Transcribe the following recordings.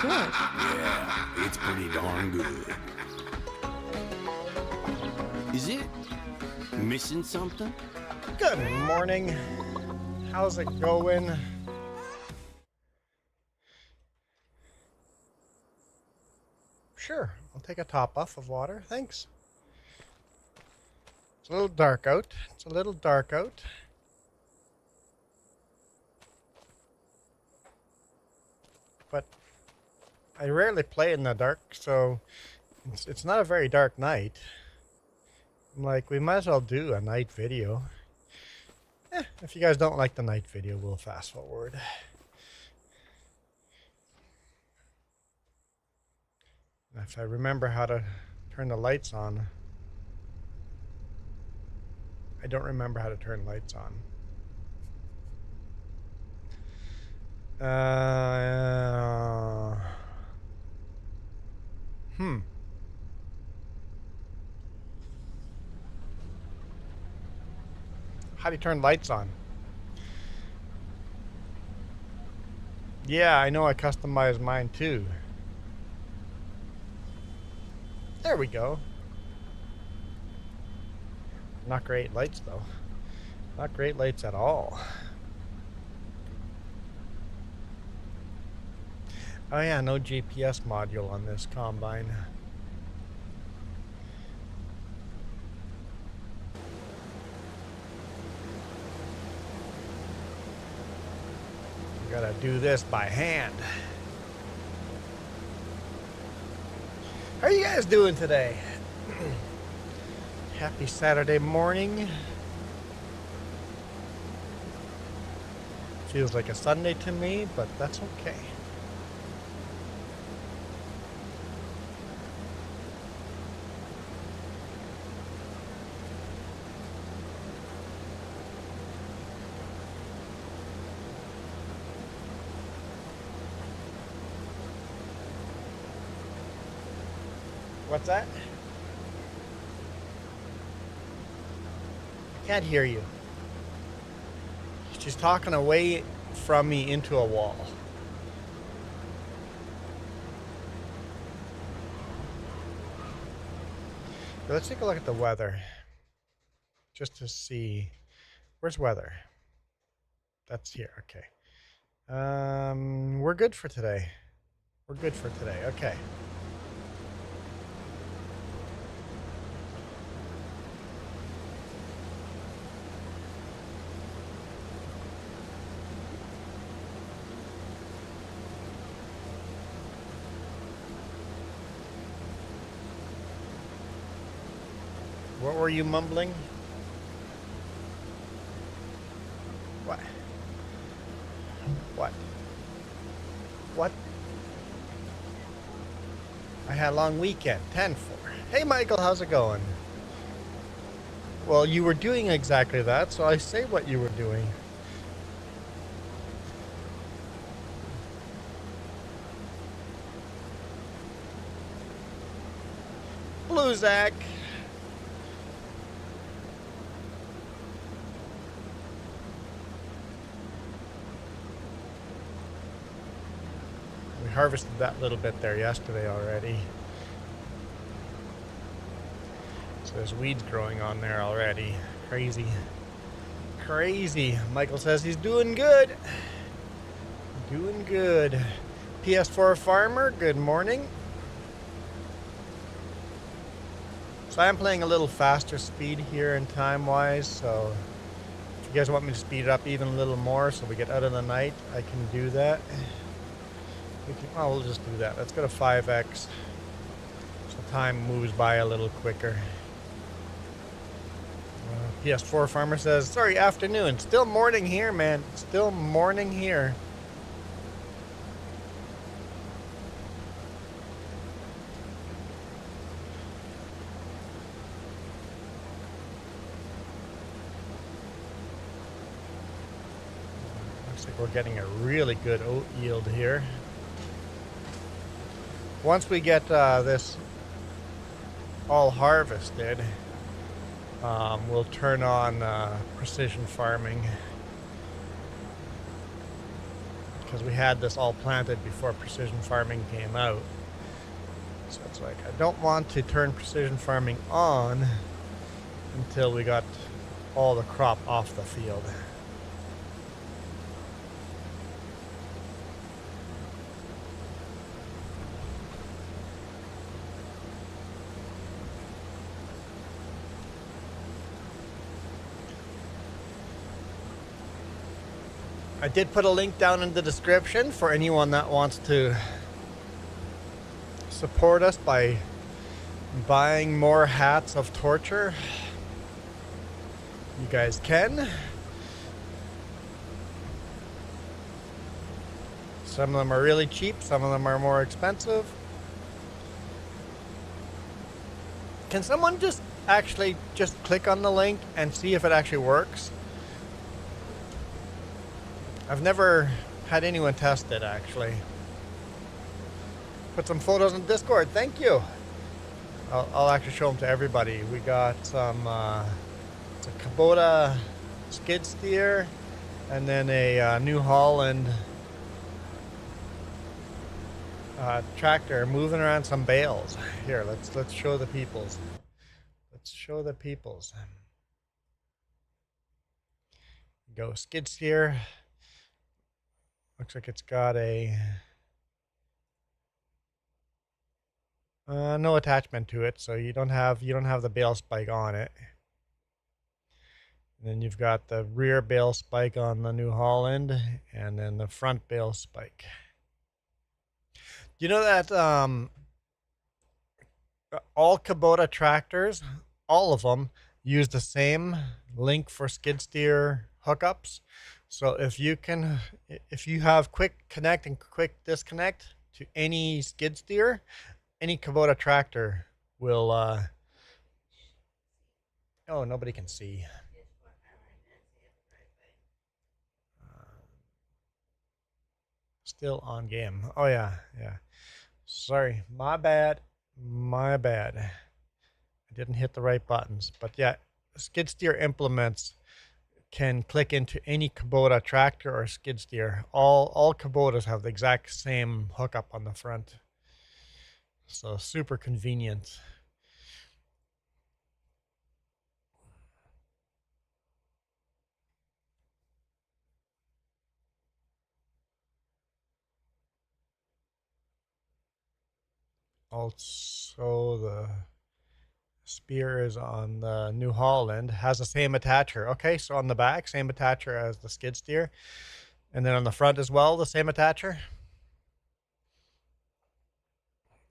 Good. Yeah, it's pretty darn good. Is it missing something? Good morning. How's it going? Sure, I'll take a top off of water. Thanks. It's a little dark out. But I rarely play in the dark, so it's not a very dark night. I'm like, we might as well do a night video. If you guys don't like the night video, we'll fast forward. If I remember how to turn the lights on. I don't remember how to turn lights on. How do you turn lights on? Yeah, I know I customized mine too. There we go. Not great lights though. Not great lights at all. Oh yeah, no GPS module on this combine. We gotta do this by hand. How are you guys doing today? Happy Saturday morning. Feels like a Sunday to me, but that's okay. What's that? I can't hear you. She's talking away from me into a wall. Let's take a look at the weather. Just to see. Where's weather? That's here. Okay. We're good for today. Okay. What were you mumbling? What? What? I had a long weekend. 10-4. Hey Michael, how's it going? Well, you were doing exactly that, so I say what you were doing. Blue Zach. Harvested that little bit there yesterday already. So there's weeds growing on there already. Crazy. Michael says he's doing good. PS4 Farmer, good morning. So I'm playing a little faster speed here in time-wise, so if you guys want me to speed it up even a little more so we get out of the night, I can do that. We'll just do that. Let's go to 5x. So time moves by a little quicker. PS4 Farmer says, sorry, afternoon. Still morning here, man. Still morning here. Looks like we're getting a really good oat yield here. Once we get this all harvested, we'll turn on precision farming. because we had this all planted before precision farming came out. So it's like, I don't want to turn precision farming on until we got all the crop off the field. I did put a link down in the description for anyone that wants to support us by buying more hats of torture. You guys can. Some of them are really cheap, some of them are more expensive. Can someone just click on the link and see if it actually works? I've never had anyone test it, actually. Put some photos in Discord. Thank you. I'll actually show them to everybody. We got some it's a Kubota skid steer, and then a New Holland tractor moving around some bales. Here, let's show the peoples. Let's show the peoples. Go skid steer. Looks like it's got a no attachment to it, so you don't have the bale spike on it. And then you've got the rear bale spike on the New Holland, and then the front bale spike. You know that all Kubota tractors, all of them, use the same link for skid steer hookups. So if you have quick connect and quick disconnect to any skid steer, any Kubota tractor will oh, nobody can see. Still on game. Oh yeah. Sorry, my bad. I didn't hit the right buttons. But yeah, skid steer implements can click into any Kubota tractor or skid steer. All Kubotas have the exact same hookup on the front. So super convenient. Also, the spear is on the New Holland, has the same attacher. Okay, so on the back, same attacher as the skid steer. And then on the front as well, the same attacher.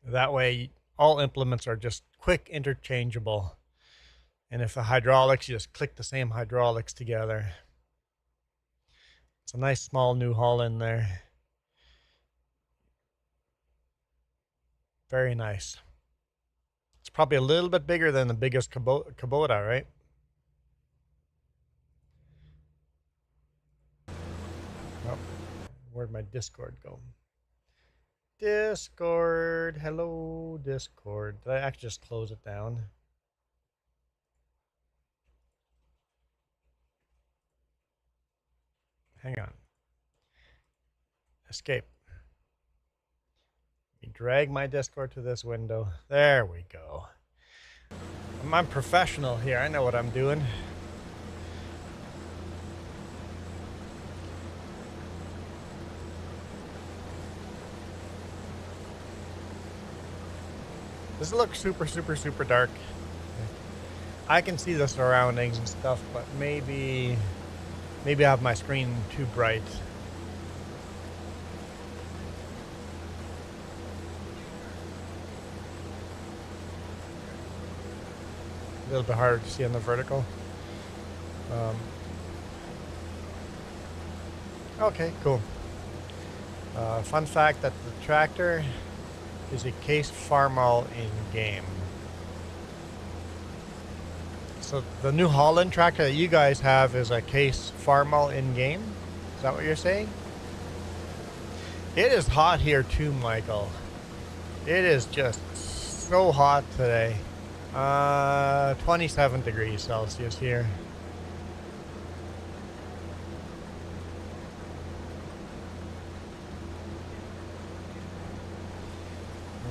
That way, all implements are just quick interchangeable. And if the hydraulics, you just click the same hydraulics together. It's a nice small New Holland there. Very nice. It's probably a little bit bigger than the biggest Kubota, right? Oh, where'd my Discord go? Discord, hello Discord. Did I actually just close it down? Hang on. Escape. Drag my Discord to this window. There we go. I'm professional here. I know what I'm doing. This looks super dark. I can see the surroundings and stuff, but maybe I have my screen too bright. A little bit harder to see on the vertical. Okay, cool. Fun fact that the tractor is a case Farmall in game. So the New Holland tractor that you guys have is a case Farmall in game? Is that what you're saying? It is hot here too, Michael. It is just so hot today. 27 degrees Celsius here.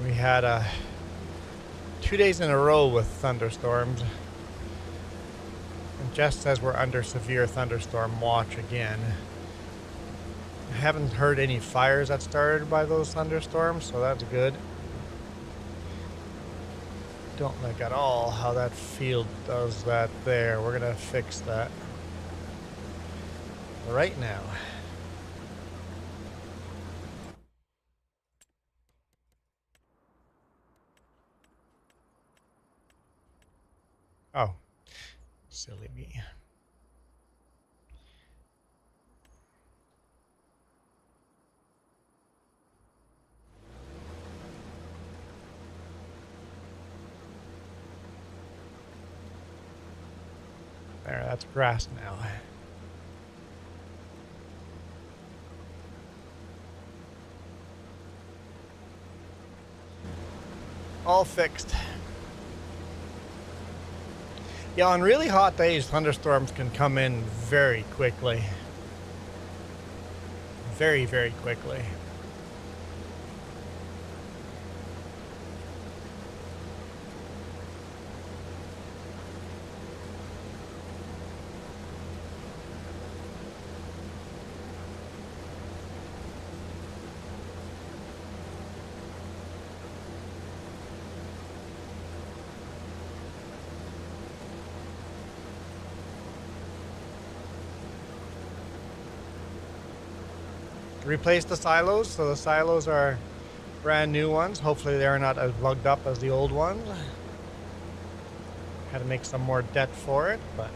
We had 2 days in a row with thunderstorms. And Jess says we're under severe thunderstorm watch again. I haven't heard any fires that started by those thunderstorms, so that's good. Don't like at all how that field does that there. We're gonna fix that right now. Oh, silly me. There, that's grass now. All fixed. Yeah, on really hot days, thunderstorms can come in very quickly. Very, very quickly. Replace the silos, so the silos are brand new ones. Hopefully they're not as plugged up as the old ones. Had to make some more debt for it, but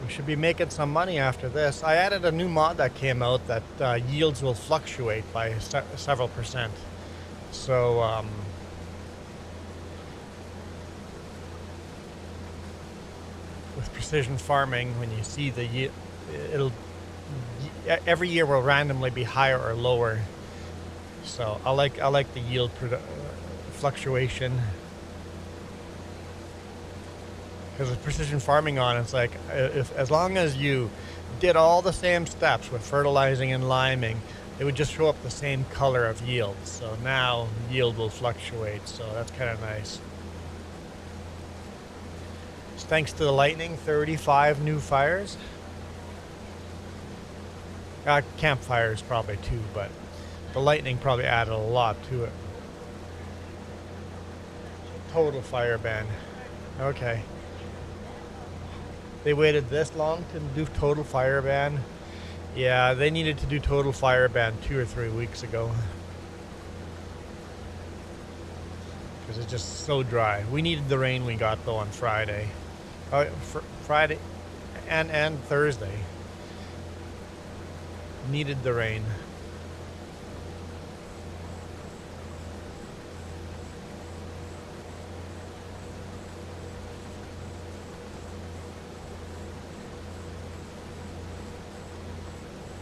we should be making some money after this. I added a new mod that came out that yields will fluctuate by several percent. So with precision farming, when you see the yield, every year will randomly be higher or lower. So I like the yield fluctuation. Because with precision farming on, it's like as long as you did all the same steps with fertilizing and liming, it would just show up the same color of yield. So now yield will fluctuate, so that's kind of nice. Thanks to the lightning, 35 new fires. Campfires probably too, but the lightning probably added a lot to it. Total fire ban. Okay. They waited this long to do total fire ban? Yeah, they needed to do total fire ban 2 or 3 weeks ago. Because it's just so dry. We needed the rain we got though on Friday. Friday and Thursday. Needed the rain.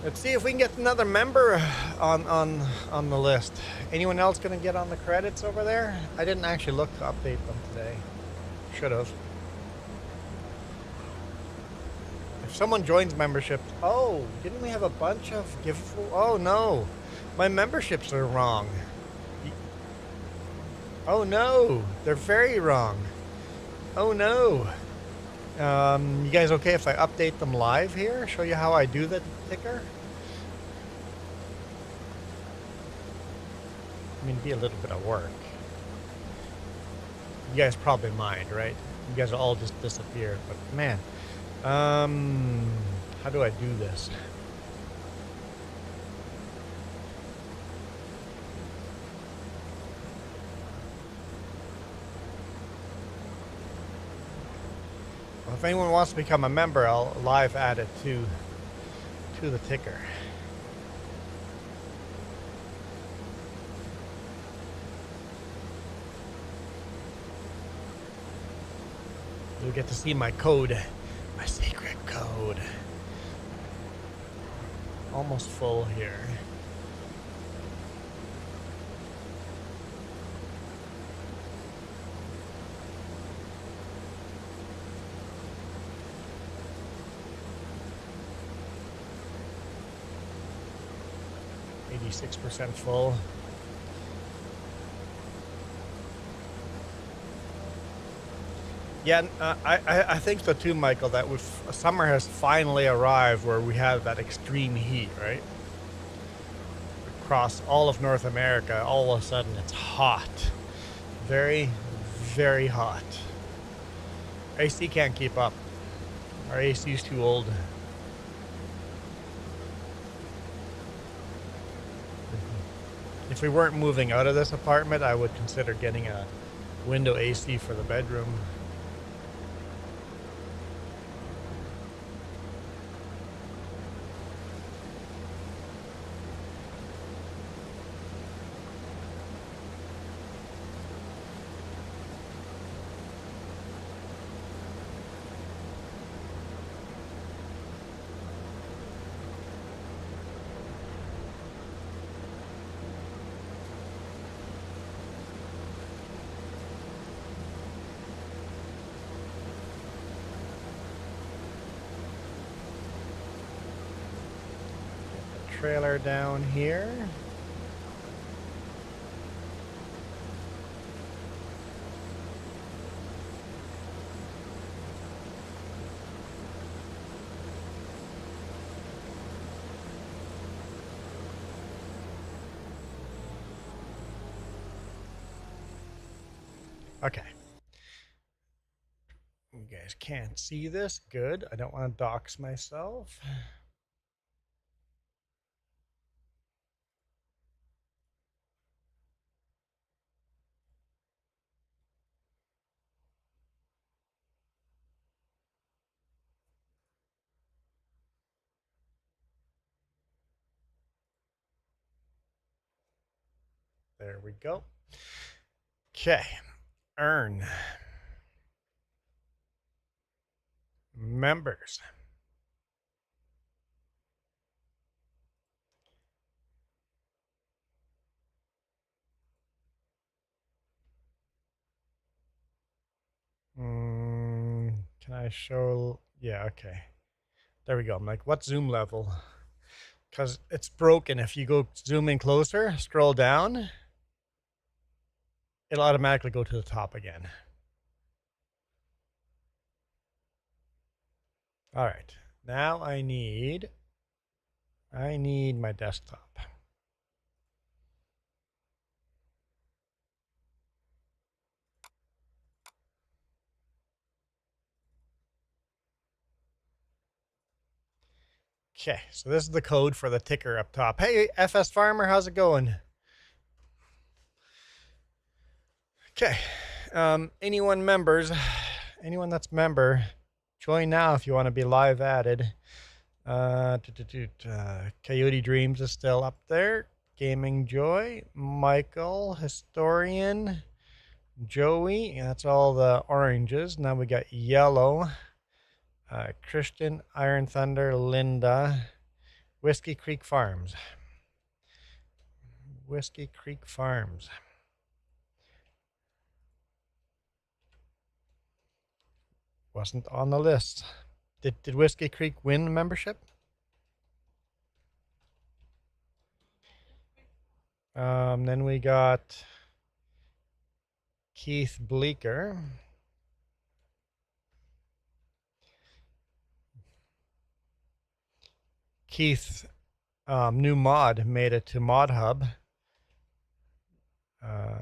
Let's see if we can get another member on the list. Anyone else gonna get on the credits over there? I didn't actually look to update them today. Should have. If someone joins membership, oh, didn't we have a bunch of oh no, my memberships are wrong. Oh no, they're very wrong. Oh no. You guys okay if I update them live here? Show you how I do the ticker? I mean, it'd be a little bit of work. You guys probably mind, right? You guys will all just disappear, but man. How do I do this? Well, if anyone wants to become a member, I'll live add it to the ticker. You'll get to see my code. My secret code. Almost full here. .86% full. Yeah, I think so too, Michael, that summer has finally arrived where we have that extreme heat, right? Across all of North America, all of a sudden it's hot. Very, very hot. AC can't keep up. Our AC is too old. If we weren't moving out of this apartment, I would consider getting a window AC for the bedroom. Trailer down here. Okay. You guys can't see this. Good. I don't want to dox myself. There we go. Okay. Earn. Members. Can I show? Yeah, okay. There we go. I'm like, what zoom level? Because it's broken. If you go zoom in closer, scroll down, it'll automatically go to the top again. All right. Now I need my desktop. Okay, so this is the code for the ticker up top. Hey, FS Farmer, how's it going? Okay, anyone that's member, join now if you want to be live added. Coyote Dreams is still up there. Gaming Joy, Michael, Historian, Joey, that's all the oranges. Now we got yellow. Christian, Iron Thunder, Linda, Whiskey Creek Farms. Whiskey Creek Farms. Wasn't on the list. Did Whiskey Creek win membership? Then we got Keith Bleeker. Keith, new mod, made it to Mod Hub. I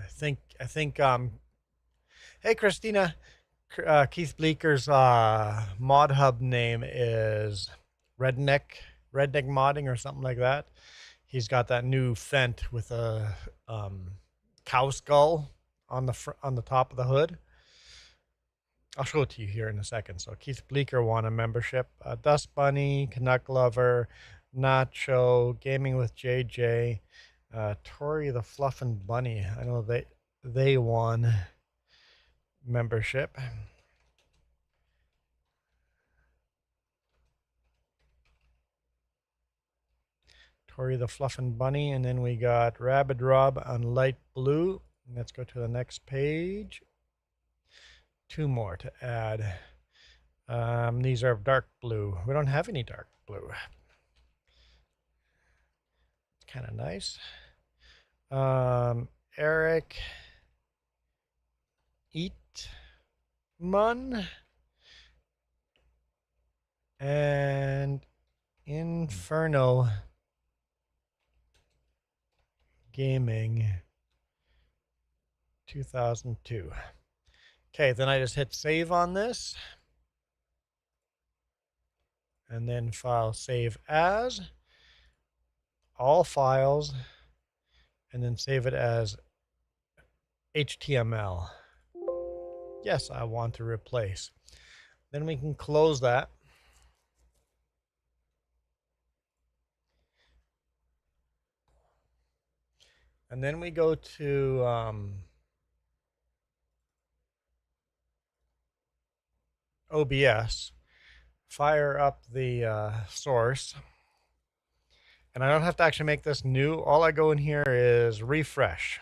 think. Hey, Christina. Keith Bleeker's Mod Hub name is Redneck Modding or something like that. He's got that new Fent with a cow skull on the top of the hood. I'll show it to you here in a second. So Keith Bleeker won a membership. Dust Bunny, Canuck Lover, Nacho, Gaming with JJ, Tori the Fluffin' Bunny. I know they won membership. Tori the Fluffin' Bunny, and then we got Rabid Rob on light blue. Let's go to the next page. Two more to add. These are dark blue. We don't have any dark blue. It's kind of nice. Eric, Eat Mun and Inferno Gaming 2002. Okay, then I just hit save on this. And then file save as, all files, and then save it as HTML. Yes, I want to replace. Then we can close that. And then we go to OBS, fire up the source. And I don't have to actually make this new. All I go in here is refresh.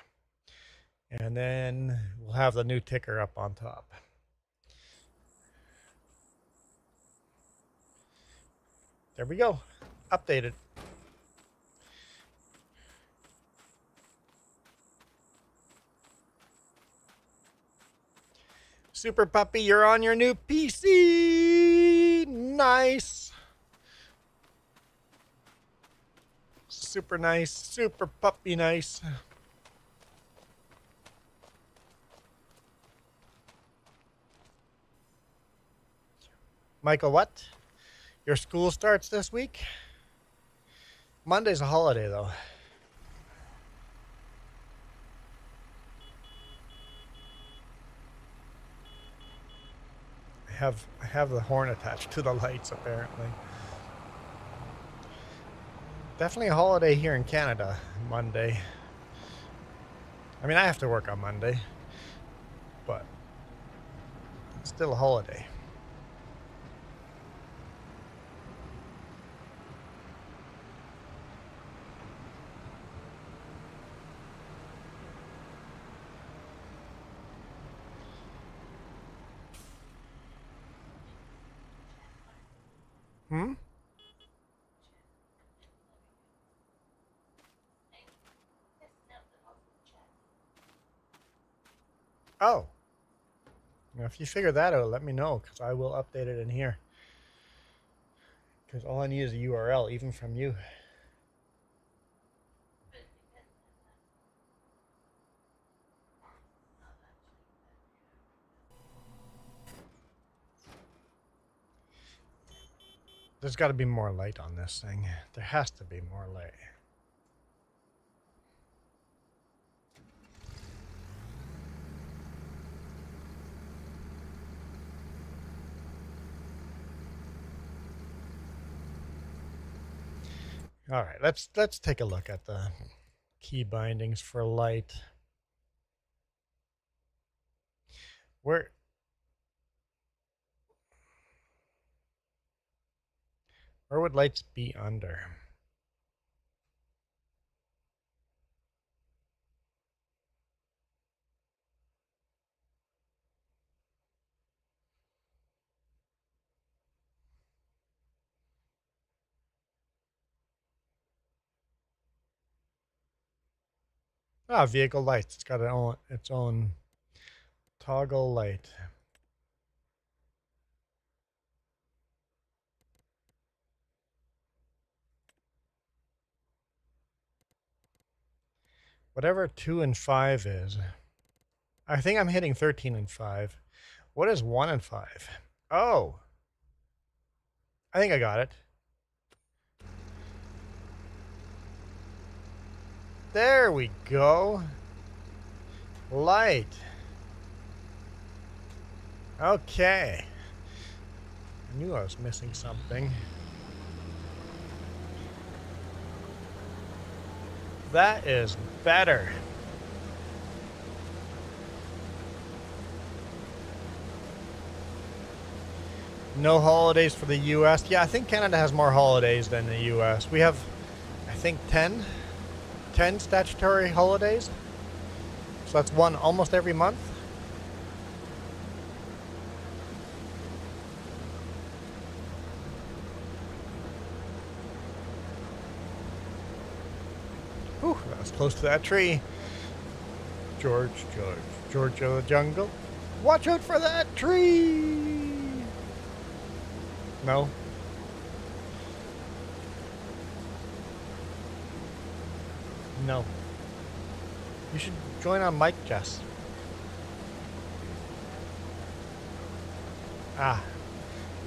And then we'll have the new ticker up on top. There we go. Updated. Super Puppy, you're on your new PC. Nice. Super nice. Super Puppy nice. Michael, what? Your school starts this week? Monday's a holiday, though. I have the horn attached to the lights, apparently. Definitely a holiday here in Canada, Monday. I mean, I have to work on Monday, but it's still a holiday. Hmm? Oh. Now, if you figure that out, let me know, because I will update it in here. Because all I need is a URL, even from you. There's got to be more light on this thing. There has to be more light. All right, let's take a look at the key bindings for light. Where would lights be under? Ah, vehicle lights. It's got its own toggle light. Whatever 2 and 5 is. I think I'm hitting 13 and 5. What is 1 and 5? Oh. I think I got it. There we go. Light. Okay. I knew I was missing something. That is better. No holidays for the US. Yeah, I think Canada has more holidays than the US. We have, I think, 10 statutory holidays. So that's one almost every month. Whew, that was close to that tree. George of the jungle. Watch out for that tree! No? No. You should join on mic, Jess. Ah,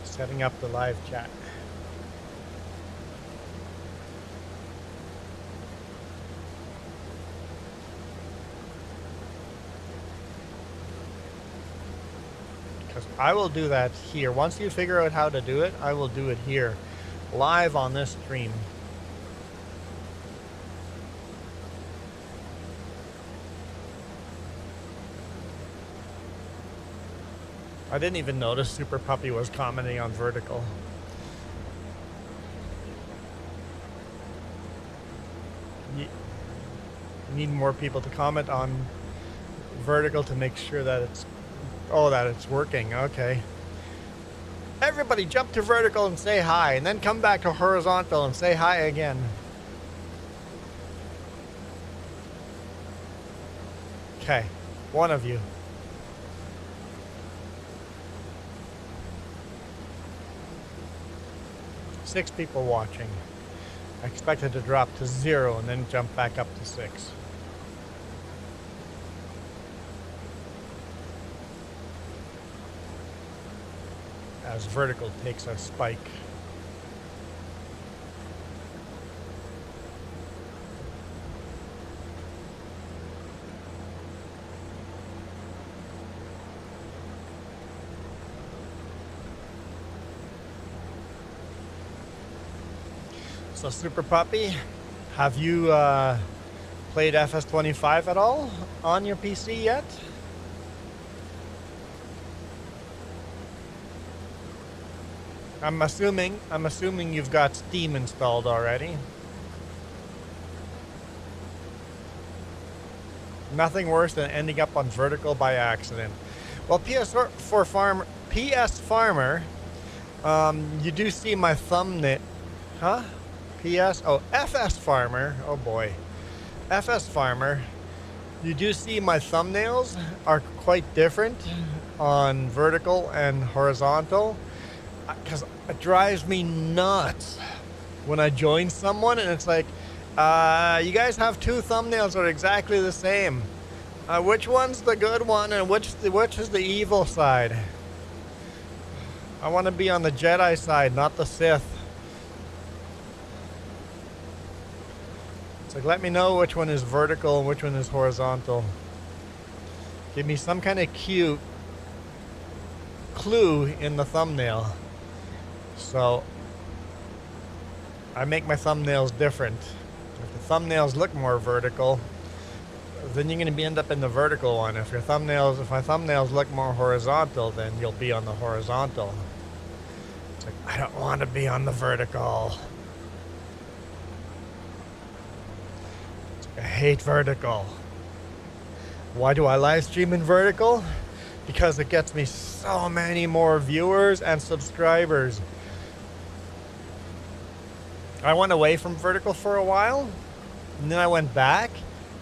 setting up the live chat. Because I will do that here. Once you figure out how to do it, I will do it here, live on this stream. I didn't even notice Super Puppy was commenting on vertical. Need more people to comment on vertical to make sure that it's, that it's working. Okay. Everybody jump to vertical and say hi, and then come back to horizontal and say hi again. Okay, one of you. Six people watching. I expect it to drop to 0 and then jump back up to 6. As vertical takes a spike. So Super Puppy, have you played FS25 at all on your PC yet? I'm assuming you've got Steam installed already. Nothing worse than ending up on vertical by accident. Well, PS Farmer, you do see my thumbnail, huh? FS Farmer, oh boy. FS Farmer, you do see my thumbnails are quite different on vertical and horizontal, because it drives me nuts when I join someone and it's like, you guys have two thumbnails that are exactly the same. Which one's the good one and which is the evil side? I want to be on the Jedi side, not the Sith. It's like, let me know which one is vertical and which one is horizontal. Give me some kind of clue in the thumbnail. So I make my thumbnails different. If the thumbnails look more vertical, then you're going to end up in the vertical one. If my thumbnails look more horizontal, then you'll be on the horizontal. It's like, I don't want to be on the vertical. It's like, I hate vertical. Why do I live stream in vertical? Because it gets me so many more viewers and subscribers. I went away from vertical for a while, and then I went back,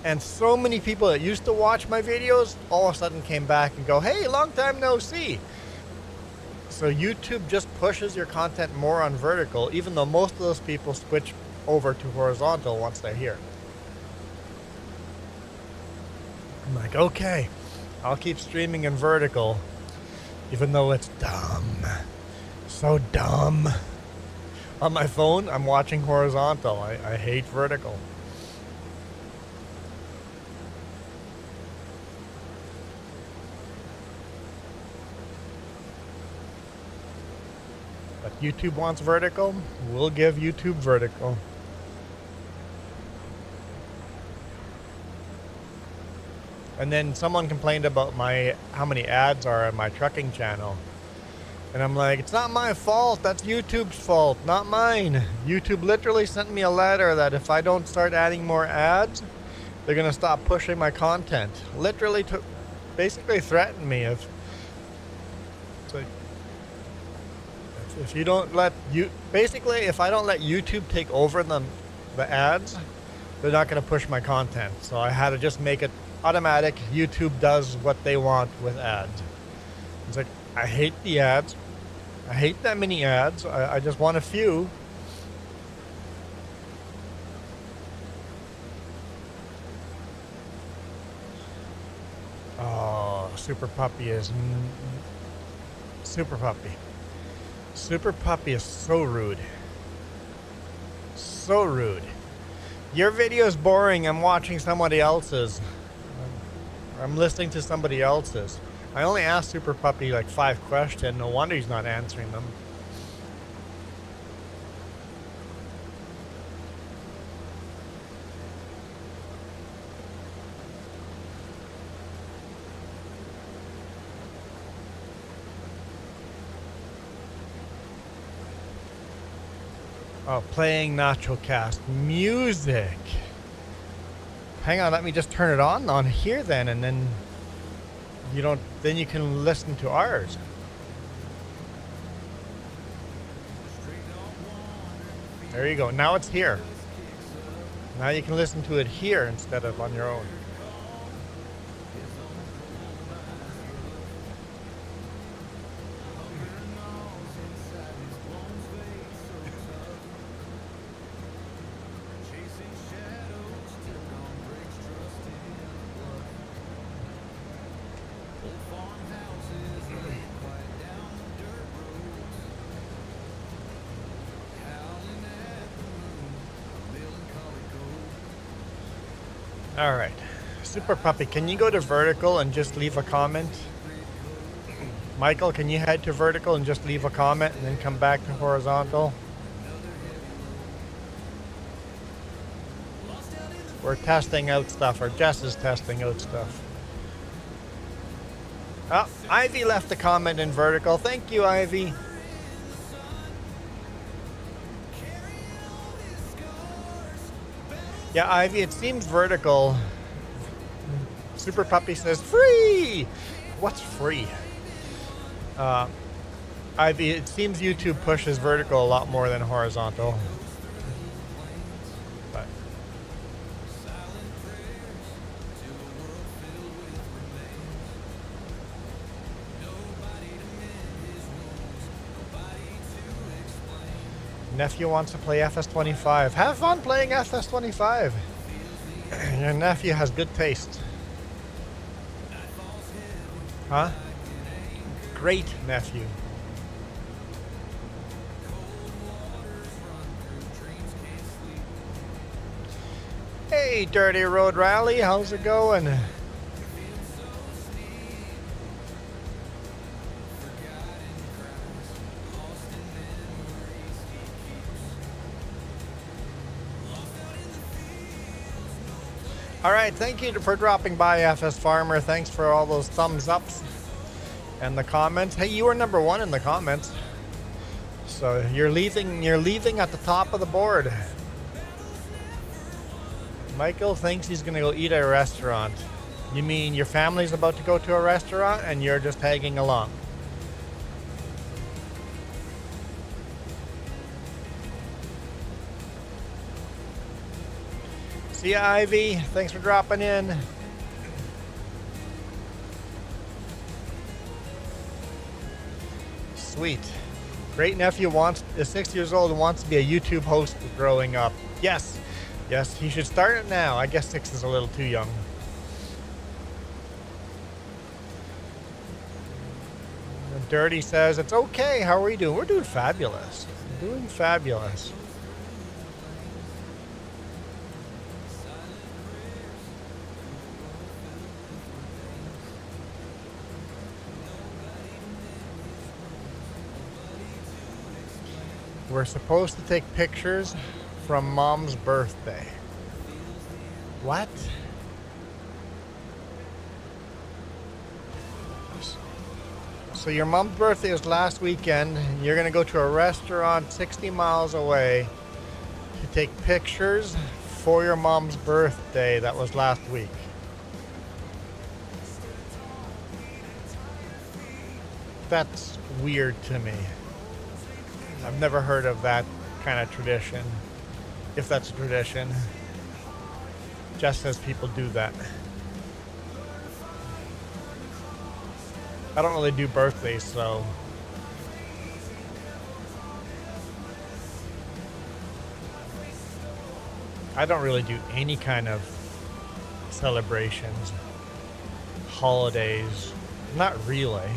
and so many people that used to watch my videos all of a sudden came back and go, hey, long time no see. So YouTube just pushes your content more on vertical, even though most of those people switch over to horizontal once they're here. I'm like, okay, I'll keep streaming in vertical, even though it's dumb. So dumb. On my phone, I'm watching horizontal. I hate vertical. But YouTube wants vertical. We'll give YouTube vertical. And then someone complained about how many ads are on my trucking channel. And I'm like, it's not my fault. That's YouTube's fault, not mine. YouTube literally sent me a letter that if I don't start adding more ads, they're going to stop pushing my content. Literally basically threatened me if you don't let if I don't let YouTube take over the ads, they're not going to push my content. So I had to just make it automatic. YouTube does what they want with ads. He's like, I hate the ads. I hate that many ads. I just want a few. Oh, Super Puppy is... Super Puppy. Super Puppy is so rude. So rude. Your video is boring. I'm watching somebody else's. I'm listening to somebody else's. I only asked Super Puppy like 5 questions. No wonder he's not answering them. Oh, playing Nacho Cast music. Hang on, let me just turn it on here then, and then then you can listen to ours. There you go. Now it's here. Now you can listen to it here instead of on your own. All right, Super Puppy, can you go to vertical and just leave a comment? Michael, can you head to vertical and just leave a comment and then come back to horizontal? We're testing out stuff, or Jess is testing out stuff. Oh, Ivy left a comment in vertical. Thank you, Ivy. Yeah, Ivy, it seems vertical. Super Puppy says free! What's free? Ivy, it seems YouTube pushes vertical a lot more than horizontal. But nephew wants to play FS25. Have fun playing FS25. Your nephew has good taste. Huh? Great nephew. Hey, Dirty Road Rally, how's it going? All right, thank you for dropping by, FS Farmer. Thanks for all those thumbs ups and the comments. Hey, you were number 1 in the comments, so you're leaving at the top of the board. Michael thinks he's gonna go eat at a restaurant. You mean your family's about to go to a restaurant and you're just tagging along? See ya, Ivy. Thanks for dropping in. Sweet. Great nephew is 6 years old and wants to be a YouTube host growing up. Yes. Yes, he should start it now. I guess 6 is a little too young. Dirty says, it's okay. How are we doing? We're doing fabulous. Doing fabulous. We're supposed to take pictures from Mom's birthday. What? So your mom's birthday is last weekend. You're going to go to a restaurant 60 miles away to take pictures for your mom's birthday that was last week. That's weird to me. I've never heard of that kind of tradition. If that's a tradition. Just as people do that. I don't really do birthdays, so I don't really do any kind of celebrations, holidays. Not really.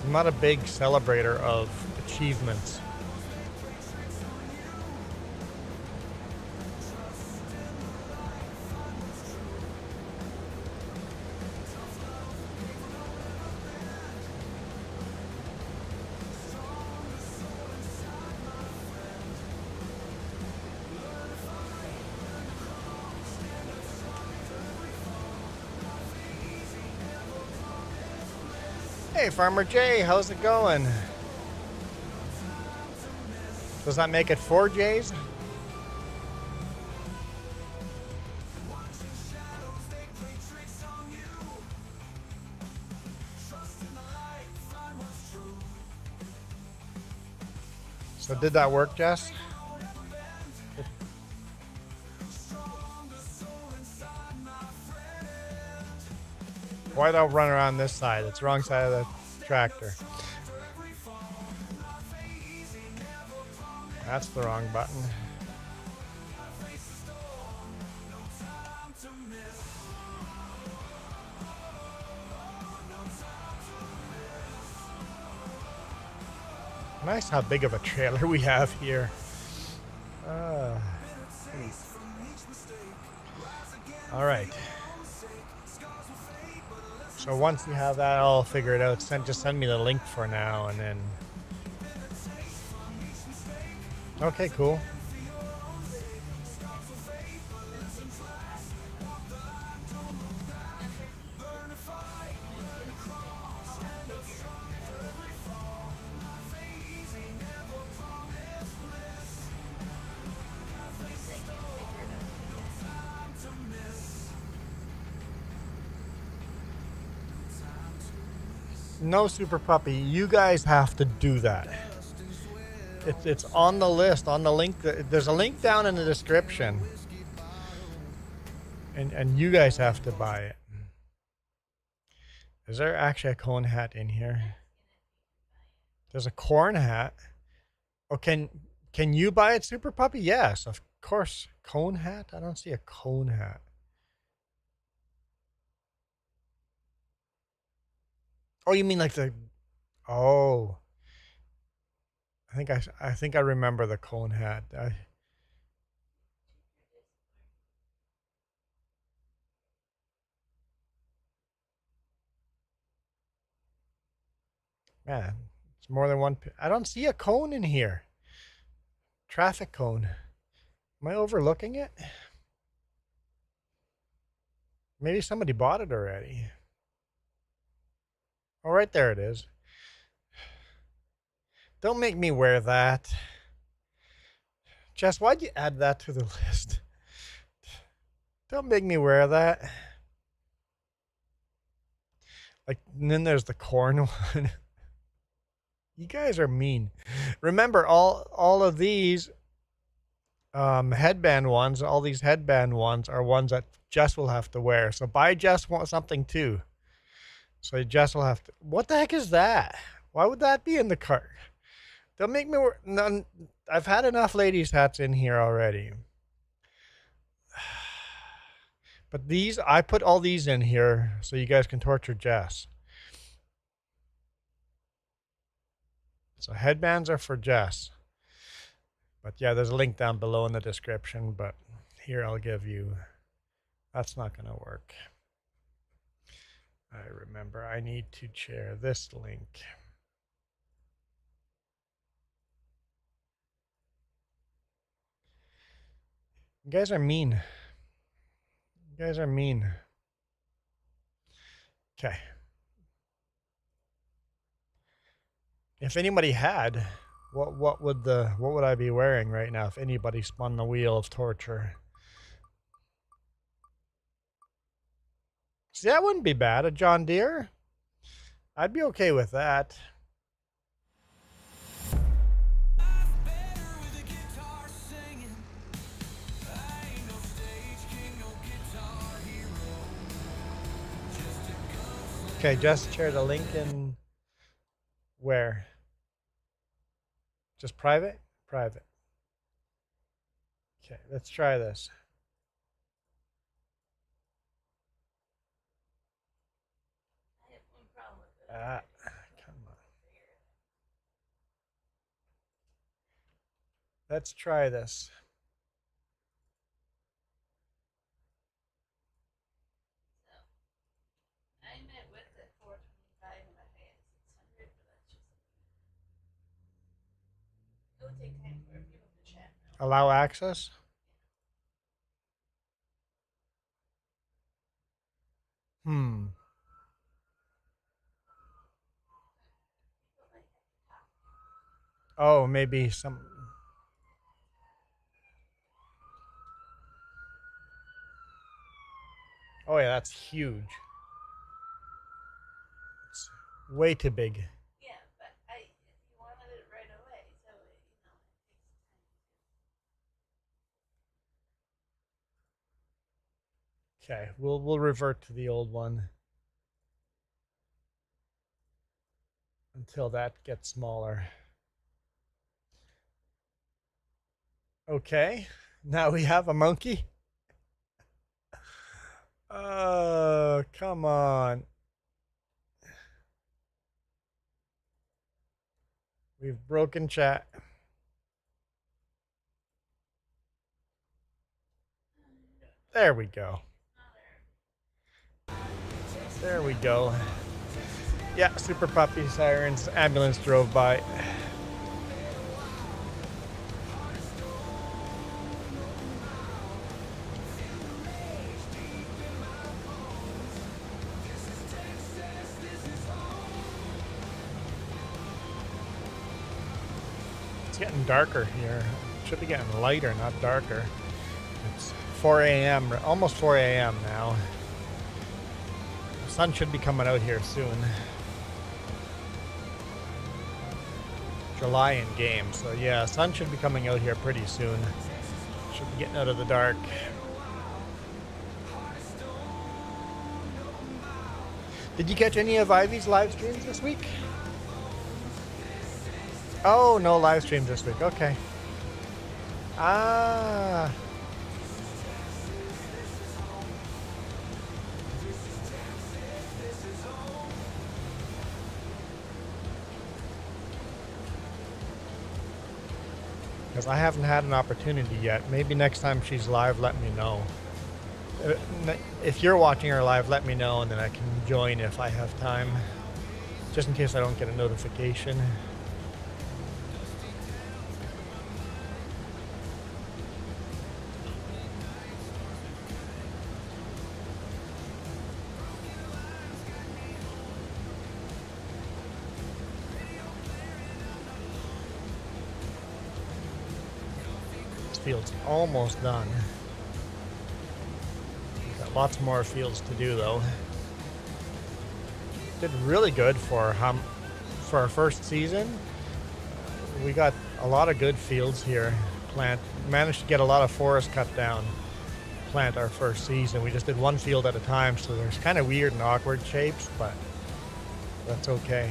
I'm not a big celebrator of achievements. Hey, Farmer Jay, how's it going? Does that make it 4 J's? So did that work, Jess? Why don't I run around this side? It's the wrong side of the tractor. That's the wrong button. Nice how big of a trailer we have here. All right. So once you have that all figured out, just send me the link for now, and then. Okay, cool. No, Super Puppy, you guys have to do that. It's on the list, on the link. There's a link down in the description. And you guys have to buy it. Is there actually a cone hat in here? There's a corn hat. Oh, can you buy it, Super Puppy? Yes, of course. Cone hat? I don't see a cone hat. Oh, you mean like the... Oh. I think I remember the cone hat. Man, it's more than one. I don't see a cone in here. Traffic cone. Am I overlooking it? Maybe somebody bought it already. Oh, right there it is. Don't make me wear that. Jess, why'd you add that to the list? Don't make me wear that. Like, and then there's the corn one. You guys are mean. Remember, all of these headband ones, all these headband ones are ones that Jess will have to wear. So buy Jess something too. So Jess will have to. What the heck is that? Why would that be in the cart? Don't make me wear. None. I've had enough ladies' hats in here already. But these, I put all these in here so you guys can torture Jess. So headbands are for Jess. But yeah, there's a link down below in the description. But here I'll give you. That's not going to work. I remember I need to share this link. You guys are mean. You guys are mean. Okay. If anybody had, what would I be wearing right now if anybody spun the wheel of torture? See, that wouldn't be bad. A John Deere? I'd be okay with that. Okay, just share the link in where? Just private? Private. Okay, let's try this. Ah, come on. Let's try this. I met with at 4:25 and I had 600, but that's just. It'll take time for people to chat now. Allow access? Hmm. Oh, maybe some. Oh, yeah, that's huge. It's way too big. Yeah, but if you wanted it right away, so it takes time. Okay, we'll revert to the old one until that gets smaller. Okay, now we have a monkey. Oh, come on. We've broken chat. There we go. There we go. Yeah, super puppy sirens. Ambulance drove by. It's getting darker here. It should be getting lighter, not darker. It's 4 a.m., almost 4 a.m. now. The sun should be coming out here soon. July in game, so yeah, sun should be coming out here pretty soon. Should be getting out of the dark. Did you catch any of Ivy's live streams this week? Oh, no live streams this week. Okay. Ah. Because I haven't had an opportunity yet. Maybe next time she's live, let me know. If you're watching her live, let me know, and then I can join if I have time. Just in case I don't get a notification. This field's almost done. Got lots more fields to do though. Did really good for our first season. We got a lot of good fields here. Managed to get a lot of forest cut down. Plant our first season. We just did one field at a time, so there's kind of weird and awkward shapes, but that's okay.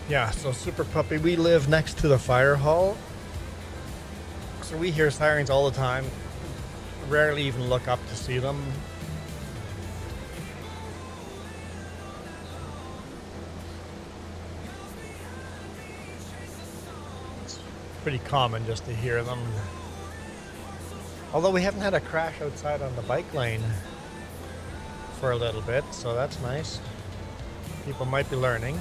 Yeah, so Super Puppy, we live next to the fire hall. So we hear sirens all the time. Rarely even look up to see them. pretty common just to hear them. Although we haven't had a crash outside on the bike lane for a little bit, so that's nice. People might be learning.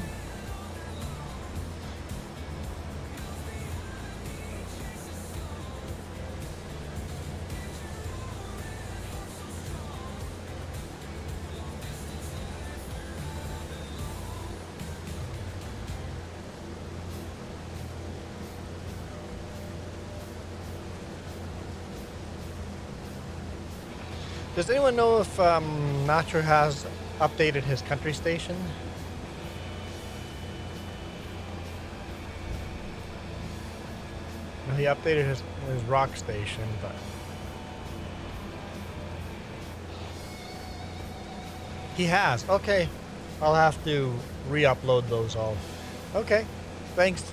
Does anyone know if Nacho has updated his country station? No, he updated his rock station, but he has. Okay, I'll have to re-upload those all. Okay, thanks,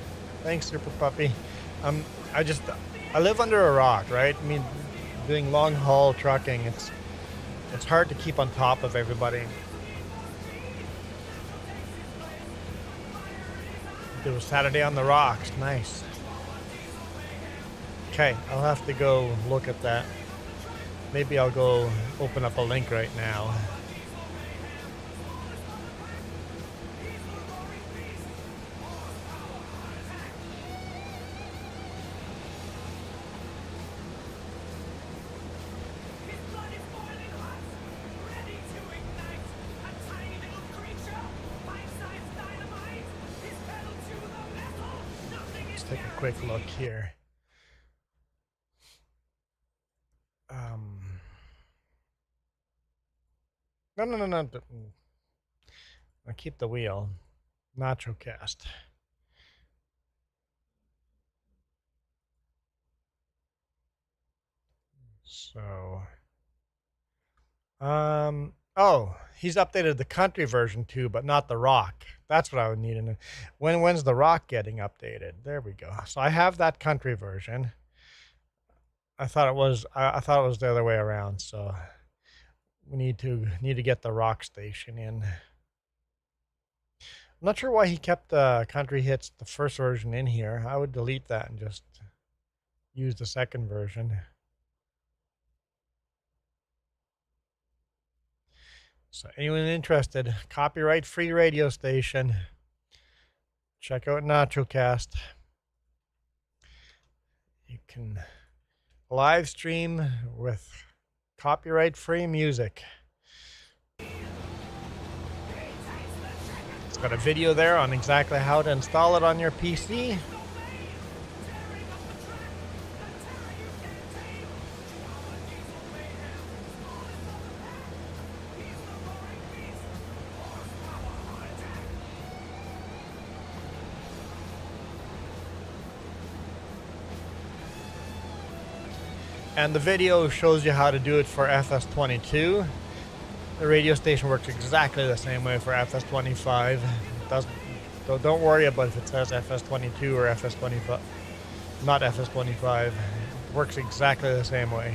Super Puppy. I live under a rock, right? I mean, doing long haul trucking, it's hard to keep on top of everybody. It was Saturday on the rocks. Nice. Okay, I'll have to go look at that. Maybe I'll go open up a link right now. Take a quick look here. No. I'll keep the wheel. Nacho cast. So, oh, he's updated the country version too, but not the rock. That's what I would need to know. When's the rock getting updated? There we go. So I have that country version. I thought it was the other way around. So we need to get the rock station in. I'm not sure why he kept the country hits, the first version, in here. I would delete that and just use the second version. So anyone interested, copyright-free radio station, check out NachoCast. You can live stream with copyright-free music. It's got a video there on exactly how to install it on your PC. And the video shows you how to do it for FS22. The radio station works exactly the same way for FS25. Don't worry about if it says FS22 or FS25. Not FS25. It works exactly the same way.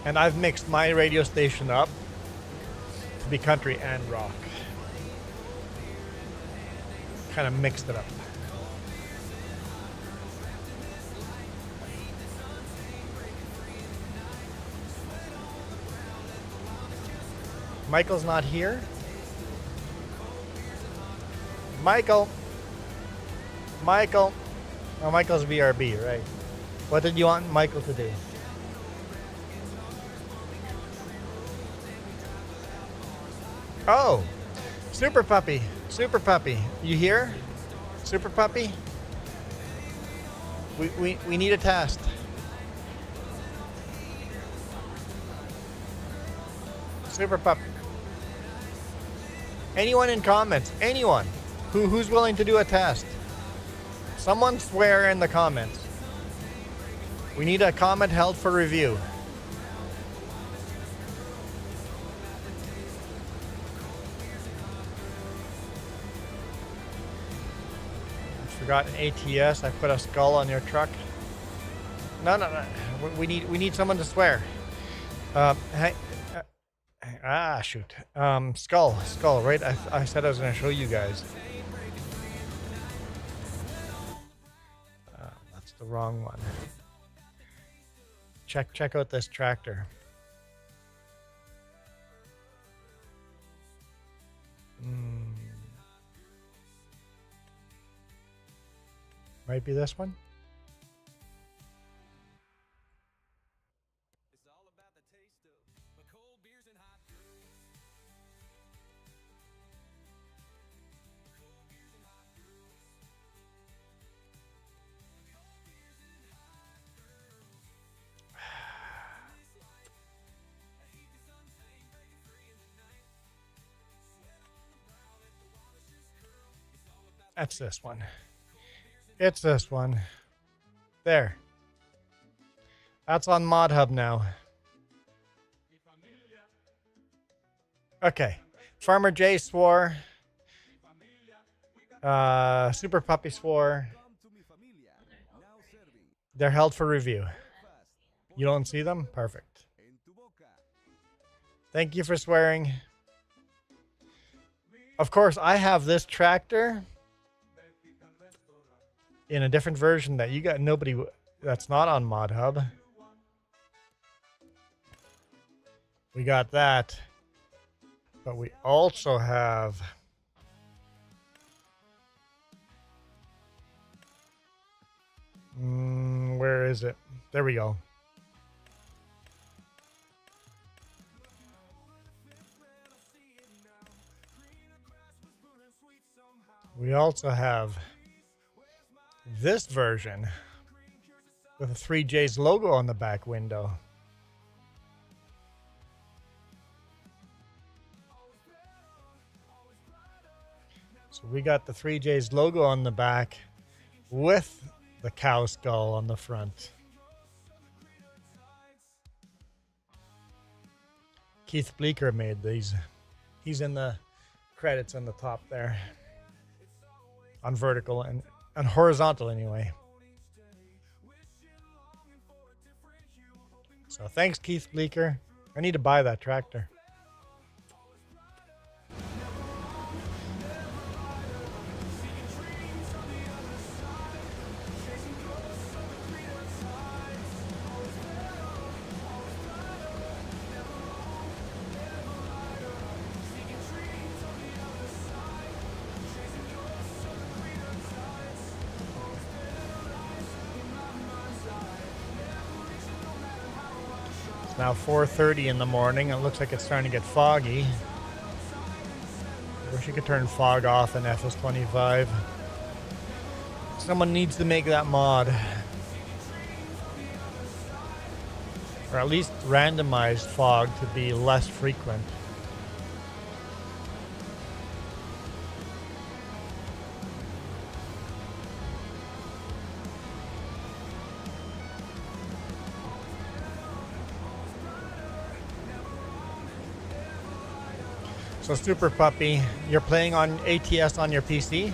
And I've mixed my radio station up to be country and rock. Kind of mixed it up. Michael's not here. Michael. Oh, Michael's BRB, right? What did you want Michael to do? Oh, Super Puppy, you here? Super Puppy? We need a test. Super Puppy. Anyone in comments? Anyone who's willing to do a test? Someone swear in the comments. We need a comment held for review. I forgot an ATS. I put a skull on your truck. No. We need someone to swear. Hey. Shoot. Skull, right? I said I was going to show you guys. That's the wrong one. Check out this tractor. Might be this one. That's this one. It's this one. There. That's on Mod Hub now. Okay. Farmer J swore. Super Puppy swore. They're held for review. You don't see them? Perfect. Thank you for swearing. Of course, I have this tractor in a different version that you got that's not on Mod Hub. We got that. But we also have where is it? There we go. We also have this version with a 3J's logo on the back window. So we got the 3J's logo on the back with the cow skull on the front. Keith Bleeker made these. He's in the credits on the top there. On vertical and horizontal anyway. So thanks, Keith Bleeker. I need to buy that tractor. Now 4:30 in the morning. It looks like it's starting to get foggy. I wish you could turn fog off in FS25. Someone needs to make that mod. Or at least randomize fog to be less frequent. So Super Puppy, you're playing on ATS on your PC?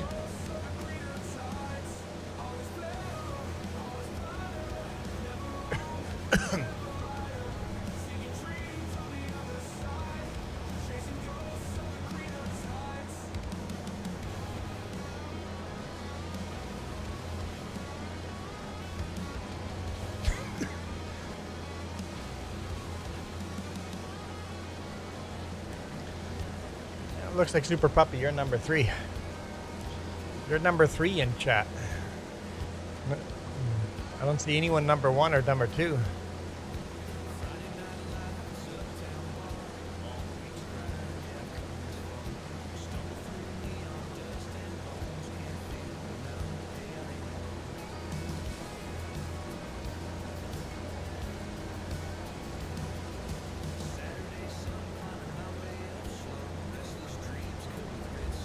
Looks like Super Puppy, you're number 3. You're number 3 in chat. I don't see anyone number 1 or number 2.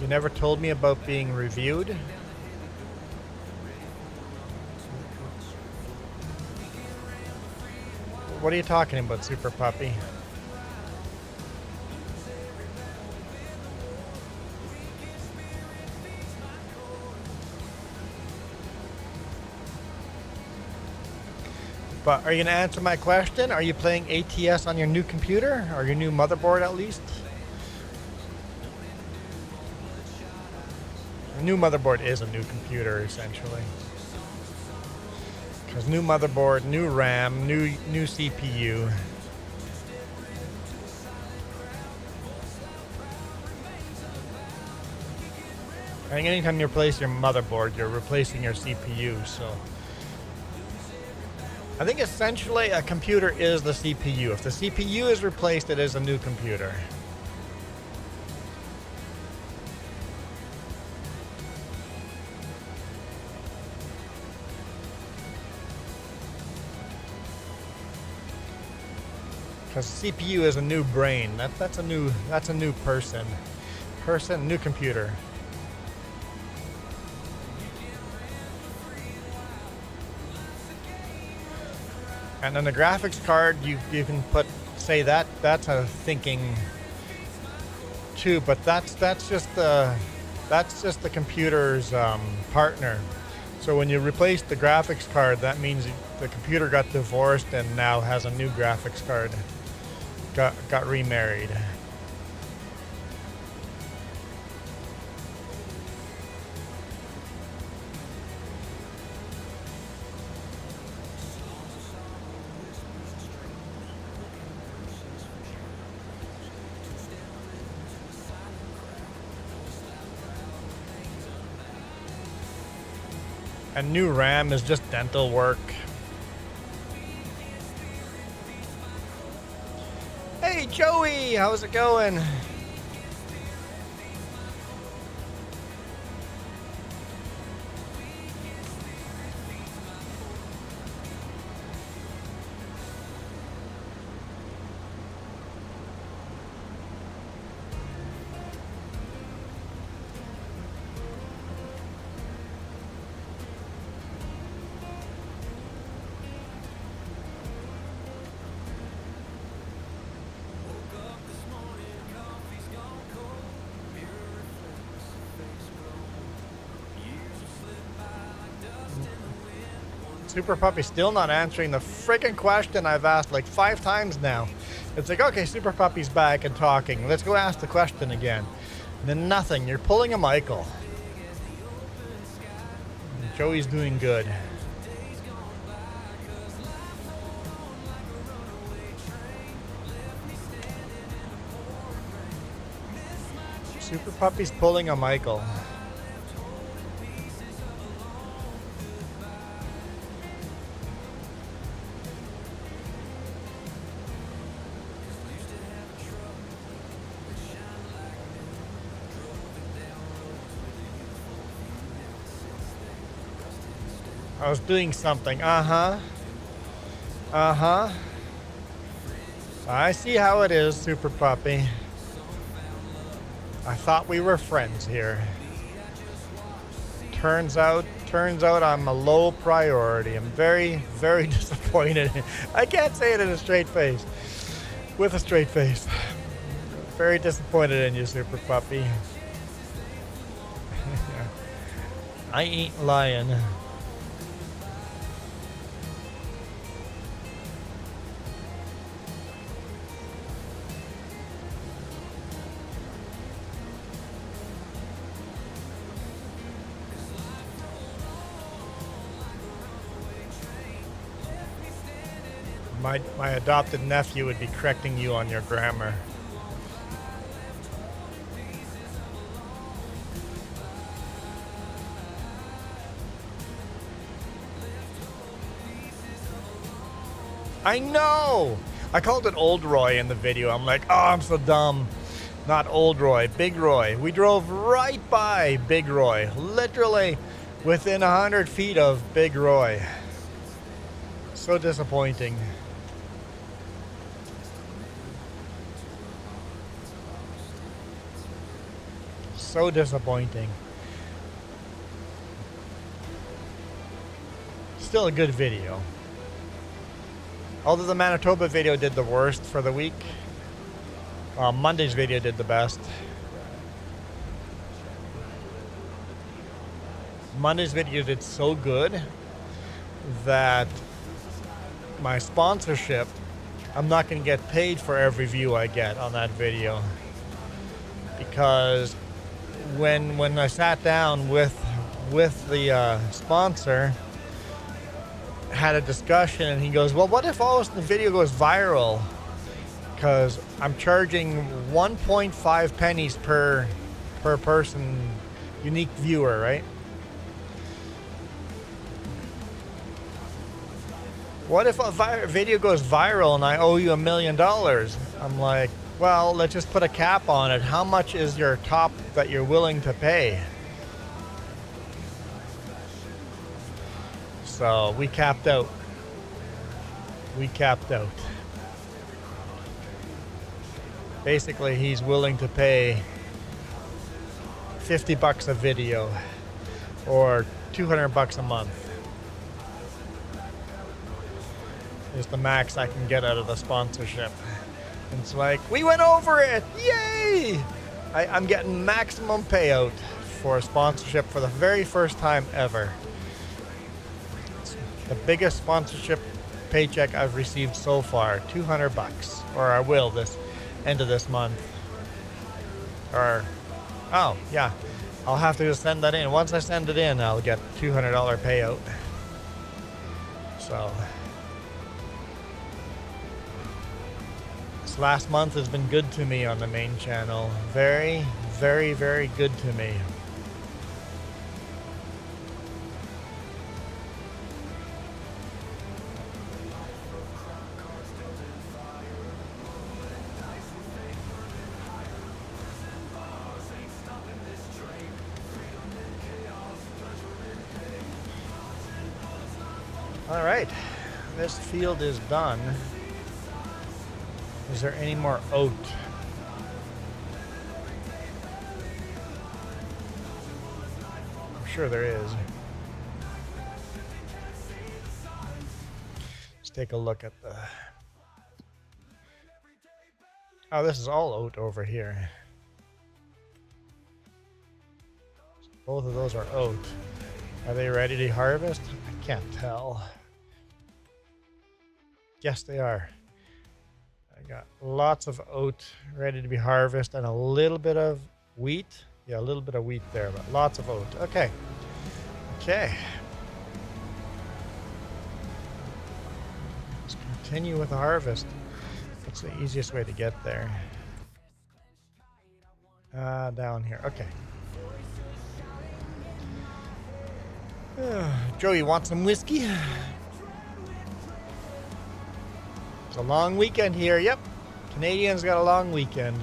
You never told me about being reviewed. What are you talking about, Super Puppy? But are you gonna answer my question? Are you playing ATS on your new computer or your new motherboard at least? A new motherboard is a new computer essentially. Because new motherboard, new RAM, new CPU. I think anytime you replace your motherboard, you're replacing your CPU, so. I think essentially a computer is the CPU. If the CPU is replaced, it is a new computer. Because CPU is a new brain. That's a new person. New computer. And then the graphics card, you can say that's a thinking too, but that's just the computer's partner. So when you replace the graphics card, that means the computer got divorced and now has a new graphics card. Got remarried. And new RAM is just dental work. Hey Joey, how's it going? Super Puppy still not answering the freaking question I've asked like 5 times now. It's like, okay, Super Puppy's back and talking. Let's go ask the question again. And then nothing. You're pulling a Michael. Joey's doing good. Super Puppy's pulling a Michael. I was doing something. I see how it is, Super Puppy. I thought we were friends here. Turns out I'm a low priority. I'm very, very disappointed. I can't say it in a straight face. With a straight face. Very disappointed in you, Super Puppy. I ain't lying. My adopted nephew would be correcting you on your grammar. I know! I called it Old Roy in the video. I'm like, oh, I'm so dumb. Not Old Roy, Big Roy. We drove right by Big Roy. Literally within 100 feet of Big Roy. So disappointing. So disappointing. Still a good video. Although the Manitoba video did the worst for the week, Monday's video did the best. Monday's video did so good that my sponsorship, I'm not going to get paid for every view I get on that video, because when I sat down with the sponsor, had a discussion, and he goes, well, what if all of a sudden the video goes viral? Because I'm charging 1.5 pennies per person, unique viewer, right? What if a video goes viral and I owe you $1 million? I'm like, well, let's just put a cap on it. How much is your top that you're willing to pay? So we capped out. Basically, he's willing to pay $50 a video or $200 a month. Is the max I can get out of the sponsorship. And it's like, we went over it! Yay! I'm getting maximum payout for a sponsorship for the very first time ever. It's the biggest sponsorship paycheck I've received so far, $200, or I will this end of this month. Or, oh yeah, I'll have to just send that in. Once I send it in, I'll get $200 payout. So last month has been good to me on the main channel. Very, very, very good to me. All right, this field is done. Is there any more oat? I'm sure there is. Let's take a look at the... Oh, this is all oat over here. Both of those are oat. Are they ready to harvest? I can't tell. Yes, they are. Got lots of oat ready to be harvested and a little bit of wheat. Yeah, a little bit of wheat there, but lots of oat. Okay. Okay. Let's continue with the harvest. What's the easiest way to get there? Down here. Okay. Joe, you want some whiskey? It's a long weekend here. Yep. Canadians got a long weekend.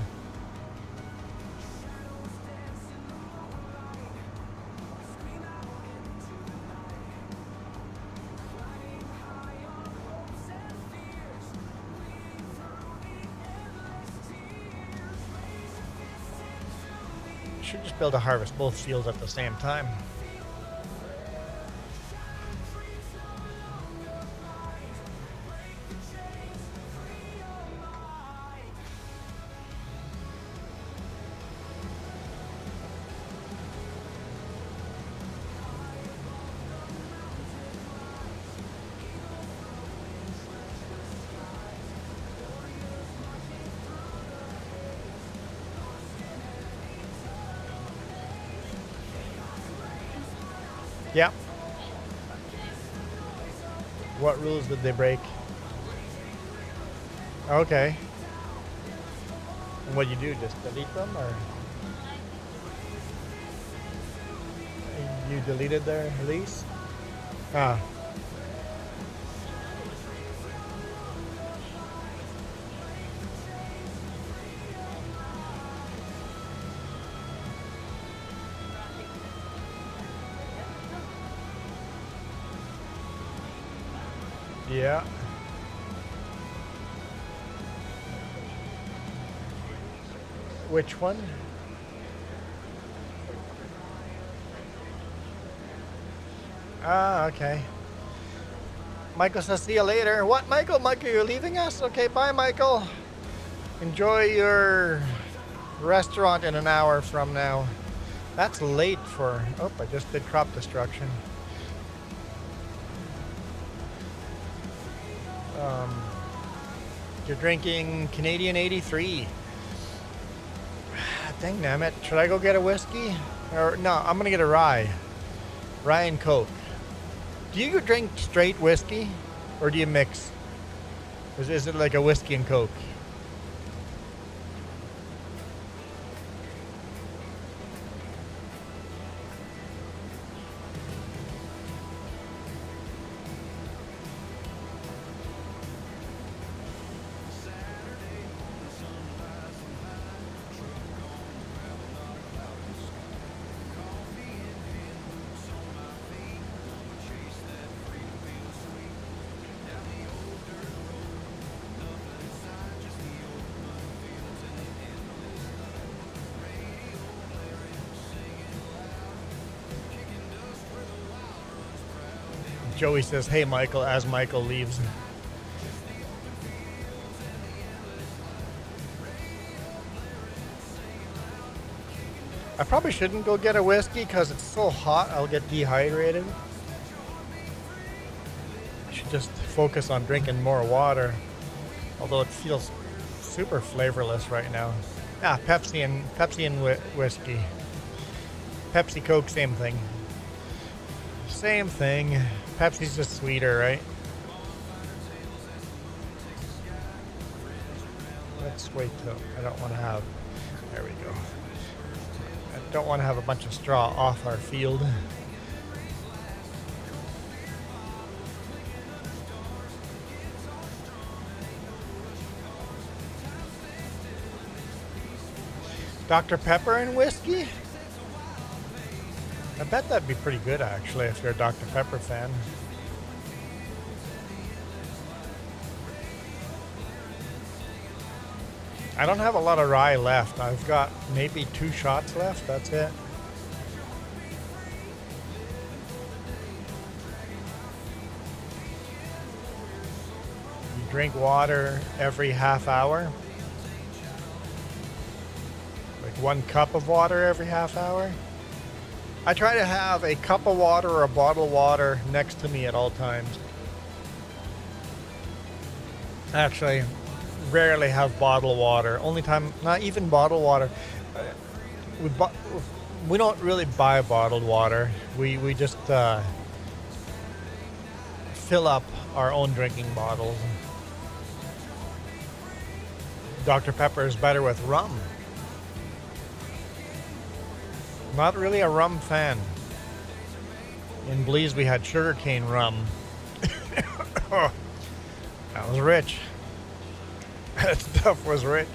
Should just be able to harvest both fields at the same time. Yeah. What rules did they break? Okay. And what do you do? Just delete them, or you deleted their lease? Ah. Yeah. Which one? Ah, okay. Michael says, see you later. What, Michael? Michael, you're leaving us? Okay, bye, Michael. Enjoy your restaurant in an hour from now. That's late for... Oh, I just did crop destruction. You're drinking Canadian 83. Dang damn it. Should I go get a whiskey? Or no, I'm gonna get a rye. Rye and Coke. Do you drink straight whiskey? Or do you mix? Is it like a whiskey and Coke? Joey says, hey, Michael, as Michael leaves. I probably shouldn't go get a whiskey because it's so hot I'll get dehydrated. I should just focus on drinking more water. Although it feels super flavorless right now. Ah, Pepsi and whiskey. Pepsi, Coke, same thing. Same thing. Pepsi's just sweeter, right? Let's wait till I don't want to have... There we go. I don't want to have a bunch of straw off our field. Dr. Pepper and whiskey? I bet that'd be pretty good, actually, if you're a Dr. Pepper fan. I don't have a lot of rye left. I've got maybe 2 shots left. That's it. You drink water every half hour. Like 1 cup of water every half hour. I try to have a cup of water or a bottle of water next to me at all times. Actually, rarely have bottled water. Only time, not even bottled water. We don't really buy bottled water. We just fill up our own drinking bottles. Dr. Pepper is better with rum. Not really a rum fan. In Belize we had sugarcane rum. Oh, that was rich. That stuff was rich.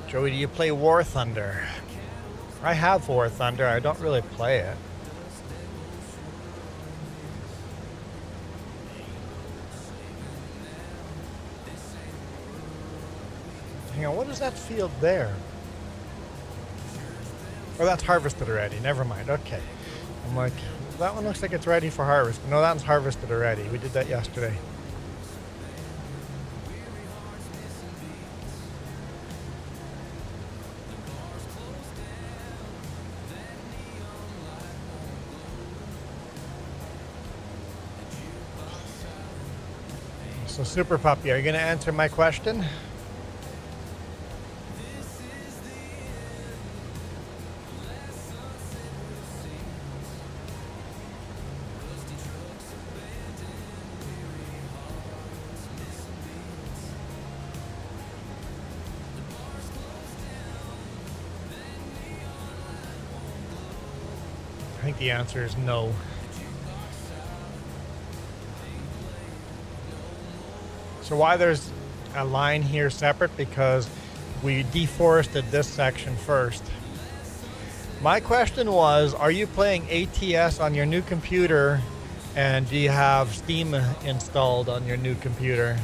Joey, do you play War Thunder? I have War Thunder. I don't really play it. Hang on, what is that field there? Oh, that's harvested already. Never mind. Okay. I'm like, that one looks like it's ready for harvest. No, that one's harvested already. We did that yesterday. So Super Puppy, are you going to answer my question? I think the answer is no. So why there's a line here separate? Because we deforested this section first. My question was, are you playing ATS on your new computer, and do you have Steam installed on your new computer?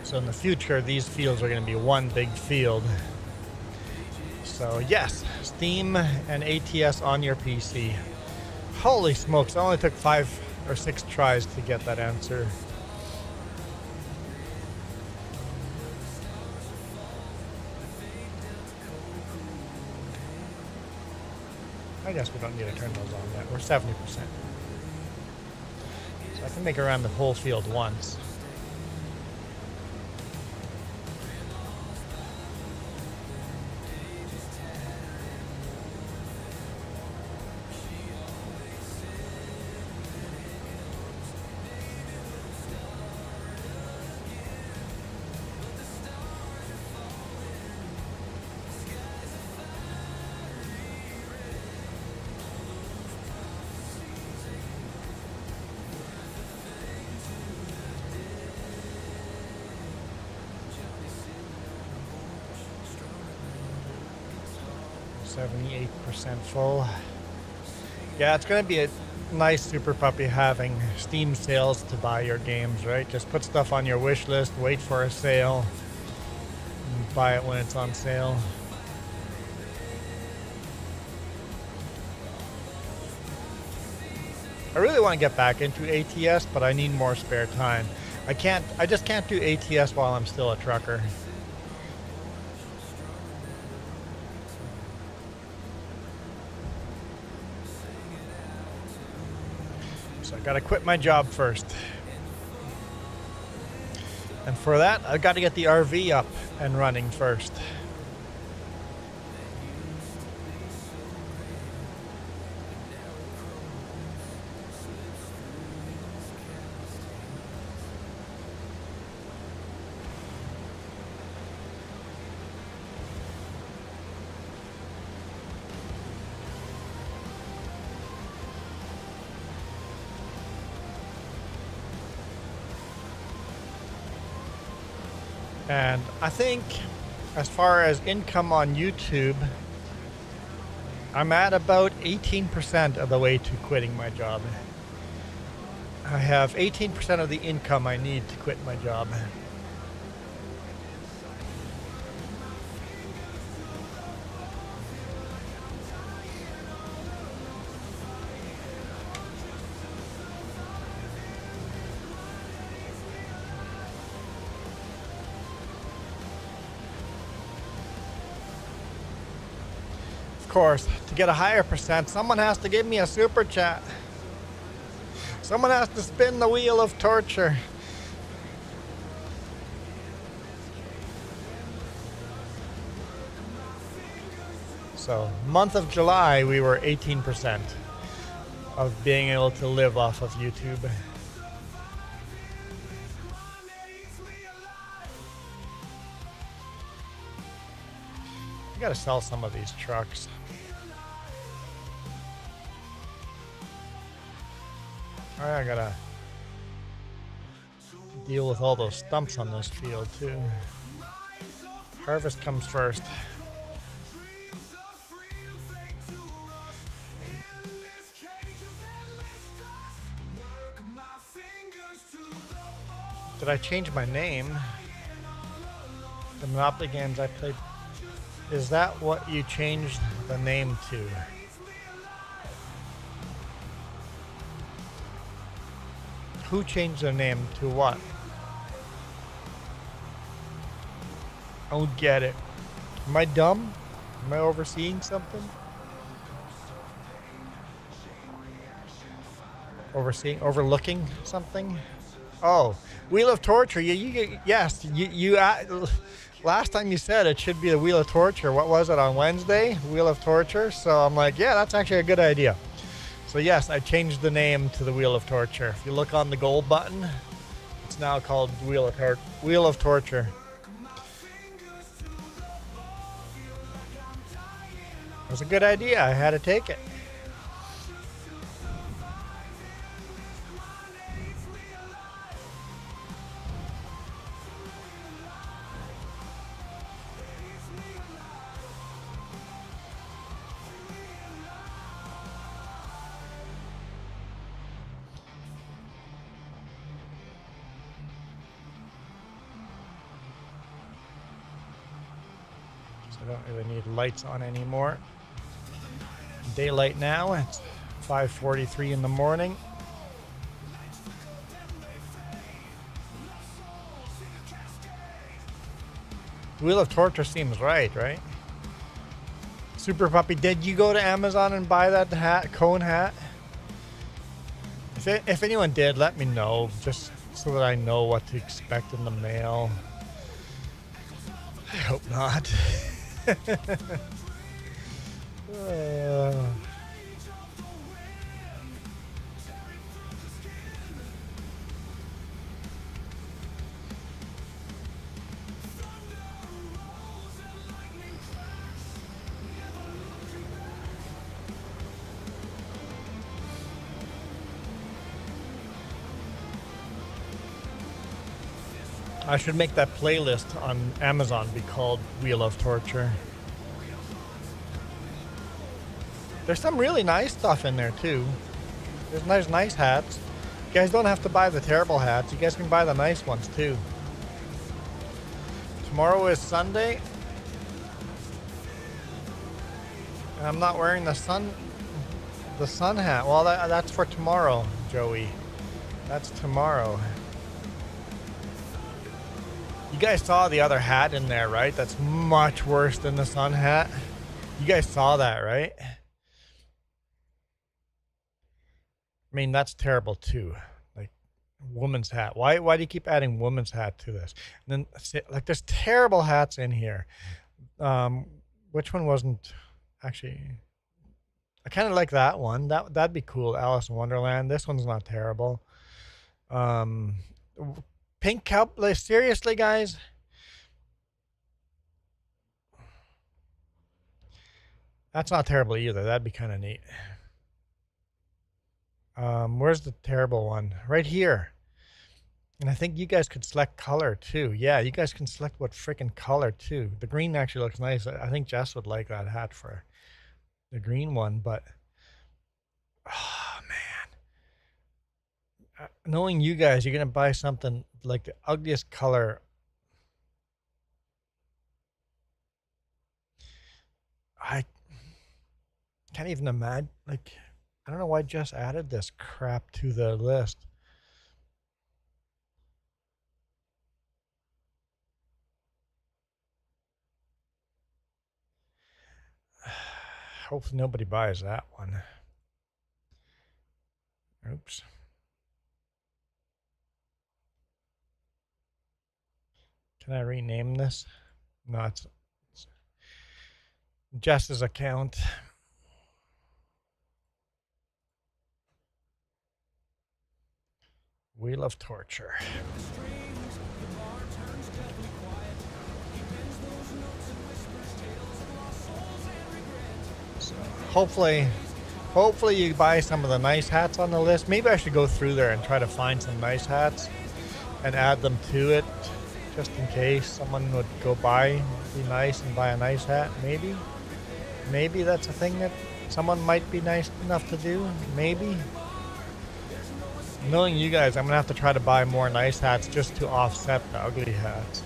So in the future, these fields are going to be one big field. So yes, Steam and ATS on your PC. Holy smokes, it only took 5 or 6 tries to get that answer. I guess we don't need to turn those on yet. We're 70%. So I can make around the whole field once. %, full. Yeah, it's going to be a nice Super Puppy having Steam sales to buy your games, right? Just put stuff on your wish list, wait for a sale, and buy it when it's on sale. I really want to get back into ATS, but I need more spare time. I just can't do ATS while I'm still a trucker. So I gotta quit my job first. And for that, I've got to get the RV up and running first. And I think as far as income on YouTube, I'm at about 18% of the way to quitting my job. I have 18% of the income I need to quit my job. Of course, to get a higher percent, someone has to give me a super chat. Someone has to spin the wheel of torture. So, month of July, we were 18% of being able to live off of YouTube. I gotta sell some of these trucks. I gotta deal with all those stumps on this field too. Harvest comes first. Did I change my name? The Monopoly games I played. Is that what you changed the name to? Who changed their name to what? I don't get it. Am I dumb? Am I overseeing something? Overlooking something? Oh, Wheel of Torture. Yes. Last time you said it should be the Wheel of Torture. What was it on Wednesday? Wheel of Torture. So I'm like, yeah, that's actually a good idea. So yes, I changed the name to the Wheel of Torture. If you look on the gold button, it's now called Wheel of Torture. It was a good idea. I had to take it. I don't really need lights on anymore. Daylight now. It's 5:43 in the morning. Wheel of Torture seems right? Super Puppy, did you go to Amazon and buy that hat, cone hat? If anyone did, let me know, just so that I know what to expect in the mail. I hope not. I should make that playlist on Amazon be called Wheel of Torture. There's some really nice stuff in there too. There's nice hats. You guys don't have to buy the terrible hats. You guys can buy the nice ones too. Tomorrow is Sunday. And I'm not wearing the sun hat. Well, that's for tomorrow, Joey. That's tomorrow. You guys saw the other hat in there, right? That's much worse than the sun hat. You guys saw that, right? I mean, that's terrible too. Like, woman's hat. Why do you keep adding woman's hat to this? And then, like, there's terrible hats in here. Which one wasn't actually? I kind of like that one. That'd be cool. Alice in Wonderland. This one's not terrible. Pink Cup, like, seriously, guys? That's not terrible either. That'd be kind of neat. Where's the terrible one? Right here. And I think you guys could select color too. Yeah, you guys can select what freaking color too. The green actually looks nice. I think Jess would like that hat for the green one, but oh man. Knowing you guys, you're going to buy something like the ugliest color. I can't even imagine. Like, I don't know why Jess added this crap to the list. Hopefully nobody buys that one. Oops. Can I rename this? No, it's Jess's account. Wheel of Torture. So hopefully you buy some of the nice hats on the list. Maybe I should go through there and try to find some nice hats and add them to it, just in case someone would go be nice and buy a nice hat. Maybe that's a thing that someone might be nice enough to do. Maybe. Knowing you guys, I'm gonna have to try to buy more nice hats just to offset the ugly hats.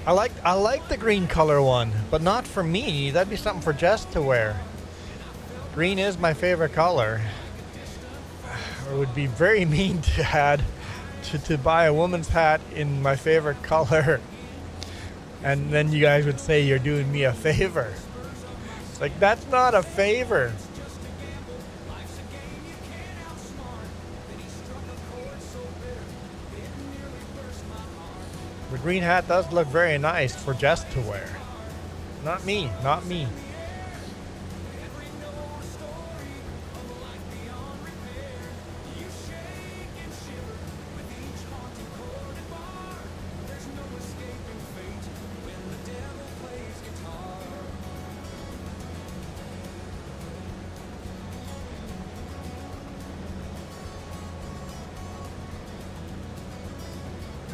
I like the green color one, but not for me. That'd be something for Jess to wear. Green is my favorite color. It would be very mean to buy a woman's hat in my favorite color, and then you guys would say you're doing me a favor. It's like, that's not a favor. The green hat does look very nice for Jess to wear. Not me.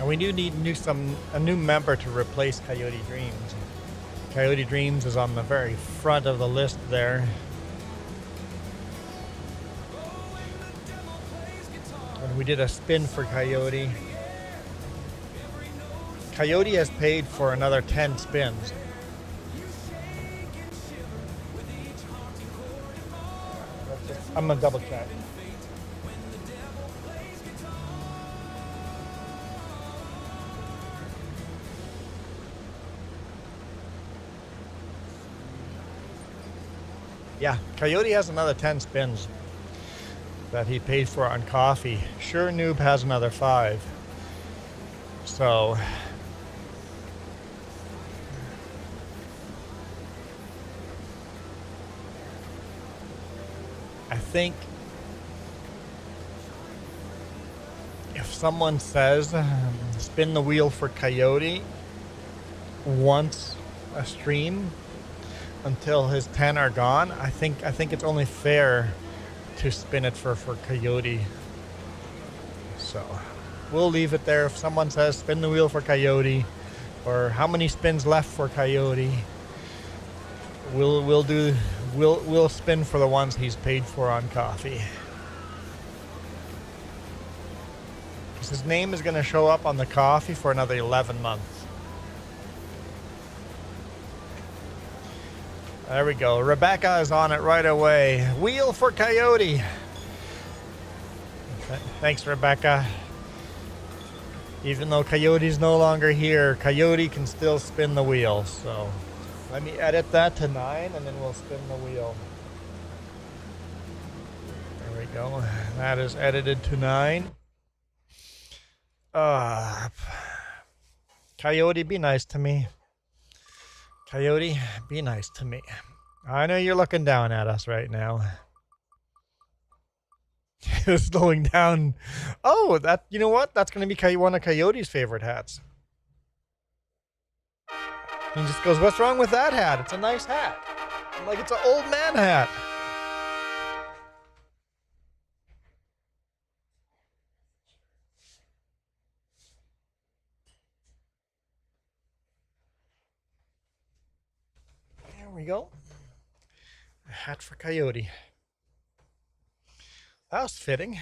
And we do need a new member to replace Coyote Dreams. Coyote Dreams is on the very front of the list there. And we did a spin for Coyote. Coyote has paid for another 10 spins. I'm gonna double check. Yeah, Coyote has another 10 spins that he paid for on coffee. Sure Noob has another 5. So I think if someone says spin the wheel for Coyote once a stream until his 10 are gone, I think it's only fair to spin it for Coyote. So we'll leave it there. If someone says spin the wheel for Coyote or how many spins left for Coyote, we'll spin for the ones he's paid for on coffee. Because his name is going to show up on the coffee for another 11 months. There we go. Rebecca is on it right away. Wheel for Coyote. Thanks, Rebecca. Even though Coyote's no longer here, Coyote can still spin the wheel. So let me edit that to 9 and then we'll spin the wheel. There we go. That is edited to 9. Coyote, be nice to me. Coyote, be nice to me. I know you're looking down at us right now. Slowing down. Oh, you know what? That's going to be one of Coyote's favorite hats. He just goes, what's wrong with that hat? It's a nice hat. I'm like, it's an old man hat. There we go. A hat for Coyote. That was fitting.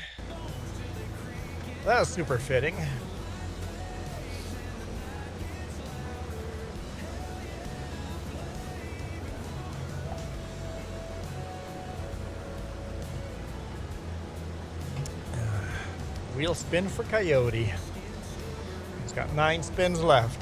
That was super fitting. Wheel spin for Coyote. He's got 9 spins left.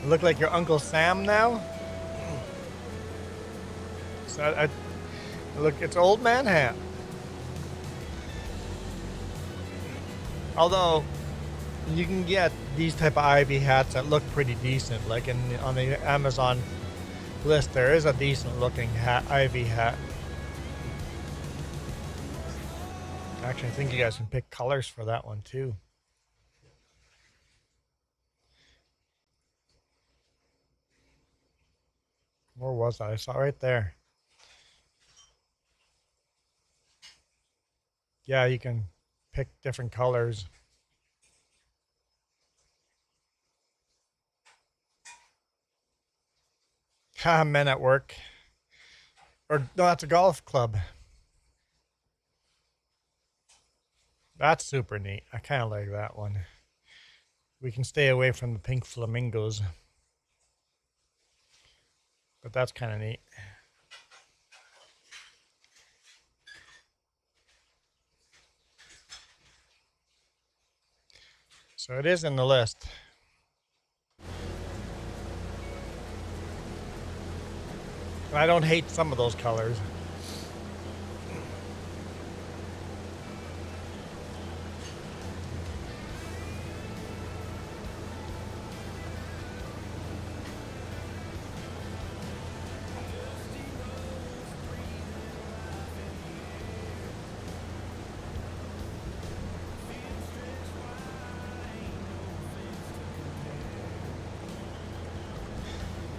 Look like your Uncle Sam now? So look, it's old man hat. Although you can get these type of ivy hats that look pretty decent. Like on the Amazon list, there is a decent looking ivy hat. Actually, I think you guys can pick colors for that one too. Where was that? I saw it right there. Yeah, you can pick different colors. Men at work. Or no, that's a golf club. That's super neat. I kind of like that one. We can stay away from the pink flamingos. But that's kind of neat. So it is in the list. I don't hate some of those colors.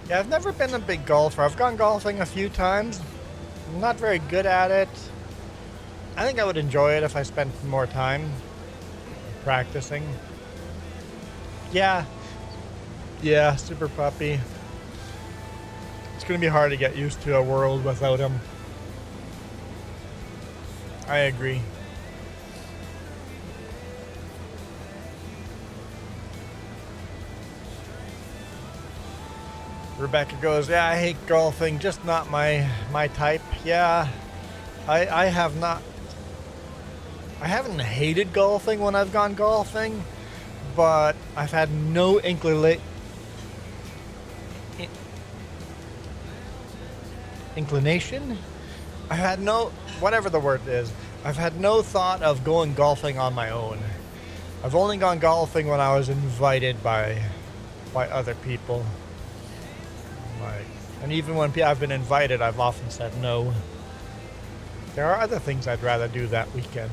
Yeah, I've never been a big golfer. I've gone golfing a few times. I'm not very good at it. I think I would enjoy it if I spent more time practicing. Yeah, super puppy. It's going to be hard to get used to a world without him. I agree. Rebecca goes, yeah, I hate golfing, just not my type. Yeah, I haven't hated golfing when I've gone golfing, but I've had no inclination. I had no, whatever the word is, I've had no thought of going golfing on my own. I've only gone golfing when I was invited by other people. And even when I've been invited, I've often said no. There are other things I'd rather do that weekend.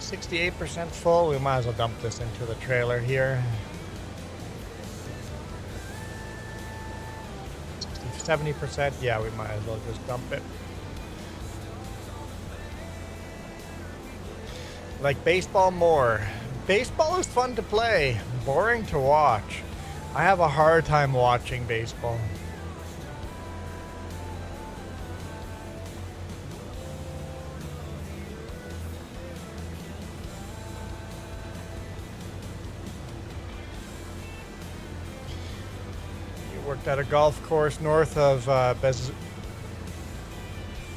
%68 full. We might as well dump this into the trailer here. 70%. Yeah, we might as well just dump it. Like baseball more. Baseball is fun to play, boring to watch. I have a hard time watching baseball. You worked at a golf course north of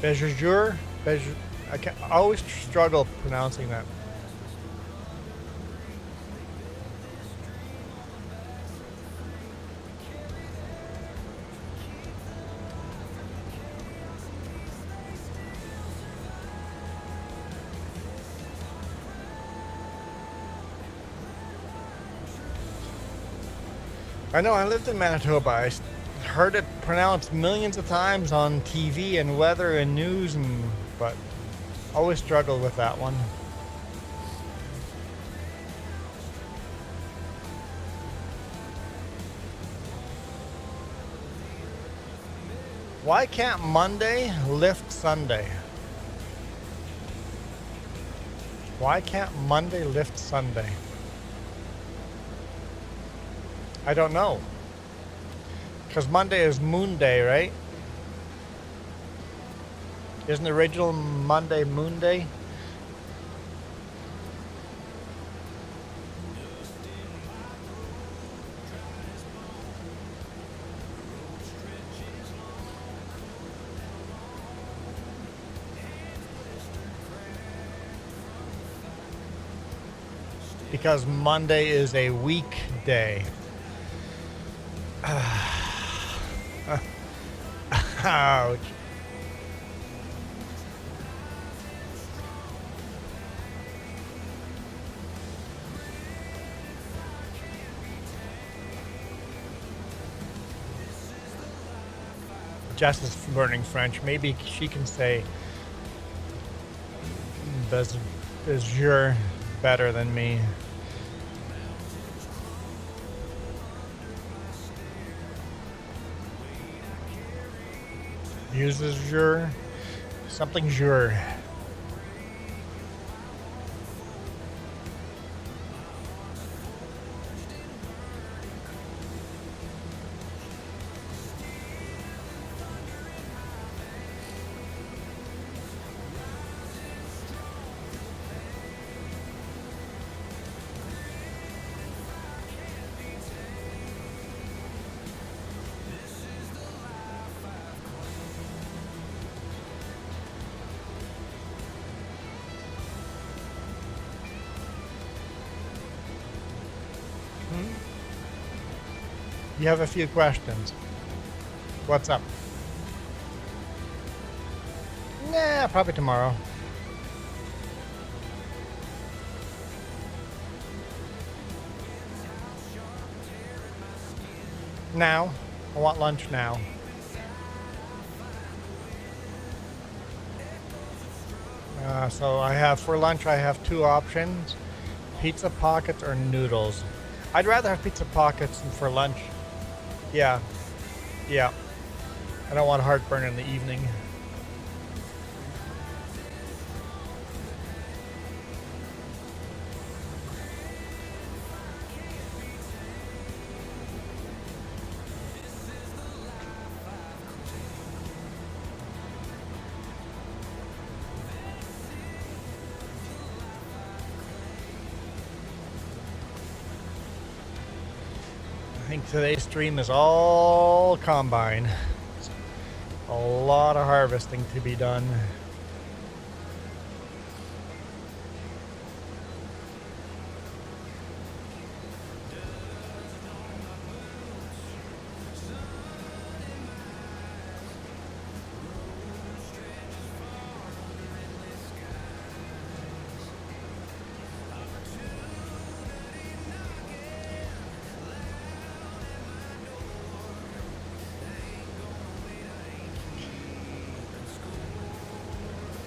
Béjur? I always struggle pronouncing that. I know, I lived in Manitoba. I heard it pronounced millions of times on TV and weather and news, but always struggled with that one. Why can't Monday lift Sunday? Why can't Monday lift Sunday? I don't know. Because Monday is Moon Day, right? Isn't the original Monday Moon Day? Because Monday is a weekday. Ouch. Jess is learning French. Maybe she can say bonjour better than me. Uses jour, something jour. You have a few questions. What's up? Nah, probably tomorrow. Now. I want lunch now. So I have, for lunch, I have two options. Pizza pockets or noodles. I'd rather have pizza pockets than for lunch. Yeah. Yeah. I don't want heartburn in the evening. I think today's stream is all combine. A lot of harvesting to be done.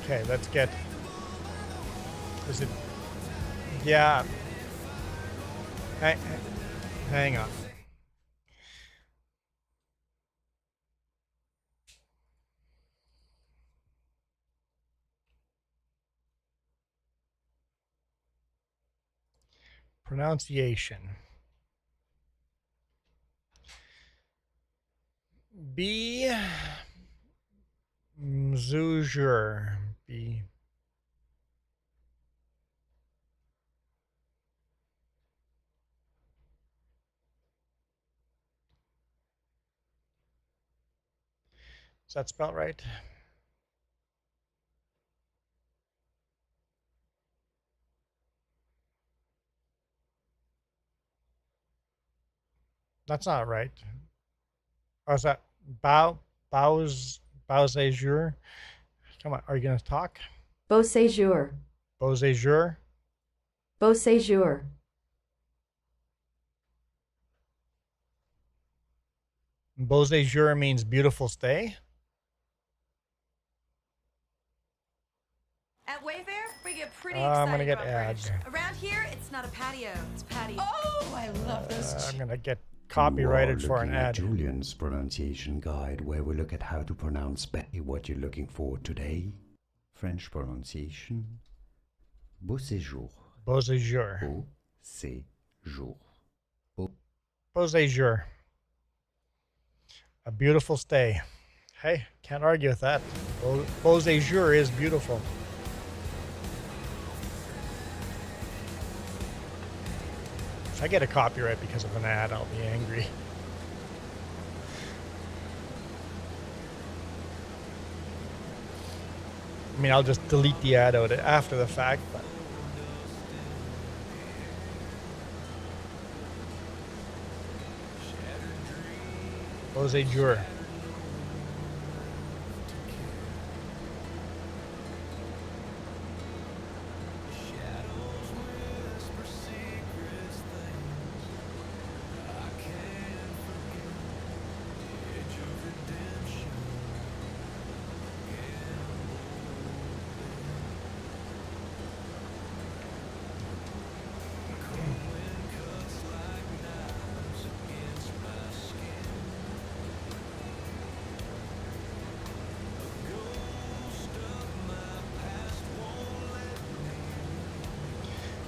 Okay, let's get. Is it? Yeah. Hang on. Pronunciation. B. Mzujur. B. Is that spelled right? That's not right. Or is that Beauséjour? Come on, are you going to talk? Beauséjour. Beauséjour? Beauséjour. Beauséjour means beautiful stay? At Wayfair, we get pretty I'm gonna excited get about ads. furniture. Around here, it's not a patio, it's patio. Oh, I love those. I'm going to get copyrighted for an You are looking at ad. Julian's pronunciation guide, where we look at how to pronounce better what you're looking for today. French pronunciation. Beau séjour. Beauséjour. Beau séjour. Beauséjour. A beautiful stay. Hey, can't argue with that. Beauséjour is beautiful. If I get a copyright because of an ad, I'll be angry. I mean, I'll just delete the ad out after the fact, but. Beauséjour.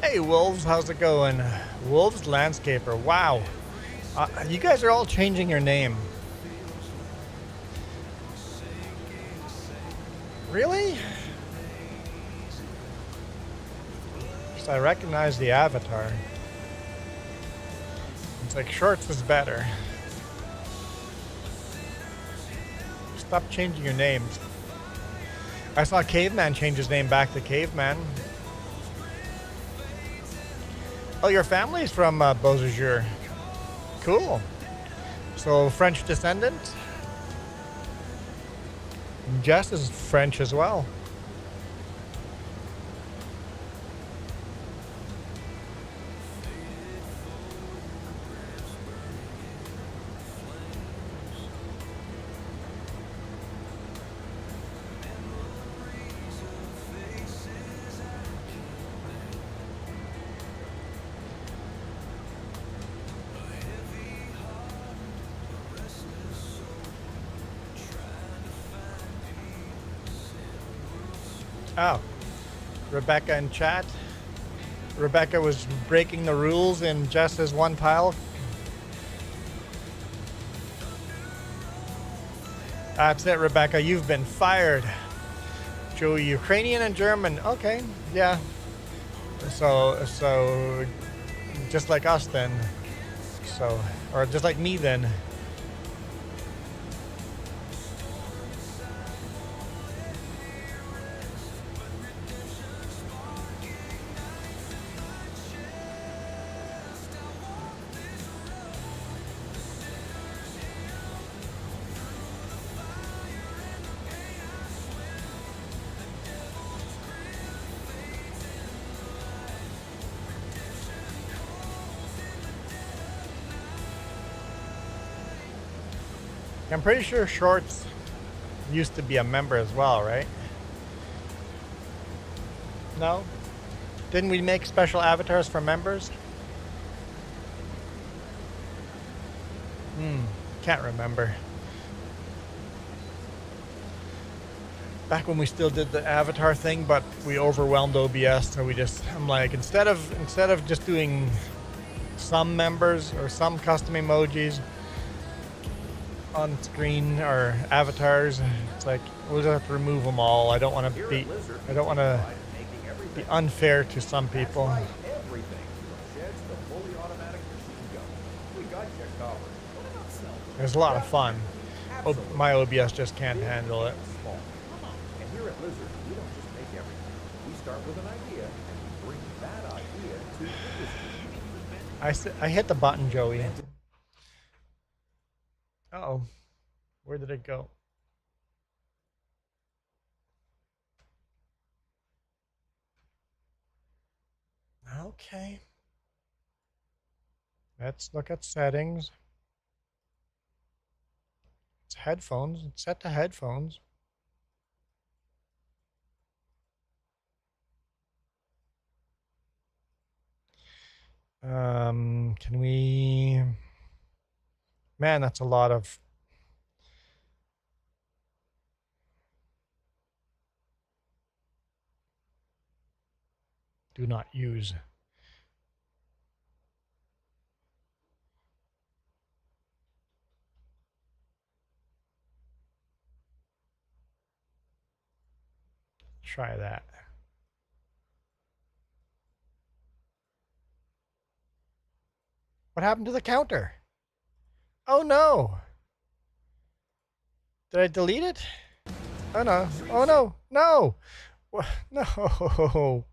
Hey Wolves, how's it going? Wolves Landscaper, wow. You guys are all changing your name. Really? So I recognize the avatar. It's like shorts is better. Stop changing your names. I saw Caveman change his name back to Caveman. Oh, your family's from Beauséjour. Cool. So French descendant. Jess is French as well. Oh, Rebecca in chat. Rebecca was breaking the rules in Jess's one tile. That's it, Rebecca. You've been fired. Joey, Ukrainian and German. Okay, yeah. So just like us then. So, or just like me then. I'm pretty sure Shorts used to be a member as well, right? No? Didn't we make special avatars for members? Can't remember. Back when we still did the avatar thing, but we overwhelmed OBS, so I'm like, instead of just doing some members or some custom emojis on screen or avatars, it's like we'll just have to remove them all. I don't want to be unfair to some people. It's a lot of fun. My OBS just can't handle it. And here at Lizard, we don't just make everything. We start with an idea and we bring that idea to industry. I hit the button, Joey. Uh-oh. Where did it go? Okay. Let's look at settings. It's headphones. It's set to headphones. Can we... Man, that's a lot of... Do not use. Try that. What happened to the counter? Oh no! Did I delete it? Oh no! Oh no! No! No!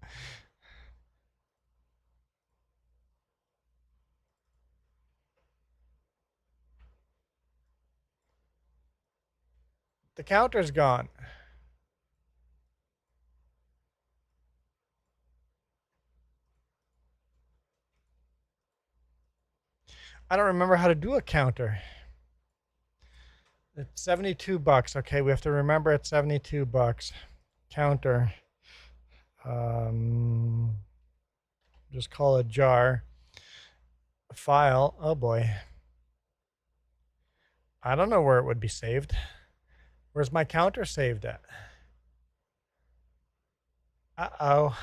The counter's gone. I don't remember how to do a counter. It's 72 bucks. Okay, we have to remember it's 72 bucks. Counter. Just call it jar. File. Oh boy. I don't know where it would be saved. Where's my counter saved at? Uh-oh.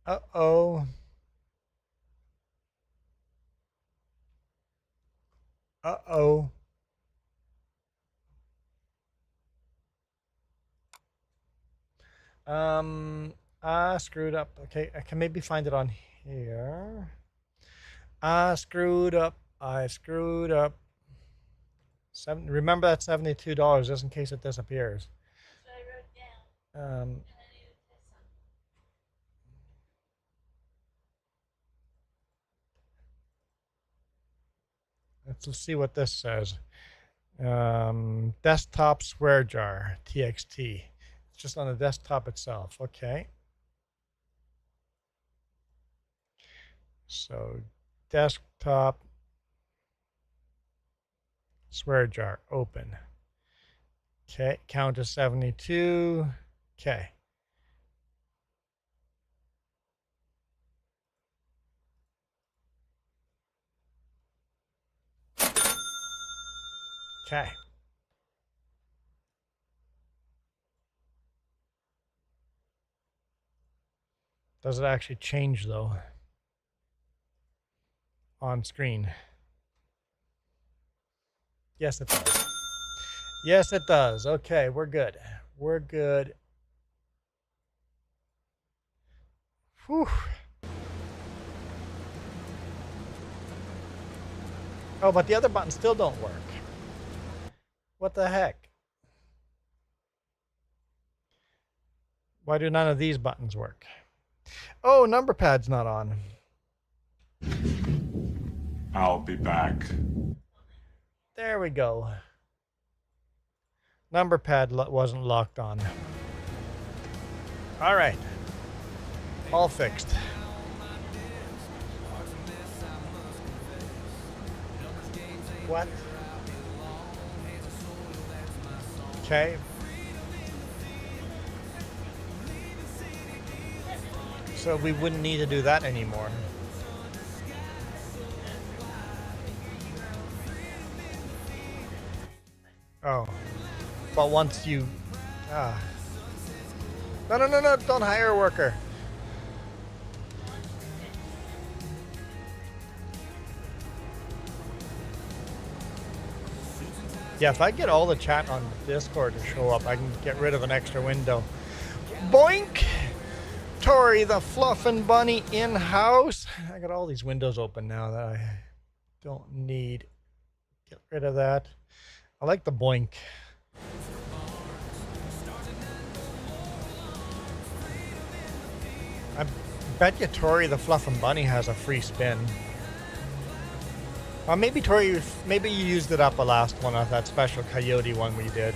Uh-oh. Uh-oh. Screwed up. Okay, I can maybe find it on here. Screwed up. I screwed up. Remember that $72 just in case it disappears. That's what I wrote down. And I need to test Let's see what this says. Desktop swear jar, txt. It's just on the desktop itself. Okay. So desktop swear jar, open. Okay, count to 72. Okay. Okay. Does it actually change though? On screen. Yes, it does. Yes, it does. Okay, we're good. We're good. Whew. Oh, but the other buttons still don't work. What the heck? Why do none of these buttons work? Oh, number pad's not on. I'll be back. There we go. Number pad wasn't locked on. All right. All fixed. What? Okay. So we wouldn't need to do that anymore. Oh. But once you... No, no, no, no, don't hire a worker. Yeah, if I get all the chat on Discord to show up, I can get rid of an extra window. Boink! Tori the Fluffin' Bunny in-house. I got all these windows open now that I don't need. Get rid of that. I like the boink. I bet you Tori the Fluffin' Bunny has a free spin. Well, maybe Tori, maybe you used it up the last one of that special coyote one we did.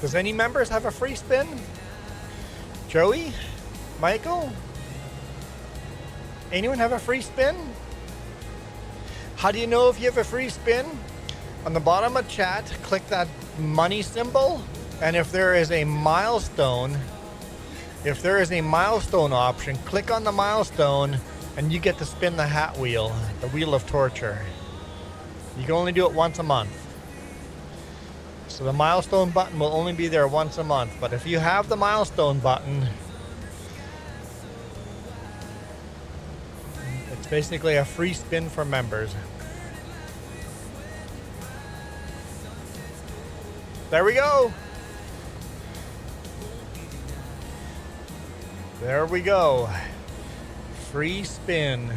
Does any members have a free spin? Joey? Michael? Anyone have a free spin? How do you know if you have a free spin? On the bottom of chat, click that money symbol, and if there is a milestone option, click on the milestone and you get to spin the hat wheel, the wheel of torture. You can only do it once a month. So the milestone button will only be there once a month, but if you have the milestone button, it's basically a free spin for members. There we go. There we go. Free spin.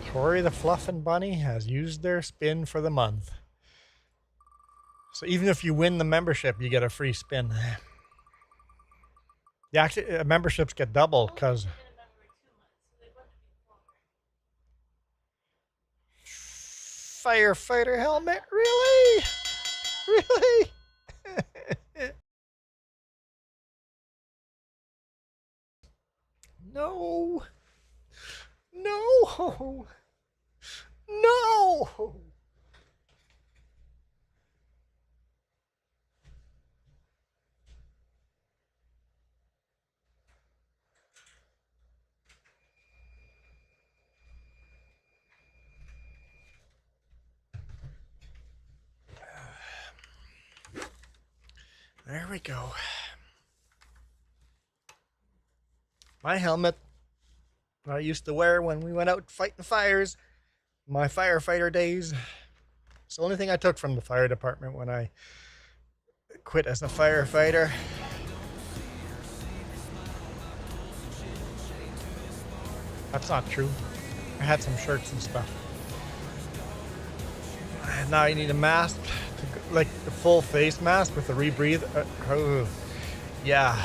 Tori the Fluffin' Bunny has used their spin for the month. So even if you win the membership, you get a free spin. Yeah, actually, memberships get double because... Firefighter helmet? Really? Really? No. No. No. There we go. My helmet I used to wear when we went out fighting fires, my firefighter days. It's the only thing I took from the fire department when I quit as a firefighter. That's not true. I had some shirts and stuff. Now you need a mask, like the full face mask with the rebreathe. Yeah,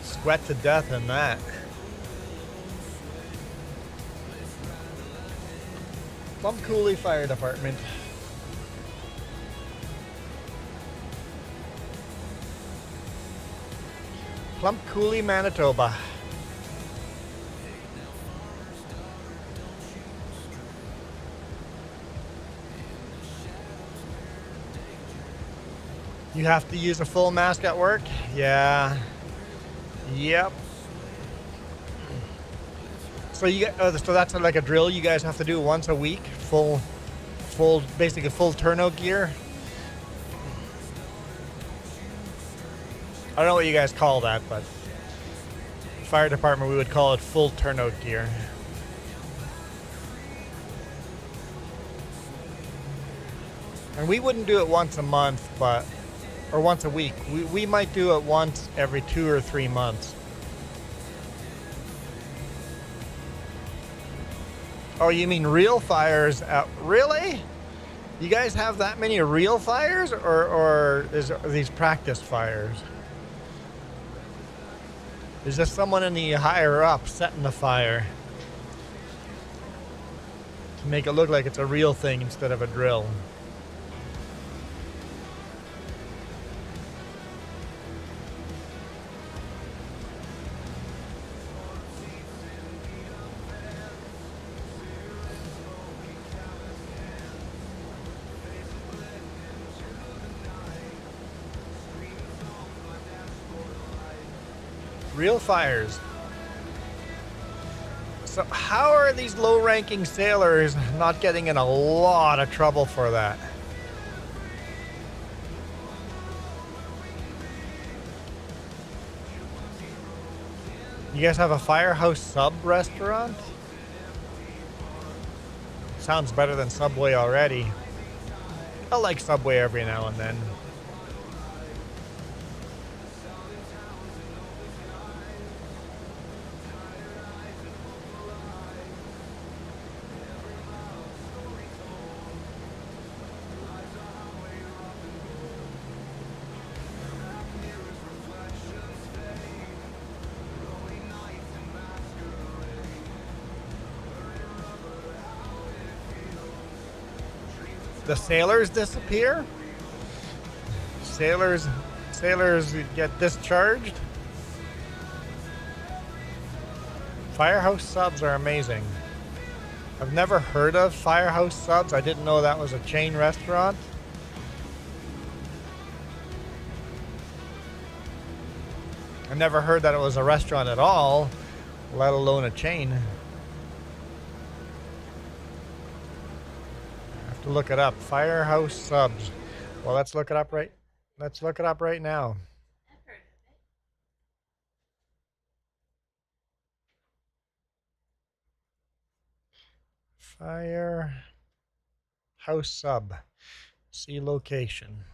sweat to death in that. Plum Coulee Fire Department. Plum Coulee, Manitoba. You have to use a full mask at work? Yeah. Yep. So you so that's like a drill you guys have to do once a week, basically full turnout gear. I don't know what you guys call that, but fire department we would call it full turnout gear. And we wouldn't do it once a month, or once a week. We might do it once every 2 or 3 months. Oh, you mean real fires? Really? You guys have that many real fires, or are these practice fires? Is this someone in the higher up setting the fire to make it look like it's a real thing instead of a drill? Real fires. So how are these low-ranking sailors not getting in a lot of trouble for that? You guys have a Firehouse Sub restaurant? Sounds better than Subway already. I like Subway every now and then. The sailors disappear? Sailors get discharged? Firehouse Subs are amazing. I've never heard of Firehouse Subs. I didn't know that was a chain restaurant. I never heard that it was a restaurant at all, let alone a chain. To look it up. Firehouse Subs. Well, let's look it up right now. Firehouse Sub. See location.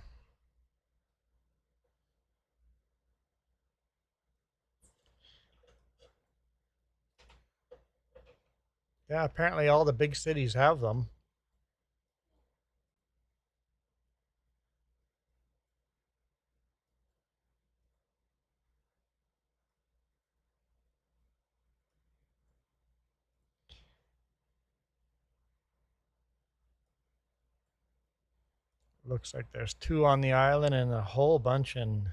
Yeah, apparently all the big cities have them. Looks like there's 2 on the island and a whole bunch in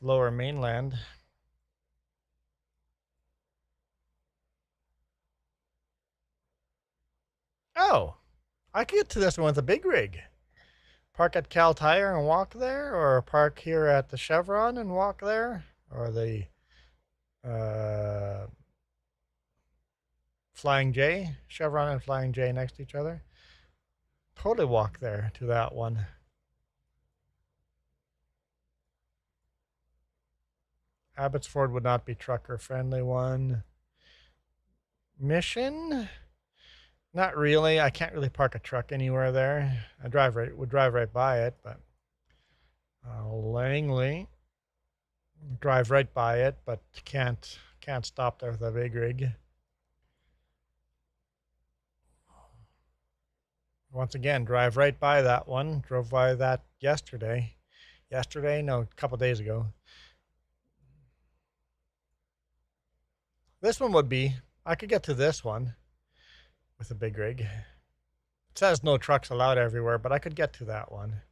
Lower Mainland. Oh, I could get to this one with a big rig. Park at Cal Tire and walk there, or park here at the Chevron and walk there, or the Flying J, Chevron and Flying J next to each other. Totally walk there to that one. Abbotsford would not be trucker friendly one. Mission? Not really. I can't really park a truck anywhere there. I would drive right by it, but Langley, drive right by it, but can't stop there with a big rig. Once again, drive right by that one. Drove by that yesterday. No, a couple days ago. This one would be, I could get to this one with a big rig. It says no trucks allowed everywhere, but I could get to that one.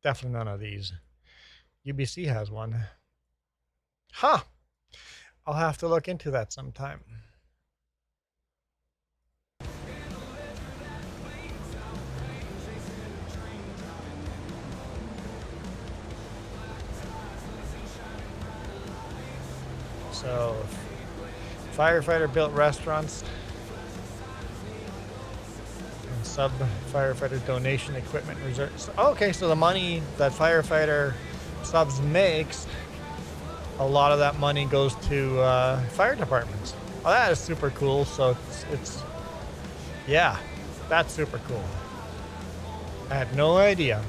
Definitely none of these. UBC has one. Huh. I'll have to look into that sometime. So, Firefighter built restaurants and sub Firefighter donation equipment reserves. Okay, so the money that Firefighter subs makes, a lot of that money goes to fire departments. Oh, that is super cool. So it's yeah, that's super cool. I had no idea.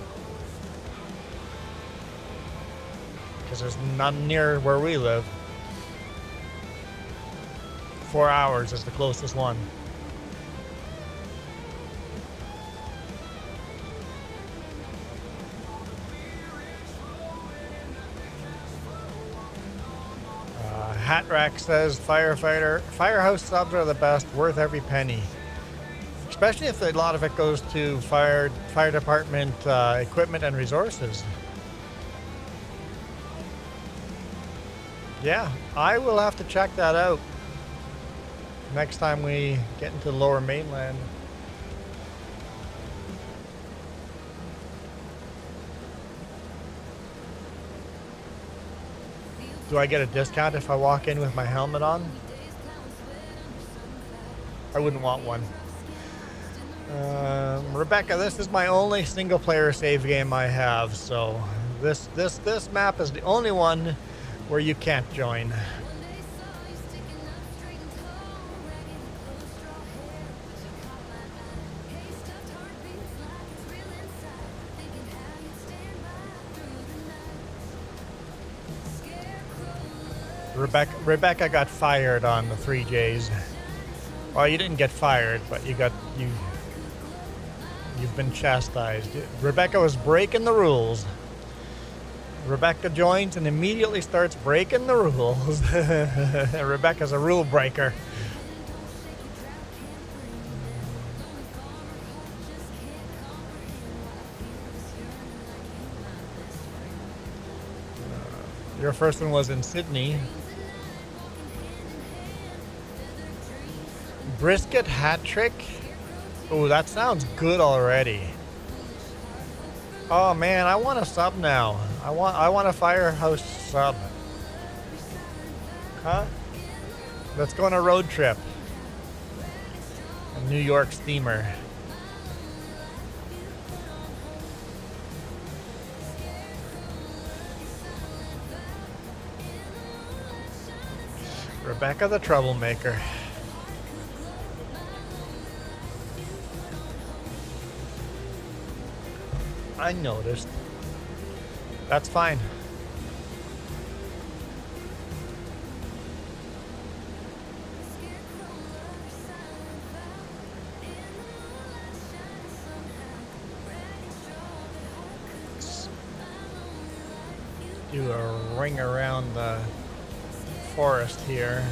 Because there's none near where we live. 4 hours is the closest one. Hat Rack says firehouse subs are the best, worth every penny. Especially if a lot of it goes to fire department equipment and resources. Yeah, I will have to check that out next time we get into the Lower Mainland. Do I get a discount if I walk in with my helmet on? I wouldn't want one. Rebecca, this is my only single player save game I have, so this map is the only one where you can't join. Rebecca got fired on the 3Js. Well, you didn't get fired, but you've been chastised. Rebecca was breaking the rules. Rebecca joins and immediately starts breaking the rules. Rebecca's a rule breaker. Your first one was in Sydney. Brisket hat trick. Oh, that sounds good already. Oh man, I want a sub now. I want a firehouse sub. Huh? Let's go on a road trip. A New York steamer. Rebecca the troublemaker. I noticed. That's fine. Let's do a ring around the forest here.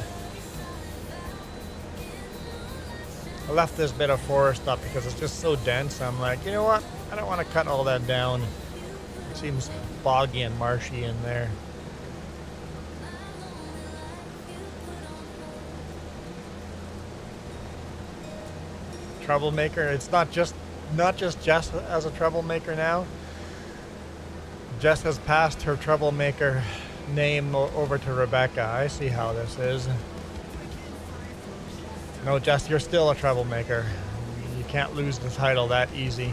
I left this bit of forest up because it's just so dense. I'm like, you know what? I don't want to cut all that down. It seems boggy and marshy in there. Troublemaker. It's not just Jess as a troublemaker now. Jess has passed her troublemaker name over to Rebecca. I see how this is. No, Jess, you're still a troublemaker. You can't lose the title that easy.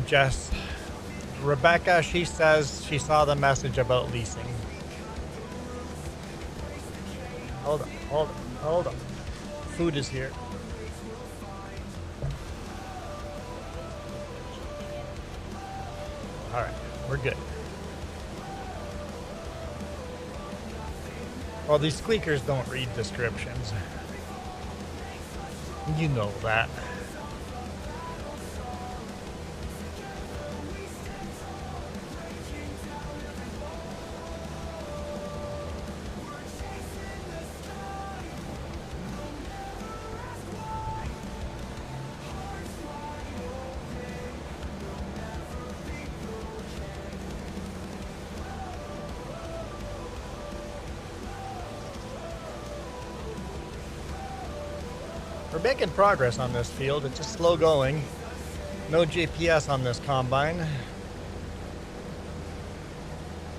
Jess Rebecca, she says she saw the message about leasing. Hold on, hold on, hold on. Food is here. All right, we're good. Well, these squeakers don't read descriptions. You know that. We're making progress on this field. It's just slow going. No GPS on this combine.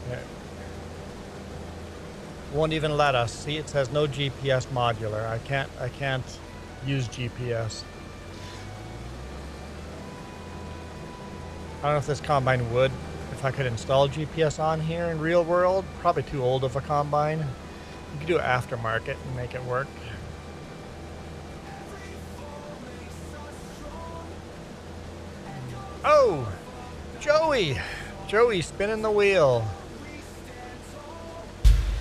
Yeah. Won't even let us. See, it says no GPS modular. I can't use GPS. I don't know if this combine would. If I could install GPS on here in real world, probably too old of a combine. You could do aftermarket and make it work. Oh, Joey spinning the wheel.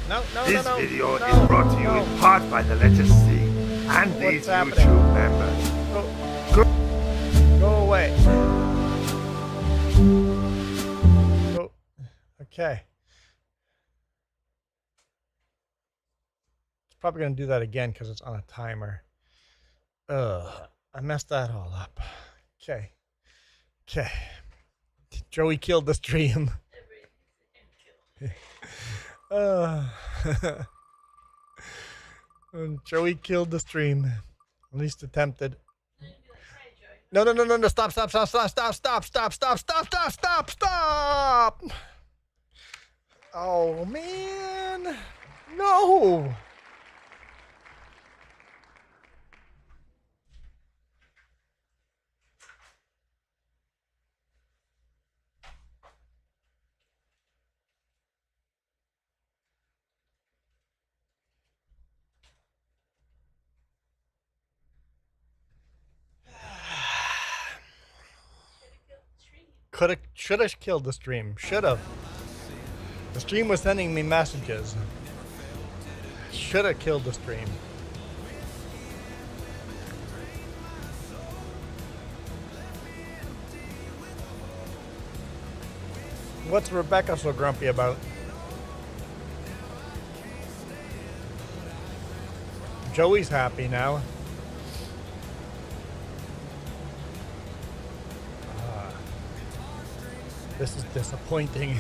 No, This no, video no, is brought to you no. in part by the letter C and What's these happening? YouTube members. Go away. Go. Okay. It's probably going to do that again because it's on a timer. I messed that all up. Okay. Okay. Joey killed the stream. Joey killed the stream. At least attempted. No, stop. Oh, man. No. Should have killed the stream. Should have. The stream was sending me messages. Should have killed the stream. What's Rebecca so grumpy about? Joey's happy now. This is disappointing.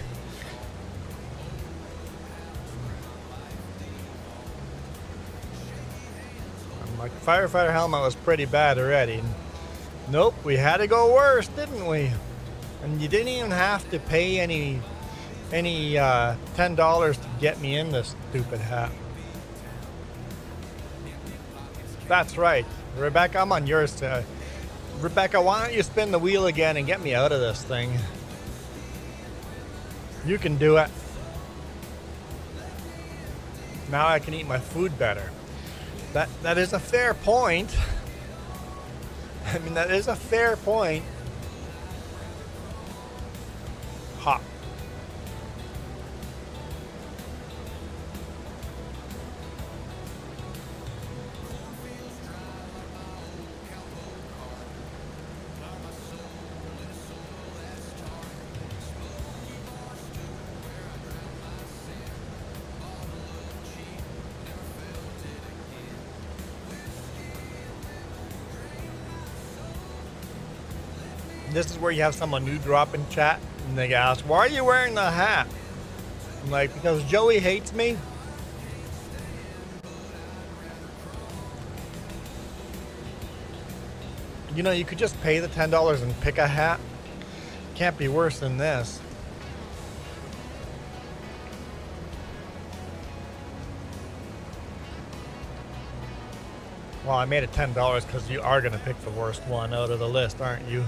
My firefighter helmet was pretty bad already. Nope, we had to go worse, didn't we? And you didn't even have to pay any $10 to get me in this stupid hat. That's right, Rebecca. I'm on yours side. Rebecca, why don't you spin the wheel again and get me out of this thing? You can do it. Now I can eat my food better. That is a fair point. I mean, that is a fair point. Ha. This is where you have someone new drop in chat and they ask, why are you wearing the hat? I'm like, because Joey hates me. You know, you could just pay the $10 and pick a hat. Can't be worse than this. Well, I made it $10 because you are going to pick the worst one out of the list, aren't you?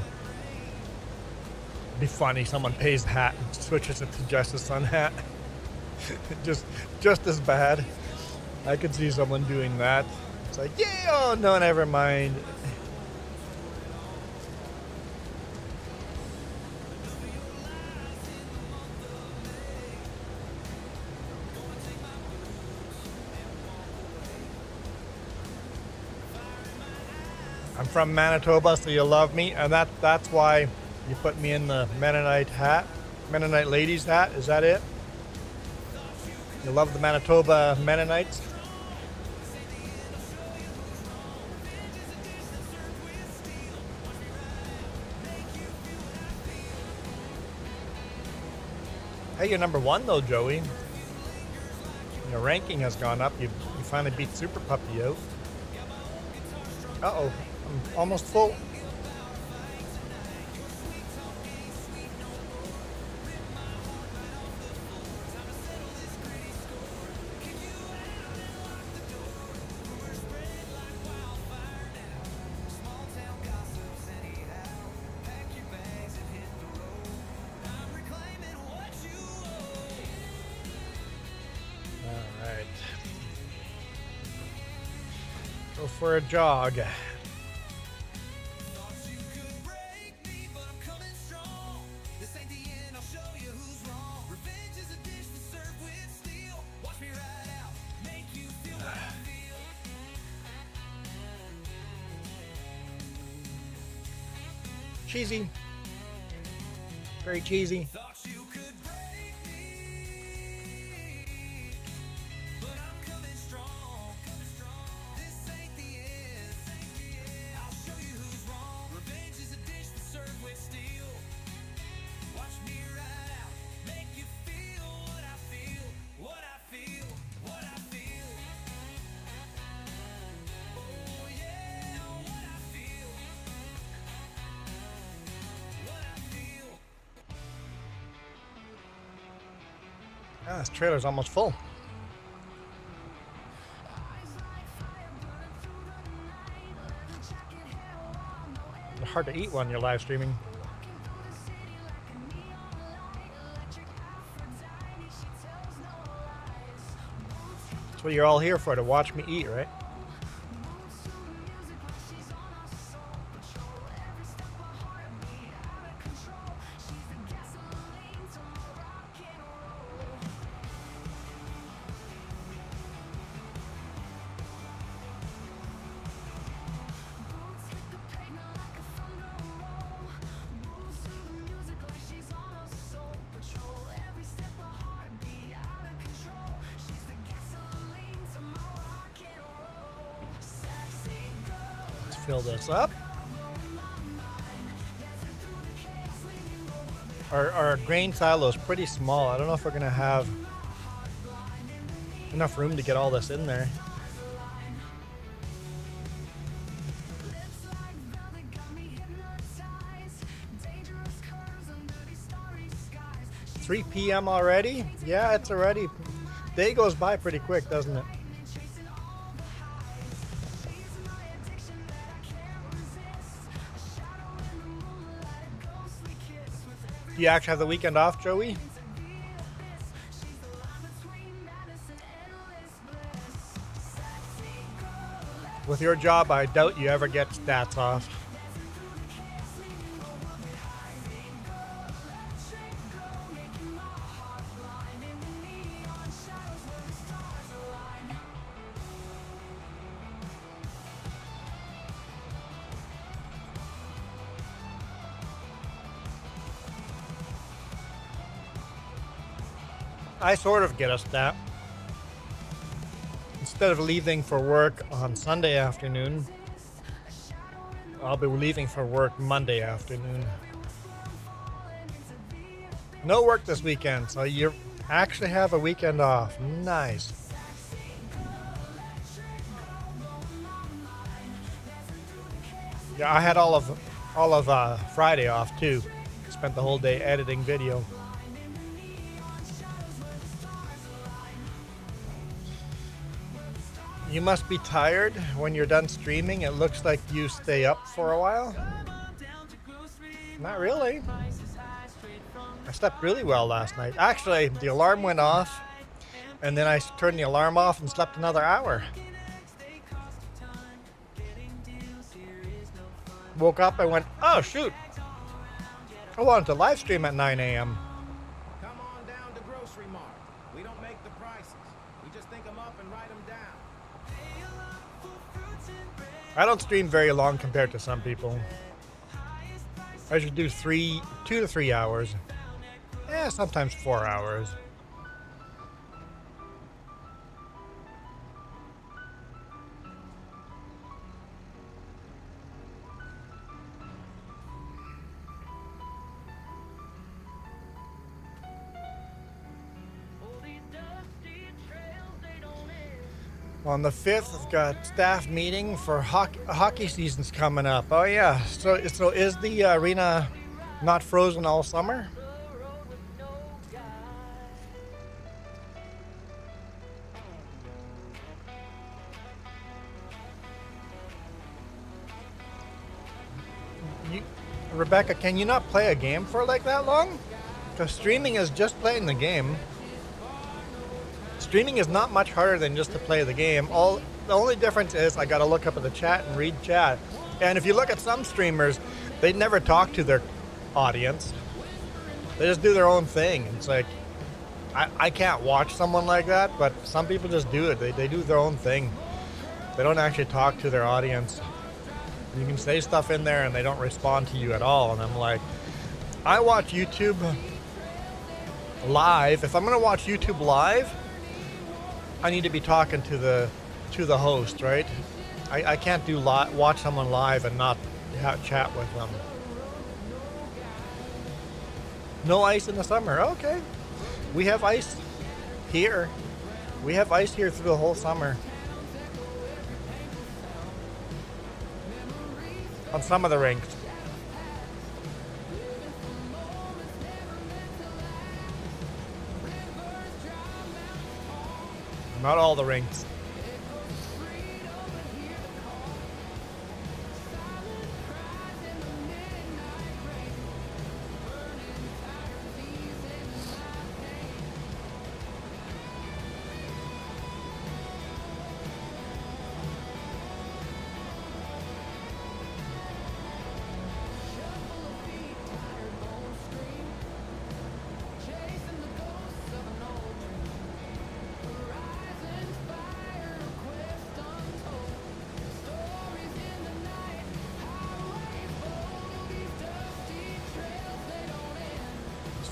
be funny. Someone pays the hat and switches it to just a sun hat. just as bad. I could see someone doing that. It's like, yeah, oh no, never mind. I'm from Manitoba, so you love me, and that's why you put me in the Mennonite hat, Mennonite ladies hat. Is that it? You love the Manitoba Mennonites? Hey, you're number 1 though, Joey. Your ranking has gone up. You finally beat Super Puppy out. Uh-oh, I'm almost full. Go for a jog. Cheesy. Very cheesy. Ah, this trailer's almost full. It's hard to eat when you're live streaming. That's what you're all here for, to watch me eat, right? Fill this up. Our grain silo is pretty small. I don't know if we're gonna have enough room to get all this in there. $3 p.m. already? Yeah, it's already. Day goes by pretty quick, doesn't it? Do you actually have the weekend off, Joey? With your job, I doubt you ever get stats off. I sort of get a stat. Instead of leaving for work on Sunday afternoon, I'll be leaving for work Monday afternoon. No work this weekend, so you actually have a weekend off. Nice. Yeah, I had all of Friday off too. Spent the whole day editing video. You must be tired when you're done streaming. It looks like you stay up for a while. Not really. I slept really well last night. Actually, the alarm went off, and then I turned the alarm off and slept another hour. Woke up, I went, oh shoot, I wanted to live stream at 9 a.m. Come on down to Grocery Mart. We don't make the prices. We just think them up and write them down. I don't stream very long compared to some people. I should do 2 to 3 hours. Yeah, sometimes 4 hours. On the 5th, I've got staff meeting for hockey season's coming up. Oh yeah, so is the arena not frozen all summer? Rebecca, can you not play a game for like that long? Because streaming is just playing the game. Streaming is not much harder than just to play the game. The only difference is I gotta look up at the chat and read chat. And if you look at some streamers, they never talk to their audience. They just do their own thing. It's like, I can't watch someone like that, but some people just do it. They do their own thing. They don't actually talk to their audience. You can say stuff in there and they don't respond to you at all. And I'm like, I watch YouTube live. If I'm gonna watch YouTube live, I need to be talking to the host, right? I can't watch someone live and not chat with them. No ice in the summer. Okay. We have ice here. We have ice here through the whole summer. On some of the rinks. Not all the rinks.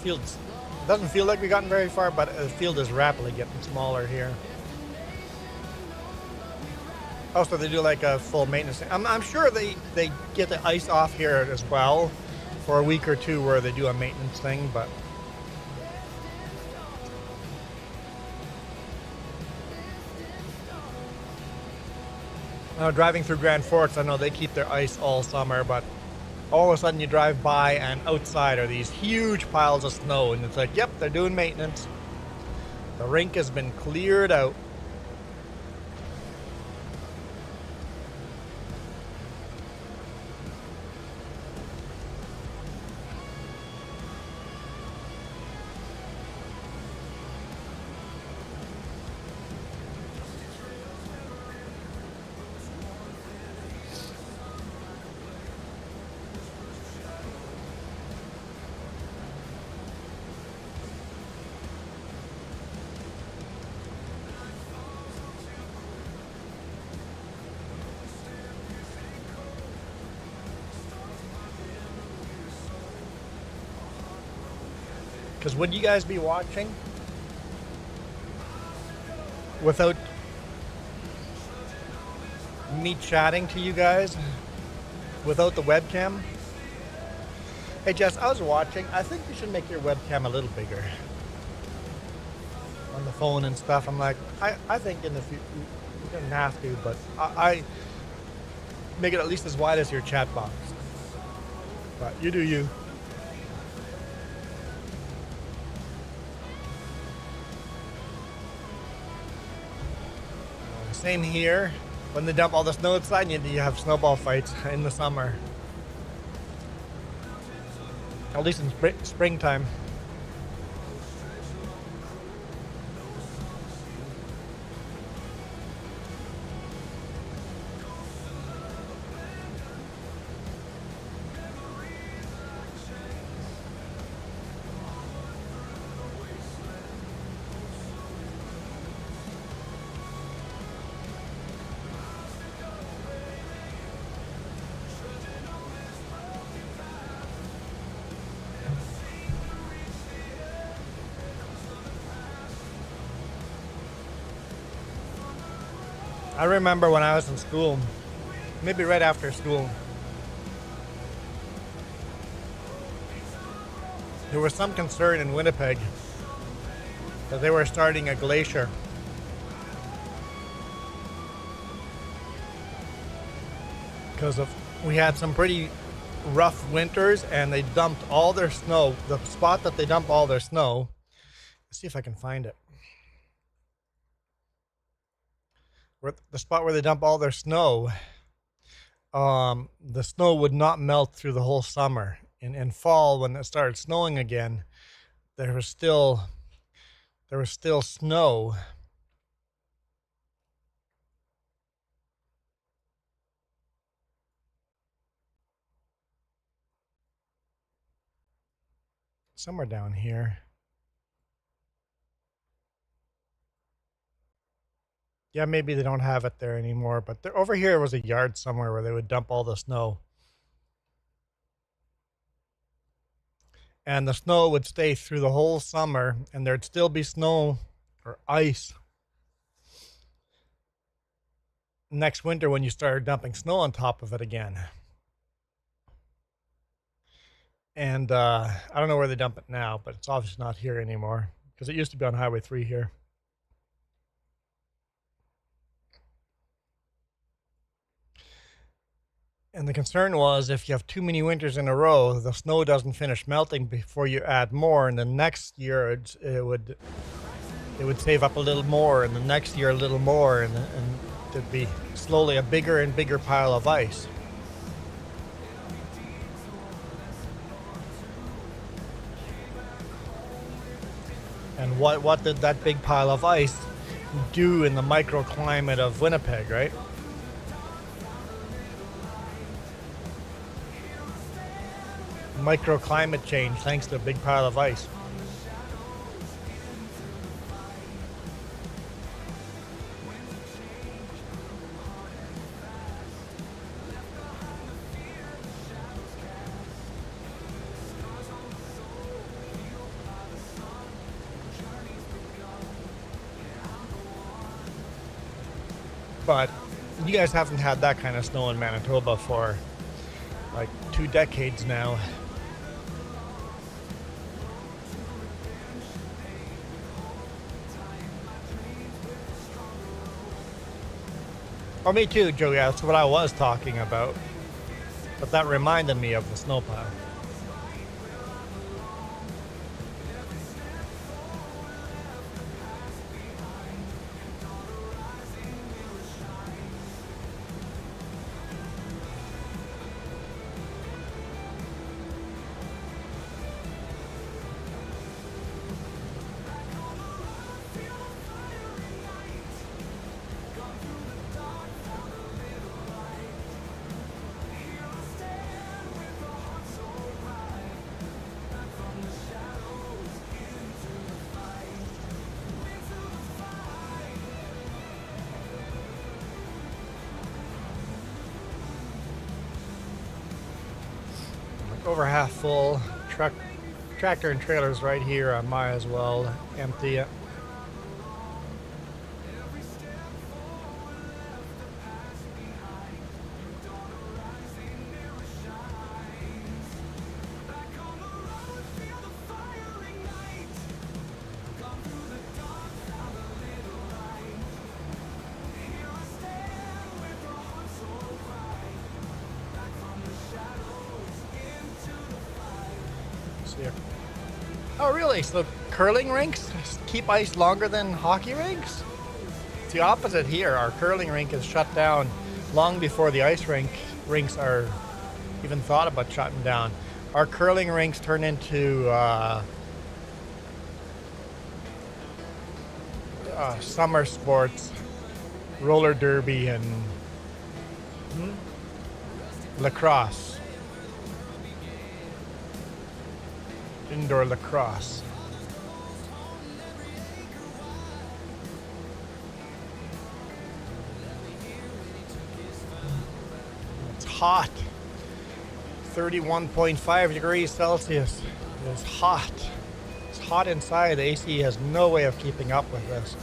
Fields doesn't feel like we've gotten very far, but the field is rapidly getting smaller here. Also, they do like a full maintenance. I'm sure they get the ice off here as well for a week or two where they do a maintenance thing, but driving through Grand Forks, I know they keep their ice all summer, but all of a sudden you drive by and outside are these huge piles of snow, and it's like, yep, they're doing maintenance. The rink has been cleared out. Because would you guys be watching without me chatting to you guys, without the webcam? Hey Jess, I was watching. I think you should make your webcam a little bigger on the phone and stuff. I'm like, I think in the future, you don't have to, but I make it at least as wide as your chat box. But you do you. Same here. When they dump all the snow outside, you have snowball fights in the summer. At least in springtime. I remember when I was in school, maybe right after school, there was some concern in Winnipeg that they were starting a glacier. Because we had some pretty rough winters, and they dumped all their snow. The spot that they dump all their snow, let's see if I can find it. The spot where they dump all their snow, the snow would not melt through the whole summer. In fall, when it started snowing again, there was still snow. Somewhere down here. Yeah, maybe they don't have it there anymore, but over here was a yard somewhere where they would dump all the snow. And the snow would stay through the whole summer, and there'd still be snow or ice next winter when you started dumping snow on top of it again. And I don't know where they dump it now, but it's obviously not here anymore because it used to be on Highway 3 here. And the concern was if you have too many winters in a row, the snow doesn't finish melting before you add more, and the next year it would save up a little more, and the next year a little more, and there'd be slowly a bigger and bigger pile of ice. And what did that big pile of ice do in the microclimate of Winnipeg, right? Microclimate change thanks to a big pile of ice. But you guys haven't had that kind of snow in Manitoba for like 2 decades now. Oh, me too, Joey. That's what I was talking about. But that reminded me of the snow pile. Over half full. Tractor and trailers right here. I might as well empty it. Oh, really? So curling rinks keep ice longer than hockey rinks? It's the opposite here. Our curling rink is shut down long before the ice rinks are even thought about shutting down. Our curling rinks turn into summer sports, roller derby, and lacrosse. Indoor lacrosse. It's hot. 31.5 degrees Celsius. It's hot. It's hot inside. The AC has no way of keeping up with this.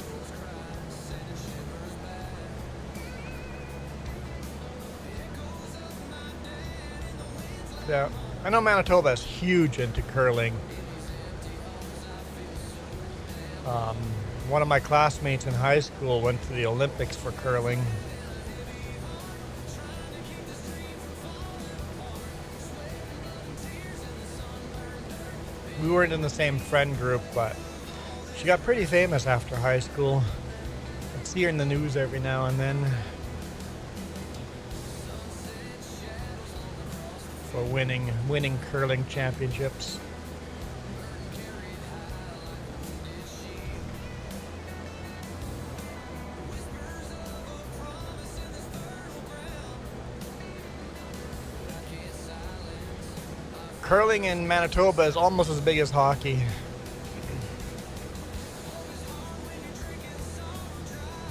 Yeah, I know Manitoba is huge into curling. One of my classmates in high school went to the Olympics for curling. We weren't in the same friend group, but she got pretty famous after high school. I'd see her in the news every now and then for winning curling championships. Curling in Manitoba is almost as big as hockey.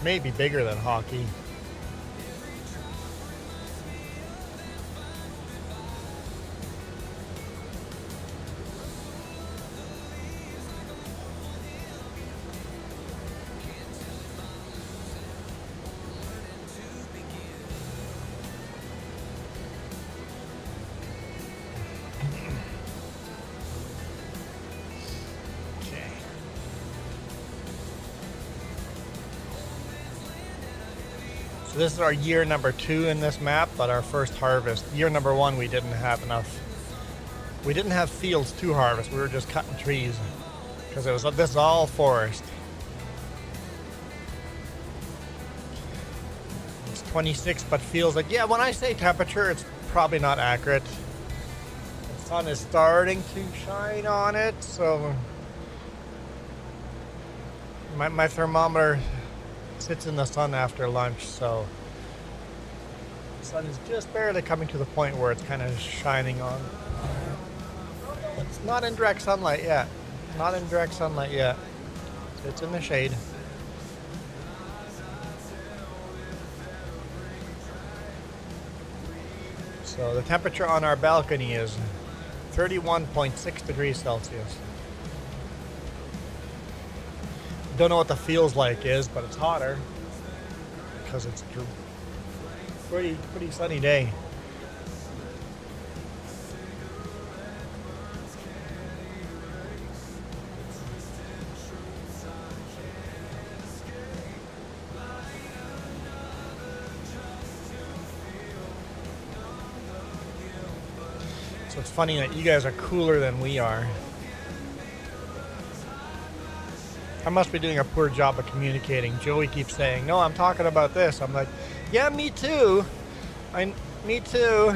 Maybe bigger than hockey. So this is our year number 2 in this map, but our first harvest. Year number 1, we didn't have enough. We didn't have fields to harvest. We were just cutting trees because this is all forest. It's 26, but feels like, yeah, when I say temperature, it's probably not accurate. The sun is starting to shine on it, so my thermometer sits in the sun after lunch, so the sun is just barely coming to the point where it's kind of shining on. It's not in direct sunlight yet. Not in direct sunlight yet. It's in the shade. So the temperature on our balcony is 31.6 degrees Celsius. Don't know what the feels like is, but it's hotter because it's a pretty sunny day. So it's funny that you guys are cooler than we are. I must be doing a poor job of communicating. Joey keeps saying, no, I'm talking about this. I'm like, yeah, me too. Me too.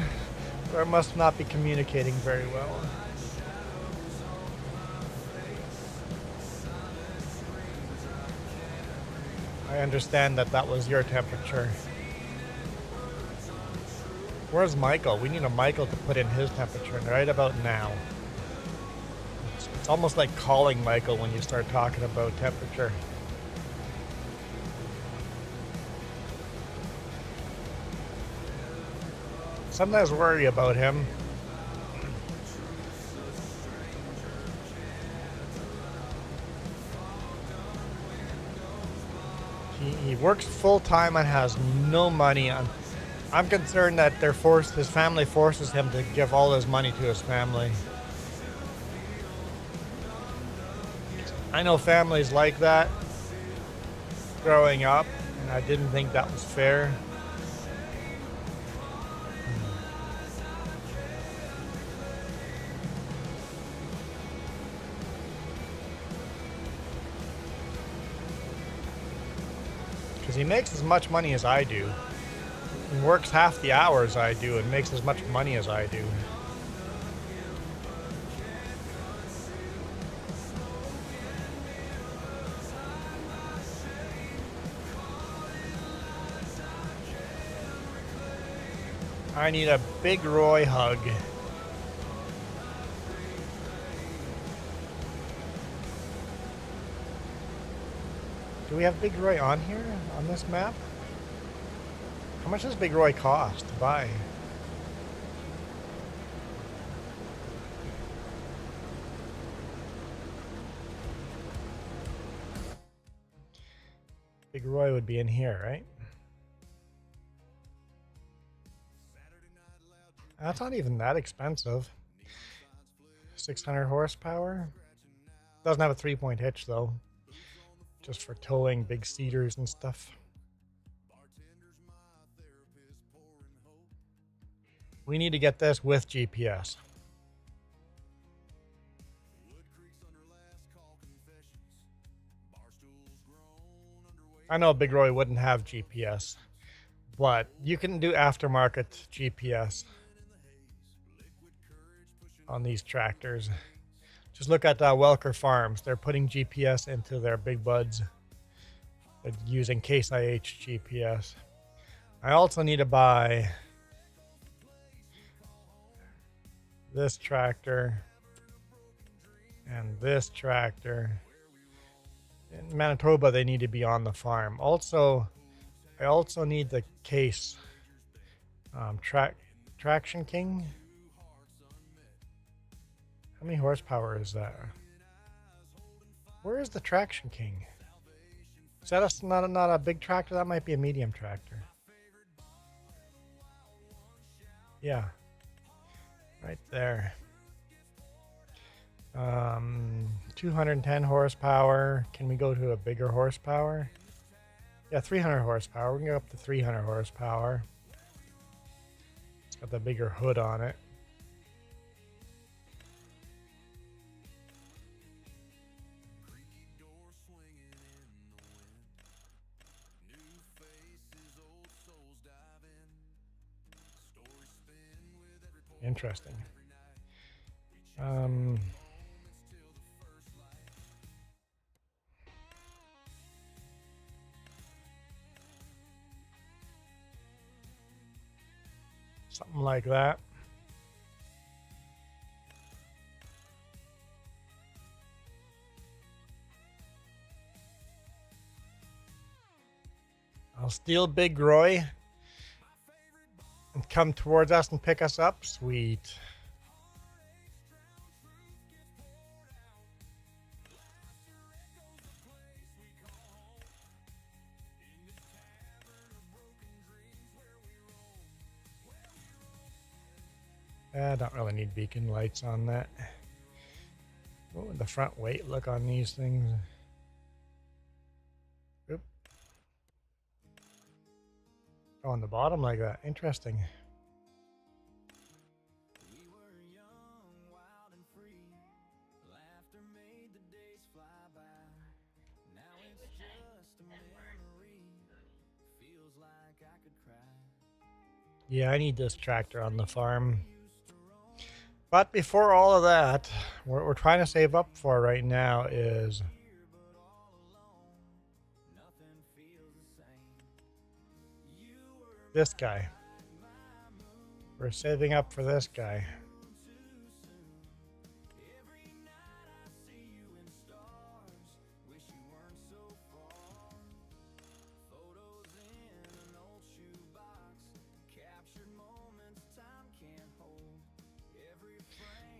But I must not be communicating very well. I understand that was your temperature. Where's Michael? We need a Michael to put in his temperature right about now. It's almost like calling Michael when you start talking about temperature. Sometimes worry about him. He works full time and has no money. I'm concerned that his family forces him to give all his money to his family. I know families like that growing up, and I didn't think that was fair. Because he makes as much money as I do. He works half the hours I do and makes as much money as I do. I need a Big Roy hug. Do we have Big Roy on here, on this map? How much does Big Roy cost to buy? Big Roy would be in here, right? That's not even that expensive. 600 horsepower. Doesn't have a 3-point hitch though. Just for towing big cedars and stuff. We need to get this with GPS. I know Big Roy wouldn't have GPS, but you can do aftermarket GPS on these tractors. Just look at Welker Farms. They're putting GPS into their big buds. They're using Case IH GPS. I also need to buy this tractor and this tractor. In Manitoba, they need to be on the farm. Also, I also need the Case Traction King. How many horsepower is that? Where is the Traction King? Is that not a big tractor? That might be a medium tractor. Yeah. Right there. 210 horsepower. Can we go to a bigger horsepower? Yeah, 300 horsepower. We can go up to 300 horsepower. It's got the bigger hood on it. Interesting. Something like that. I'll steal Big Roy and come towards us and pick us up. Sweet. I don't really need beacon lights on that. What would the front weight look on these things? Oop. Oh, on the bottom like that. Interesting. Yeah, I need this tractor on the farm. But before all of that, what we're trying to save up for right now is this guy. We're saving up for this guy.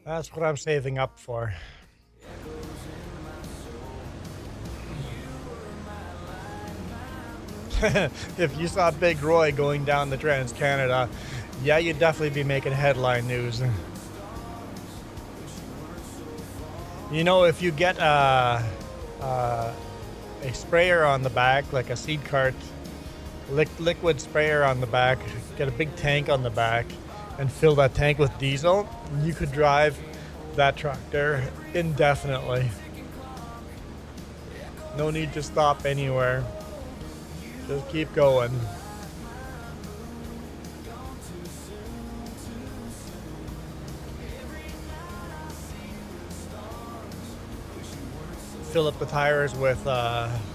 That's what I'm saving up for. If you saw Big Roy going down the Trans-Canada, yeah, you'd definitely be making headline news. You know, if you get a sprayer on the back, like a seed cart, liquid sprayer on the back, get a big tank on the back, and fill that tank with diesel, you could drive that tractor indefinitely. No need to stop anywhere. Just keep going. Fill up the tires with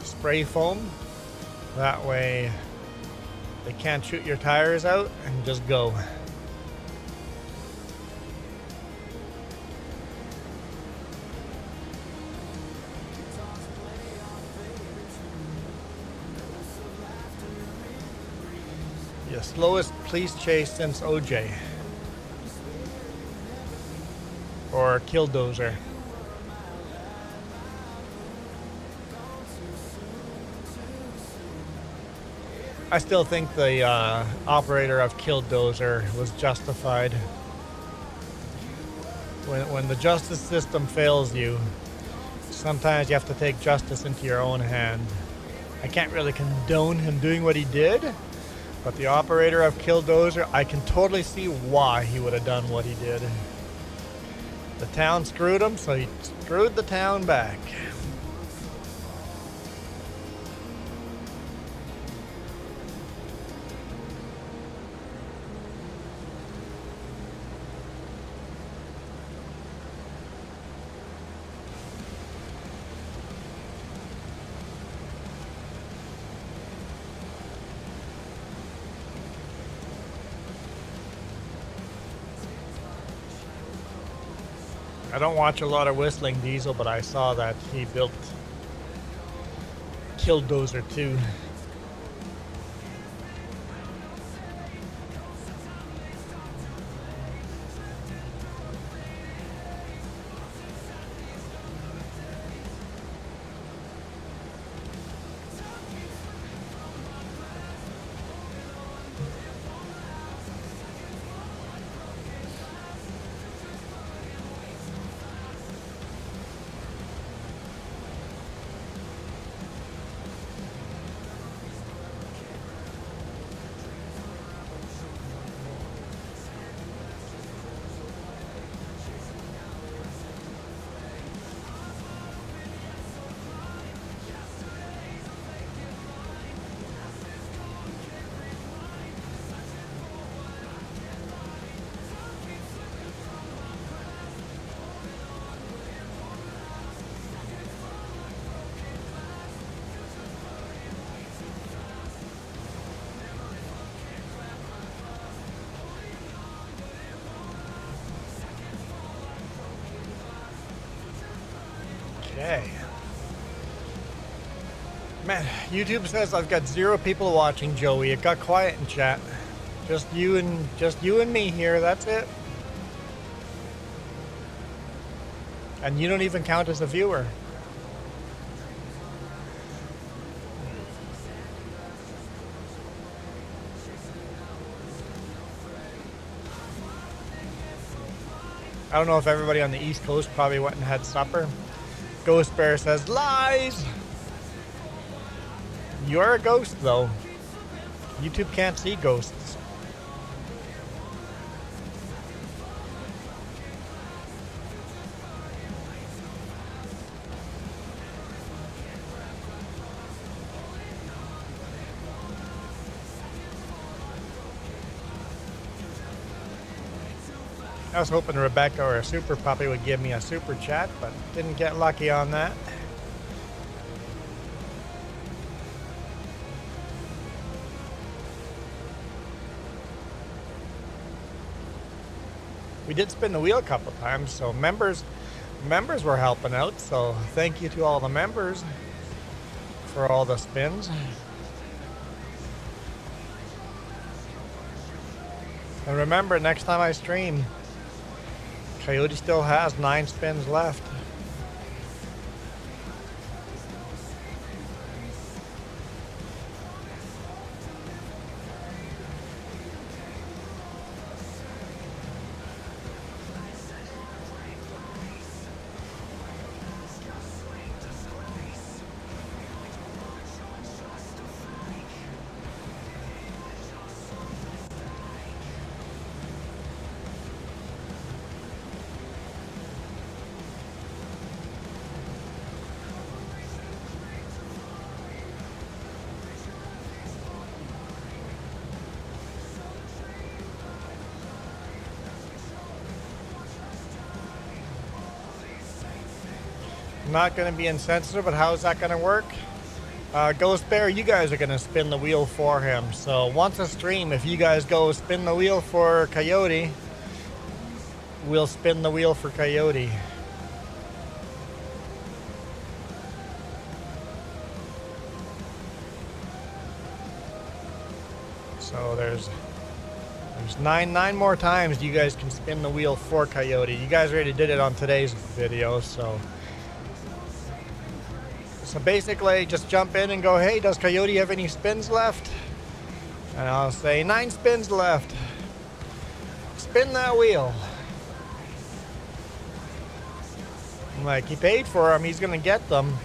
spray foam. That way they can't shoot your tires out and just go. The slowest police chase since OJ. Or Killdozer. I still think the operator of Killdozer was justified. When the justice system fails you, sometimes you have to take justice into your own hand. I can't really condone him doing what he did, but the operator of Killdozer, I can totally see why he would have done what he did. The town screwed him, so he screwed the town back. I don't watch a lot of Whistling Diesel, but I saw that he built Killdozer 2. Okay. Man, YouTube says I've got 0 people watching, Joey. It got quiet in chat. Just you and me here, that's it. And you don't even count as a viewer. I don't know if everybody on the East Coast probably went and had supper. Ghost Bear says, lies! You're a ghost, though. YouTube can't see ghosts. I was hoping Rebecca or a Super Puppy would give me a super chat, but didn't get lucky on that. We did spin the wheel a couple times, so members were helping out, so thank you to all the members for all the spins. And remember, next time I stream, Coyote still has 9 spins left. Not going to be insensitive, but how is that going to work? Ghost Bear, you guys are going to spin the wheel for him. So once a stream, if you guys go spin the wheel for Coyote, we'll spin the wheel for Coyote. So there's nine more times you guys can spin the wheel for Coyote. You guys already did it on today's video, so basically just jump in and go, hey, does Coyote have any spins left? And I'll say 9 spins left. Spin that wheel. I'm like, he paid for them, he's gonna get them.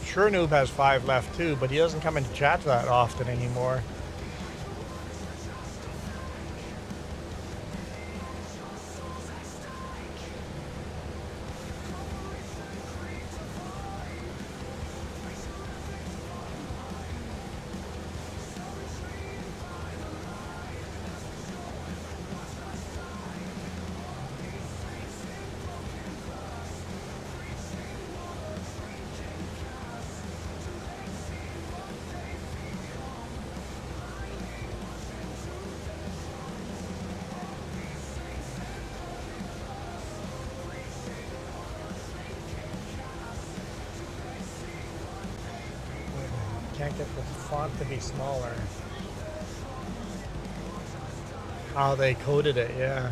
Sure Noob has 5 left too, but he doesn't come into chat that often anymore. Can't get the font to be smaller. How they coded it, yeah.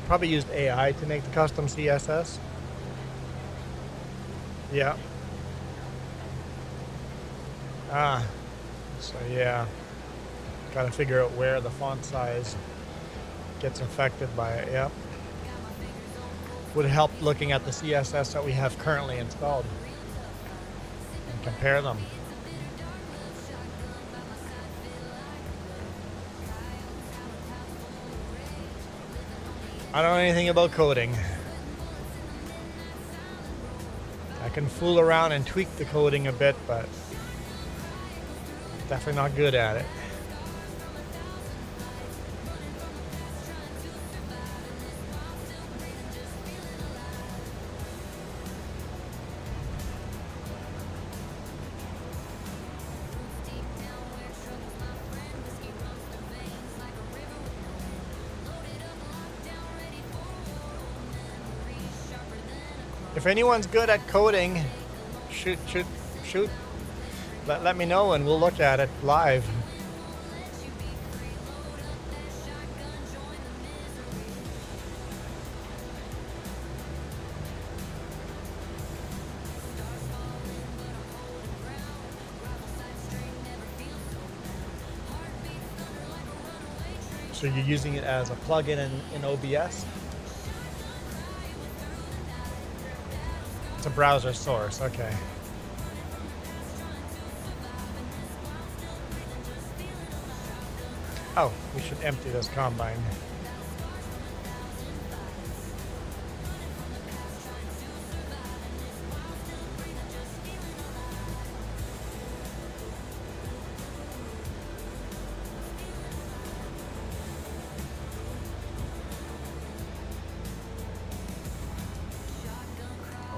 Probably used AI to make the custom CSS. Yeah. Ah, so yeah. Gotta figure out where the font size gets affected by it, yeah. Would help looking at the CSS that we have currently installed and compare them. I don't know anything about coding. I can fool around and tweak the coding a bit, but definitely not good at it. If anyone's good at coding, shoot. Let me know and we'll look at it live. So you're using it as a plugin in OBS? It's a browser source, okay. Oh, we should empty this combine.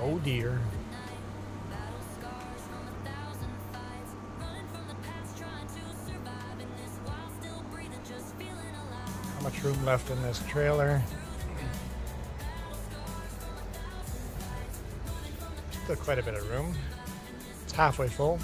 Oh dear. How much room left in this trailer? Still quite a bit of room. It's halfway full.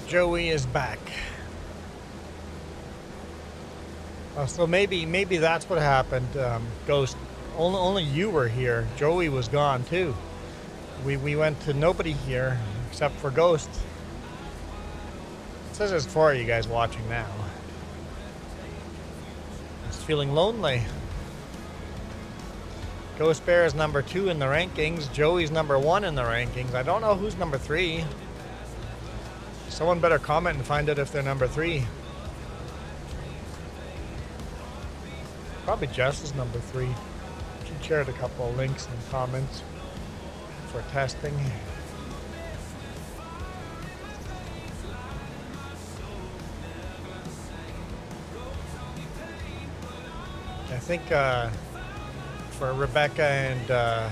Joey is back. So maybe that's what happened, Ghost. Only you were here. Joey was gone too. We went to nobody here except for Ghost. It says there's 4 of you guys watching now. Just feeling lonely. Ghost Bear is number 2 in the rankings. Joey's number 1 in the rankings. I don't know who's number 3. Someone better comment and find out if they're number 3. Probably Jess is number 3. She shared a couple of links and comments for testing. I think for Rebecca and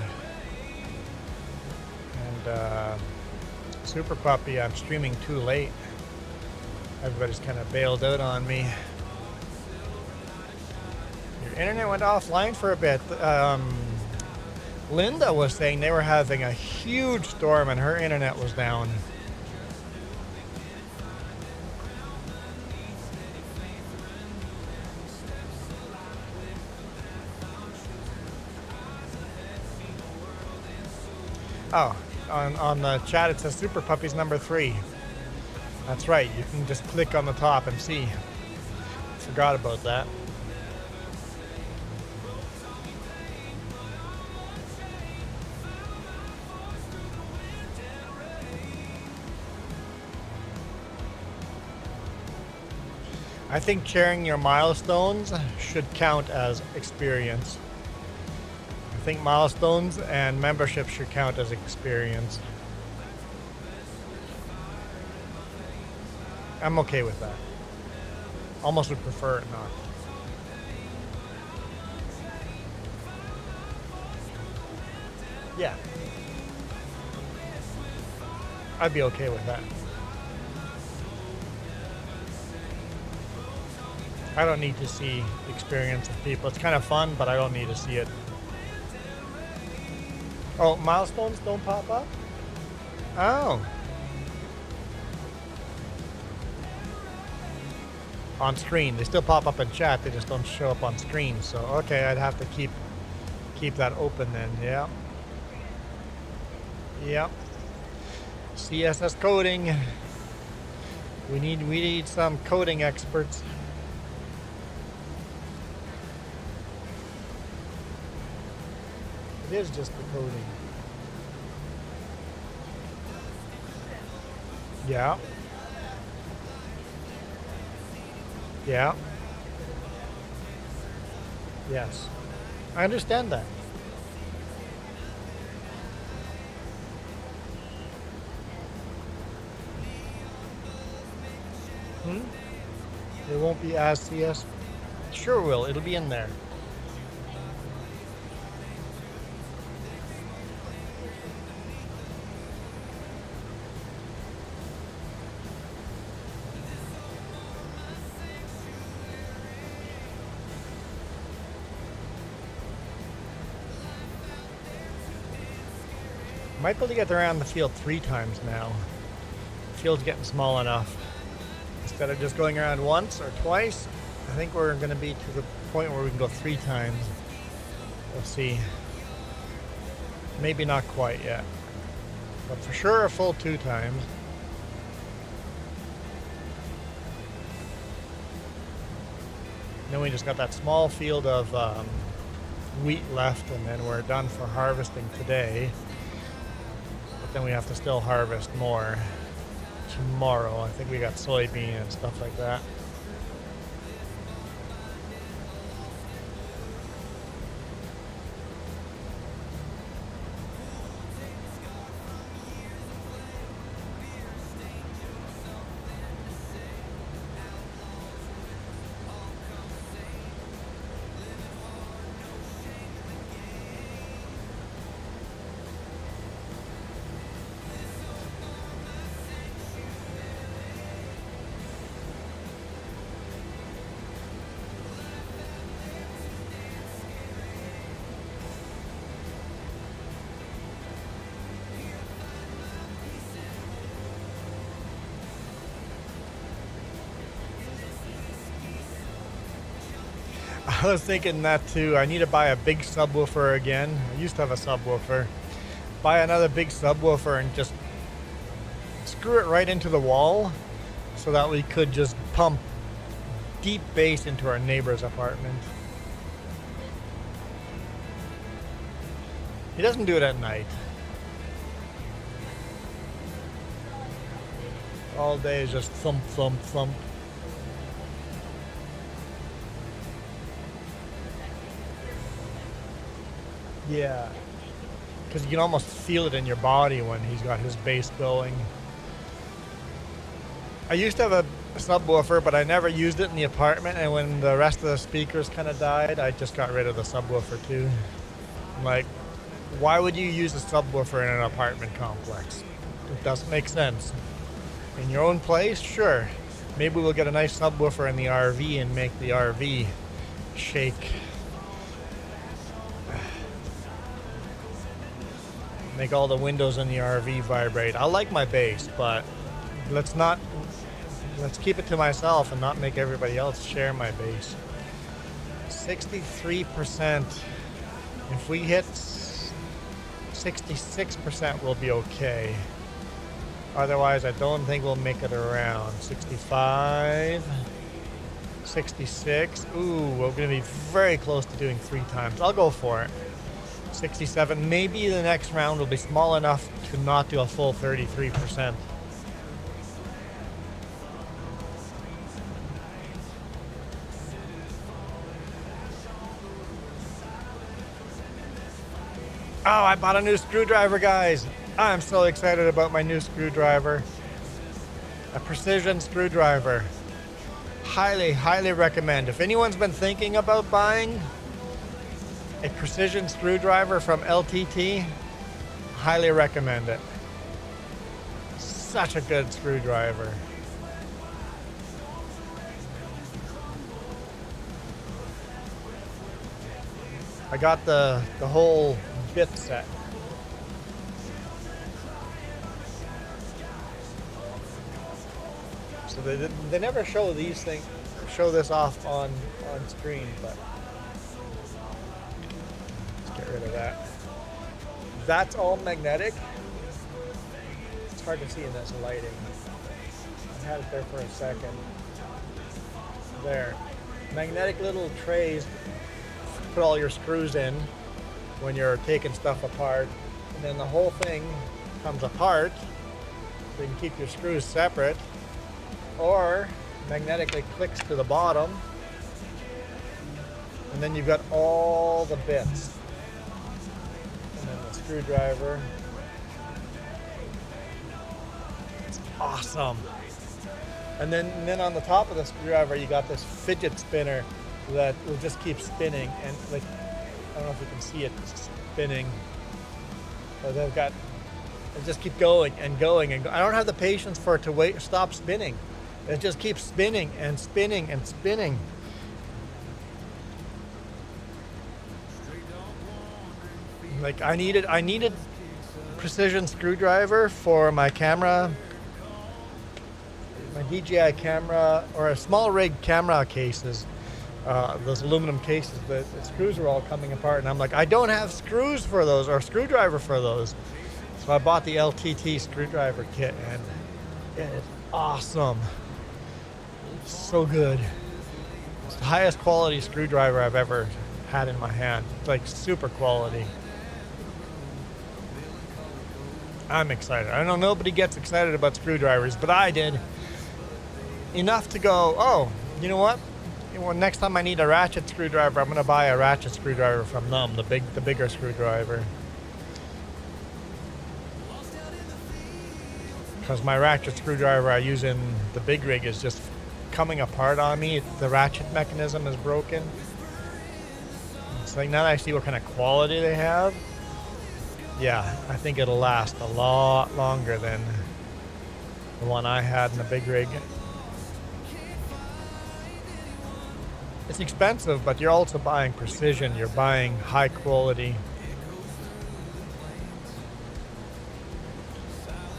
Super Puppy, I'm streaming too late. Everybody's kind of bailed out on me. Your internet went offline for a bit. Linda was saying they were having a huge storm and her internet was down. Oh, on the chat it says Super Puppy's number 3. That's right, you can just click on the top and see. Forgot about that. I think sharing your milestones should count as experience. I think milestones and membership should count as experience. I'm okay with that. Almost would prefer it not. Yeah. I'd be okay with that. I don't need to see the experience of people. It's kind of fun, but I don't need to see it. Oh, milestones don't pop up? Oh. On screen. They still pop up in chat, they just don't show up on screen. So, okay, I'd have to keep that open then, yeah. Yep. CSS coding. We need some coding experts. It is just the coding. Yeah. Yeah. Yes. I understand that. It won't be as CS. Sure will. It'll be in there. Might be able to get around the field 3 times now. The field's getting small enough. Instead of just going around once or twice, I think we're going to be to the point where we can go 3 times. We'll see. Maybe not quite yet. But for sure a full 2 times. Then we just got that small field of wheat left, and then we're done for harvesting today. But then we have to still harvest more tomorrow. I think we got soybean and stuff like that. I was thinking that too. I need to buy a big subwoofer again. I used to have a subwoofer. Buy another big subwoofer and just screw it right into the wall so that we could just pump deep bass into our neighbor's apartment. He doesn't do it at night. All day is just thump, thump, thump. Yeah. Because you can almost feel it in your body when he's got his bass going. I used to have a subwoofer, but I never used it in the apartment, and when the rest of the speakers kind of died, I just got rid of the subwoofer too. I'm like, why would you use a subwoofer in an apartment complex? It doesn't make sense. In your own place, sure. Maybe we'll get a nice subwoofer in the RV and make the RV shake. Make all the windows in the RV vibrate. I like my bass, but let's keep it to myself and not make everybody else share my bass. 63%. If we hit 66%, we'll be okay. Otherwise, I don't think we'll make it around. 65, 66. Ooh, we're going to be very close to doing 3 times. I'll go for it. 67. Maybe the next round will be small enough to not do a full 33%. Oh, I bought a new screwdriver, guys. I'm so excited about my new screwdriver. A precision screwdriver. Highly, highly recommend. If anyone's been thinking about buying a precision screwdriver from LTT, highly recommend it. Such a good screwdriver. I got the whole bit set. So they never show these things, show this off on screen, but let's get rid of that. That's all magnetic. It's hard to see in this lighting. I had it there for a second. There. Magnetic little trays. Put all your screws in when you're taking stuff apart, and then the whole thing comes apart so you can keep your screws separate, or magnetically clicks to the bottom, and then you've got all the bits, and then the screwdriver. It's awesome. And then on the top of the screwdriver you got this fidget spinner that will just keep spinning, and like, I don't know if you can see it spinning, but they've got, it just keep going and going and I don't have the patience for it to stop spinning. It just keeps spinning and spinning and spinning. Like I needed precision screwdriver for my camera, my DJI camera, or a small rig camera cases. Those aluminum cases, the screws are all coming apart, and I'm like, I don't have screws for those or screwdriver for those. So I bought the LTT screwdriver kit, and it is awesome. It's so good. It's the highest quality screwdriver I've ever had in my hand. It's like super quality. I'm excited. I know nobody gets excited about screwdrivers, but I did. Enough to go, oh, you know what? Well, next time I need a ratchet screwdriver, I'm going to buy a ratchet screwdriver from them, the bigger screwdriver. Because my ratchet screwdriver I use in the big rig is just coming apart on me. The ratchet mechanism is broken. It's like, now that I see what kind of quality they have, yeah, I think it'll last a lot longer than the one I had in the big rig. It's expensive, but you're also buying precision. You're buying high quality.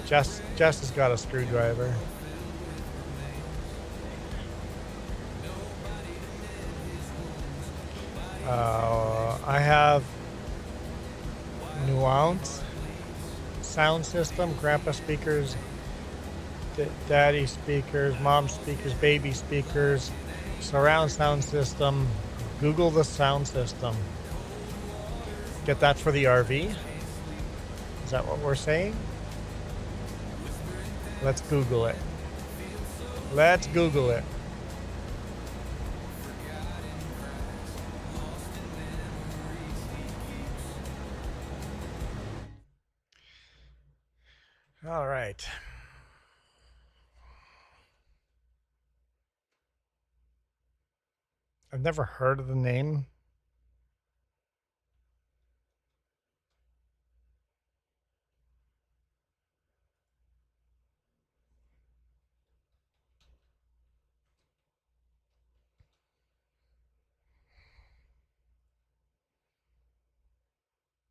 Jess has got a screwdriver. I have nuance, sound system, grandpa speakers, daddy speakers, mom speakers, baby speakers, surround sound system. Google the sound system. Get that for the RV? Is that what we're saying? Let's Google it. Let's Google it. All right. I've never heard of the name.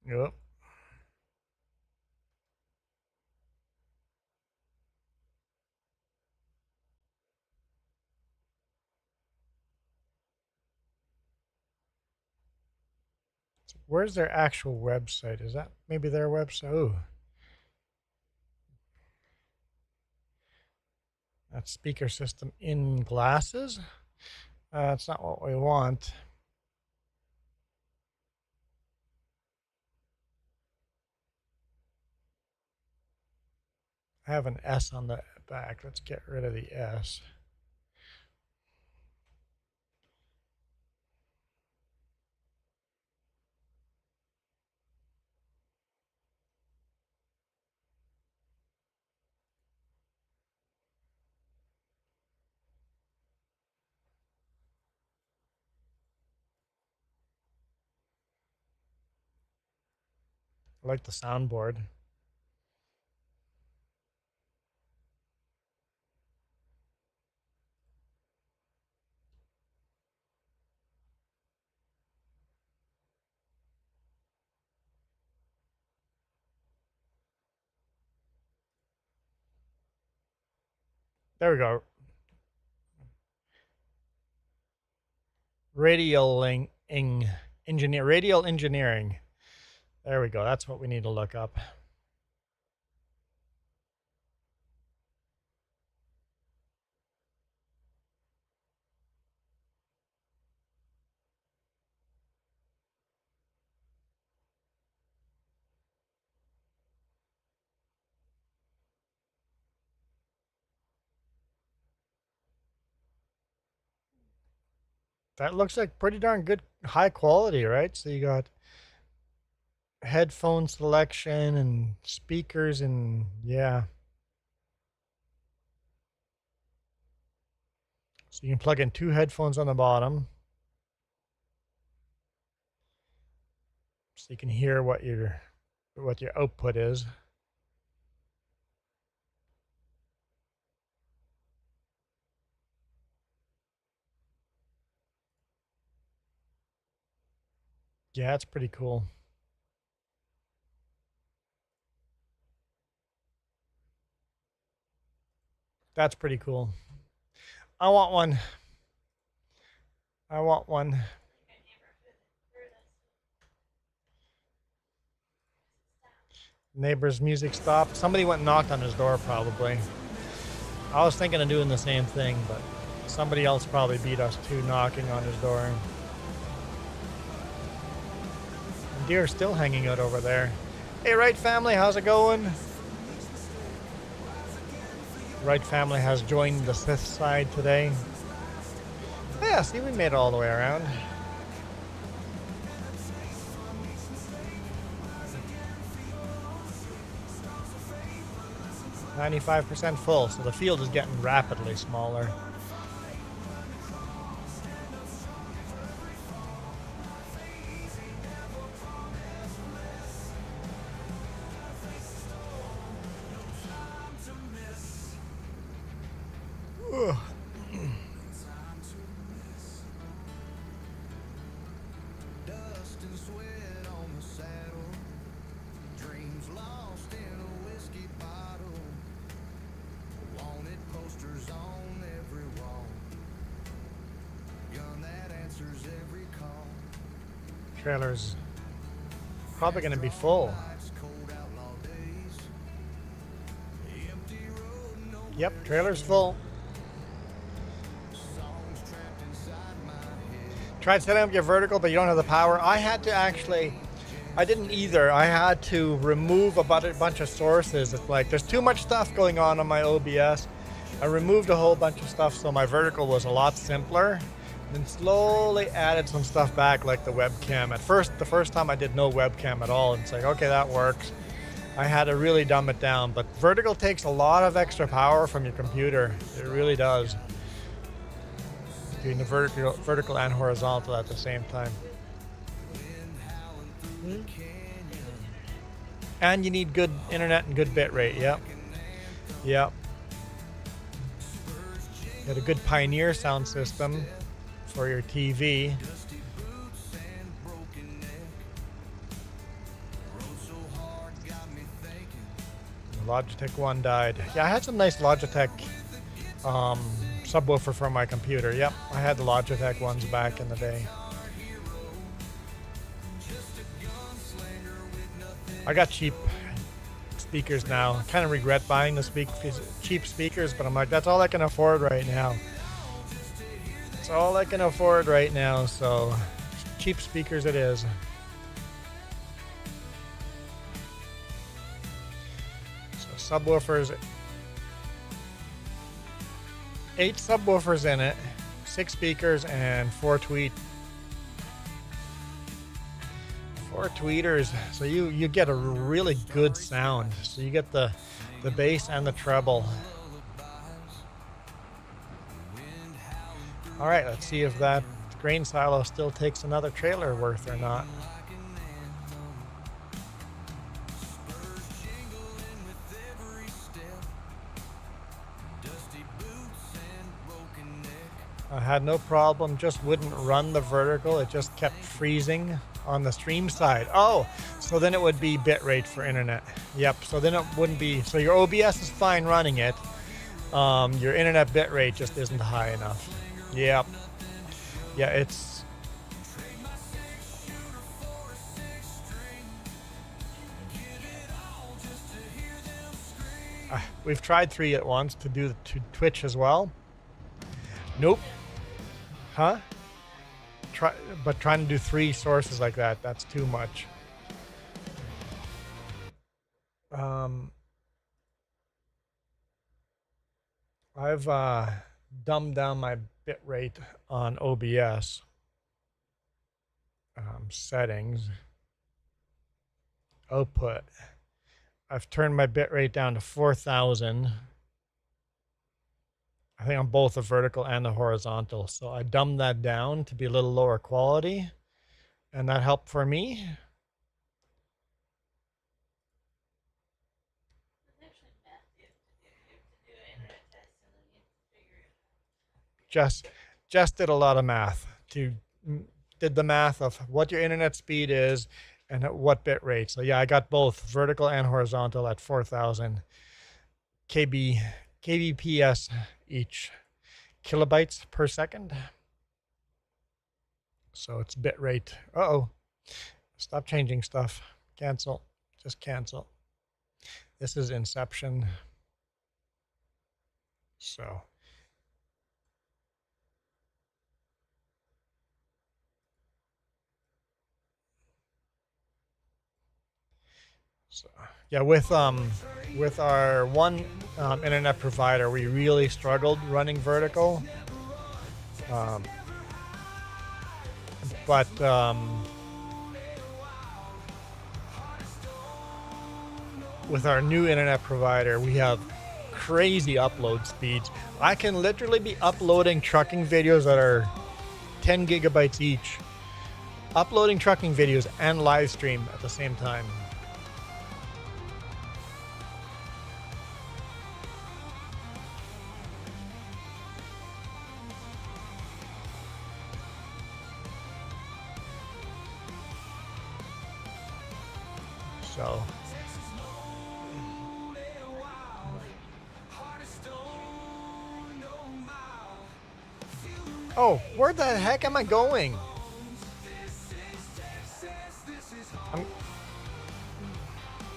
Yep. Where's their actual website? Is that maybe their website? Oh. That speaker system in glasses? That's not what we want. I have an S on the back. Let's get rid of the S. I like the soundboard. There we go. Radial engineering. There we go. That's what we need to look up. That looks like pretty darn good, high quality, right? So you got headphone selection and speakers and yeah. So you can plug in 2 headphones on the bottom. So you can hear what your output is. Yeah, it's pretty cool. That's pretty cool. I want one. I want one. Neighbor's music stopped. Somebody went and knocked on his door probably. I was thinking of doing the same thing, but somebody else probably beat us to knocking on his door. And deer's still hanging out over there. Hey, Wright family, how's it going? Wright family has joined the Sith side today. Oh, yeah, see, we made it all the way around. %95 full, so the field is getting rapidly smaller. Ugh. Trailer's probably going to be full. Yep, trailer's full. Tried setting up your vertical, but you don't have the power. I had to actually, I didn't either. I had to remove a bunch of sources. It's like there's too much stuff going on my OBS. I removed a whole bunch of stuff so my vertical was a lot simpler. Then slowly added some stuff back, like the webcam. At first, the first time I did no webcam at all. And it's like, okay, that works. I had to really dumb it down. But vertical takes a lot of extra power from your computer. It really does. Doing the vertical and horizontal at the same time. And you need good internet and good bit rate. Yep. Yep. Got a good Pioneer sound system for your TV. The Logitech one died. Yeah, I had some nice Logitech subwoofer for my computer. Yep, I had the Logitech ones back in the day. I got cheap speakers now. I kind of regret buying the cheap speakers, but I'm like, that's all I can afford right now. It's all I can afford right now, so cheap speakers it is. So subwoofers, 8 subwoofers in it, 6 speakers, and 4 tweeters. So you get a really good sound. So you get the bass and the treble. All right, let's see if that grain silo still takes another trailer worth or not. I had no problem, just wouldn't run the vertical. It just kept freezing on the stream side. Oh, so then it would be bitrate for internet. Yep, so then it wouldn't be, so your OBS is fine running it. Your internet bitrate just isn't high enough. Yep. Yeah, it's... we've tried 3 at once to do to Twitch as well. Nope. Huh? But trying to do 3 sources like that, that's too much. I've dumbed down my bit rate on OBS. Settings. Output. I've turned my bit rate down to 4,000. I think on both the vertical and the horizontal. So I dumbed that down to be a little lower quality. And that helped for me. Just did a lot of math. Did the math of what your internet speed is and at what bit rate. So yeah, I got both vertical and horizontal at 4,000 kbps each, kilobytes per second. So it's bit rate. Uh-oh. Stop changing stuff. Cancel. Just cancel. This is Inception. So yeah, with our one internet provider, we really struggled running vertical. But with our new internet provider, we have crazy upload speeds. I can literally be uploading trucking videos that are 10 gigabytes each. Uploading trucking videos and live stream at the same time. So oh, where the heck am I going?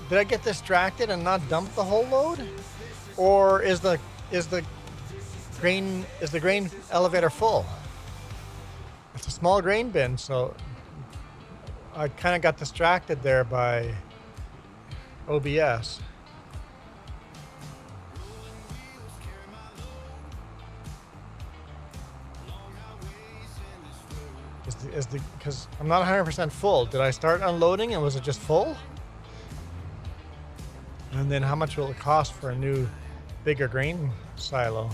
Did I get distracted and not dump the whole load? Or is the grain elevator full? It's a small grain bin, so I kind of got distracted there by OBS. Because I'm not 100% full. Did I start unloading and was it just full? And then how much will it cost for a new, bigger grain silo?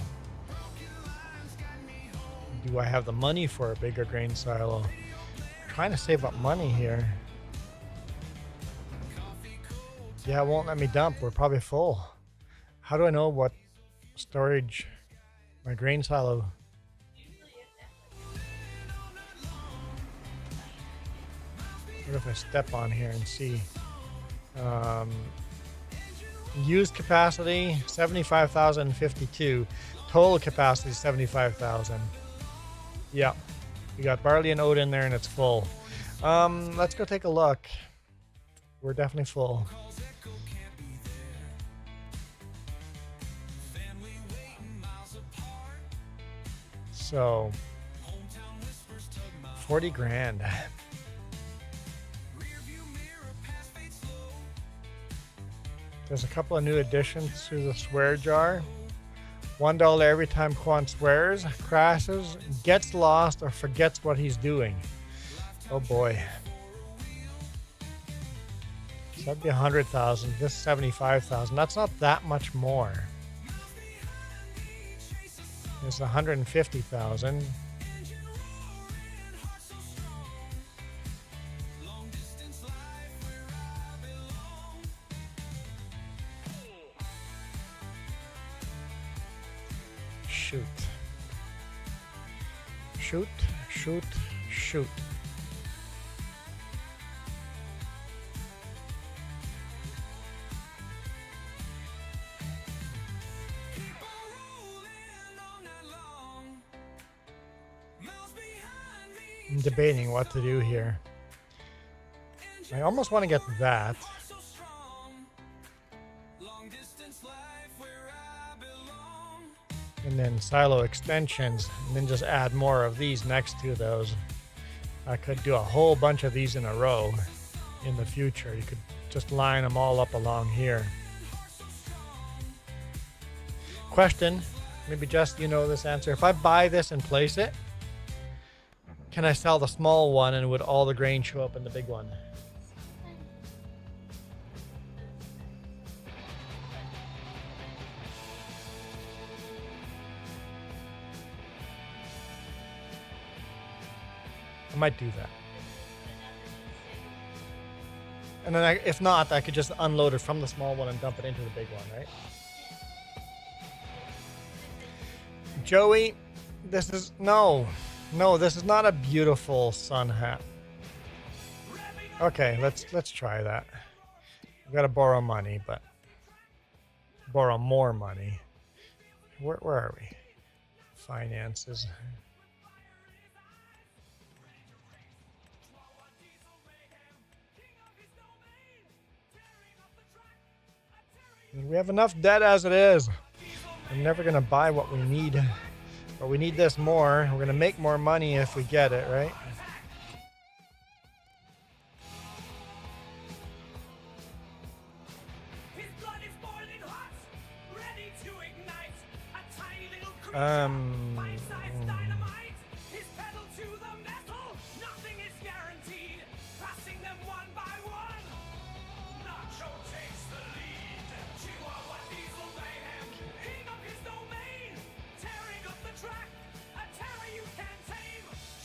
Do I have the money for a bigger grain silo? I'm trying to save up money here. Yeah, it won't let me dump. We're probably full. How do I know what storage my grain silo? What if I step on here and see? Used capacity 75,052. Total capacity 75,000. Yeah, we got barley and oat in there and it's full. Let's go take a look. We're definitely full. So 40 grand. There's a couple of new additions to the swear jar. $1 every time Quan swears, crashes, gets lost, or forgets what he's doing. Oh boy. So that'd be 100,000. This 75,000. That's not that much more. It's 150,000. Shoot. Shoot, shoot, shoot. I'm debating what to do here. I almost want to get that. And then silo extensions, and then just add more of these next to those. I could do a whole bunch of these in a row in the future. You could just line them all up along here. Question, maybe just you know this answer. If I buy this and place it, can I sell the small one and would all the grain show up in the big one? I might do that. And then if not, I could just unload it from the small one and dump it into the big one, right? Joey, this is, no, this is not a beautiful sun hat. Okay, let's try that. We've got to borrow money, but borrow more money. Where are we? Finances. We have enough debt as it is. I'm never going to buy what we need. But we need this more. We're going to make more money if we get it, right?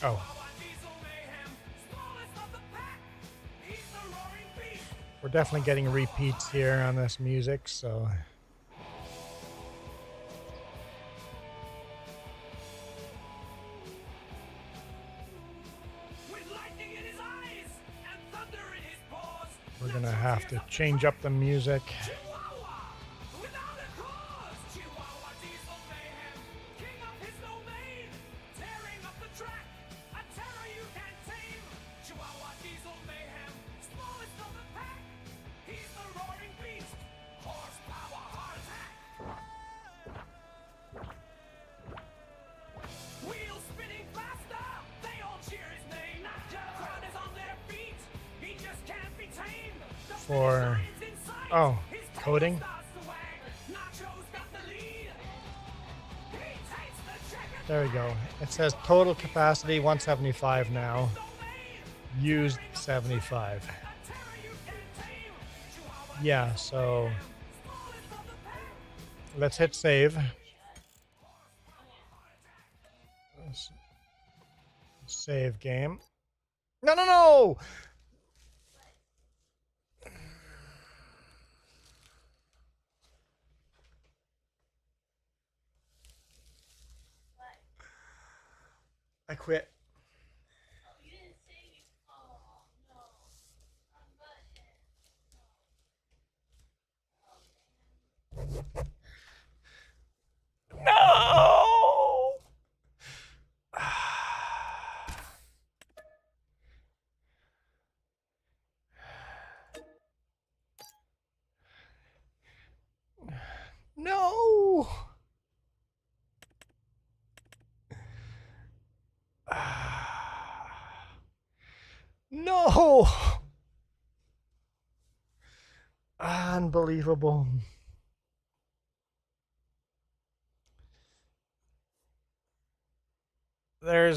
Oh. We're definitely getting repeats here on this music, so. We're gonna have to change up the music. for, oh, coding. There we go. It says total capacity 175 now. Used 75. Yeah, so let's hit save. Save game. No, no, no! I quit. No! No! No! Unbelievable. There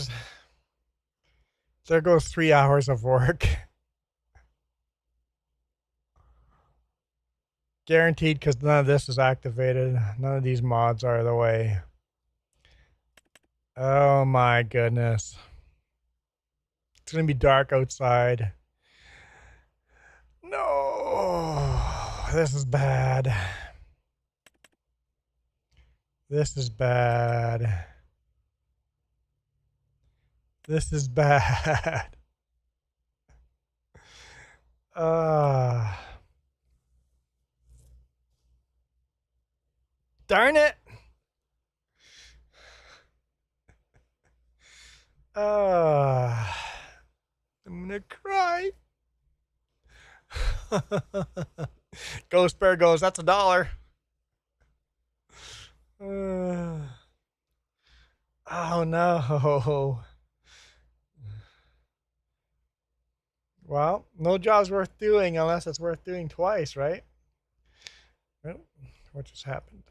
goes 3 hours of work. Guaranteed, because none of this is activated. None of these mods are the way. Oh my goodness. It's going to be dark outside. No. This is bad. This is bad. This is bad. Darn it. I'm gonna cry. Ghost Bear goes, that's $1. Oh no. Well, no job's worth doing unless it's worth doing twice, right? Oh, what just happened?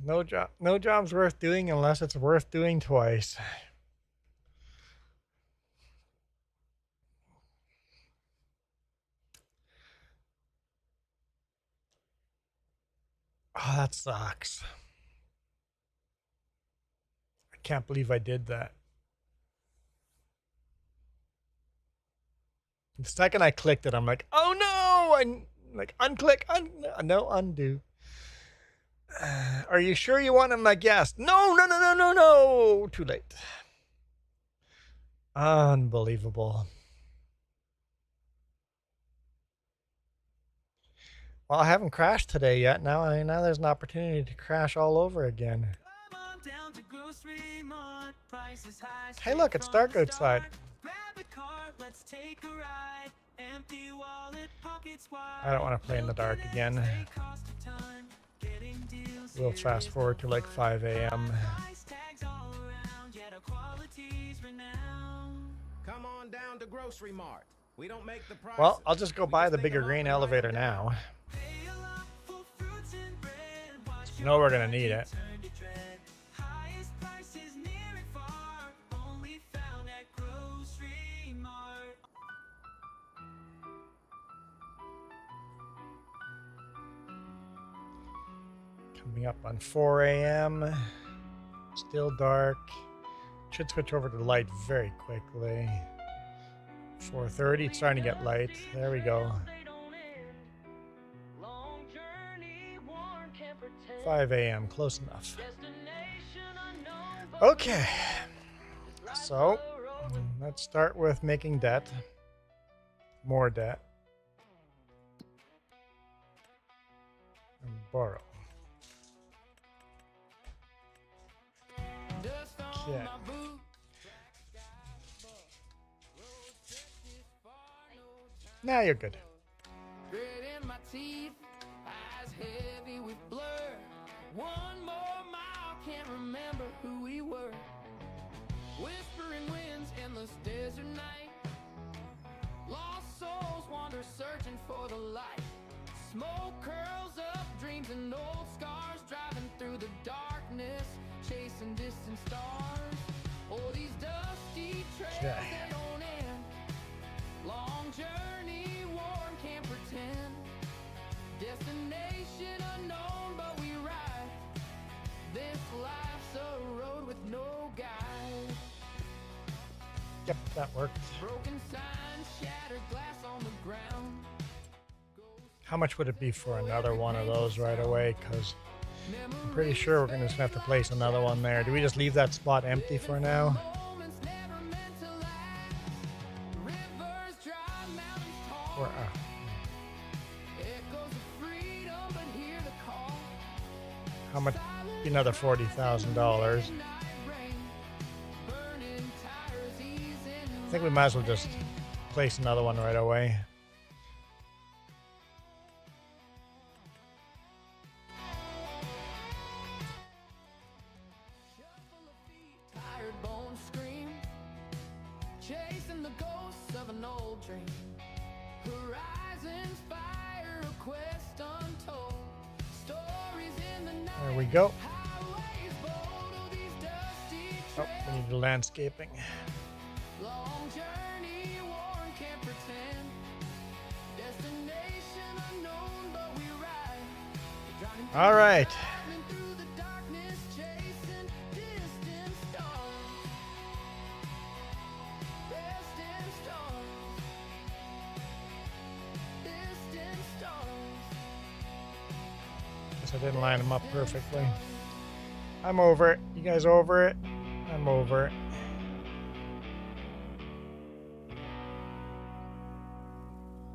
No job's worth doing unless it's worth doing twice. Oh, that sucks. I can't believe I did that. The second I clicked it, I'm like, oh no! I like unclick, no, undo. Are you sure you want him? Like, yes. No, no, no, no, no, no. Too late. Unbelievable. Well, I haven't crashed today yet. Now there's an opportunity to crash all over again. Hey, look, it's dark outside. I don't want to play in the dark again. We'll fast forward to like 5 a.m. Come on down to Grocery Mart. We don't make the prices. Well, I'll just go buy the bigger green elevator now. You know we're gonna need it. Coming up on 4 a.m. Still dark. Should switch over to light very quickly. 4:30, it's starting to get light. There we go. 5 a.m., close enough. Okay, so let's start with making debt. More debt. And borrow. Okay. Now you're good. One more mile, can't remember who we were. Whispering winds, endless desert night. Lost souls wander Smoke curls up, dreams and old scars, driving through the darkness, chasing distant stars. Oh, these dusty trails, Okay. they don't end. Long journey, worn, can't pretend. Destination unknown, but we ride. This life's a road with no guide. Yep, that worked. Broken signs, shattered glass on the ground. How much would it be for another one of those right away? Because I'm pretty sure we're going to just have to place another one there. Do we just leave that spot empty for now? Moments never meant to last. Rivers dry, mountains tall. Or, Echoes of freedom, but hear the call. how much? Another $40,000. Night rain, burning tires, easing. I think we might as well just place another one right away. Shuffle of feet, tired bones scream, chasing the ghosts of an old dream. Horizons fire, a quest untold. Stories in the night. There we go. Highways bold, oh, these dusty Oh, we need the landscaping. long journey, worn, can't pretend. Destination unknown, but we ride. Driving All right. through the darkness, chasing distant stars. Distant stars. Distant stars. Guess I didn't line them up perfectly. I'm over it. You guys over it? I'm over it.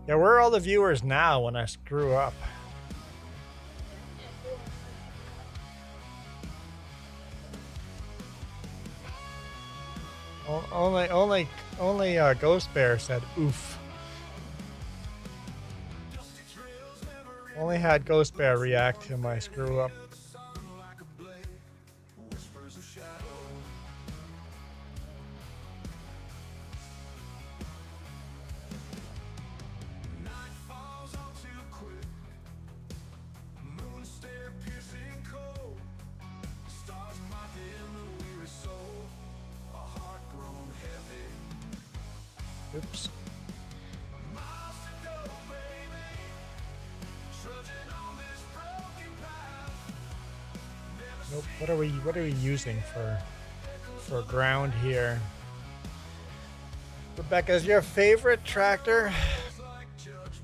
Yeah, where are all the viewers now when I screw up? Only Ghost Bear said oof. Only had Ghost Bear react to my screw up. Oops. Nope. What are we using for ground here? Rebecca, is your favorite tractor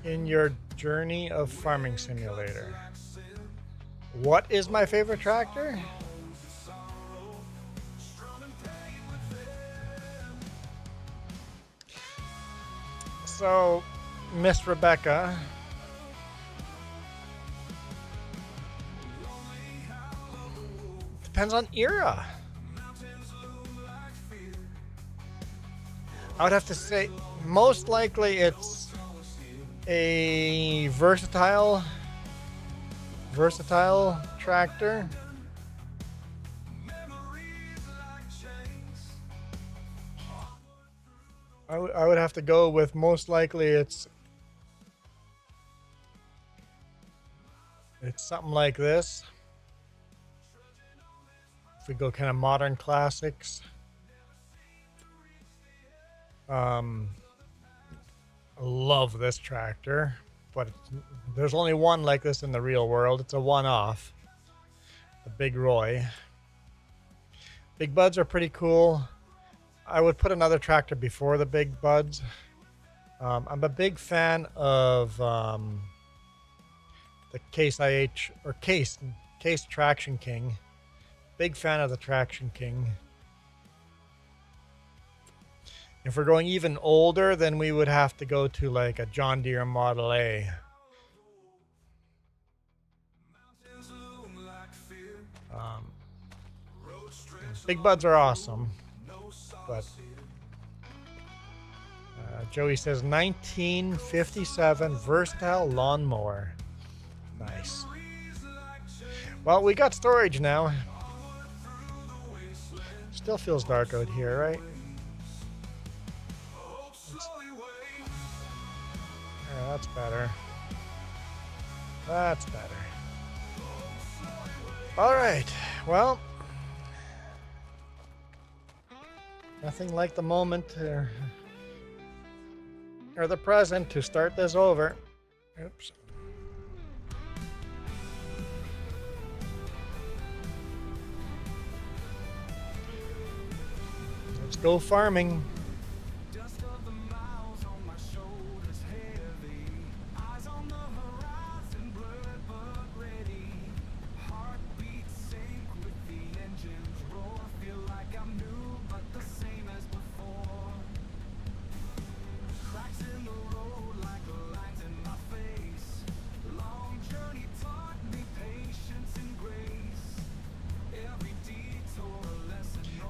in your journey of Farming Simulator? What is my favorite tractor? So, Miss Rebecca, depends on era. I would have to say, most likely it's a versatile tractor. I would have to go with most likely it's something like this. If we go kind of modern classics. I love this tractor, but there's only one like this in the real world. It's a one-off. The Big Roy. Big Buds are pretty cool. I would put another tractor before the Big Buds. I'm a big fan of the Case IH or Case Traction King. Big fan of the Traction King. If we're going even older, then we would have to go to like a John Deere Model A. Big Buds are awesome, but Joey says 1957 versatile lawnmower. Nice. Well, we got storage now. Still feels dark out here, right? Yeah, that's better. That's better. All right. Well, nothing like the moment or the present to start this over. Oops. Let's go farming.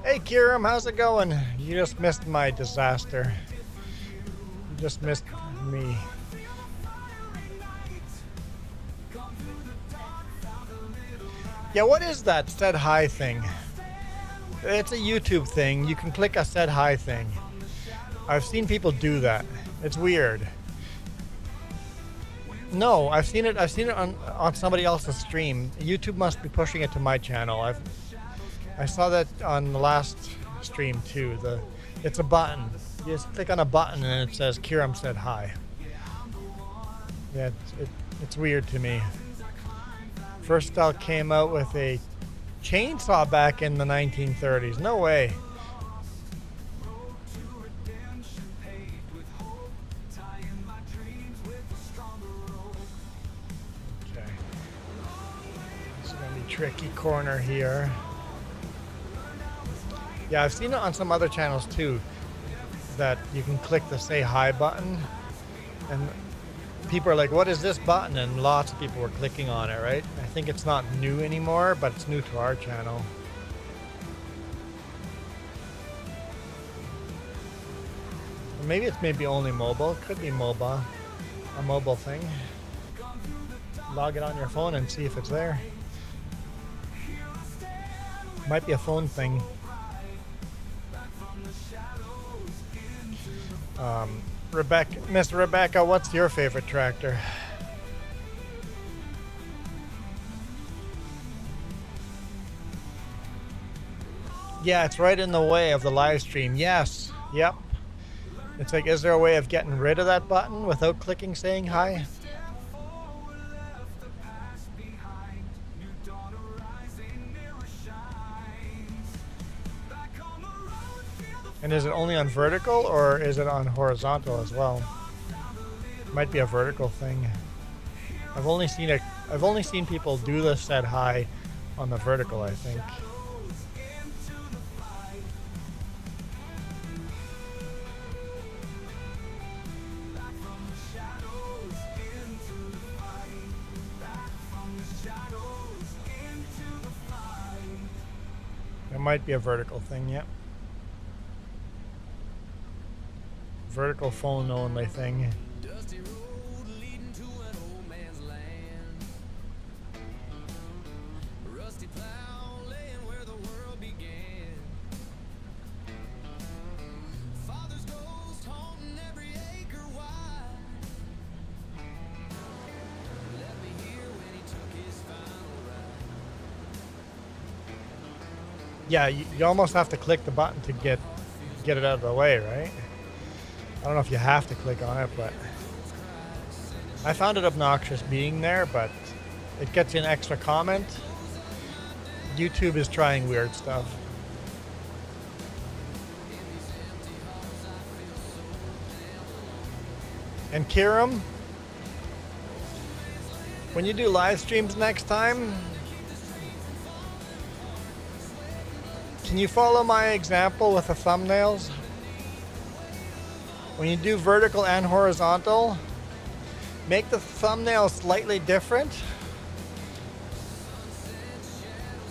Hey Kiram, how's it going? You just missed my disaster. You just missed me. Yeah, what is that said hi thing? It's a YouTube thing. You can click a said hi thing. I've seen people do that. It's weird. No, I've seen it on somebody else's stream. YouTube must be pushing it to my channel. I saw that on the last stream too. It's a button. You just click on a button and it says Kiram said hi. Yeah, it's weird to me. Versatile came out with a chainsaw back in the 1930s. No way. Okay. It's gonna be a tricky corner here. Yeah, I've seen it on some other channels too, that you can click the say hi button and people are like, what is this button? And lots of people were clicking on it, right? I think it's not new anymore, but it's new to our channel. Or maybe it's only mobile. It could be mobile, a mobile thing. Log it on your phone and see if it's there. Might be a phone thing. Miss Rebecca, what's your favorite tractor? Yeah, it's right in the way of the live stream. Yes. Yep. It's like, is there a way of getting rid of that button without clicking saying hi? And is it only on vertical or is it on horizontal as well? Might be a vertical thing. I've only seen people do this said hi on the vertical, I think. It might be a vertical thing, yep. Vertical phone only thing. Dusty road leading to an old man's land. Rusty plow laying where the world began. Father's ghost haunting every acre wide. Left me here when he took his final ride. Yeah, you almost have to click the button to get it out of the way, right? I don't know if you have to click on it, but I found it obnoxious being there, but it gets you an extra comment. YouTube is trying weird stuff. And Kiram, when you do live streams next time, can you follow my example with the thumbnails? When you do vertical and horizontal, make the thumbnail slightly different.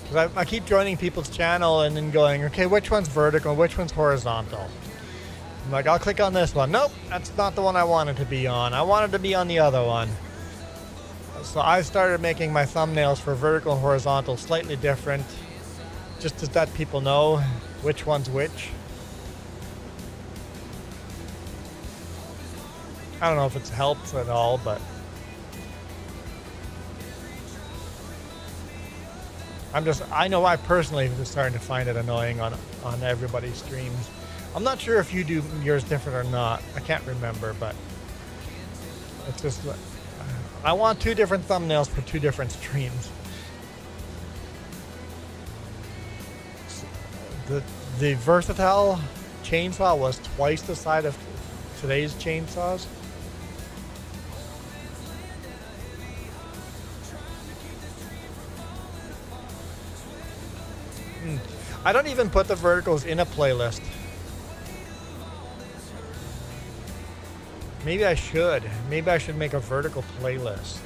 Because I keep joining people's channel and then going, okay, which one's vertical, which one's horizontal? I'm like, I'll click on this one. Nope, that's not the one I wanted to be on. I wanted to be on the other one. So I started making my thumbnails for vertical and horizontal slightly different, just to let people know which one's which. I don't know if it's helped at all, but I know I personally am just starting to find it annoying on everybody's streams. I'm not sure if you do yours different or not. I can't remember, but it's just, I want 2 different thumbnails for 2 different streams. The versatile chainsaw was twice the size of today's chainsaws. I don't even put the verticals in a playlist. Maybe I should. Maybe I should make a vertical playlist.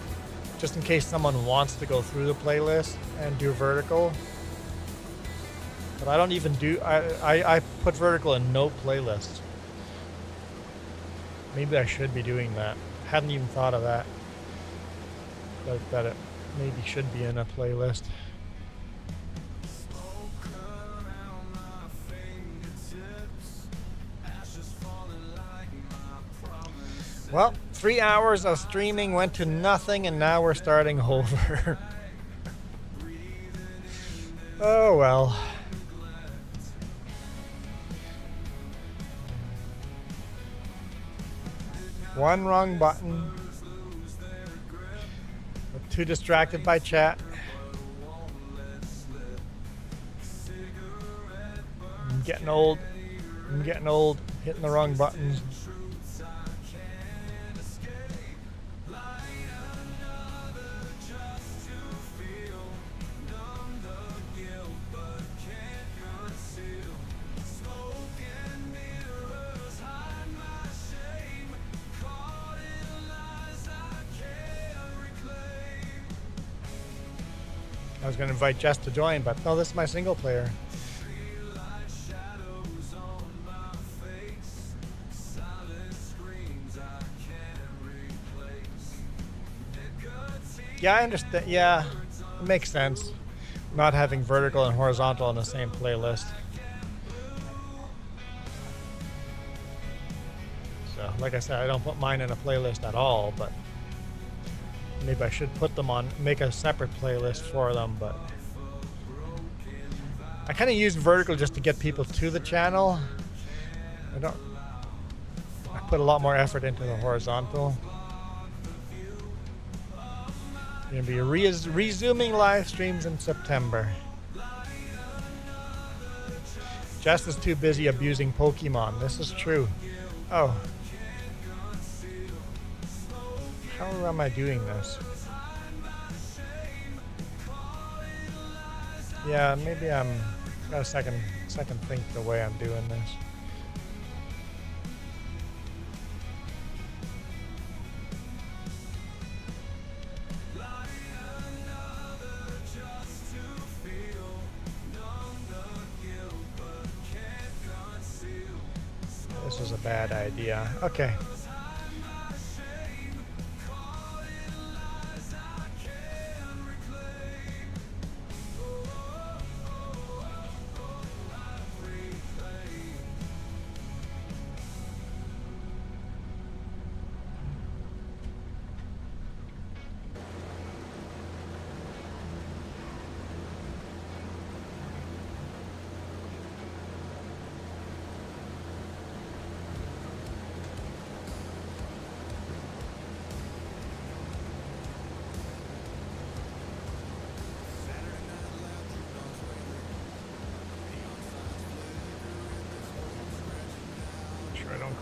Just in case someone wants to go through the playlist and do vertical. But I don't even do, I put vertical in no playlist. Maybe I should be doing that. Hadn't even thought of that. But that it maybe should be in a playlist. Well, 3 hours of streaming went to nothing, and now we're starting over. Oh well. One wrong button. Too distracted by chat. I'm getting old. Hitting the wrong buttons. I was going to invite Jess to join, but no, this is my single player. Yeah, I understand. Yeah, it makes sense. Not having vertical and horizontal on the same playlist. So, like I said, I don't put mine in a playlist at all, but maybe I should put them on, make a separate playlist for them, but I kind of use vertical just to get people to the channel. I put a lot more effort into the horizontal. Gonna be resuming live streams in September. Jess is too busy abusing Pokemon. This is true. Oh. How am I doing this? Yeah, maybe got a second think the way I'm doing this. This is a bad idea. Okay.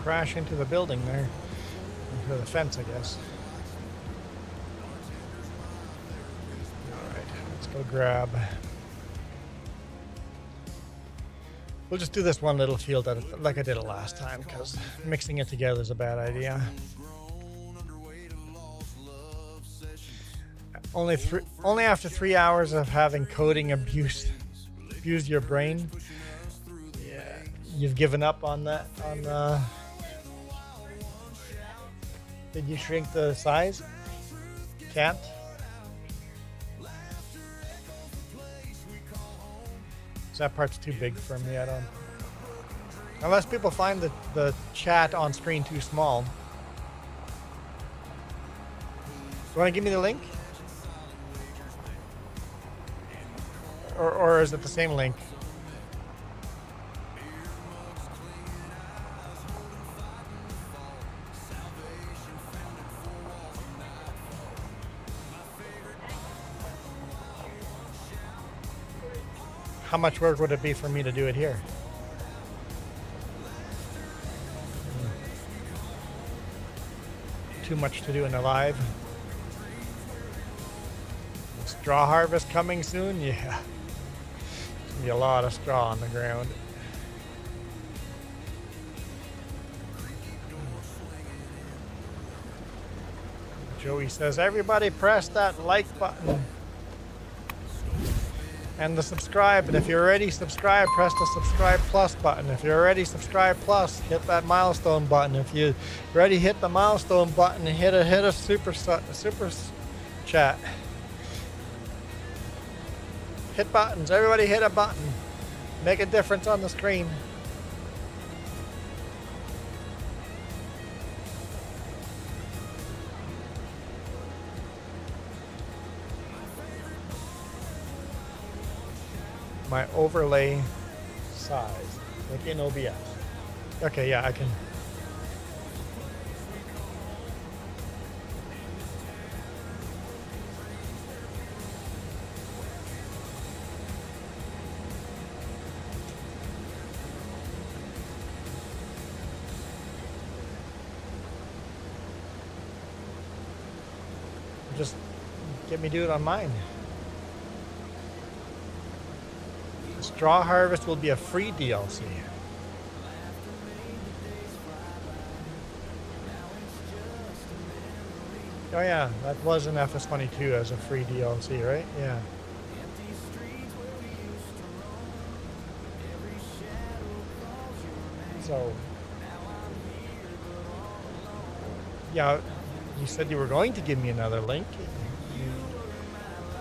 Crash into the building there, into the fence, I guess. Alright, let's go grab. We'll just do this one little field like I did it last time, because mixing it together is a bad idea. Only after 3 hours of having coding abuse your brain, yeah, you've given up on that. Did you shrink the size? Can't? That part's too big for me. I don't. Unless people find the chat on screen too small. You want to give me the link? or is it the same link? How much work would it be for me to do it here? Too much to do in the live. Straw harvest coming soon? Yeah. There's gonna be a lot of straw on the ground. Joey says, everybody press that like button. And the subscribe. And if you're already subscribed, press the subscribe plus button. If you're already subscribed plus, hit that milestone button. If you already hit the milestone button, hit a super chat. Hit buttons. Everybody hit a button. Make a difference on the screen. My overlay size, like in OBS. Okay, yeah, I can. Just get me do it on mine. Straw harvest will be a free DLC. Oh yeah, that was in FS22 as a free DLC, right? Yeah. So, yeah, you said you were going to give me another link.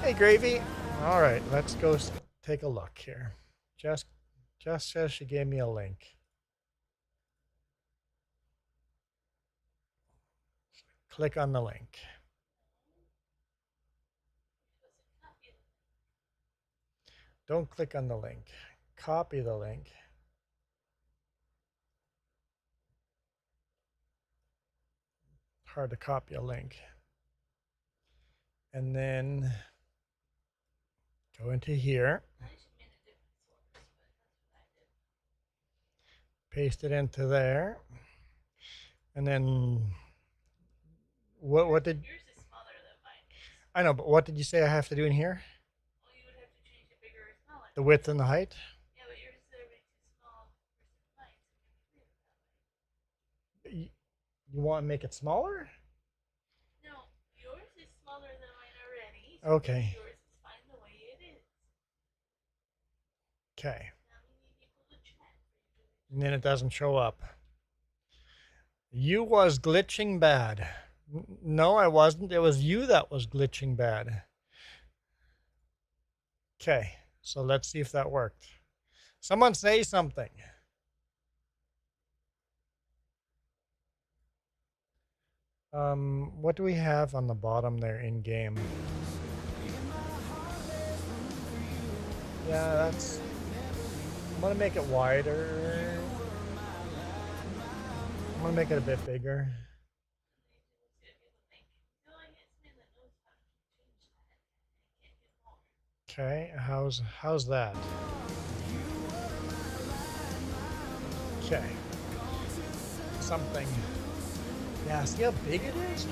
Hey, Gravy. All right, let's go take a look here. Jess says she gave me a link. Click on the link. Don't click on the link. Copy the link. Hard to copy a link. And then go into here. Paste it into there. And then what did Yours is smaller than mine. I know, but what did you say I have to do in here? Well, you would have to change it bigger or smaller. The width and the height? Yeah, but yours is already too small versus mine, so you can leave it that way. You want to make it smaller? No, yours is smaller than mine already. So Okay. yours is fine the way it is. Okay. Now we need people to chat for you to. And then it doesn't show up. You was glitching bad. No, I wasn't. It was you that was glitching bad. Okay, so let's see if that worked. Someone say something. What do we have on the bottom there in game? Yeah, that's. I'm gonna make it wider. I'm gonna make it a bit bigger. Okay, how's that? Okay. Something. Yeah, see how big it is?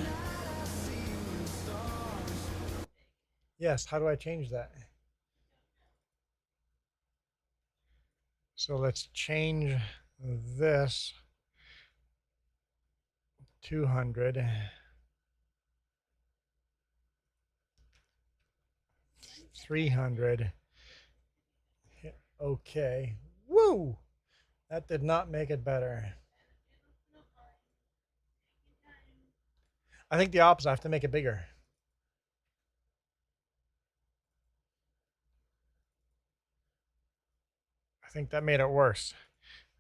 Yes, how do I change that? So let's change this 200. 300. Okay. Woo! That did not make it better. I think the opposite. I have to make it bigger. I think that made it worse.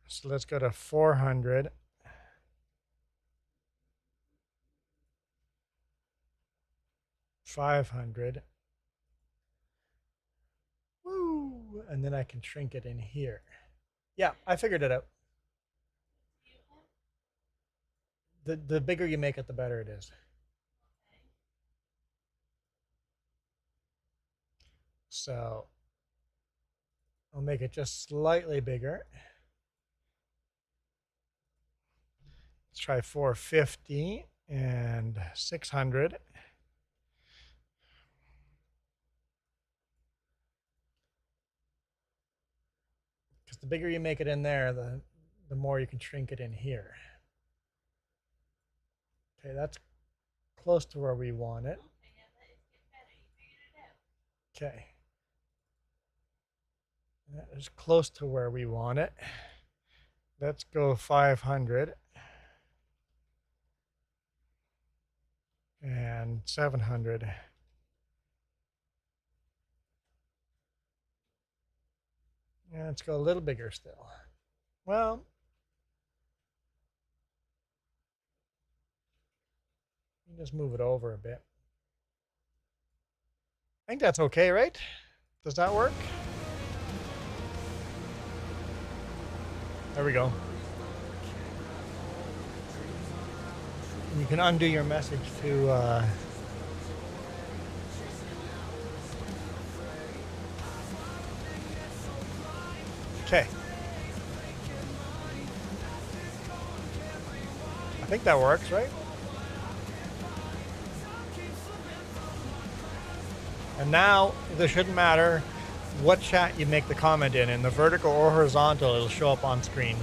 So let's go to 400. 500. Woo! and then I can shrink it in here. Yeah, I figured it out. The bigger you make it, the better it is. So I'll make it just slightly bigger. Let's try 450 and 600. Because the bigger you make it in there, the more you can shrink it in here. Okay, that's close to where we want it. Okay. That is close to where we want it. Let's go 500 and 700. And let's go a little bigger still. Well, just move it over a bit. I think that's okay, right? Does that work? There we go. You can undo your message to okay. I think that works, right? And now, this shouldn't matter what chat you make the comment in the vertical or horizontal, it'll show up on screen.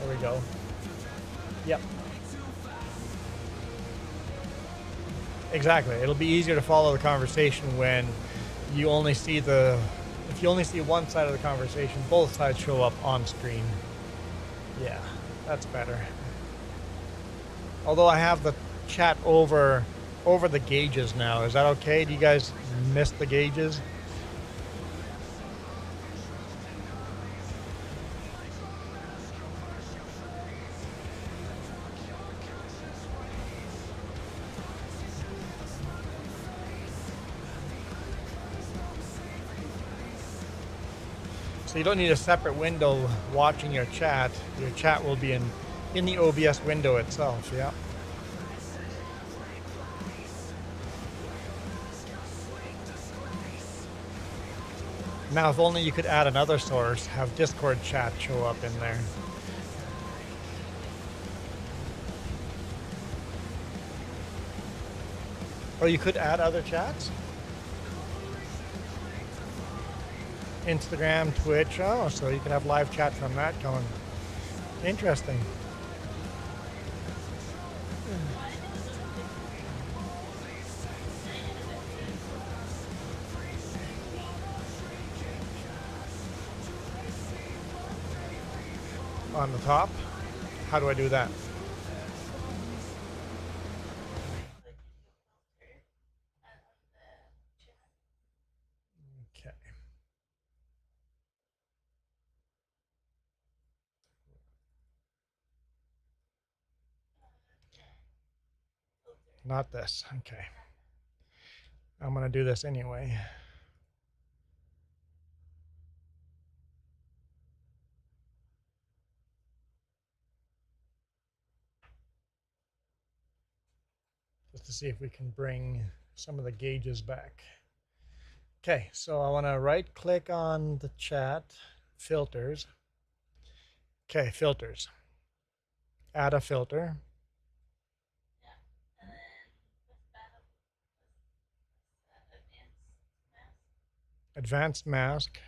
There we go. Yep. Exactly. It'll be easier to follow the conversation when you only see if you only see one side of the conversation, both sides show up on screen. Yeah, that's better. Although I have the chat over the gauges now. Is that okay? Do you guys miss the gauges? So you don't need a separate window watching your chat. Your chat will be in the OBS window itself, yeah. Now, if only you could add another source, have Discord chat show up in there. Or you could add other chats? Instagram, Twitch, oh, so you could have live chat from that going. Interesting. On the top? How do I do that? Okay. Not this. Okay. I'm going to do this anyway. Just to see if we can bring some of the gauges back. Okay, so I want to right click on the chat, filters. Okay, filters. Add a filter. Advanced mask.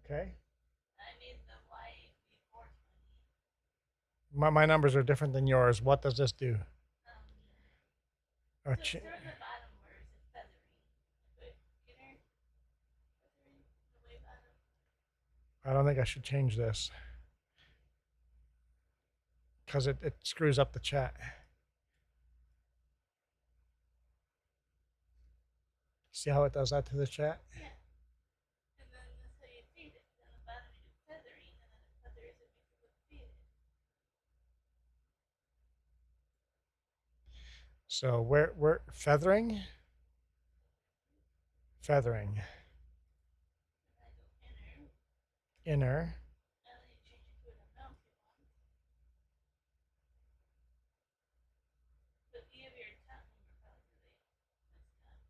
Okay. My numbers are different than yours. What does this do? I don't think I should change this because it screws up the chat. See how it does that to the chat? Yeah. And then that's how you fade it. Then the bottom you do feathering, and then it feathers it because it's faded. So we're feathering? Feathering. And I go inner, Inner. and then you change it to an mounted one. But you have your top number probably messed up.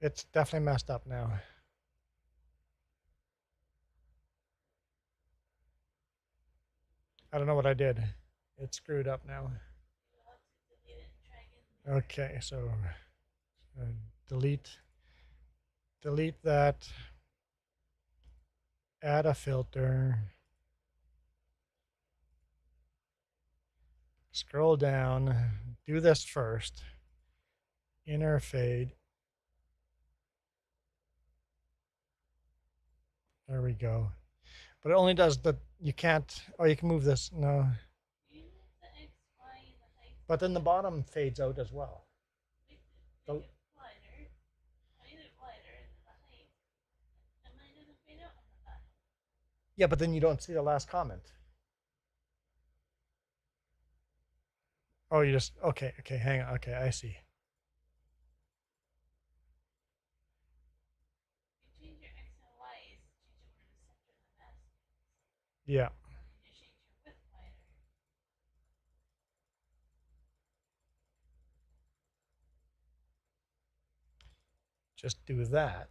It's definitely messed up now. I don't know what I did. It's screwed up now. You'll have to delete it and try again. Okay, so delete that. Add a filter. Scroll down. Do this first. Inner fade. There we go. But it only does the, you can't, oh, you can move this. No. You move the X, Y, and the height. But then the bottom fades out as well. Make The- it wider. Made it wider, and then the height. And mine doesn't fade out on the bottom. Yeah, but then you don't see the last comment. Oh, you just, okay, hang on. Okay, I see. You change your X and Y, is change it where the center of the mask is. Yeah. And then you change your width wider. Just do that.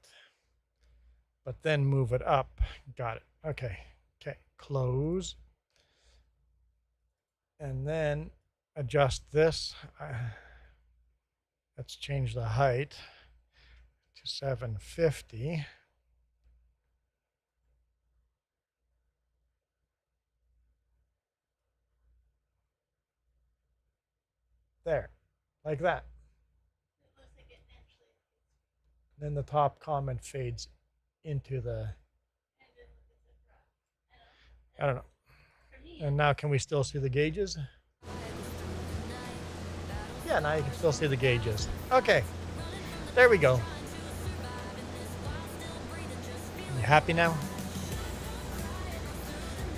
But then move it up. Got it. Okay. Okay. Close. And then adjust this. Let's change the height to 750. There. Like that. It looks like it naturally fits. Then the top comment fades into the, And then look at the front. I don't know. For me, And now can we still see the gauges? Yeah, now you can still see the gauges. Okay. There we go. You happy now?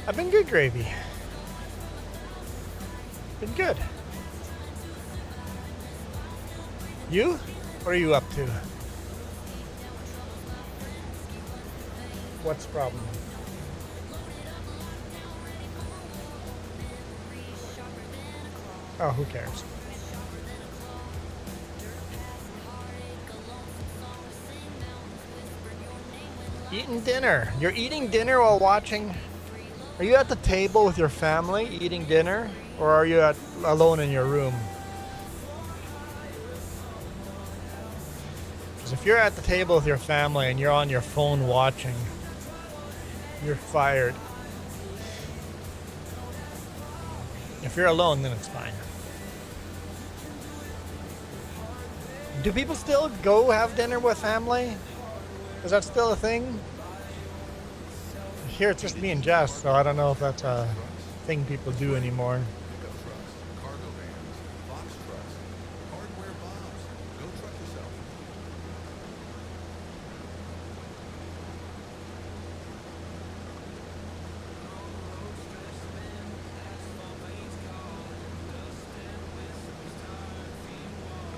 I've been good, Gravy. Been good. You? What are you up to? What's the problem? Oh, who cares? Eating dinner. You're eating dinner while watching. Are you at the table with your family eating dinner? Or are you alone in your room? Because if you're at the table with your family and you're on your phone watching, you're fired. If you're alone, then it's fine. Do people still go have dinner with family? Is that still a thing? Here it's just me and Jess, so I don't know if that's a thing people do anymore. Pickup trucks, cargo vans, box trucks, hardware bobs. Go truck yourself.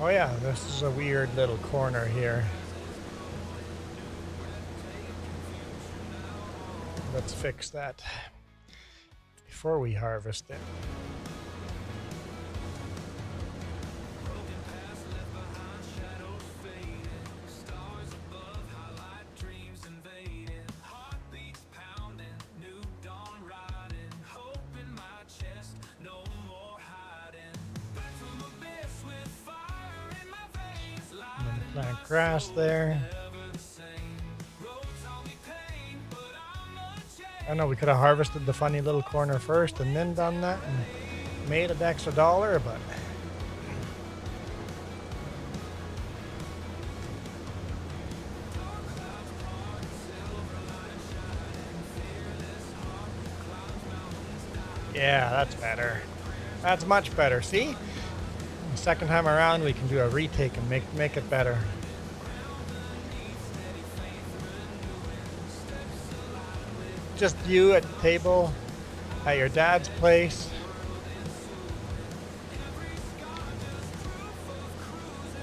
Oh yeah, this is a weird little corner here. Let's fix that before we harvest it. I'm gonna plant grass there. I know we could have harvested the funny little corner first and then done that and made an extra $1, but yeah, that's better. That's much better. See? second time around we can do a retake and make it better. Just you at the table at your dad's place.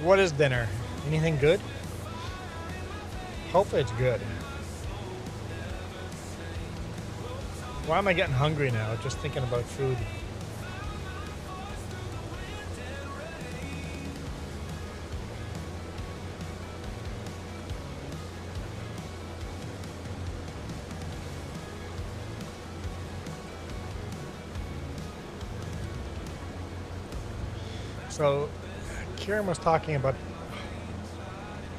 What is dinner? Anything good? Hopefully it's good. Why am I getting hungry now? Just thinking about food. So, Kieran was talking about,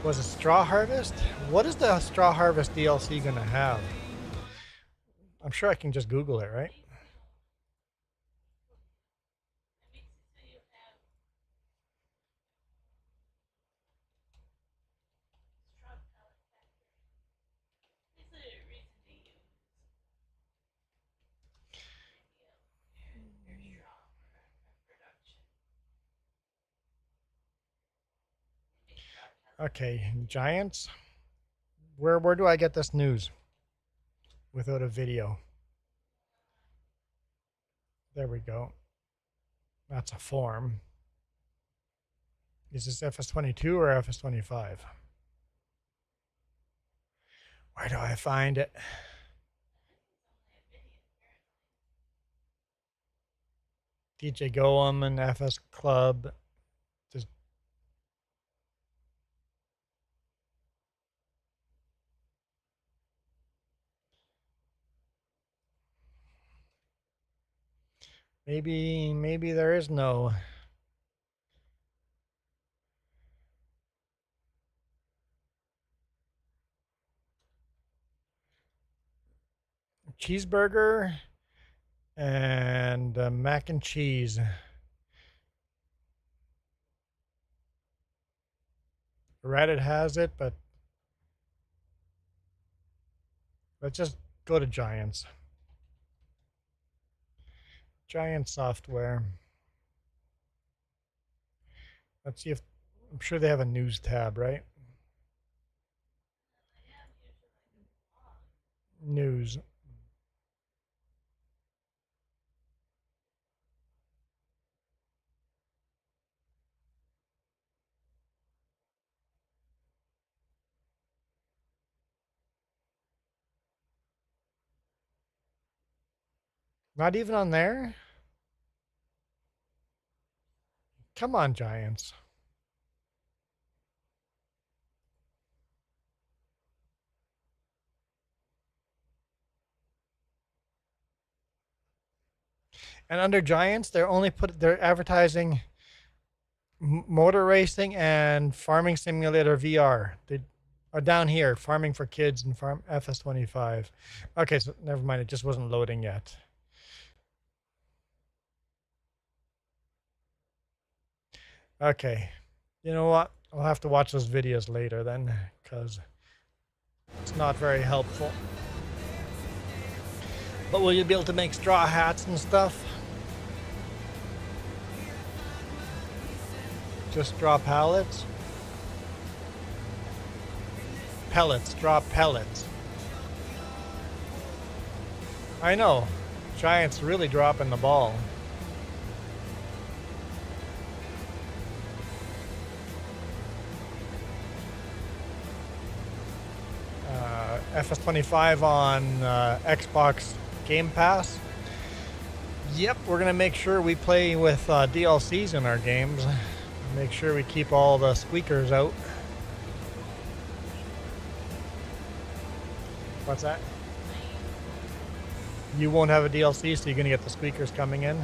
was it straw harvest? What is the straw harvest DLC gonna have? I'm sure I can just Google it, right? Okay, Giants. Where do I get this news without a video? There we go. That's a form. Is this FS22 or FS25? Where do I find it? DJ Goem and FS Club. Just maybe there is no. Cheeseburger and mac and cheese. Reddit has it, but let's just go to Giants. Giant software. Let's see if, I'm sure they have a news tab, right? News. Not even on there? Come on, Giants. And under Giants, they're advertising motor racing and farming simulator VR. They are down here, farming for kids and farm FS25. Okay, so never mind, it just wasn't loading yet. Okay, you know what? I'll have to watch those videos later then, because it's not very helpful. But will you be able to make straw hats and stuff? Just straw pallets? Pellets, straw pellets. I know, Giants really dropping the ball. FS25 on Xbox Game Pass. Yep, we're gonna make sure we play with DLCs in our games. Make sure we keep all the squeakers out. What's that? You won't have a DLC, so you're gonna get the squeakers coming in.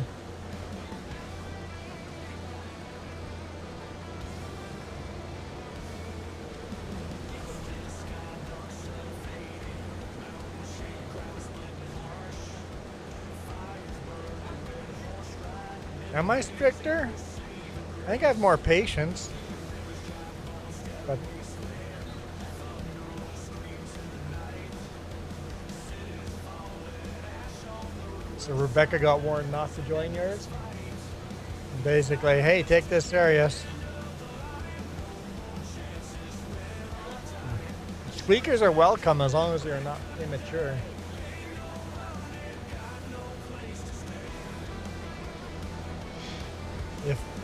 Am I stricter? I think I have more patience. But so Rebecca got warned not to join yours. Basically, hey, take this serious. Squeakers are welcome as long as they're not immature.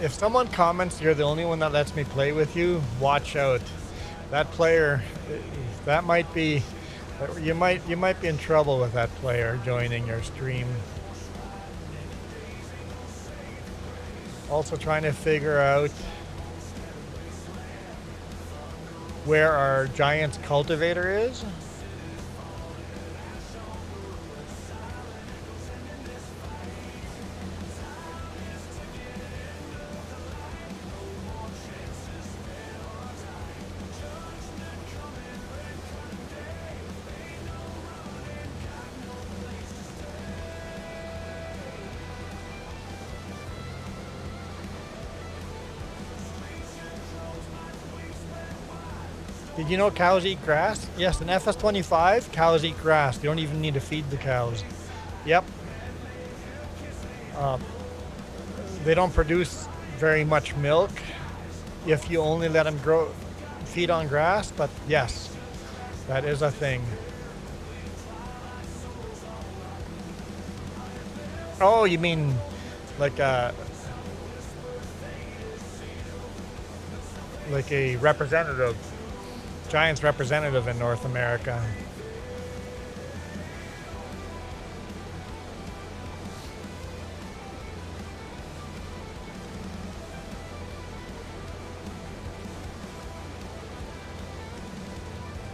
If someone comments you're the only one that lets me play with you, watch out. That player, that might be, you might be in trouble with that player joining your stream. Also trying to figure out where our Giants cultivator is. Did you know cows eat grass? Yes, in FS25, cows eat grass. You don't even need to feed the cows. Yep. They don't produce very much milk if you only let them feed on grass, but yes, that is a thing. Oh, you mean like a representative? Giants representative in North America.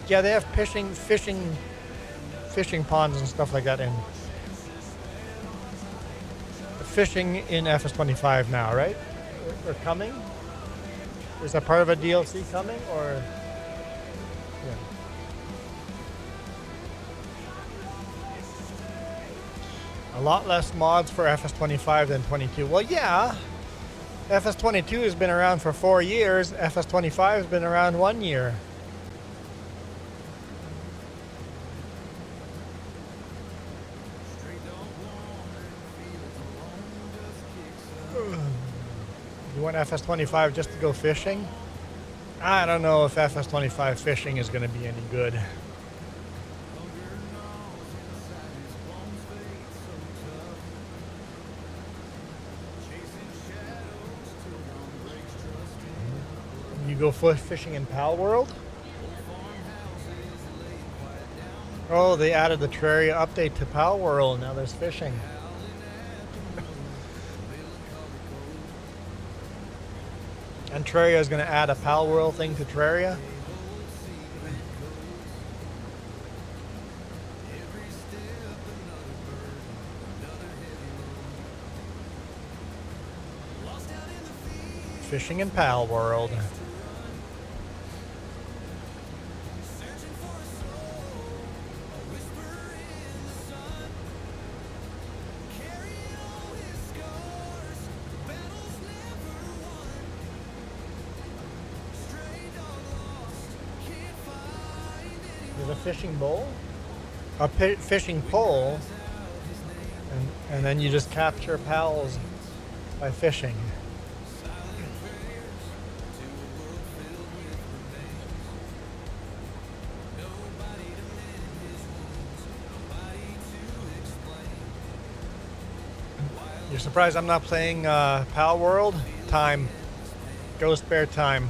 Yeah, they have fishing ponds and stuff like that in fishing in FS25 now, right? Or coming? Is that part of a DLC coming, or? Yeah. A lot less mods for FS25 than 22. Well, yeah. FS22 has been around for 4 years. FS25 has been around 1 year. You want FS25 just to go fishing? I don't know if FS25 fishing is going to be any good. You go fishing in Pal World? Oh, they added the Terraria update to Pal World. Now there's fishing. And Terraria is going to add a Pal World thing to Terraria. Fishing in Pal World. A fishing bowl, a fishing pole, and then you just capture pals by fishing. You're surprised I'm not playing Pal World? Time. Ghost Bear time.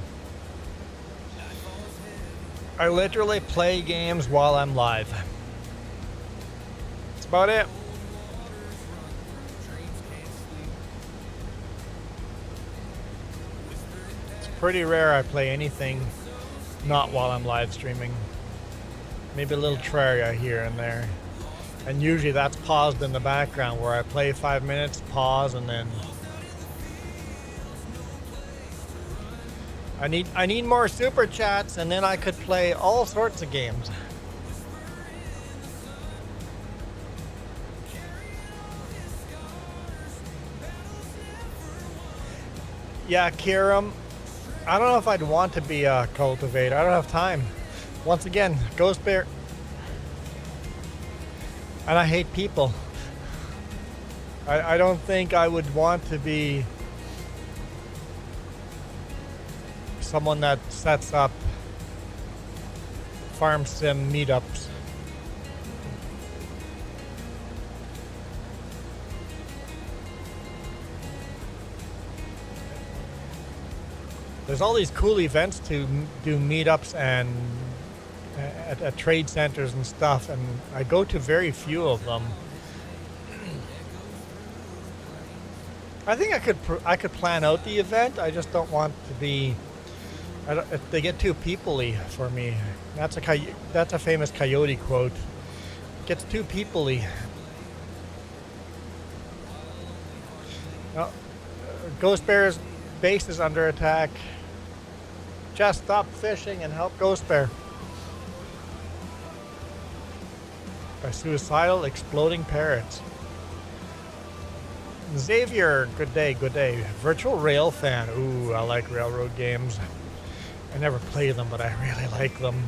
I literally play games while I'm live. That's about it. It's pretty rare I play anything not while I'm live streaming. Maybe a little Terraria here and there. And usually that's paused in the background where I play 5 minutes, pause, and then I need more super chats, and then I could play all sorts of games. Yeah, Kiram, I don't know if I'd want to be a cultivator. I don't have time. Once again, Ghost Bear, and I hate people. I don't think I would want to be someone that sets up farm sim meetups. There's all these cool events to do meetups and at trade centers and stuff, and I go to very few of them. I think I could plan out the event. I just don't want to be. They get too people-y for me. That's a famous Coyote quote. It gets too people-y. Oh, Ghost Bear's base is under attack. Just stop fishing and help Ghost Bear. By suicidal exploding parrots. Xavier, good day, good day. Virtual Rail fan. Ooh, I like railroad games. I never play them, but I really like them.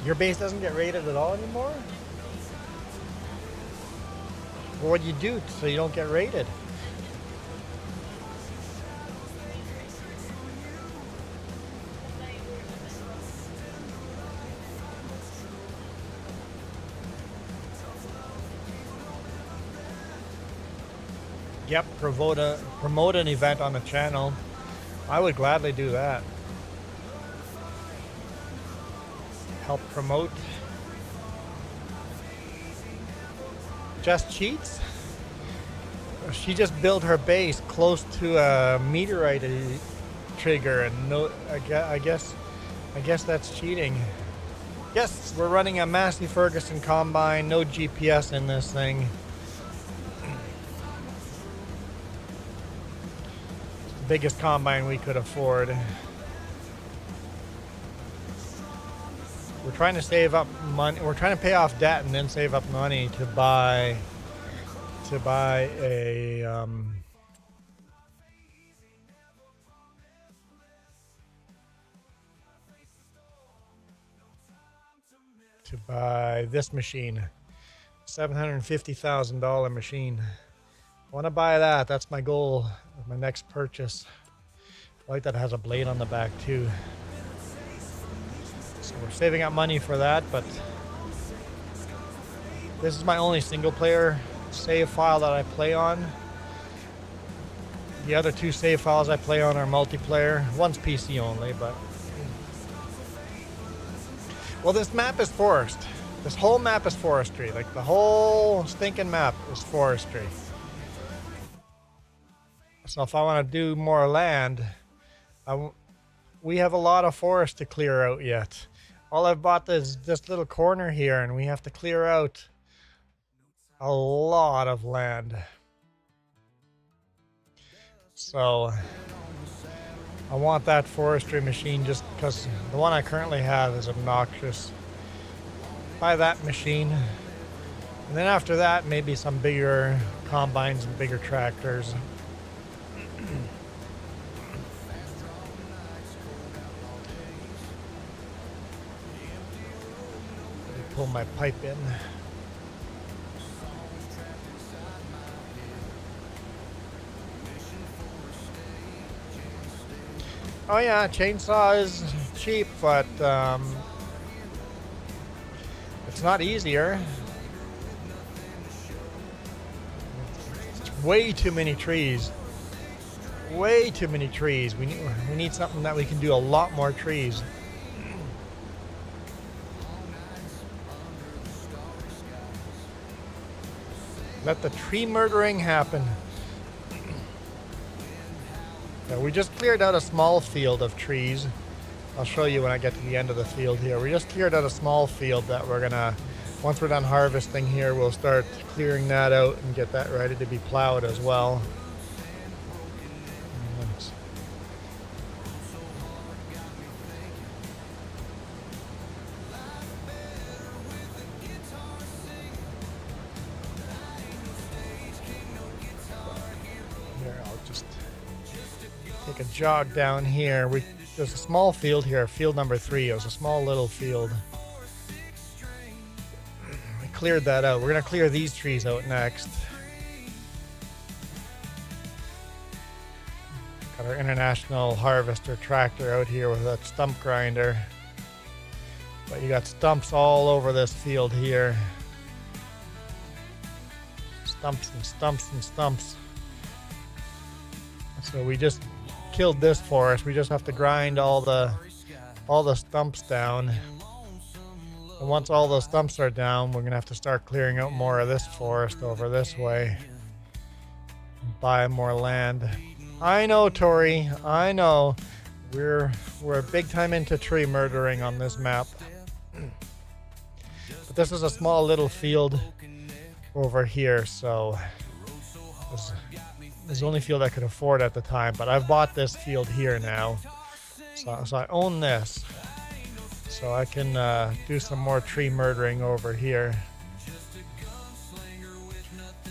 Your base doesn't get raided at all anymore? Well, what do you do so you don't get raided? Yep, promote an event on the channel. I would gladly do that. Help promote. Just cheats? She just built her base close to a meteorite trigger, and no, I guess that's cheating. Yes, we're running a Massey Ferguson combine, no GPS in this thing. It's the biggest combine we could afford. We're trying to save up money. We're trying to pay off debt and then save up money to buy a this machine, $750,000 machine. I want to buy that. That's my goal. My next purchase. I like that it has a blade on the back too. So we're saving up money for that, but this is my only single player save file that I play on. The other two save files I play on are multiplayer. One's PC only, but... Well, this map is forest. This whole map is forestry. Like, the whole stinking map is forestry. So if I want to do more land, we have a lot of forest to clear out yet. All I've bought is this little corner here, and we have to clear out a lot of land. So I want that forestry machine just because the one I currently have is obnoxious. Buy that machine. And then after that, maybe some bigger combines and bigger tractors. Pull my pipe in. Oh yeah, chainsaw is cheap, but it's not easier. It's way too many trees. Way too many trees. We need something that we can do a lot more trees. Let the tree murdering happen. Yeah, we just cleared out a small field of trees. I'll show you when I get to the end of the field here. We just cleared out a small field that we're gonna, once we're done harvesting here, we'll start clearing that out and get that ready to be plowed as well. take a jog down here. There's a small field here, field number 3. It was a small little field. We cleared that out. We're gonna clear these trees out next. Got our International Harvester tractor out here with that stump grinder. But you got stumps all over this field here. Stumps and stumps and stumps. So we just killed this forest. We just have to grind all the stumps down. And once all the stumps are down, we're gonna have to start clearing out more of this forest over this way. Buy more land. I know, Tori. I know. We're big time into tree murdering on this map. But this is a small little field over here, so it was the only field I could afford at the time. But I've bought this field here now, so I own this, so I can do some more tree murdering over here.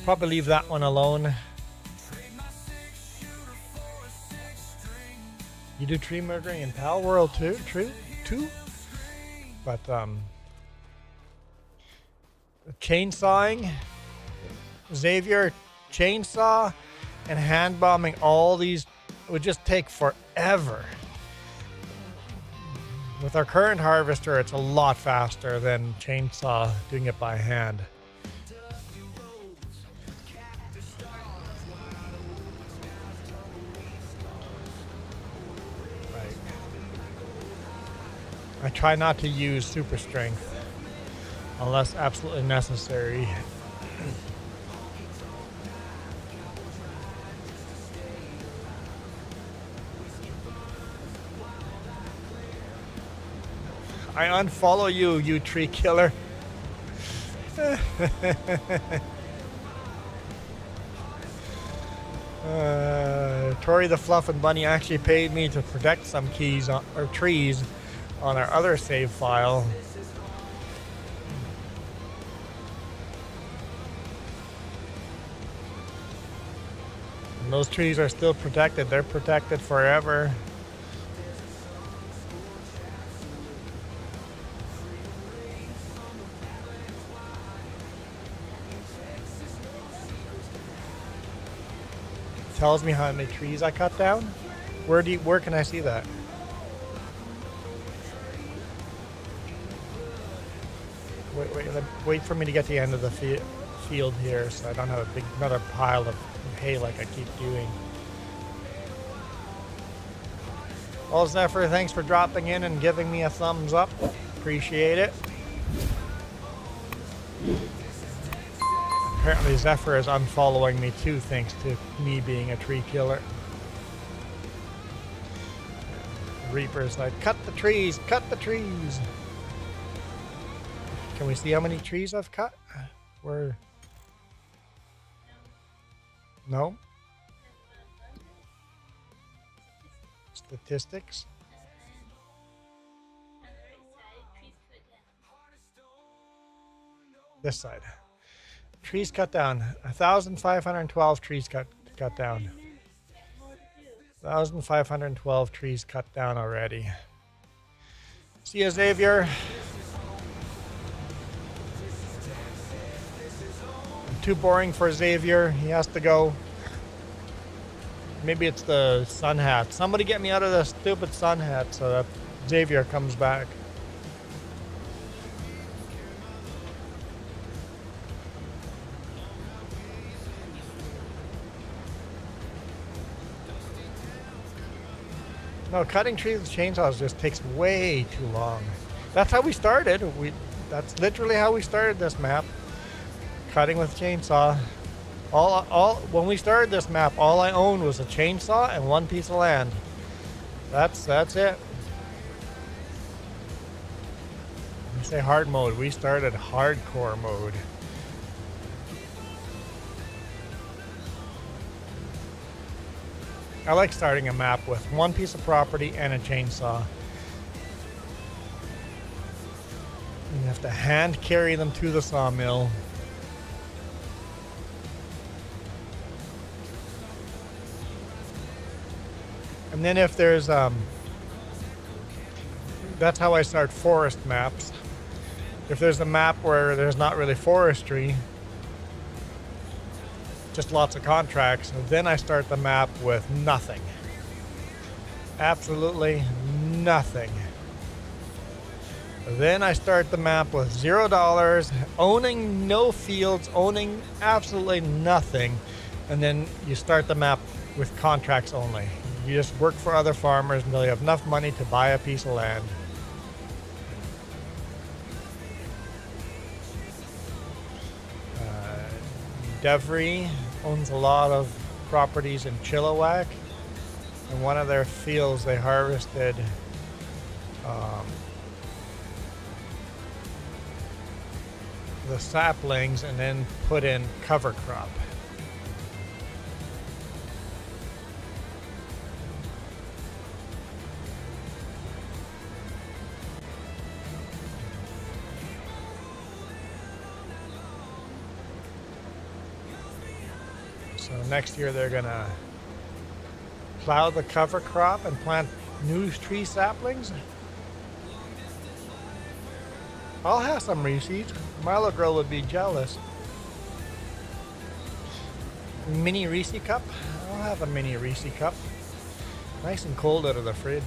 Probably leave that one alone. You do tree murdering in Pal World too? Too? But chainsawing, Xavier, chainsaw and hand bombing all these would just take forever. With our current harvester, it's a lot faster than chainsaw doing it by hand. Right. I try not to use super strength unless absolutely necessary. I unfollow you, you tree killer. Tori the Fluffin' Bunny actually paid me to protect some trees on our other save file. And those trees are still protected. They're protected forever. Tells me how many trees I cut down. Where can I see that? Wait for me to get to the end of the field here, so I don't have another pile of hay like I keep doing. Well, Zephyr, thanks for dropping in and giving me a thumbs up. Appreciate it. Apparently Zephyr is unfollowing me too, thanks to me being a tree killer. Reaper's like, cut the trees, cut the trees. Can we see how many trees I've cut? Where? No? Statistics? This side. Trees cut down. 1,512 trees cut down. 1,512 trees cut down already. See ya, Xavier. Too boring for Xavier. He has to go. Maybe it's the sun hat. Somebody get me out of the stupid sun hat so that Xavier comes back. No, cutting trees with chainsaws just takes way too long. That's how we started. That's literally how we started this map. Cutting with chainsaw. When we started this map, all I owned was a chainsaw and one piece of land. That's it. When you say hard mode, we started hardcore mode. I like starting a map with one piece of property and a chainsaw. You have to hand carry them to the sawmill. And then if there's, that's how I start forest maps. If there's a map where there's not really forestry, just lots of contracts, then I start the map with nothing. Absolutely nothing. Then I start the map with $0, owning no fields, owning absolutely nothing. And then you start the map with contracts only. You just work for other farmers until you have enough money to buy a piece of land. Devry owns a lot of properties in Chilliwack. In one of their fields, they harvested the saplings and then put in cover crop. So next year they're gonna plow the cover crop and plant new tree saplings. I'll have some Reese's. My little girl would be jealous. Mini Reese cup. I'll have a mini Reese cup. Nice and cold out of the fridge.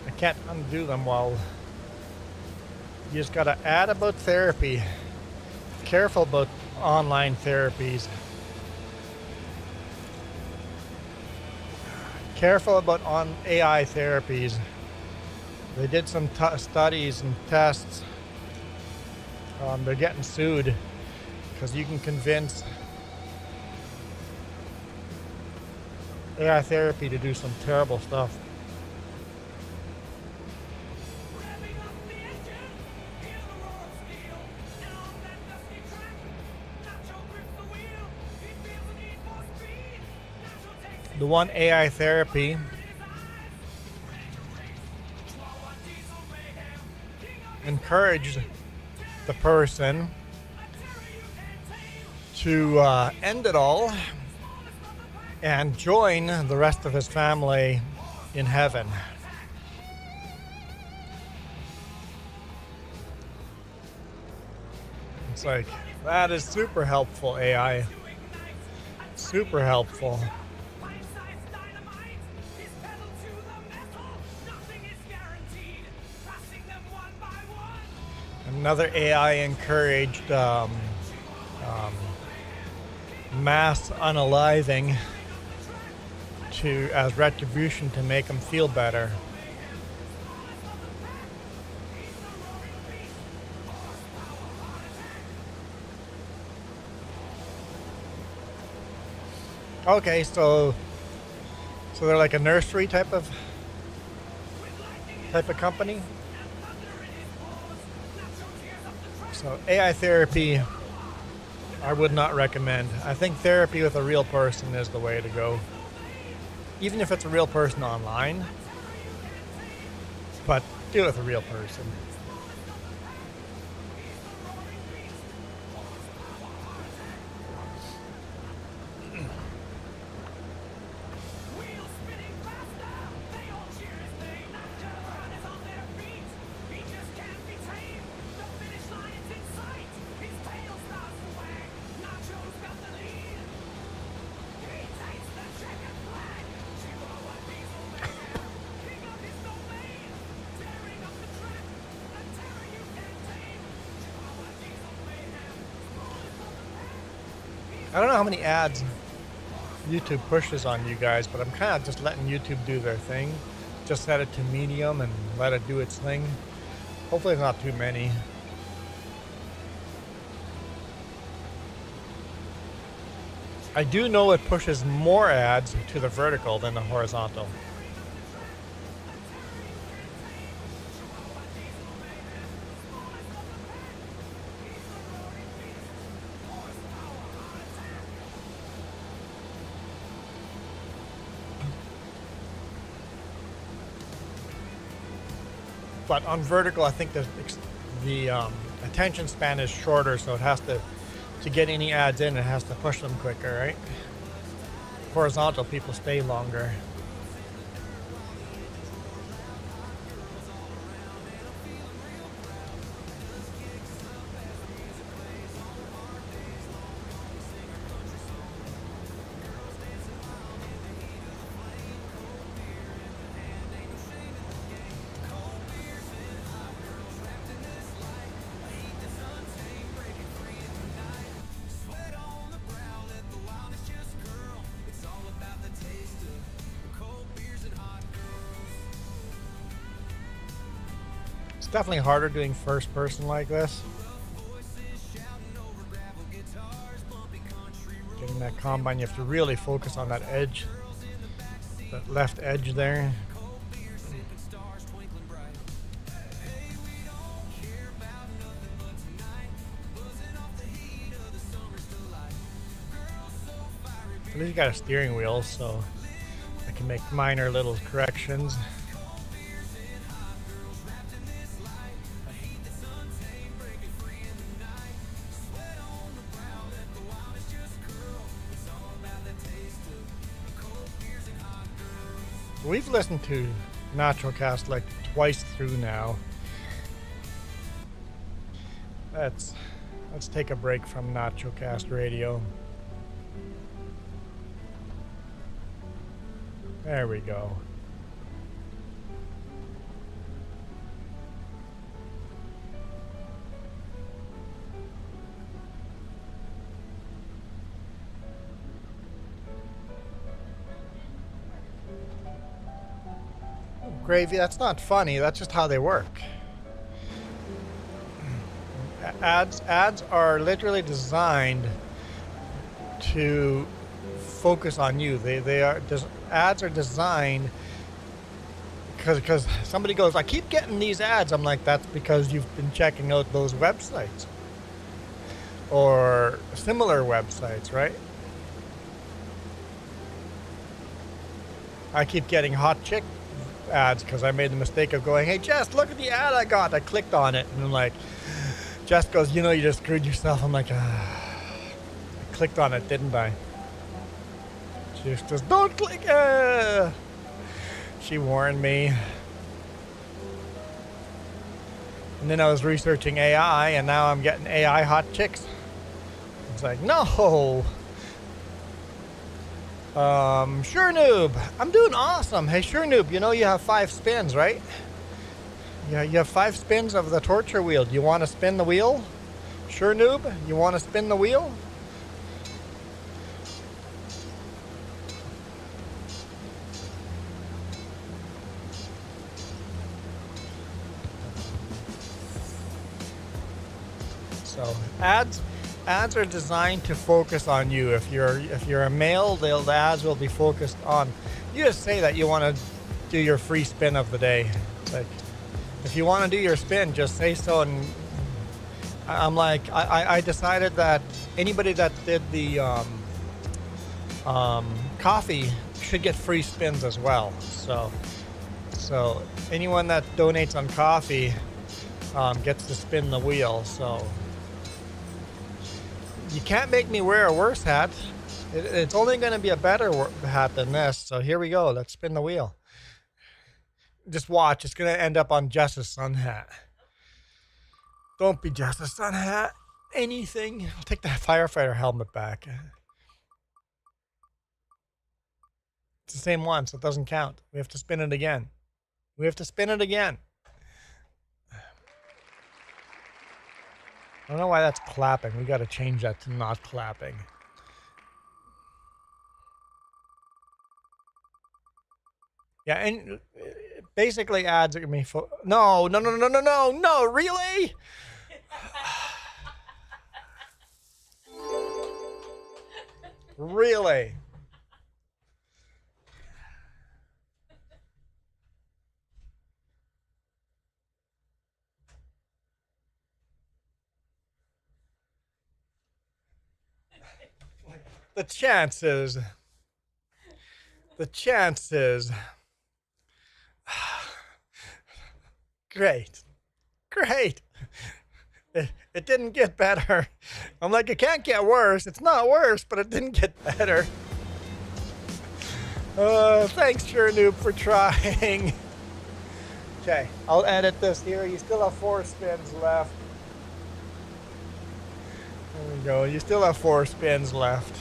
I can't undo them while you just gotta add about therapy. Careful about online therapies. Careful about on AI therapies. They did some studies and tests. They're getting sued because you can convince AI therapy to do some terrible stuff. The one AI therapy encouraged the person to end it all and join the rest of his family in heaven. It's like, that is super helpful, AI. Super helpful. Another AI encouraged mass unaliving as retribution to make them feel better. Okay, so they're like a nursery type of company. So AI therapy, I would not recommend. I think therapy with a real person is the way to go. Even if it's a real person online, but do it with a real person. I don't know how many ads YouTube pushes on you guys, but I'm kind of just letting YouTube do their thing. Just set it to medium and let it do its thing. Hopefully it's not too many. I do know it pushes more ads to the vertical than the horizontal. But on vertical, I think the attention span is shorter, so it has to get any ads in, it has to push them quicker, right? Horizontal, people stay longer. It's definitely harder doing first person like this. Getting that combine, you have to really focus on that edge, that left edge there. At least you got a steering wheel, so I can make minor little corrections. We've listened to Naturalcast like twice through now. Let's take a break from Naturalcast radio. There we go. Gravy, that's not funny, that's just how they work. Ads are literally designed to focus on you. Ads are designed because somebody goes, I keep getting these ads. I'm like, that's because you've been checking out those websites or similar websites, right? I keep getting hot chick ads because I made the mistake of going, hey Jess, look at the ad I got. I clicked on it and I'm like, Jess goes, you know, you just screwed yourself. I'm like, I clicked on it, didn't I? She just goes, don't click. She warned me. And then I was researching AI and now I'm getting AI hot chicks. It's like, no. Sure Noob, I'm doing awesome. Hey Sure Noob, you know you have 5 spins, right? Yeah, you have 5 spins of the torture wheel. Do you want to spin the wheel? Sure Noob, you want to spin the wheel? So ads are designed to focus on you. If you're a male, the ads will be focused on. You just say that you want to do your free spin of the day. It's like, if you want to do your spin, just say so. And I'm like, I decided that anybody that did the coffee should get free spins as well. So anyone that donates on coffee gets to spin the wheel. So you can't make me wear a worse hat. It's only going to be a better hat than this. So here we go. Let's spin the wheel. Just watch. It's going to end up on Jess's sun hat. Don't be Jess's sun hat. Anything. I'll take the firefighter helmet back. It's the same one, so it doesn't count. We have to spin it again. We have to spin it again. I don't know why that's clapping. We got to change that to not clapping. Yeah, and basically ads are going to be no, really? Really? The chances. Great. Great. It didn't get better. I'm like, it can't get worse. It's not worse, but it didn't get better. Thanks, Chernoop, for trying. Okay, I'll edit this here. You still have 4 spins left. There we go. You still have 4 spins left.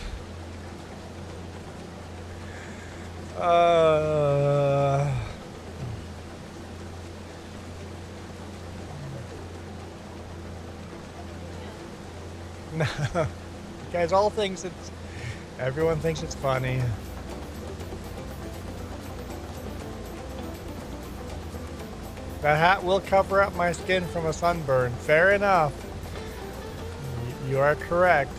No, you guys all thinks it's. Everyone thinks it's funny. That hat will cover up my skin from a sunburn. Fair enough. You are correct.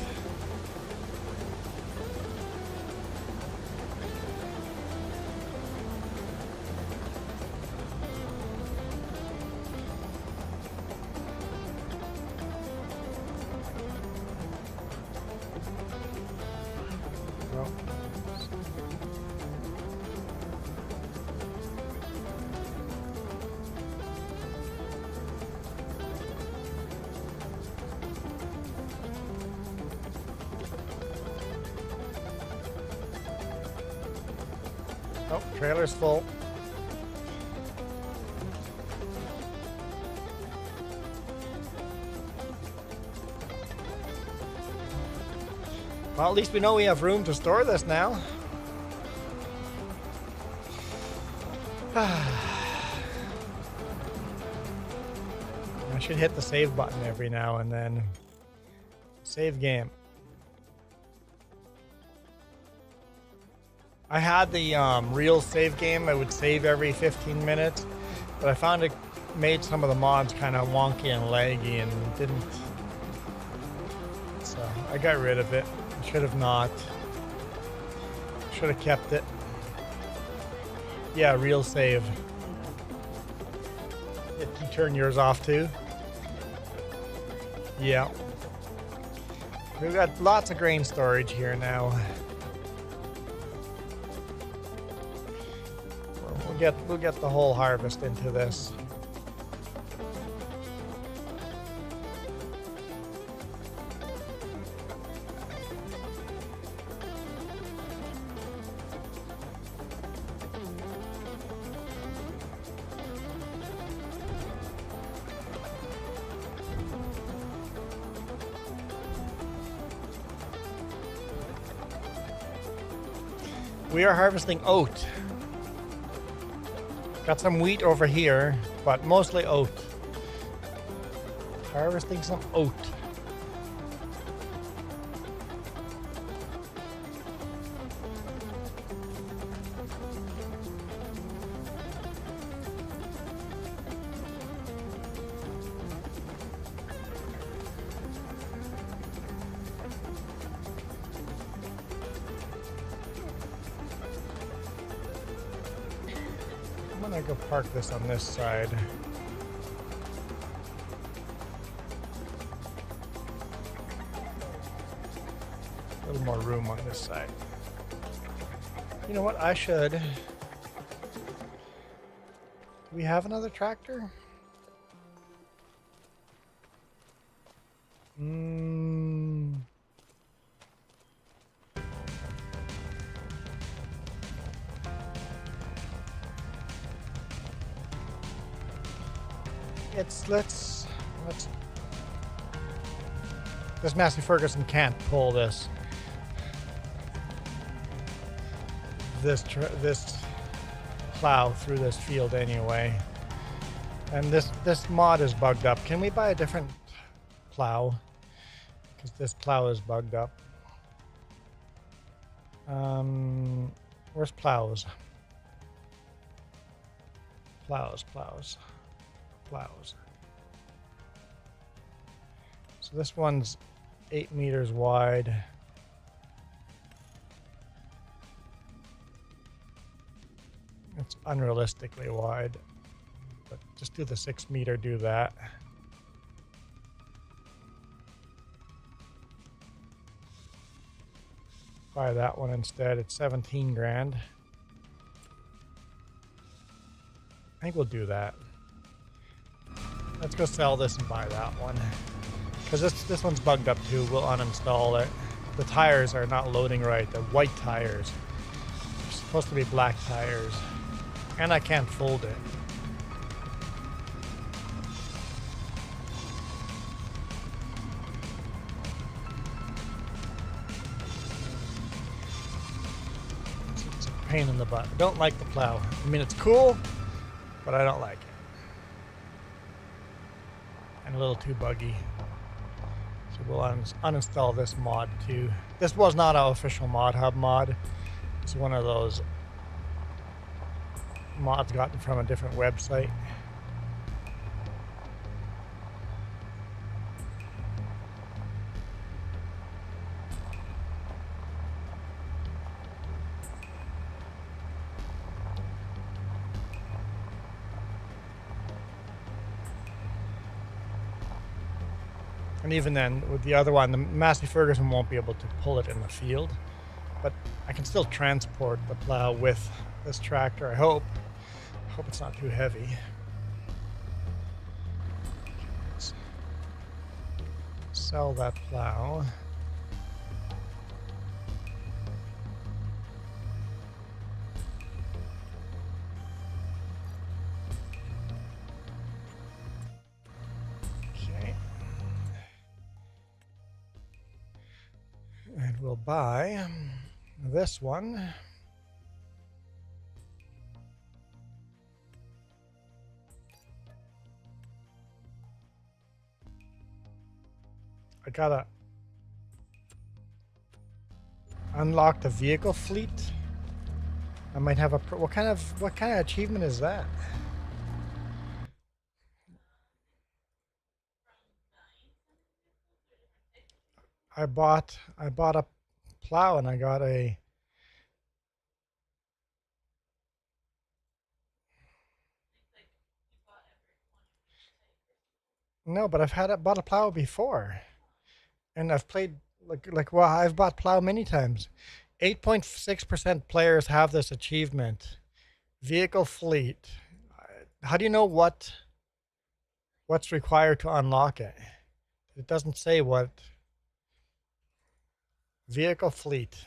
Oh, trailer's full. Well, at least we know we have room to store this now. I should hit the save button every now and then. Save game. I had the real save game. I would save every 15 minutes, but I found it made some of the mods kind of wonky and laggy and didn't. So I got rid of it. I should have not. Should have kept it. Yeah, real save. Did you turn yours off too? Yeah. We've got lots of grain storage here now. We'll get the whole harvest into this. We are harvesting oat. Got some wheat over here, but mostly oat. Harvesting some oat. I'm gonna go park this on this side. A little more room on this side. You know what? I should. Do we have another tractor? Let's this Massey Ferguson can't pull this plow through this field anyway, and this mod is bugged up. Can we buy a different plow? Because this plow is bugged up. Where's plows? Plows. So this one's 8 meters wide. It's unrealistically wide, but just do the 6 meter, do that. Buy that one instead. It's 17 grand. I think we'll do that. Let's go sell this and buy that one. Because this one's bugged up too. We'll uninstall it. The tires are not loading right. They're white tires. They're supposed to be black tires. And I can't fold it. It's a pain in the butt. I don't like the plow. I mean, it's cool, but I don't like it. And a little too buggy. So we'll uninstall this mod too. This was not an official Mod Hub mod. It's one of those mods gotten from a different website. And even then, with the other one, the Massey Ferguson won't be able to pull it in the field. But I can still transport the plow with this tractor, I hope. I hope it's not too heavy. Let's sell that plow. And we'll buy this one. I gotta unlock the vehicle fleet. I might have a what kind of achievement is that? I bought a plow and I got a no, but I've bought a plow before, and I've played well, I've bought plow many times. 8.6% players have this achievement. Vehicle fleet. How do you know what's required to unlock it? It doesn't say what. Vehicle fleet.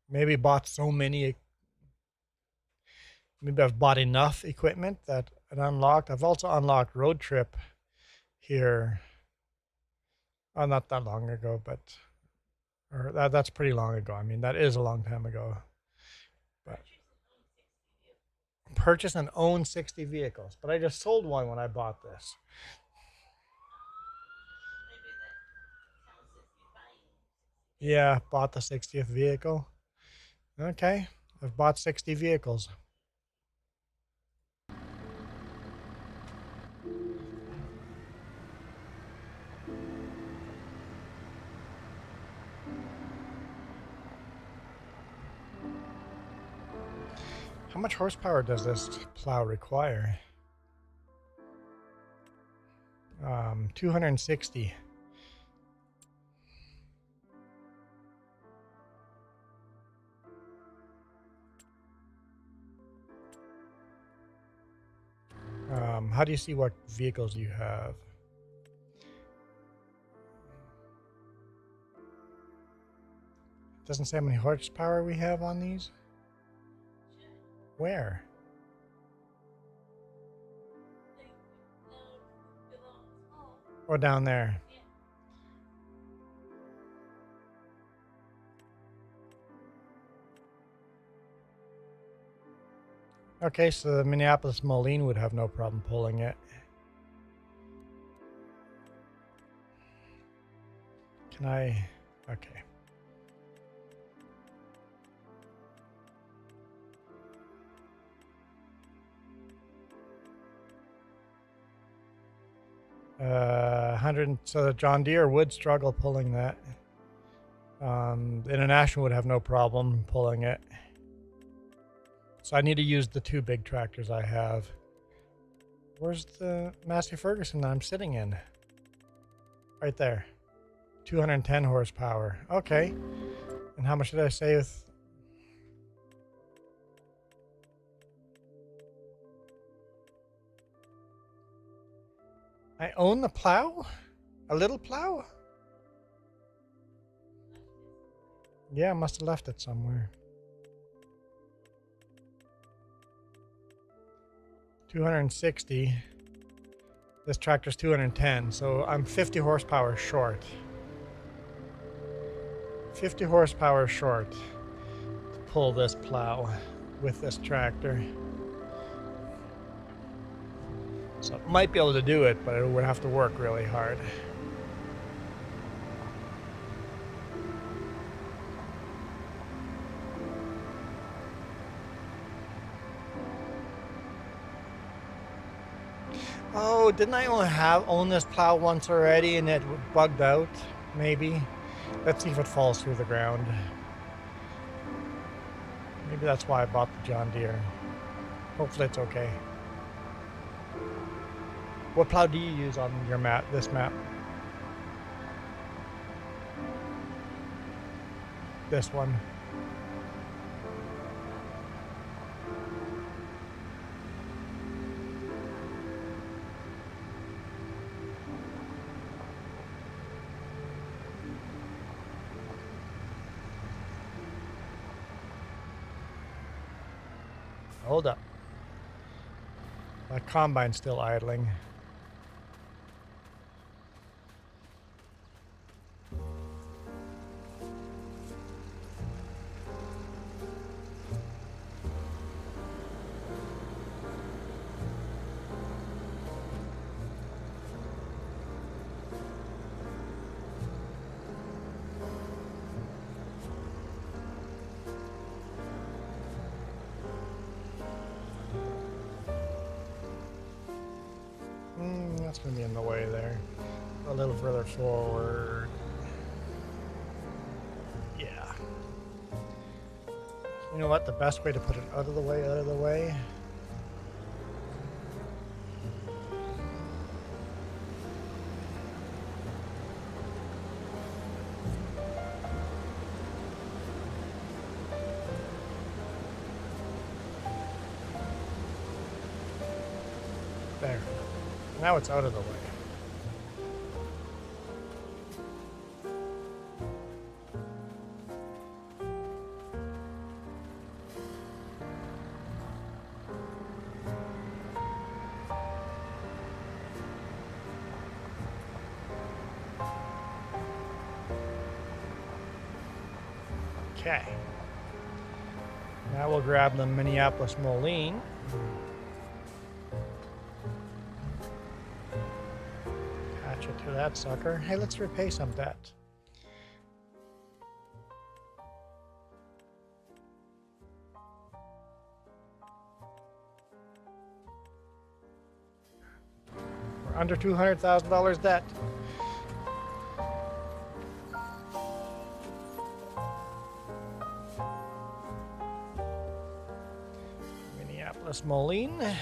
Maybe bought so many. Maybe I've bought enough equipment that it unlocked. I've also unlocked road trip here. Oh, not that long ago, but that's pretty long ago. I mean, that is a long time ago. But purchase and own 60 vehicles. But I just sold one when I bought this. Yeah, bought the 60th vehicle. Okay, I've bought 60 vehicles. How much horsepower does this plow require? 260. How do you see what vehicles you have? Doesn't say how many horsepower we have on these. Where? Or down there? Okay, so the Minneapolis Moline would have no problem pulling it. Can I? Okay. So the John Deere would struggle pulling that. The International would have no problem pulling it. So I need to use the two big tractors I have. Where's the Massey Ferguson that I'm sitting in? Right there. 210 horsepower. Okay. And how much did I say with I own the plow? A little plow? Yeah, I must have left it somewhere. 260. This tractor's 210, so I'm 50 horsepower short. 50 horsepower short to pull this plow with this tractor. So I might be able to do it, but it would have to work really hard. Oh, didn't I only own this plow once already and it bugged out? Maybe. Let's see if it falls through the ground. Maybe that's why I bought the John Deere. Hopefully it's okay. What plow do you use on your map? This map? This one. Hold up. That combine's still idling. That's going to be in the way there. A little further forward. Yeah. You know what? The best way to put it out of the way. There. Now it's out of the way. Okay. Now we'll grab the Minneapolis Moline. Attach it to that sucker. Hey, let's repay some debt. We're under $200,000 debt. Minneapolis Moline.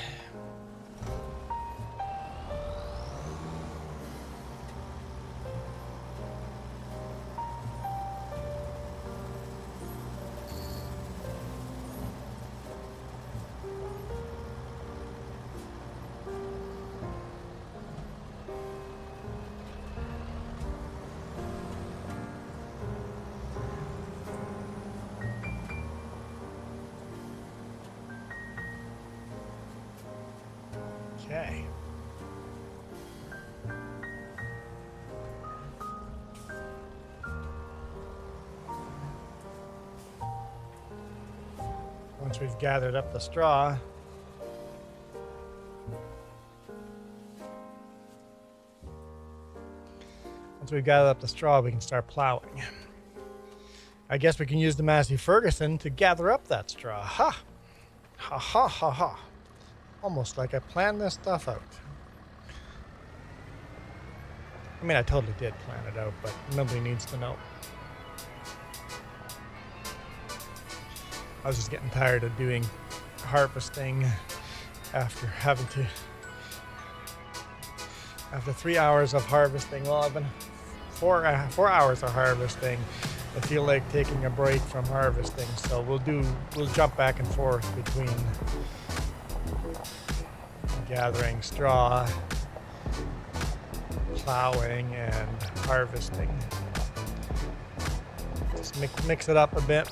Okay. Once we've gathered up the straw, we can start plowing. I guess we can use the Massey Ferguson to gather up that straw. Ha! Ha ha ha ha. Almost like I planned this stuff out. I mean, I totally did plan it out, but nobody needs to know. I was just getting tired of doing harvesting after 3 hours of harvesting. Well, I've been 4 hours of harvesting. I feel like taking a break from harvesting, so we'll jump back and forth between gathering straw plowing and harvesting. Just mix it up a bit.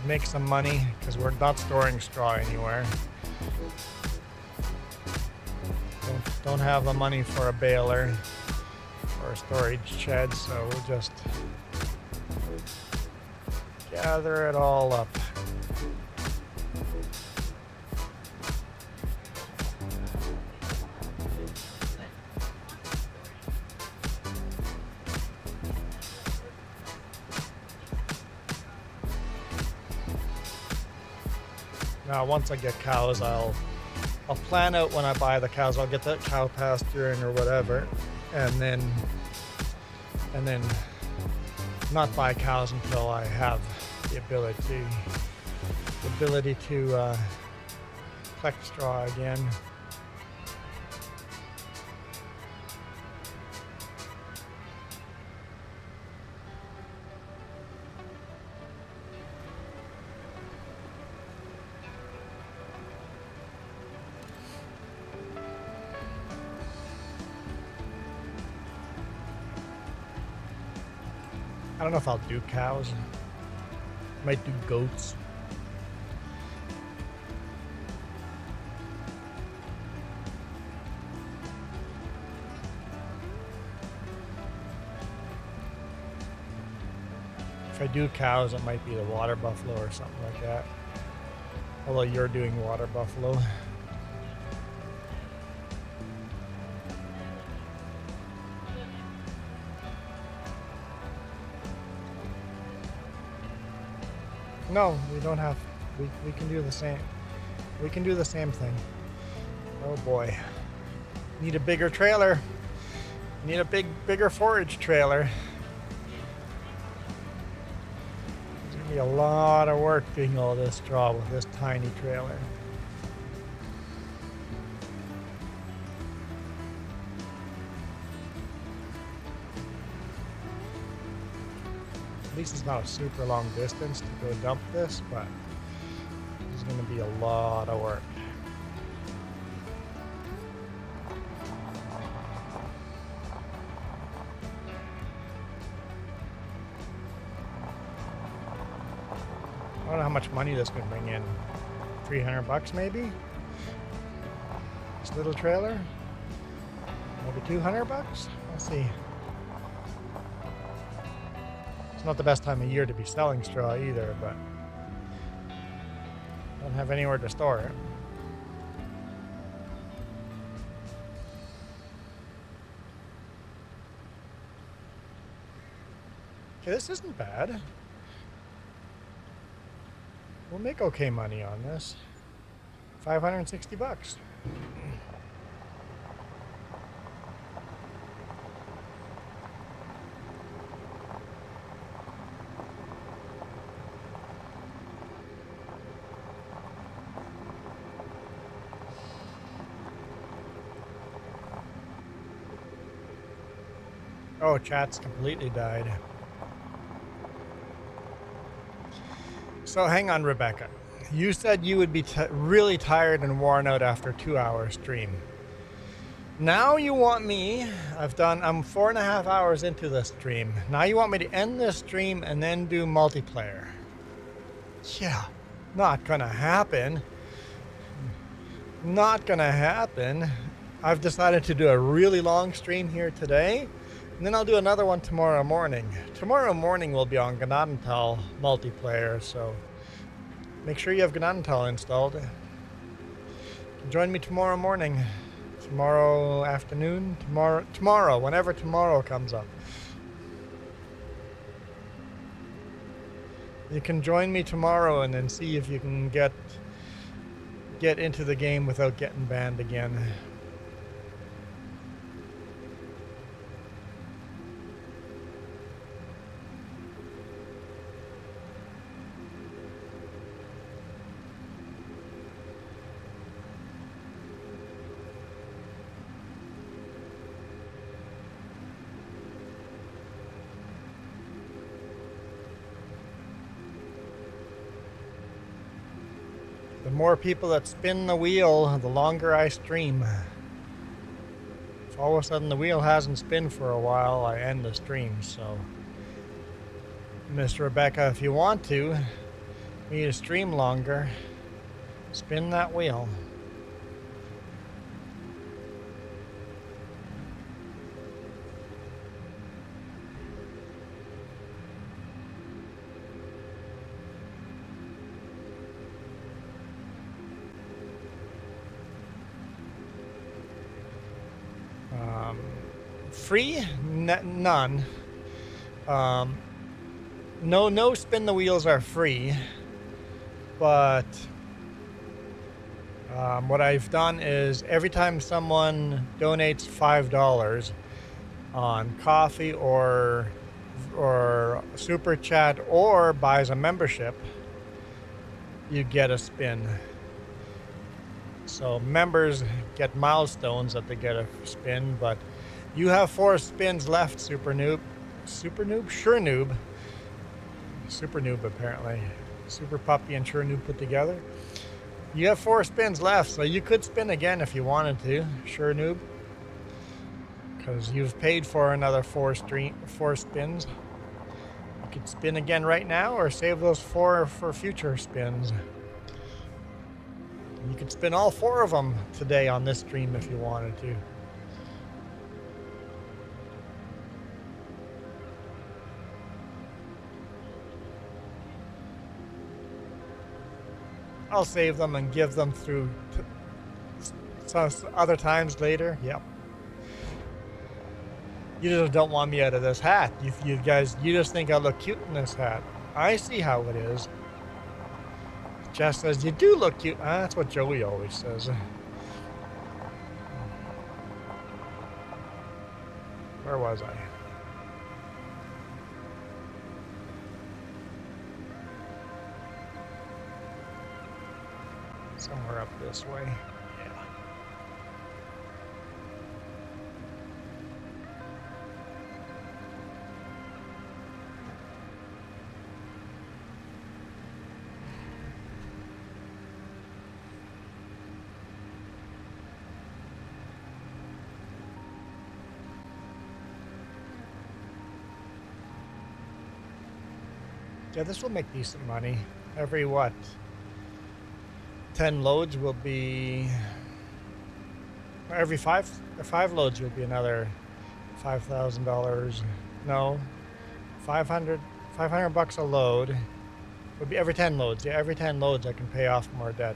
Make some money because we're not storing straw anywhere. Don't have the money for a baler or a storage shed, so we'll just gather it all up. Now, once I get cows, I'll plan out when I buy the cows. I'll get that cow pasture in or whatever, and then not buy cows until I have the ability to collect straw again. I don't know if I'll do cows. Might do goats. If I do cows, it might be the water buffalo or something like that. Although you're doing water buffalo. No, we don't have. We can do the same. We can do the same thing. Oh boy. Need a bigger trailer. Need a bigger forage trailer. There's gonna be a lot of work doing all this straw with this tiny trailer. At least it's not a super long distance to go dump this, but it's going to be a lot of work. I don't know how much money this could bring in. $300 maybe? This little trailer? Maybe $200? Let's see. Not the best time of year to be selling straw either, but don't have anywhere to store it. Okay, this isn't bad. We'll make okay money on this. $560. Oh, chat's completely died. So hang on, Rebecca. You said you would be really tired and worn out after a 2-hour stream. Now you want me, I'm 4.5 hours into the stream. Now you want me to end this stream and then do multiplayer. Yeah, not gonna happen. Not gonna happen. I've decided to do a really long stream here today. And then I'll do another one tomorrow morning. Tomorrow morning will be on Gnadental multiplayer, so make sure you have Gnadental installed. Join me tomorrow morning, tomorrow afternoon, tomorrow, whenever tomorrow comes up. You can join me tomorrow and then see if you can get into the game without getting banned again. more people that spin the wheel, the longer I stream. If all of a sudden the wheel hasn't spun for a while, I end the stream. So, Miss Rebecca, if you want to, me to stream longer, spin that wheel. Free? None. No spin the wheels are free, but what I've done is every time someone donates $5 on coffee or super chat or buys a membership, you get a spin. So members get milestones that they get a spin, but you have 4 spins left, Super Noob. Super Noob? Sure Noob. Super Noob, apparently. Super Puppy and Sure Noob put together. You have 4 spins left, so you could spin again if you wanted to, Sure Noob. Because you've paid for another 4 spins. You could spin again right now or save those 4 for future spins. You could spin all 4 of them today on this stream if you wanted to. I'll save them and give them through some other times later. Yep. You just don't want me out of this hat. You guys, you just think I look cute in this hat. I see how it is. Jess says, you do look cute. That's what Joey always says. Where was I? Somewhere up this way. Yeah. Yeah, this will make decent money. Every what? 10 loads will be, every five loads will be another $5,000. No, 500 bucks a load would be every 10 loads. Yeah, every 10 loads I can pay off more debt.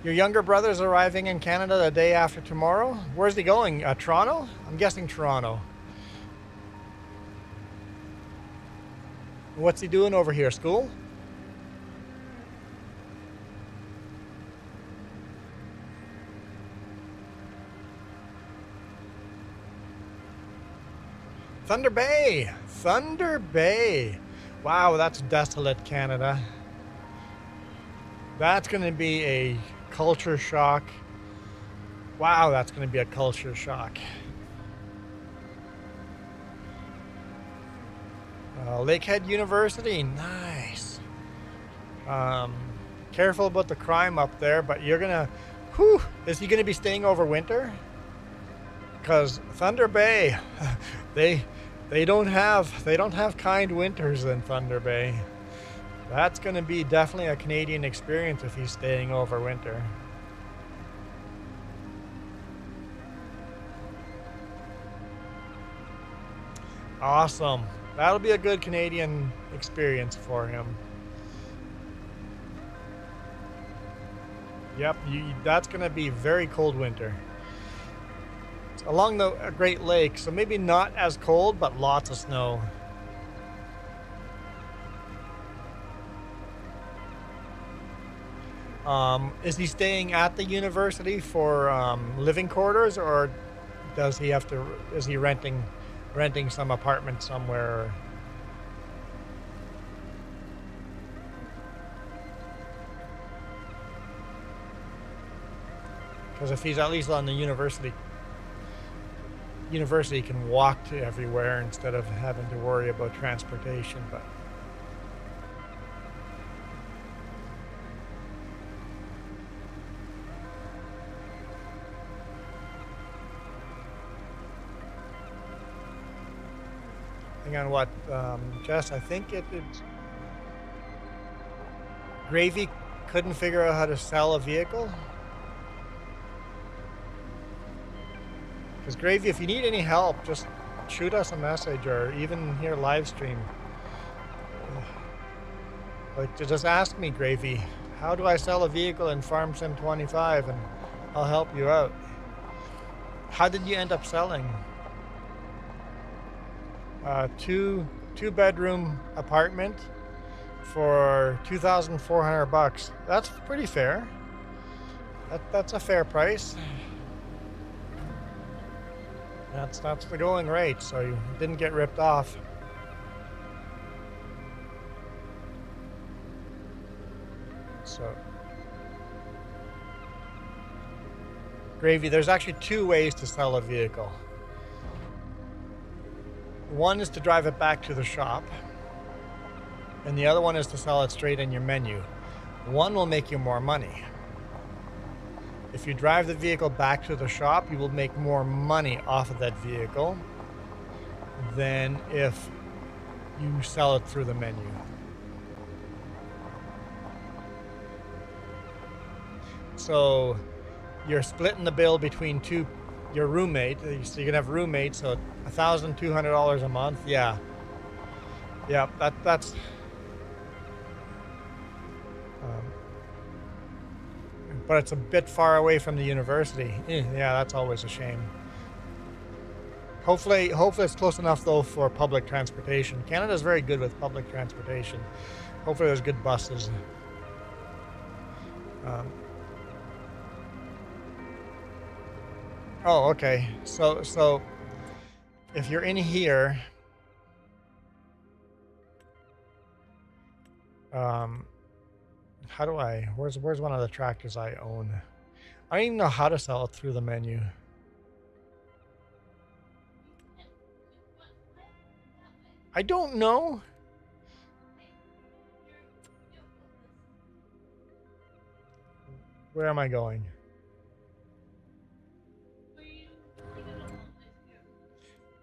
Your younger brother's arriving in Canada the day after tomorrow. Where's he going? Toronto? I'm guessing Toronto. What's he doing over here? School? Thunder Bay! Thunder Bay! Wow, that's desolate, Canada. That's going to be a culture shock. Wow, that's going to be a culture shock. Lakehead University, nice. Careful about the crime up there, but you're going to... Whew! Is he going to be staying over winter? Because Thunder Bay, they don't have kind winters in Thunder Bay. That's going to be definitely a Canadian experience if he's staying over winter. Awesome. That'll be a good Canadian experience for him. Yep, that's going to be very cold winter. It's along the Great Lakes, so maybe not as cold, but lots of snow. Is he staying at the university for living quarters, or does he have to? Is he renting some apartment somewhere? Because if he's at least on the university can walk to everywhere instead of having to worry about transportation. But Hang on, what, Jess? I think it's Gravy couldn't figure out how to sell a vehicle. Because Gravy, if you need any help, just shoot us a message or even here live stream. Like, just ask me, Gravy, how do I sell a vehicle in Farm Sim 25, and I'll help you out. How did you end up selling? Two bedroom apartment for $2,400. That's pretty fair. That's a fair price. That's the going rate, so you didn't get ripped off. So, Gravy, there's actually two ways to sell a vehicle. One is to drive it back to the shop, and the other one is to sell it straight in your menu. One will make you more money. If you drive the vehicle back to the shop, you will make more money off of that vehicle than if you sell it through the menu. So you're splitting the bill between your roommate, so you can have roommates, so $1,200 a month. Yeah, that's but it's a bit far away from the university. Yeah, that's always a shame. Hopefully it's close enough though for public transportation. Canada's very good with public transportation. Hopefully there's good buses. Oh, okay. So if you're in here, where's one of the tractors I own? I don't even know how to sell it through the menu. I don't know. Where am I going?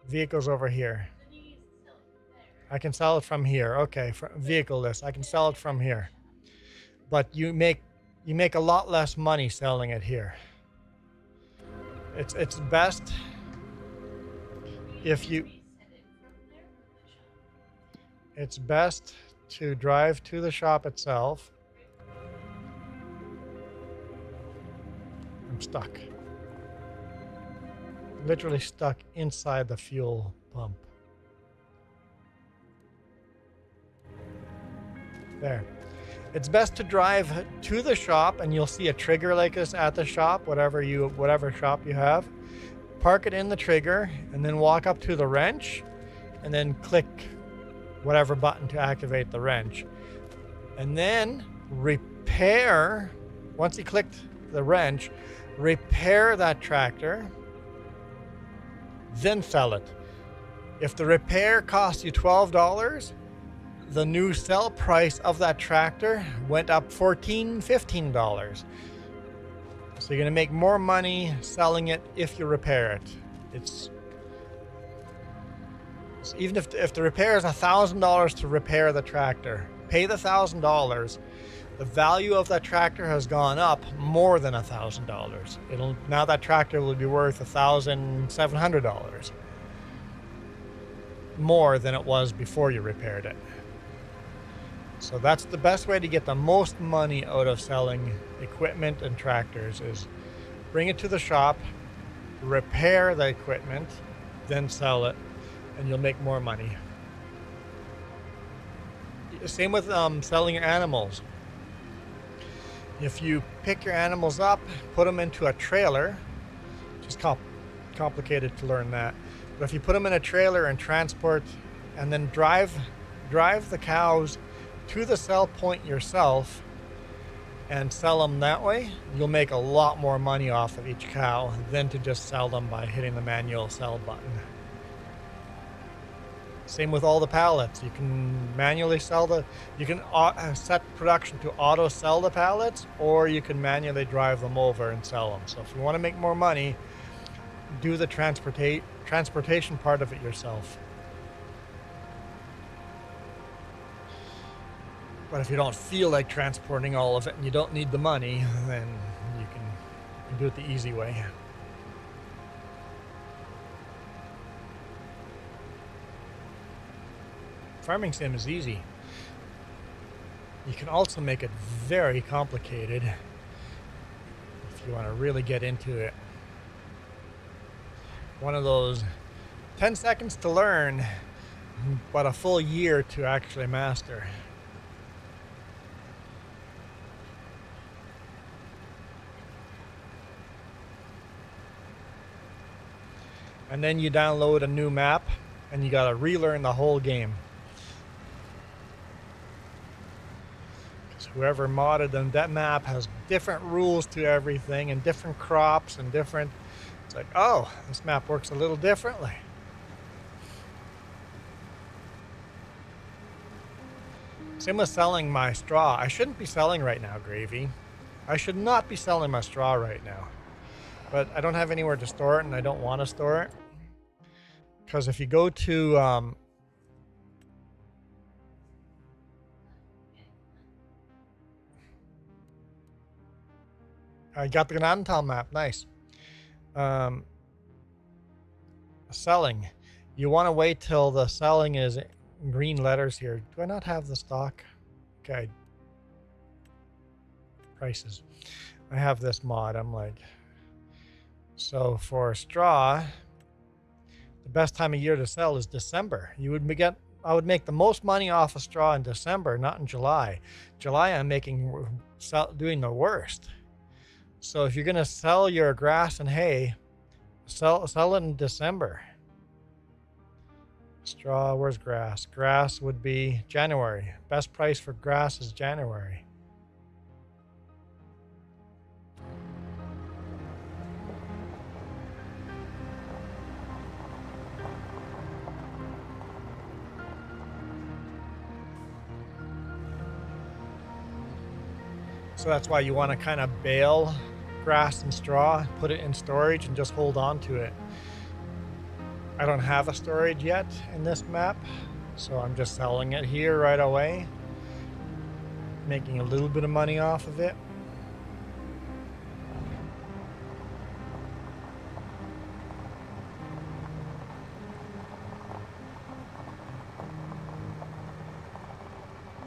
Vehicles over here. I can sell it from here. Okay, vehicle list. I can sell it from here. But you make a lot less money selling it here. It's best if you. It's best to drive to the shop itself. I'm stuck. Literally stuck inside the fuel pump. There. It's best to drive to the shop, and you'll see a trigger like this at the shop, whatever shop you have. Park it in the trigger, and then walk up to the wrench, and then click whatever button to activate the wrench. And then repair, once you clicked the wrench, repair that tractor, then sell it. If the repair costs you $12, the new sell price of that tractor went up $14, $15. So you're going to make more money selling it if you repair it. It's even if the repair is $1,000 to repair the tractor, pay the $1,000. The value of that tractor has gone up more than $1,000. Now that tractor will be worth $1,700 more than it was before you repaired it. So that's the best way to get the most money out of selling equipment and tractors is bring it to the shop, repair the equipment, then sell it, and you'll make more money. Same with selling your animals. If you pick your animals up, put them into a trailer, which is complicated to learn that, but if you put them in a trailer and transport and then drive the cows to the sell point yourself and sell them that way, you'll make a lot more money off of each cow than to just sell them by hitting the manual sell button. Same with all the pallets. You can manually you can set production to auto sell the pallets, or you can manually drive them over and sell them. So if you want to make more money, do the transportation part of it yourself. But if you don't feel like transporting all of it and you don't need the money, then you can do it the easy way. Farming sim is easy. You can also make it very complicated if you want to really get into it. One of those 10 seconds to learn, but a full year to actually master. And then you download a new map and you gotta relearn the whole game. Because whoever modded them, that map has different rules to everything and different crops and different, it's like, oh, this map works a little differently. Same with selling my straw. I shouldn't be selling right now, Gravy. I should not be selling my straw right now. But I don't have anywhere to store it and I don't want to store it. Because if you go to I got the Gnantal map, nice. Selling. You want to wait till the selling is green letters here. Do I not have the stock? Okay. Prices. I have this mod. I'm like, so for straw, the best time of year to sell is December. I would make the most money off of straw in December, not in July. July, I'm doing the worst. So if you're gonna sell your grass and hay, sell it in December. Straw, where's grass? Grass would be January. Best price for grass is January. So that's why you want to kind of bale grass and straw, put it in storage and just hold on to it. I don't have a storage yet in this map, so I'm just selling it here right away, making a little bit of money off of it.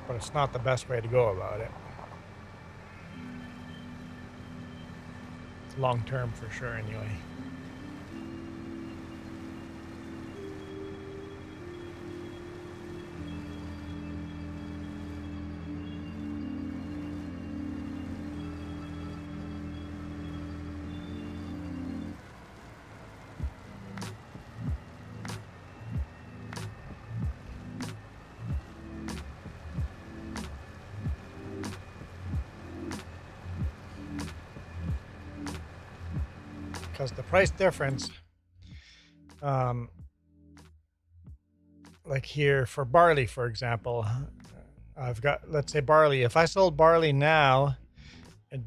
But it's not the best way to go about it. Long term for sure anyway. Because the price difference, like here for barley, for example, I've got, let's say barley. If I sold barley now, it's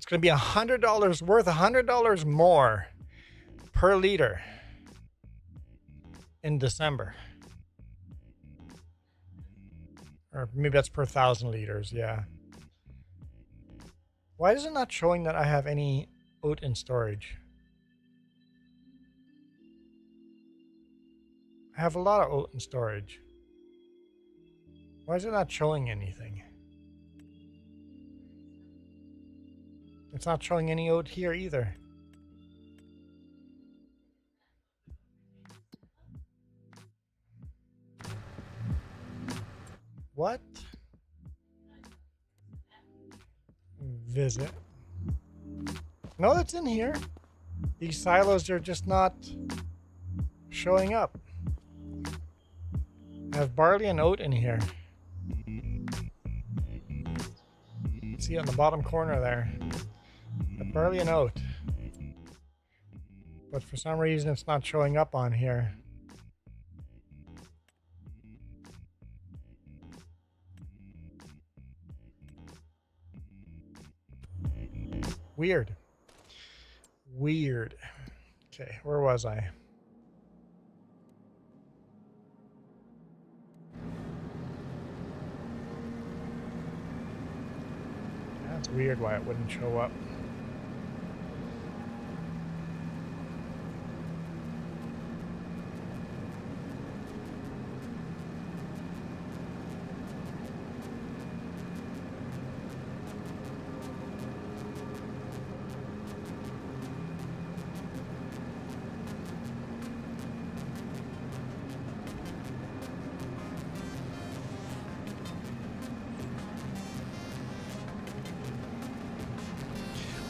going to be $100 worth, $100 more per liter in December. Or maybe that's per 1,000 liters, yeah. Why is it not showing that I have any oat in storage? I have a lot of oat in storage. Why is it not showing anything? It's not showing any oat here either. What? Visit. No, it's in here. These silos are just not showing up. I have barley and oat in here. See on the bottom corner there. Barley and oat. But for some reason it's not showing up on here. Weird. Weird. Okay, where was I? That's weird why it wouldn't show up.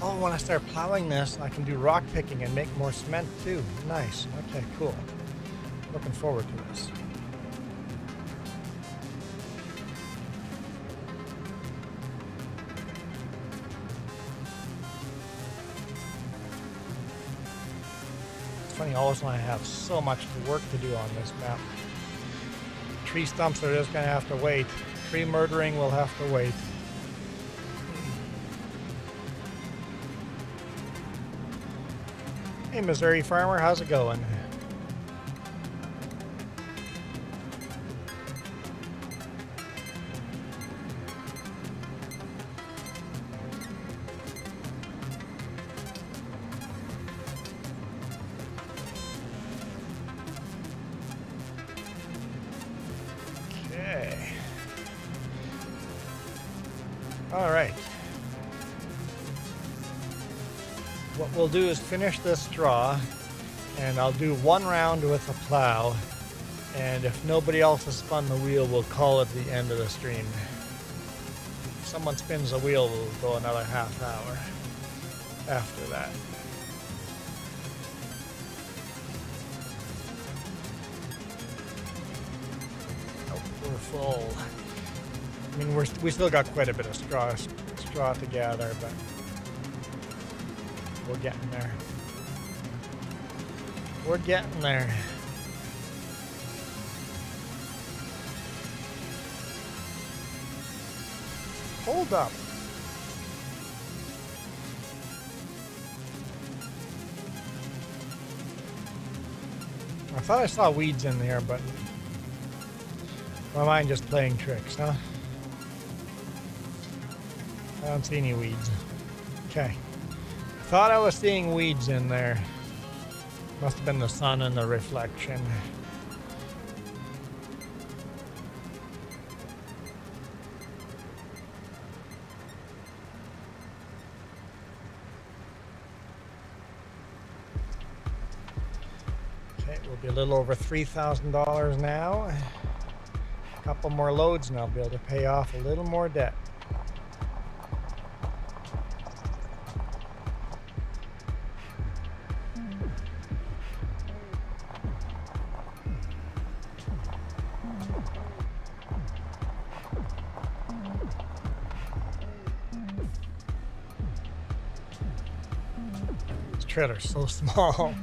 Oh, when I start plowing this, I can do rock picking and make more cement too. Nice. Okay, cool. Looking forward to this. It's funny, all of a sudden I have so much work to do on this map. Tree stumps are just going to have to wait. Tree murdering will have to wait. Hey, Missouri farmer, how's it going? Okay. All right. What we'll do is finish this straw, and I'll do one round with a plow, and if nobody else has spun the wheel, we'll call it the end of the stream. If someone spins the wheel, we'll go another half hour after that. Oh, we're full. I mean, we still got quite a bit of straw to gather, but we're getting there. We're getting there. Hold up. I thought I saw weeds in there, but my mind just playing tricks, huh? I don't see any weeds. Okay. Thought I was seeing weeds in there. Must have been the sun and the reflection. Okay, we'll be a little over $3,000 now. A couple more loads and I'll be able to pay off a little more debt. Trailer's so small.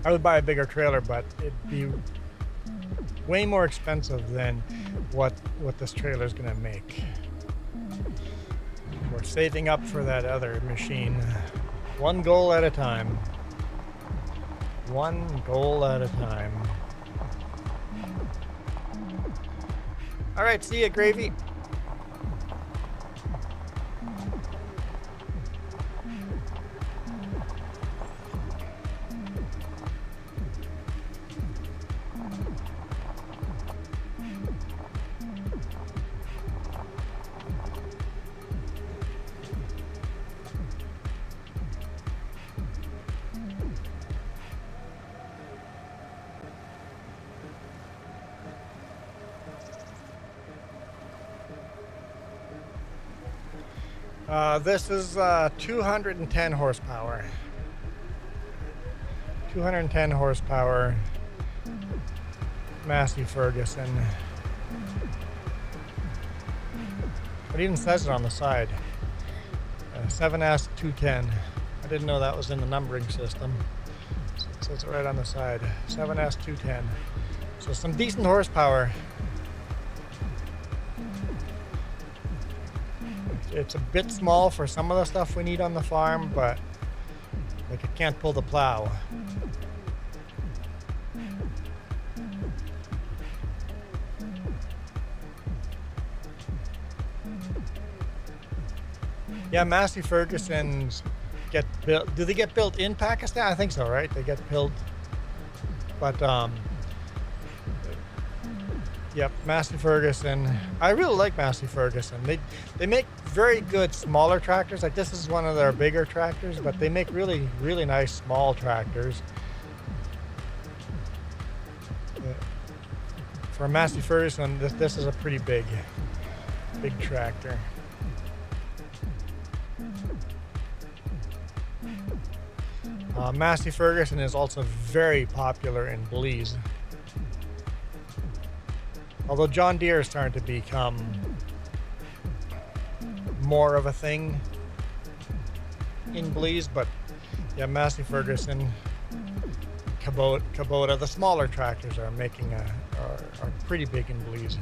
I would buy a bigger trailer, but it'd be way more expensive than what this trailer is going to make. We're saving up for that other machine. One goal at a time. One goal at a time. All right, see ya, Gravy. This is 210 horsepower. 210 horsepower. Massey Ferguson. It even says it on the side. 7S 210. I didn't know that was in the numbering system. So it says it right on the side. 7S 210. So some decent horsepower. It's a bit small for some of the stuff we need on the farm, but like it can't pull the plow. Yeah, Massey Ferguson's get built. Do they get built in Pakistan? I think so, right? They get built, but yep, Massey Ferguson. I really like Massey Ferguson. They make very good smaller tractors. Like this is one of their bigger tractors, but they make really nice small tractors. For Massey Ferguson, this is a pretty big tractor. Massey Ferguson is also very popular in Belize. Although John Deere is starting to become more of a thing in Belize, but yeah, Massey Ferguson, Kubota, the smaller tractors are making are pretty big in Belize.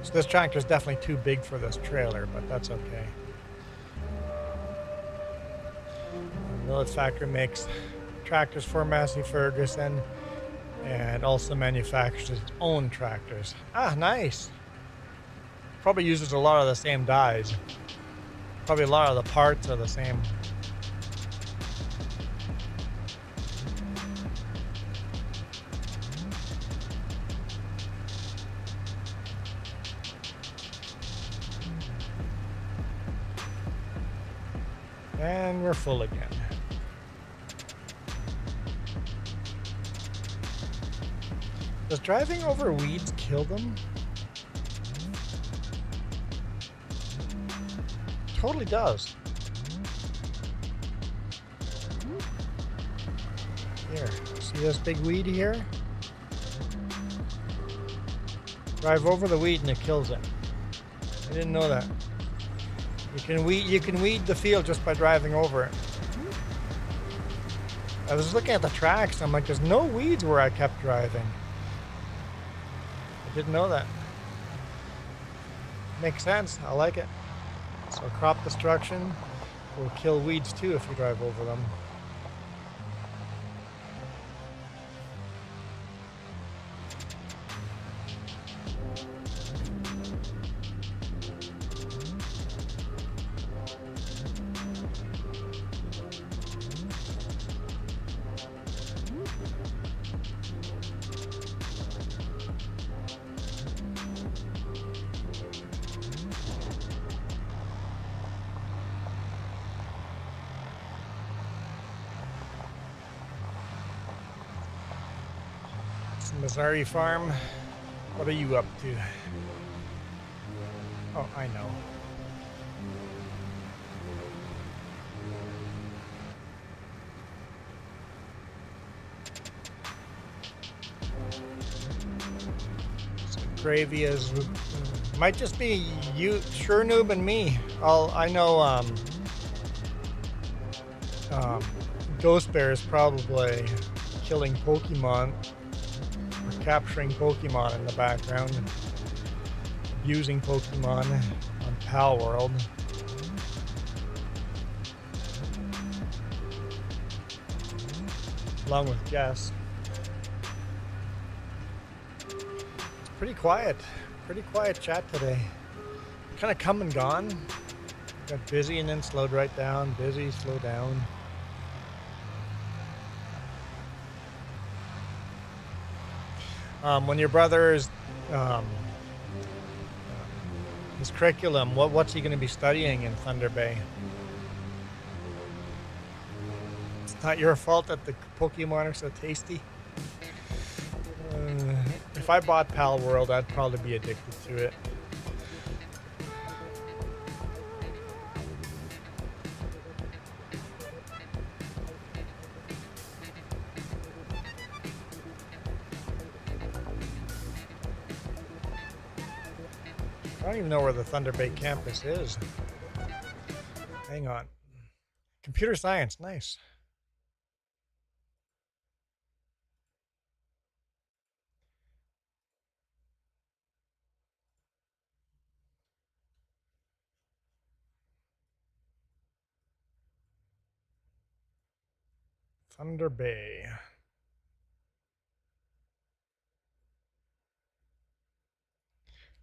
So this tractor is definitely too big for this trailer, but that's okay. Millet Factory makes tractors for Massey Ferguson and also manufactures its own tractors. Ah, nice. Probably uses a lot of the same dies. Probably a lot of the parts are the same. And we're full again. Does driving over weeds kill them? Totally does. Here, see this big weed here? Drive over the weed and it kills it. I didn't know that. You can weed the field just by driving over it. I was looking at the tracks and I'm like, there's no weeds where I kept driving. I didn't know that. Makes sense. I like it. So crop destruction will kill weeds too if you drive over them. Missouri farm, what are you up to? Oh, I know. So gravy is might just be you, Sure Noob, and me. I know Ghost Bear is probably killing Pokemon. Capturing Pokemon in the background, abusing Pokemon on Pal World. Along with Jess. It's pretty quiet chat today. Kind of come and gone. Got busy and then slowed right down, busy, slow down. When your brother's his curriculum, what's he going to be studying in Thunder Bay? It's not your fault that the Pokemon are so tasty. If I bought Pal World, I'd probably be addicted to it. I don't even know where the Thunder Bay campus is. Hang on. Computer science, nice. Thunder Bay.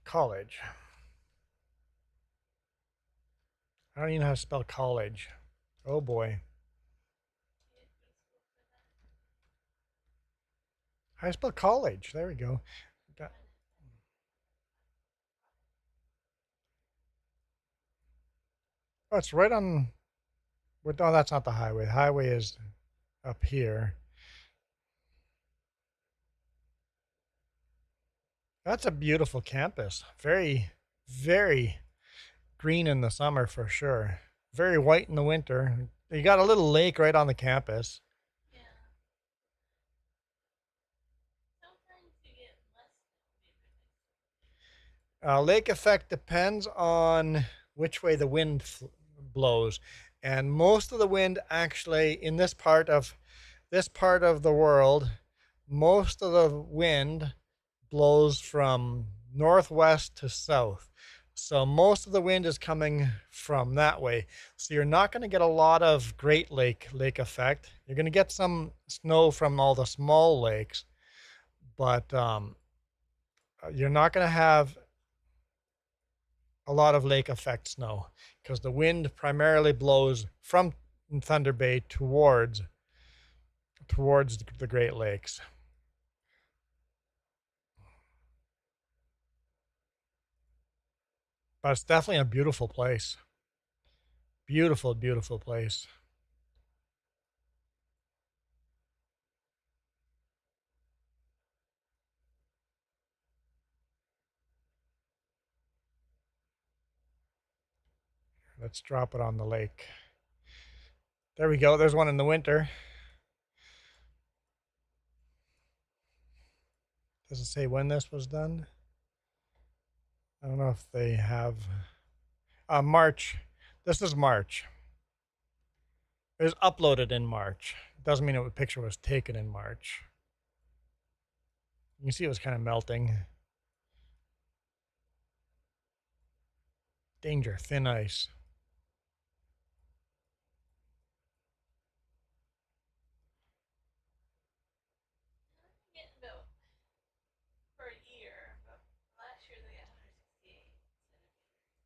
College. I don't even know how to spell college. Oh boy. How do you spell college? There we go. Oh, it's right on. Oh, that's not the highway. The highway is up here. That's a beautiful campus. Very, very green in the summer for sure. Very white in the winter. You got a little lake right on the campus. Yeah. Sometimes you get less. Lake effect depends on which way the wind blows, and most of the wind actually in this part of the world, most of the wind blows from northwest to south. So most of the wind is coming from that way. So you're not going to get a lot of Great Lake effect. You're going to get some snow from all the small lakes, but you're not going to have a lot of lake effect snow because the wind primarily blows from Thunder Bay towards the Great Lakes. But it's definitely a beautiful place. Beautiful, beautiful place. Let's drop it on the lake. There we go. There's one in the winter. Does it say when this was done? I don't know if they have. March. This is March. It was uploaded in March. Doesn't mean the picture was taken in March. You can see it was kind of melting. Danger, thin ice.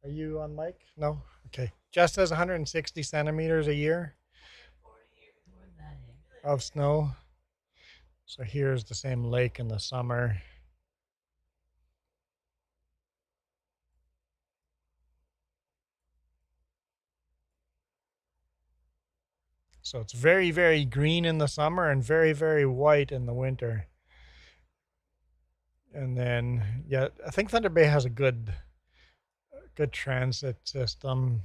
Are you on mic? No? Okay. Jess says 160 centimeters a year of snow. So here's the same lake in the summer. So it's very, very green in the summer and very, very white in the winter. And then, yeah, I think Thunder Bay has a good transit system.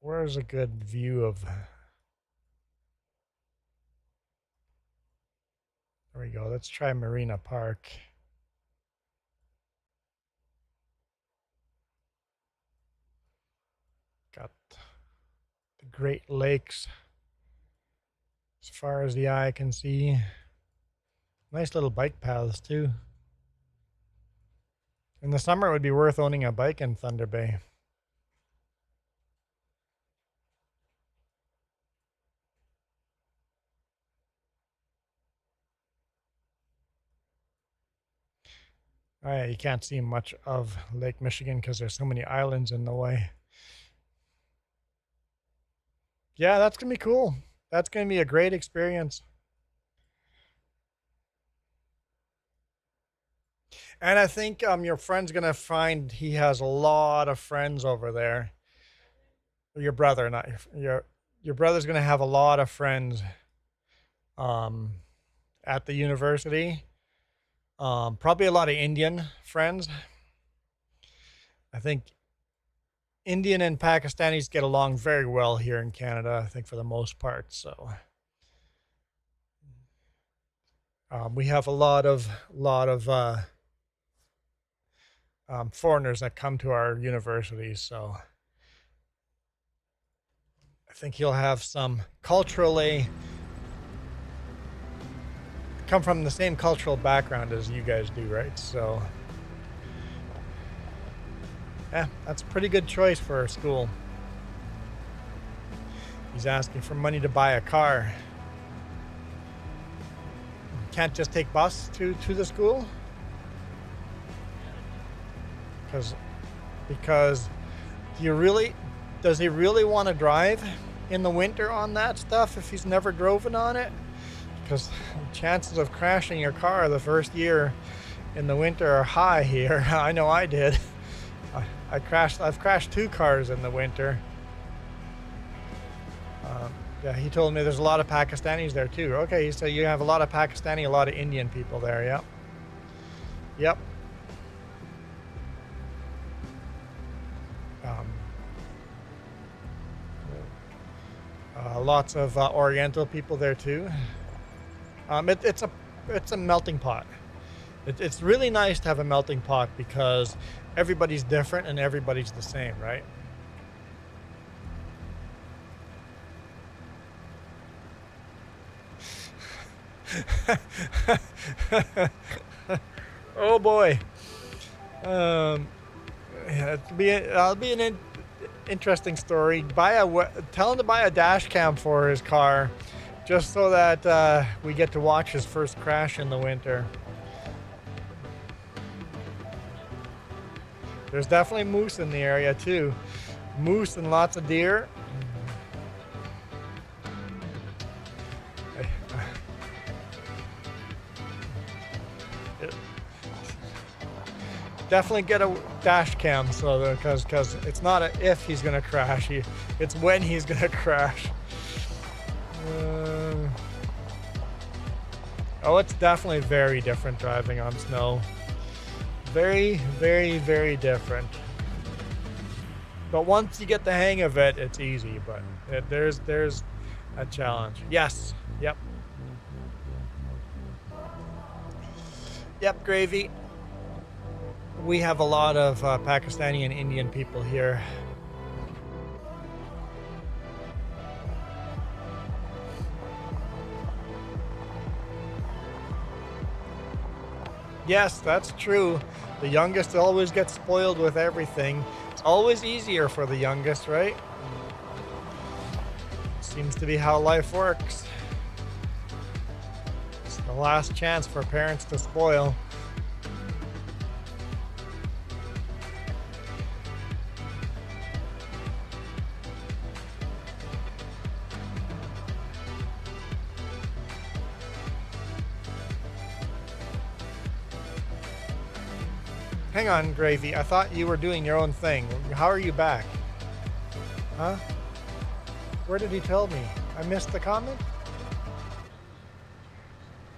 Where's a good view of? There we go. Let's try Marina Park. Got the Great Lakes as far as the eye can see. Nice little bike paths too. In the summer, it would be worth owning a bike in Thunder Bay. Oh yeah, you can't see much of Lake Michigan because there's so many islands in the way. Yeah, that's going to be cool. That's going to be a great experience. And I think your friend's going to find he has a lot of friends over there. Your brother, not your brother's going to have a lot of friends at the university. Probably a lot of Indian friends. I think Indian and Pakistanis get along very well here in Canada, I think for the most part. So we have a lot of foreigners that come to our universities. So I think you'll have some culturally come from the same cultural background as you guys do, right? So yeah, that's a pretty good choice for a school. He's asking for money to buy a car. Can't just take bus to the school? Because does he really want to drive in the winter on that stuff if he's never driven on it? Because chances of crashing your car the first year in the winter are high here. I know I did. I've crashed 2 cars in the winter. Yeah, he told me there's a lot of Pakistanis there too. Okay, so you have a lot of Pakistani, a lot of Indian people there. Yep. Yep. Lots of Oriental people there too. It's a melting pot. It's really nice to have a melting pot because everybody's different and everybody's the same, right? Oh boy. Yeah, it'll be an interesting story. Tell him to buy a dash cam for his car, just so that we get to watch his first crash in the winter. There's definitely moose in the area too. Moose and lots of deer. Definitely get a dash cam, so because it's not a if he's gonna crash, it's when he's gonna crash. Oh, it's definitely very different driving on snow. Very, very, very different. But once you get the hang of it, it's easy. But there's a challenge. Yes. Yep. Yep, Gravy. We have a lot of Pakistani and Indian people here. Yes, that's true. The youngest always gets spoiled with everything. It's always easier for the youngest, right? Seems to be how life works. It's the last chance for parents to spoil. Hang on, Gravy. I thought you were doing your own thing. How are you back? Huh? Where did he tell me? I missed the comment?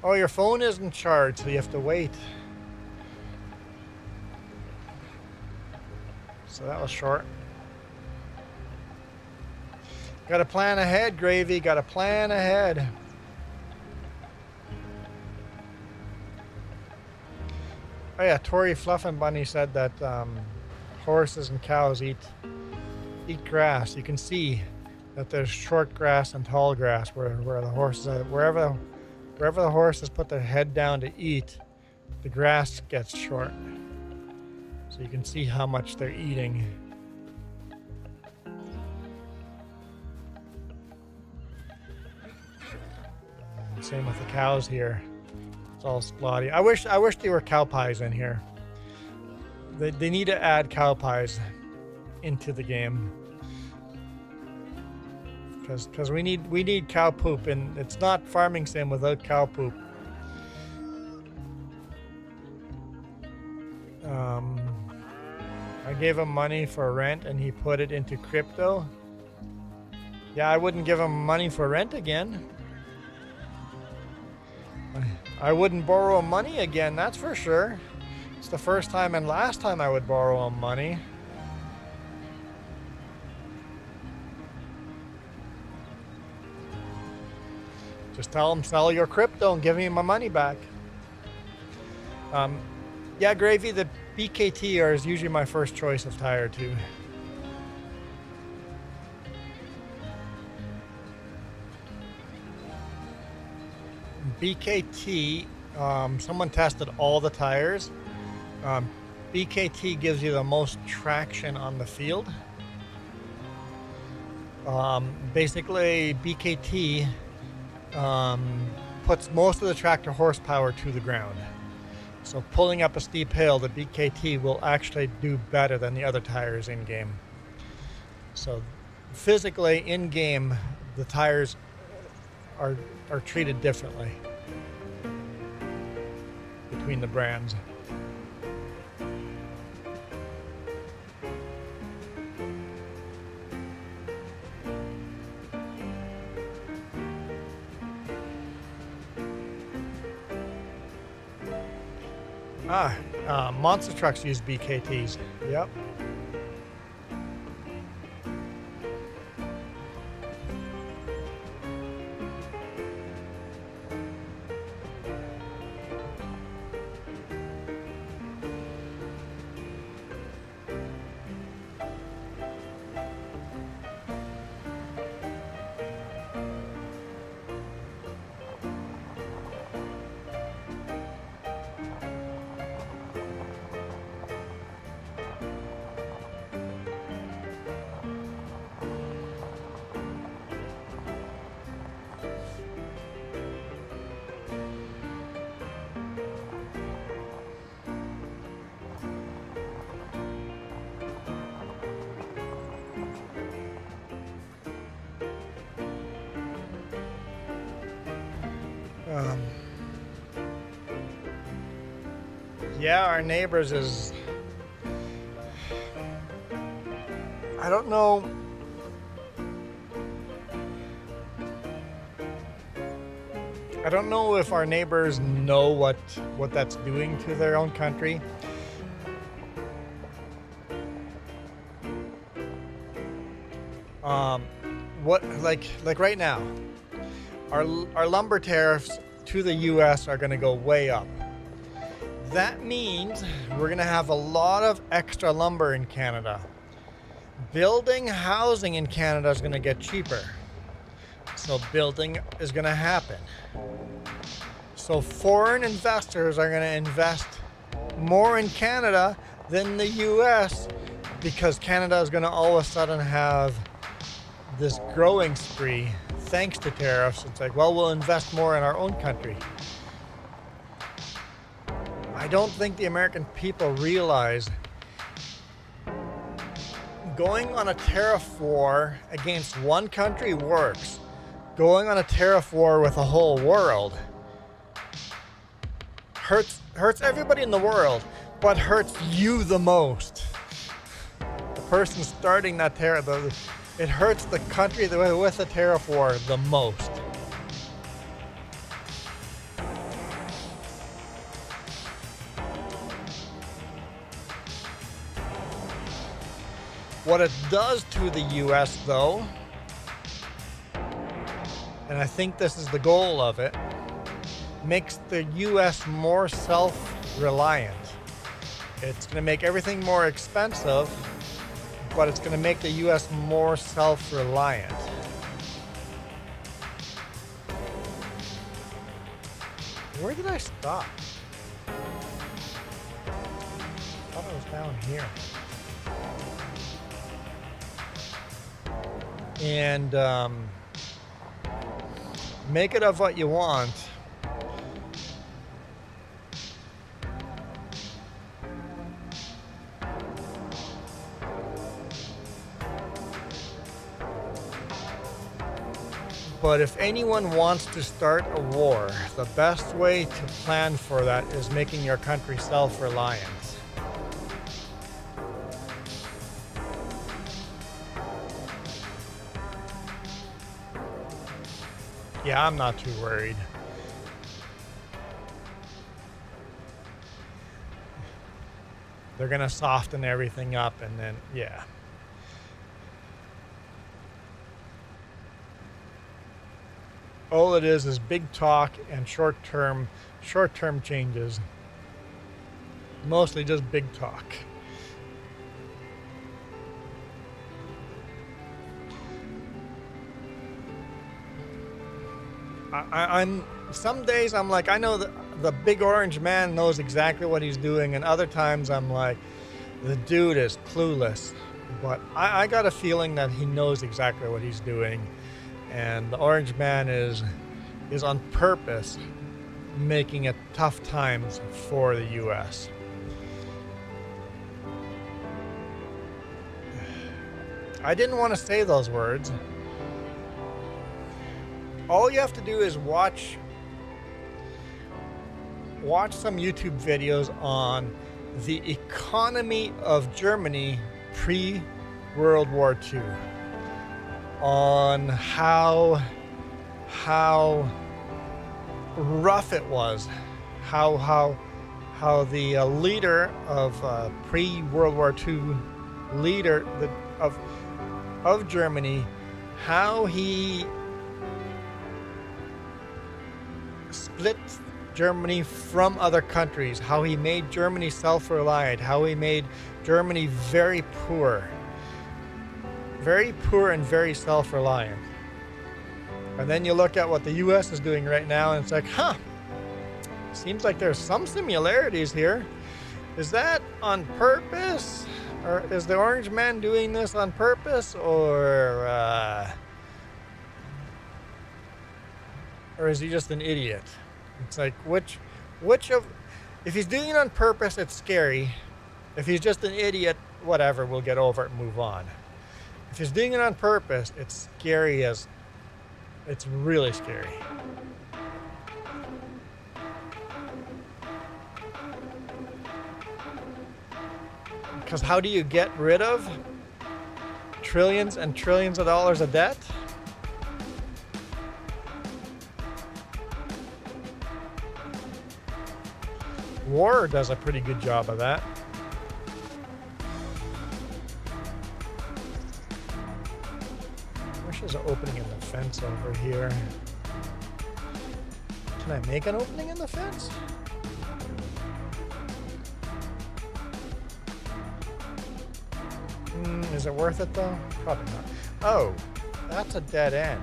Oh, your phone isn't charged, so you have to wait. So that was short. Gotta plan ahead, Gravy. Gotta plan ahead. Oh yeah, Tori Fluff and Bunny said that horses and cows eat grass. You can see that there's short grass and tall grass where the horses are, wherever the horses put their head down to eat, the grass gets short. So you can see how much they're eating. Same with the cows here. It's all splotty. I wish there were cow pies in here. They need to add cow pies into the game. Because we need cow poop, and it's not farming sim without cow poop. I gave him money for rent and he put it into crypto. Yeah, I wouldn't give him money for rent again. I wouldn't borrow him money again, that's for sure. It's the first time and last time I would borrow him money. Just tell him, sell your crypto and give me my money back. Yeah, Gravy, the BKT is usually my first choice of tire too. BKT, someone tested all the tires. BKT gives you the most traction on the field. Basically, BKT puts most of the tractor horsepower to the ground. So pulling up a steep hill, the BKT will actually do better than the other tires in game. So physically in game, the tires are treated differently between the brands. Monster trucks use BKTs. Yep. Yeah, our neighbors is... I don't know. I don't know if our neighbors know what that's doing to their own country. What like right now, our lumber tariffs to the U.S. are going to go way up. That means we're going to have a lot of extra lumber in Canada. Building housing in Canada is going to get cheaper. So building is going to happen. So foreign investors are going to invest more in Canada than the US because Canada is going to all of a sudden have this growing spree thanks to tariffs. It's like, well, we'll invest more in our own country. I don't think the American people realize going on a tariff war against one country works. Going on a tariff war with a whole world hurts everybody in the world, but hurts you the most. The person starting that tariff, it hurts the country with the tariff war the most. What it does to the US, though, and I think this is the goal of it, makes the US more self-reliant. It's going to make everything more expensive, but it's going to make the US more self-reliant. Where did I stop? I thought I was down here. And make it of what you want. But if anyone wants to start a war, the best way to plan for that is making your country self-reliant. Yeah, I'm not too worried. They're gonna soften everything up and then, yeah. All it is big talk and short-term changes. Mostly just big talk. I'm some days I'm like, I know the big orange man knows exactly what he's doing, and other times I'm like, the dude is clueless. But I got a feeling that he knows exactly what he's doing, and the Orange Man is on purpose making it tough times for the U.S. I didn't want to say those words. All you have to do is watch some YouTube videos on the economy of Germany pre-World War II, on how rough it was, how the leader of pre-World War II leader of Germany, how he split Germany from other countries, how he made Germany self-reliant, how he made Germany very poor and very self-reliant. And then you look at what the US is doing right now, and it's like, seems like there's some similarities here. Is that on purpose? Or is the Orange Man doing this on purpose? Or is he just an idiot? It's like, which of, if he's doing it on purpose, it's scary. If he's just an idiot, whatever, we'll get over it and move on. If he's doing it on purpose, it's scary as, it's really scary. Because how do you get rid of trillions and trillions of dollars of debt? War does a pretty good job of that. Wish there's an opening in the fence over here. Can I make an opening in the fence? Is it worth it though? Probably not. Oh, that's a dead end.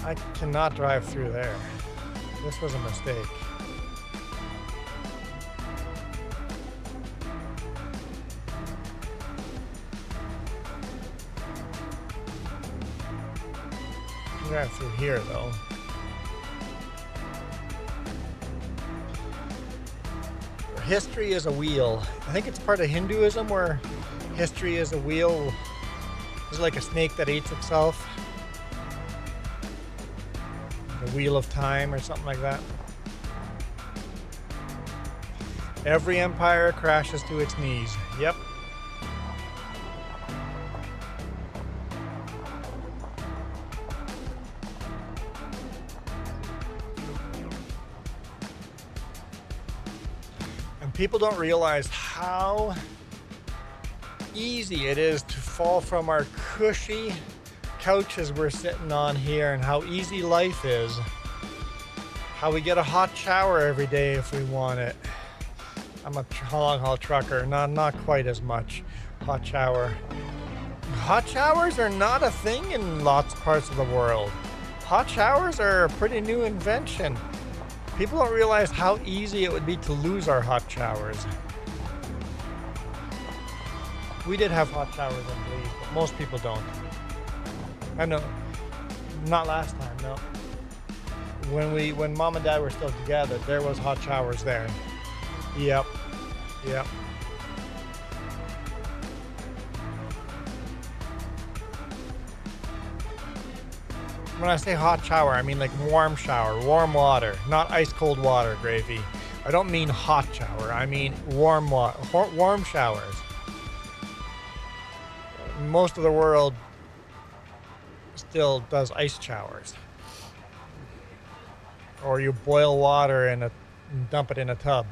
I cannot drive through there. This was a mistake. I can drive through here though. History is a wheel. I think it's part of Hinduism where history is a wheel. It's like a snake that eats itself. The wheel of time or something like that. Every empire crashes to its knees. Yep. And people don't realize how easy it is to fall from our cushy couches we're sitting on here, and how easy life is. How we get a hot shower every day if we want it. I'm a long haul trucker, not quite as much hot shower. Hot showers are not a thing in lots of parts of the world. Hot showers are a pretty new invention. People don't realize how easy it would be to lose our hot showers. We did have hot showers in Belize, but most people don't. I know, not last time, no. When Mom and Dad were still together, there was hot showers there. Yep. When I say hot shower, I mean like warm shower, warm water, not ice cold water, Gravy. I don't mean hot shower, I mean warm showers. Most of the world still does ice showers. Or you boil water and dump it in a tub.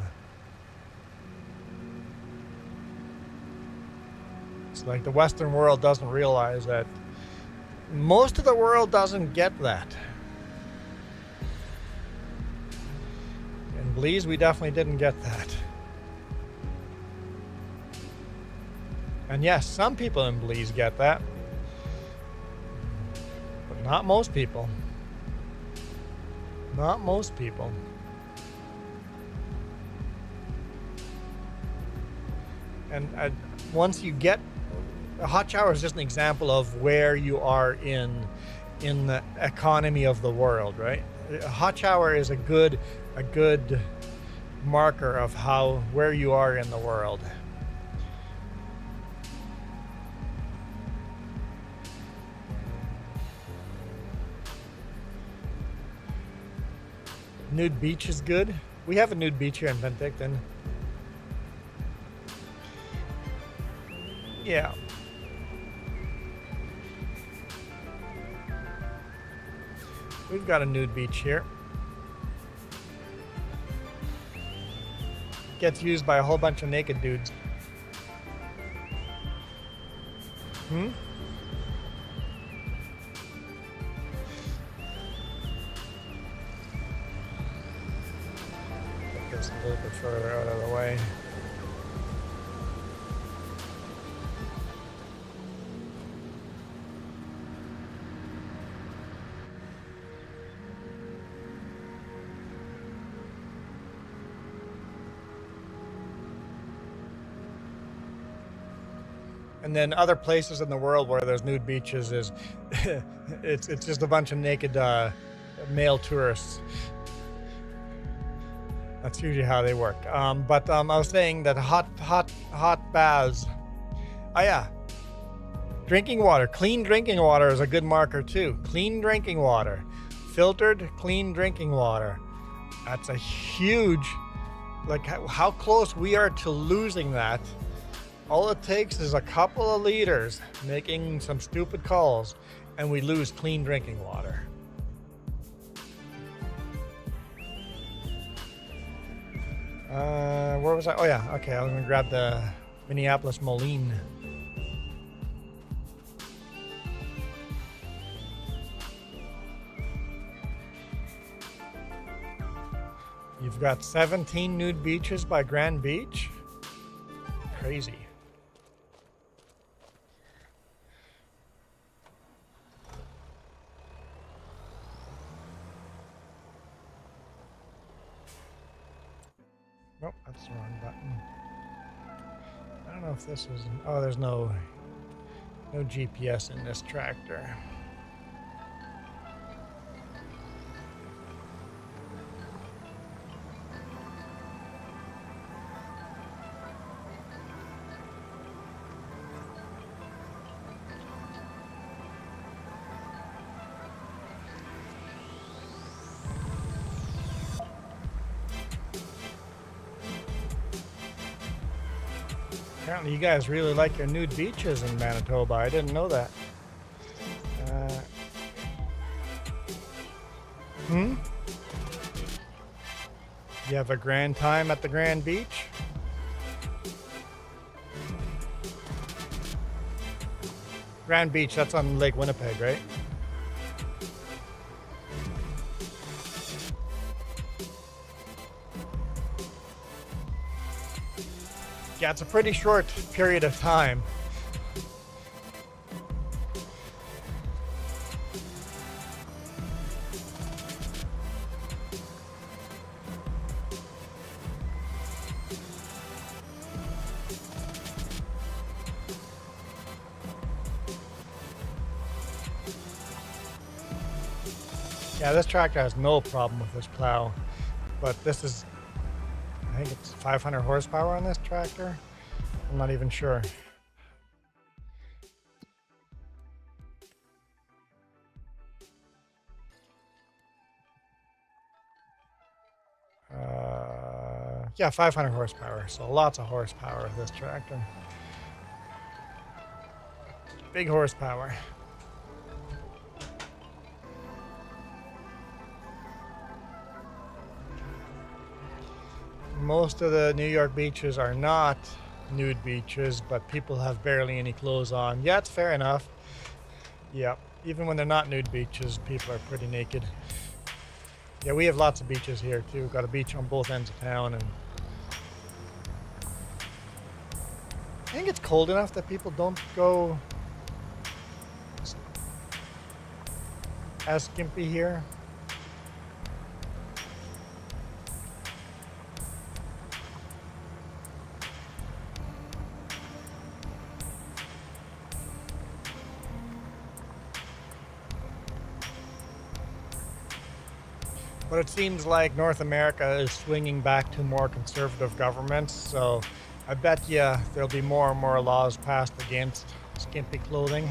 It's like the Western world doesn't realize that. Most of the world doesn't get that. In Belize, we definitely didn't get that. And yes, some people in Belize get that. But not most people. Not most people. And once you get A hot shower is just an example of where you are in the economy of the world, right? A hot shower is a good marker of where you are in the world. Nude beach is good. We have a nude beach here in Penticton. Yeah. We've got a nude beach here. Gets used by a whole bunch of naked dudes. Hmm? Put this a little bit further out of the way. And then other places in the world where there's nude beaches is it's just a bunch of naked male tourists. That's usually how they work. But I was saying that hot baths. Oh yeah, drinking water, clean drinking water is a good marker too. Clean drinking water, filtered, clean drinking water. That's a huge, like how close we are to losing that. All it takes is a couple of liters making some stupid calls and we lose clean drinking water. Where was I? Oh yeah, okay, I was gonna grab the Minneapolis Moline. You've got 17 nude beaches by Grand Beach? Crazy. Nope, that's the wrong button. I don't know if this is... Oh, there's no GPS in this tractor. Apparently you guys really like your nude beaches in Manitoba. I didn't know that. You have a grand time at the Grand Beach? Grand Beach, that's on Lake Winnipeg, right? Yeah, it's a pretty short period of time. Yeah, this tractor has no problem with this plow, but this is, I think it's 500 horsepower on this tractor. I'm not even sure. Yeah, 500 horsepower. So lots of horsepower with this tractor. Big horsepower. Most of the New York beaches are not nude beaches, but people have barely any clothes on. Yeah, it's fair enough. Yeah, even when they're not nude beaches, people are pretty naked. Yeah, we have lots of beaches here too. We've got a beach on both ends of town, and I think it's cold enough that people don't go as skimpy here. But it seems like North America is swinging back to more conservative governments, so I bet you there'll be more and more laws passed against skimpy clothing.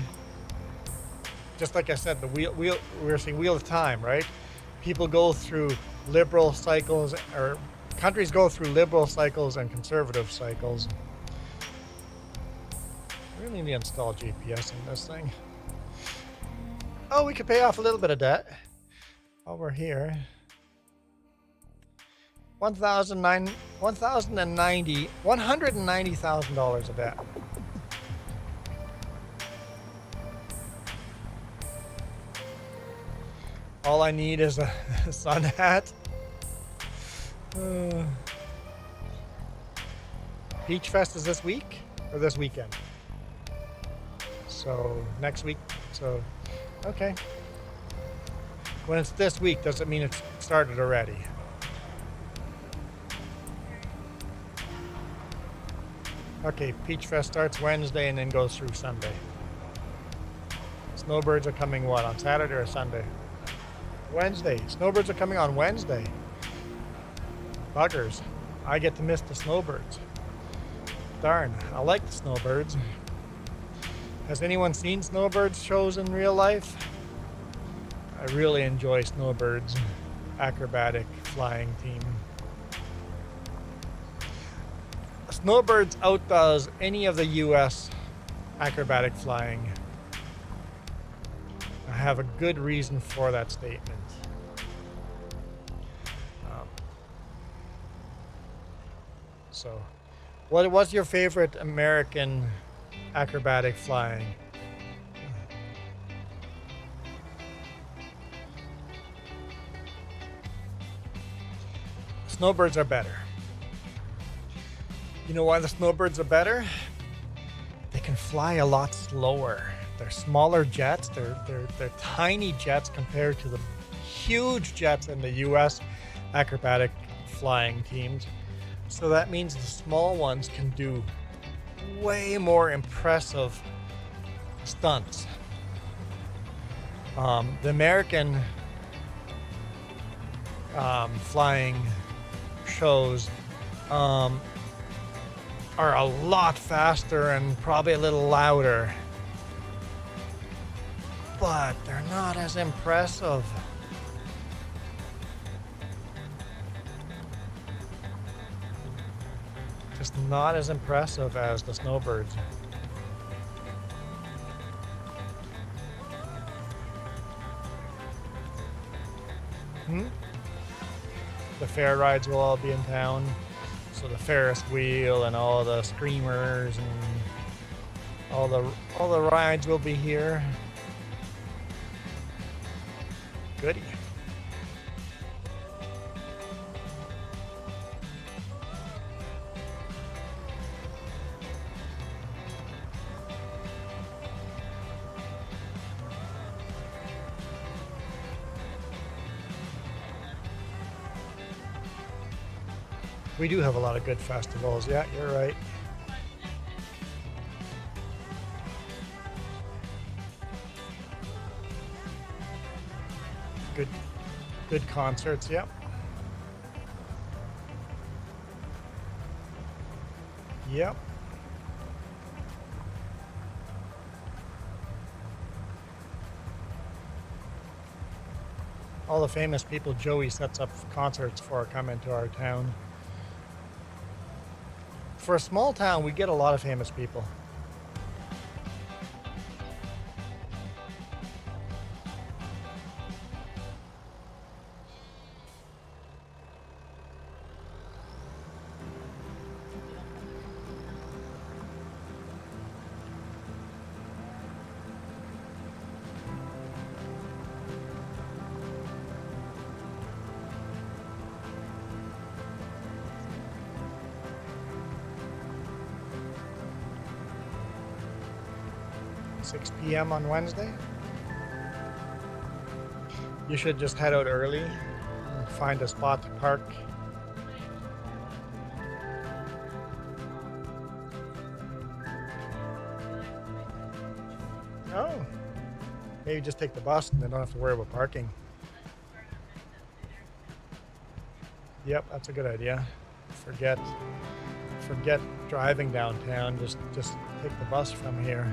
Just like I said, we're seeing wheel of time, right? People go through liberal cycles, or countries go through liberal cycles and conservative cycles. I really need to install GPS in this thing. Oh, we could pay off a little bit of debt while we're here. $190,000 of debt. All I need is a sun hat. Peach Fest is this week or this weekend? So next week. So okay. When it's this week, does it mean it's started already? Okay, Peach Fest starts Wednesday and then goes through Sunday. Snowbirds are coming what, on Saturday or Sunday? Wednesday. Snowbirds are coming on Wednesday. Buggers. I get to miss the snowbirds. Darn, I like the snowbirds. Has anyone seen snowbirds shows in real life? I really enjoy snowbirds. Acrobatic flying team. Snowbirds outdoes any of the US acrobatic flying. I have a good reason for that statement. So, what was your favorite American acrobatic flying? Snowbirds are better. You know why the snowbirds are better? They can fly a lot slower. They're smaller jets. They're tiny jets compared to the huge jets in the US acrobatic flying teams. So that means the small ones can do way more impressive stunts. The American flying shows are a lot faster and probably a little louder, but they're not as impressive. Just not as impressive as the snowbirds. The fair rides will all be in town. So the Ferris wheel and all the streamers and all the rides will be here. Goody. We do have a lot of good festivals. Yeah, you're right. Good concerts, yep. Yep. All the famous people Joey sets up concerts for come into our town. For a small town, we get a lot of famous people. p.m. on Wednesday. You should just head out early and find a spot to park. Oh, maybe just take the bus and they don't have to worry about parking. Yep, that's a good idea. Forget driving downtown. Just take the bus from here.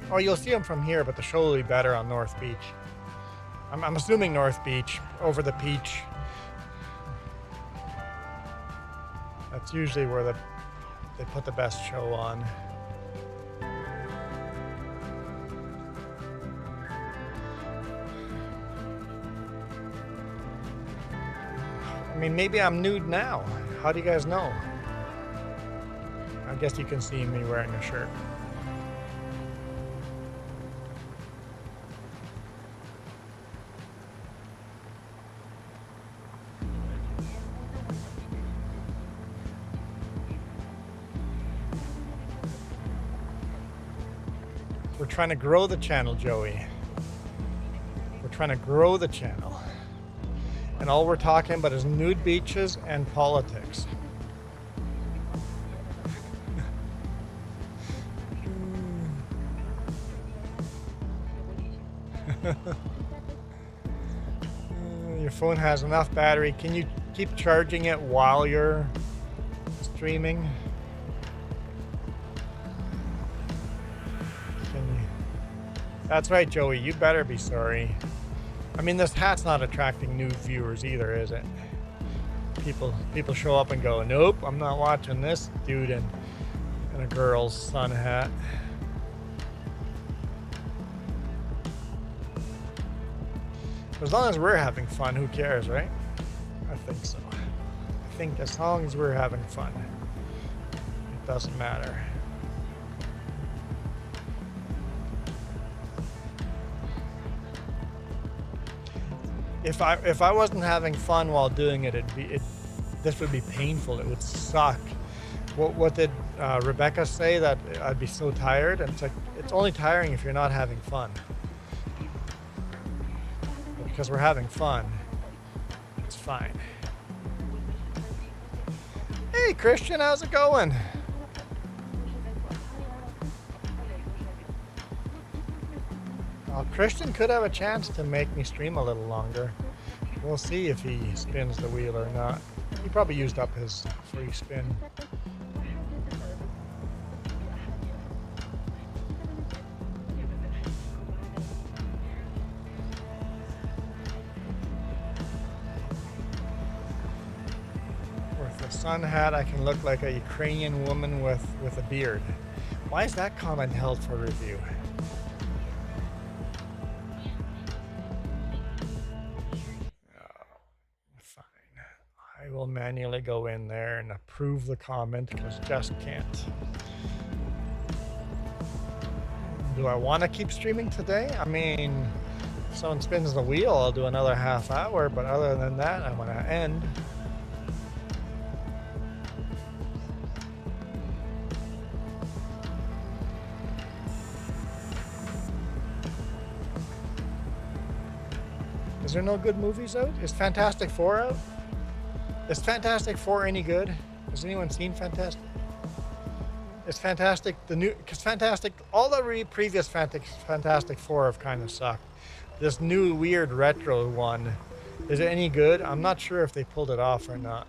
Oh, you'll see them from here, but the show will be better on North Beach. I'm assuming North Beach over the Peach. That's usually where they put the best show on. I mean, maybe I'm nude now. How do you guys know? I guess you can see me wearing a shirt. We're trying to grow the channel, Joey. We're trying to grow the channel. And all we're talking about is nude beaches and politics. Your phone has enough battery. Can you keep charging it while you're streaming? That's right, Joey. You better be sorry. I mean, this hat's not attracting new viewers either, is it? People show up and go, nope, I'm not watching this dude in a girl's sun hat. As long as we're having fun, who cares, right? I think so. I think as long as we're having fun, it doesn't matter. If I wasn't having fun while doing it, this would be painful. It would suck. What did Rebecca say? That I'd be so tired? And it's like, it's only tiring if you're not having fun. But because we're having fun, it's fine. Hey Christian, how's it going? Christian could have a chance to make me stream a little longer. We'll see if he spins the wheel or not. He probably used up his free spin. With a sun hat, I can look like a Ukrainian woman with a beard. Why is that comment held for review? I will manually go in there and approve the comment because just can't. Do I want to keep streaming today? I mean, if someone spins the wheel, I'll do another half hour, but other than that, I'm going to end. Is there no good movies out? Is Fantastic Four out? Is Fantastic Four any good? Has anyone seen Fantastic? Is Fantastic the new? Because Fantastic, all the previous Fantastic Four have kind of sucked. This new weird retro one, is it any good? I'm not sure if they pulled it off or not.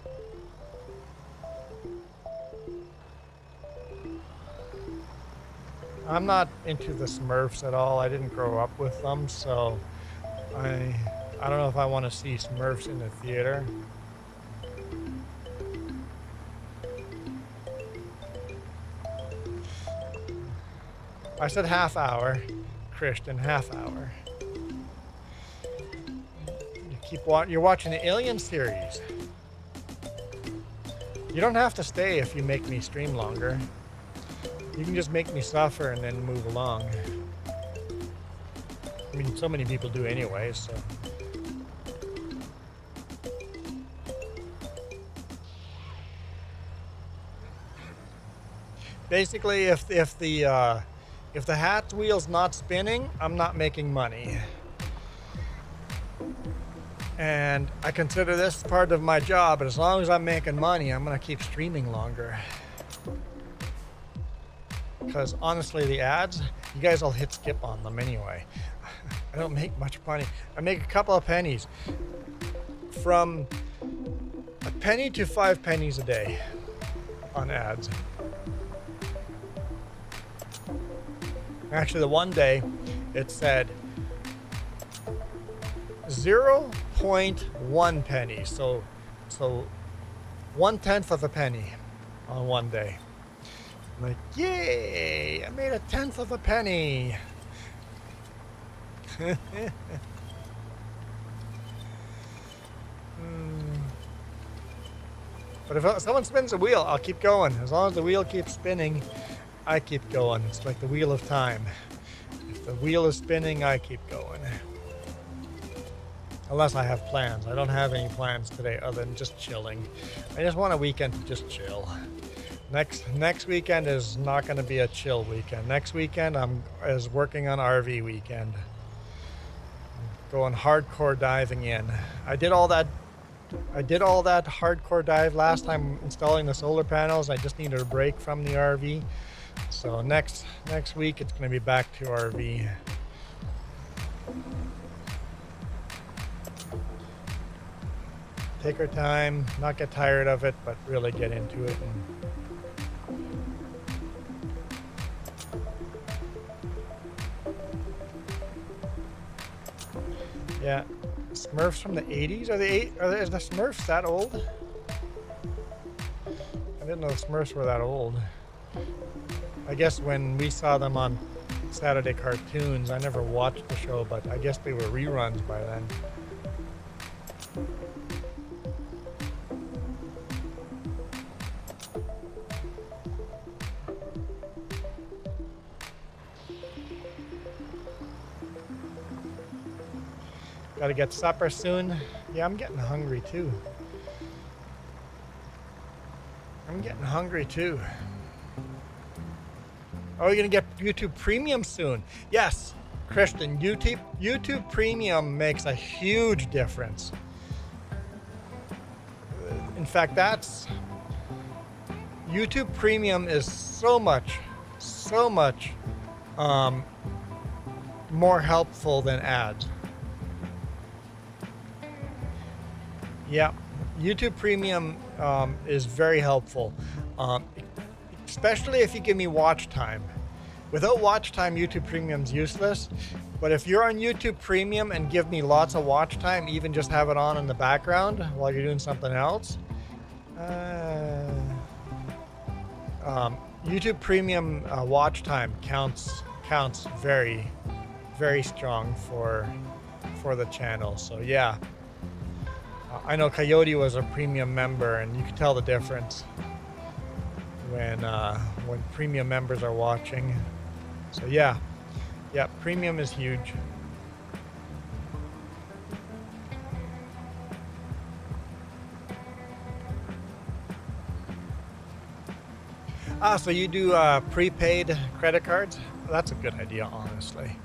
I'm not into the Smurfs at all. I didn't grow up with them, so I don't know if I want to see Smurfs in the theater. I said half hour, Christian, half hour. You're watching the Alien series. You don't have to stay if you make me stream longer. You can just make me suffer and then move along. I mean, so many people do anyway, so. Basically, if the hat wheel's not spinning, I'm not making money. And I consider this part of my job, but as long as I'm making money, I'm gonna keep streaming longer. because honestly, the ads, you guys will hit skip on them anyway. I don't make much money. I make a couple of pennies, from a penny to 5 pennies a day on ads. Actually, the one day it said 0.1 penny, so 1/10 of a penny on one day. I'm like, yay! I made 1/10 of a penny. But if someone spins a wheel, I'll keep going. As long as the wheel keeps spinning, I keep going. It's like the wheel of time. If the wheel is spinning, I keep going. Unless I have plans. I don't have any plans today other than just chilling. I just want a weekend to just chill. Next weekend is not going to be a chill weekend. Next weekend is working on RV weekend. Going hardcore diving in. I did all that hardcore dive last time installing the solar panels. I just needed a break from the RV. So next week it's going to be back to RV. Take our time, not get tired of it, but really get into it. Yeah, Smurfs from the 80s? Is the Smurfs that old? I didn't know the Smurfs were that old. I guess when we saw them on Saturday cartoons, I never watched the show, but I guess they were reruns by then. Gotta get supper soon. Yeah, I'm getting hungry too. Oh, you're gonna get YouTube Premium soon. Yes, Christian, YouTube Premium makes a huge difference. In fact, YouTube Premium is so much more helpful than ads. Yeah, YouTube Premium is very helpful, especially if you give me watch time. Without watch time, YouTube Premium's useless. But if you're on YouTube Premium and give me lots of watch time, even just have it on in the background while you're doing something else, YouTube Premium watch time counts very, very strong for the channel. So yeah. I know Coyote was a premium member, and you can tell the difference when premium members are watching. So yeah, premium is huge. So you do prepaid credit cards? Well, that's a good idea, honestly.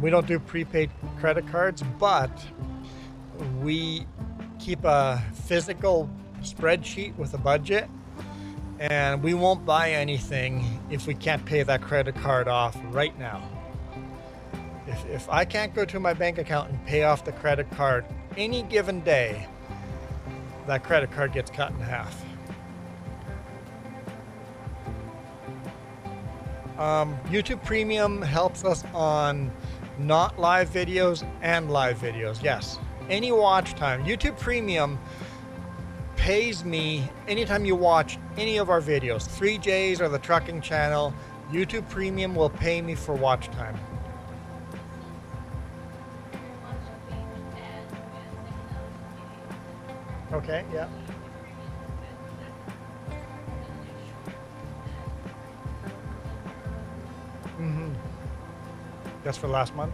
We don't do prepaid credit cards, but we keep a physical spreadsheet with a budget, and we won't buy anything if we can't pay that credit card off right now. If I can't go to my bank account and pay off the credit card any given day, that credit card gets cut in half. YouTube Premium helps us on not live videos and live videos. Yes, any watch time. YouTube Premium pays me anytime you watch any of our videos. 3Js or the trucking channel, YouTube Premium will pay me for watch time. Okay, yeah. Just for last month.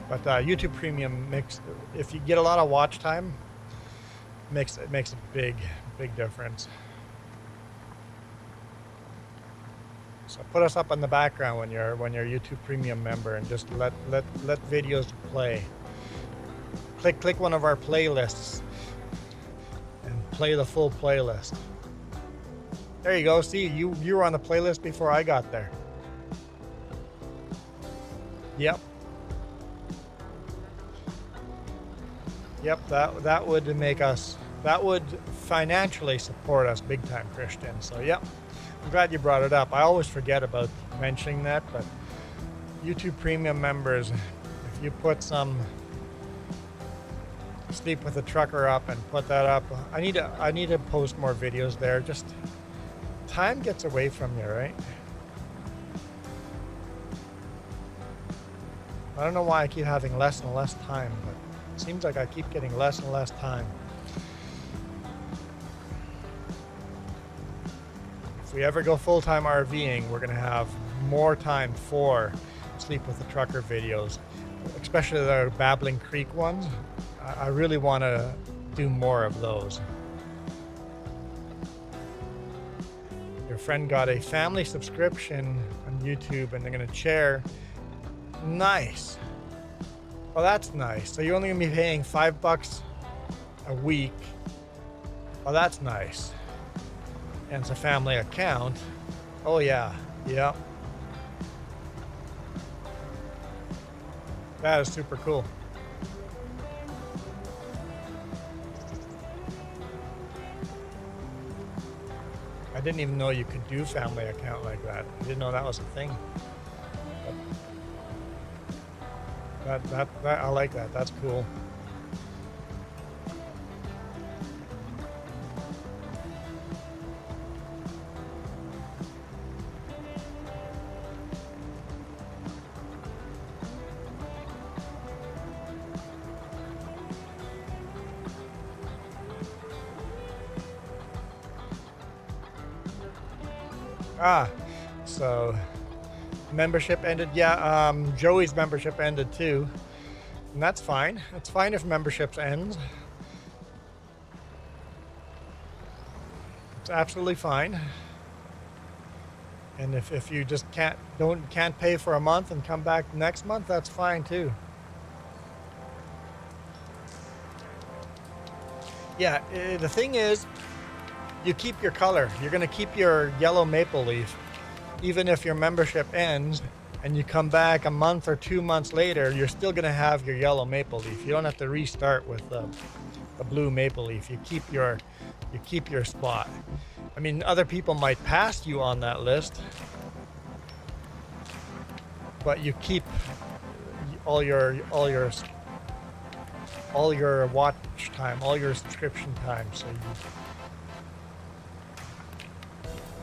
But YouTube Premium makes, if you get a lot of watch time, it makes a big difference. So put us up in the background when you're YouTube Premium member, and just let videos play. Click one of our playlists and play the full playlist. There you go. See, you were on the playlist before I got there. Yep. Yep, that would make us, that would financially support us big time, Christian. So, yep. I'm glad you brought it up. I always forget about mentioning that, but YouTube Premium members, if you put some Sleep with a Trucker up and put that up, I need to post more videos there. Just time gets away from you, right? I don't know why I keep having less and less time, but it seems like I keep getting less and less time. If we ever go full-time RVing, we're going to have more time for Sleep with a Trucker videos, especially the Babbling Creek ones. I really want to do more of those. Your friend got a family subscription on YouTube and they're going to share. Nice. Well, that's nice. So you're only going to be paying $5 a week. Well, that's nice. And it's a family account. Oh, yeah. Yep. That is super cool. I didn't even know you could do family account like that. I didn't know that was a thing. That I like that. That's cool. So membership ended. Yeah, Joey's membership ended too. And that's fine. It's fine if memberships ends. It's absolutely fine. And if you just can't pay for a month and come back next month, that's fine too. Yeah, the thing is, you keep your color. You're going to keep your yellow maple leaf. Even if your membership ends and you come back a month or 2 months later, you're still going to have your yellow maple leaf. You don't have to restart with the blue maple leaf. You keep your spot. I mean, other people might pass you on that list, but you keep all your watch time, all your subscription time. So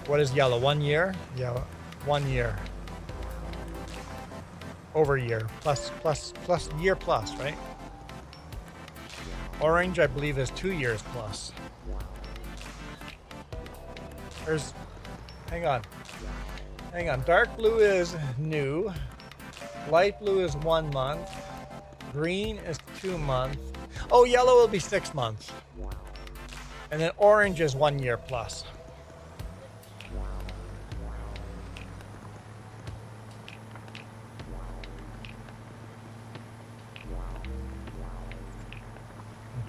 what is yellow? 1 year? Yeah, 1 year. Over year. Plus year plus, right? Orange, I believe, is 2 years plus. Hang on. Dark blue is new. Light blue is 1 month. Green is 2 months. Oh, yellow will be 6 months. And then orange is 1 year plus.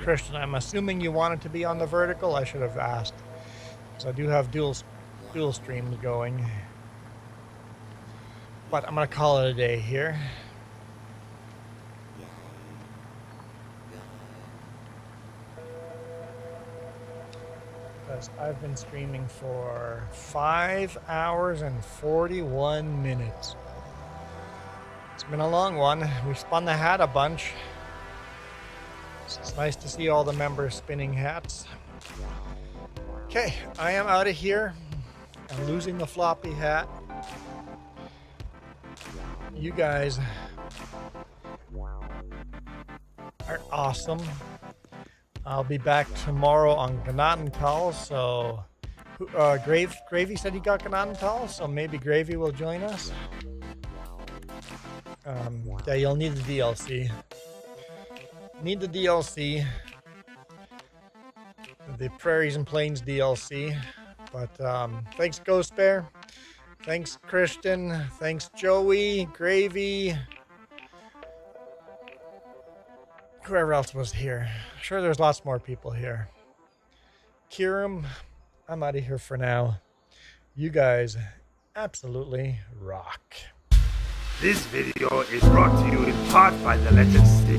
Christian, I'm assuming you wanted to be on the vertical. I should have asked, because I do have dual streams going. But I'm gonna call it a day here. Because I've been streaming for 5 hours and 41 minutes. It's been a long one. We spun the hat a bunch. It's nice to see all the members spinning hats. Okay, I am out of here. I'm losing the floppy hat. You guys are awesome. I'll be back tomorrow on Gnattental. So Gravy said he got Gnattental, so maybe Gravy will join us. Yeah, you'll need the DLC. Need the DLC, the Prairies and Plains DLC. But thanks, Ghost Bear. Thanks, Christian. Thanks, Joey, Gravy. Whoever else was here. Sure, there's lots more people here. Kiram, I'm out of here for now. You guys absolutely rock. This video is brought to you in part by the letter C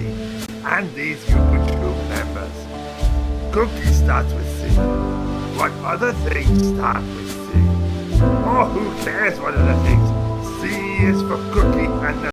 and these YouTube group members. Cookie starts with C. What other things start with C? Oh, who cares what other things? C is for cookie and the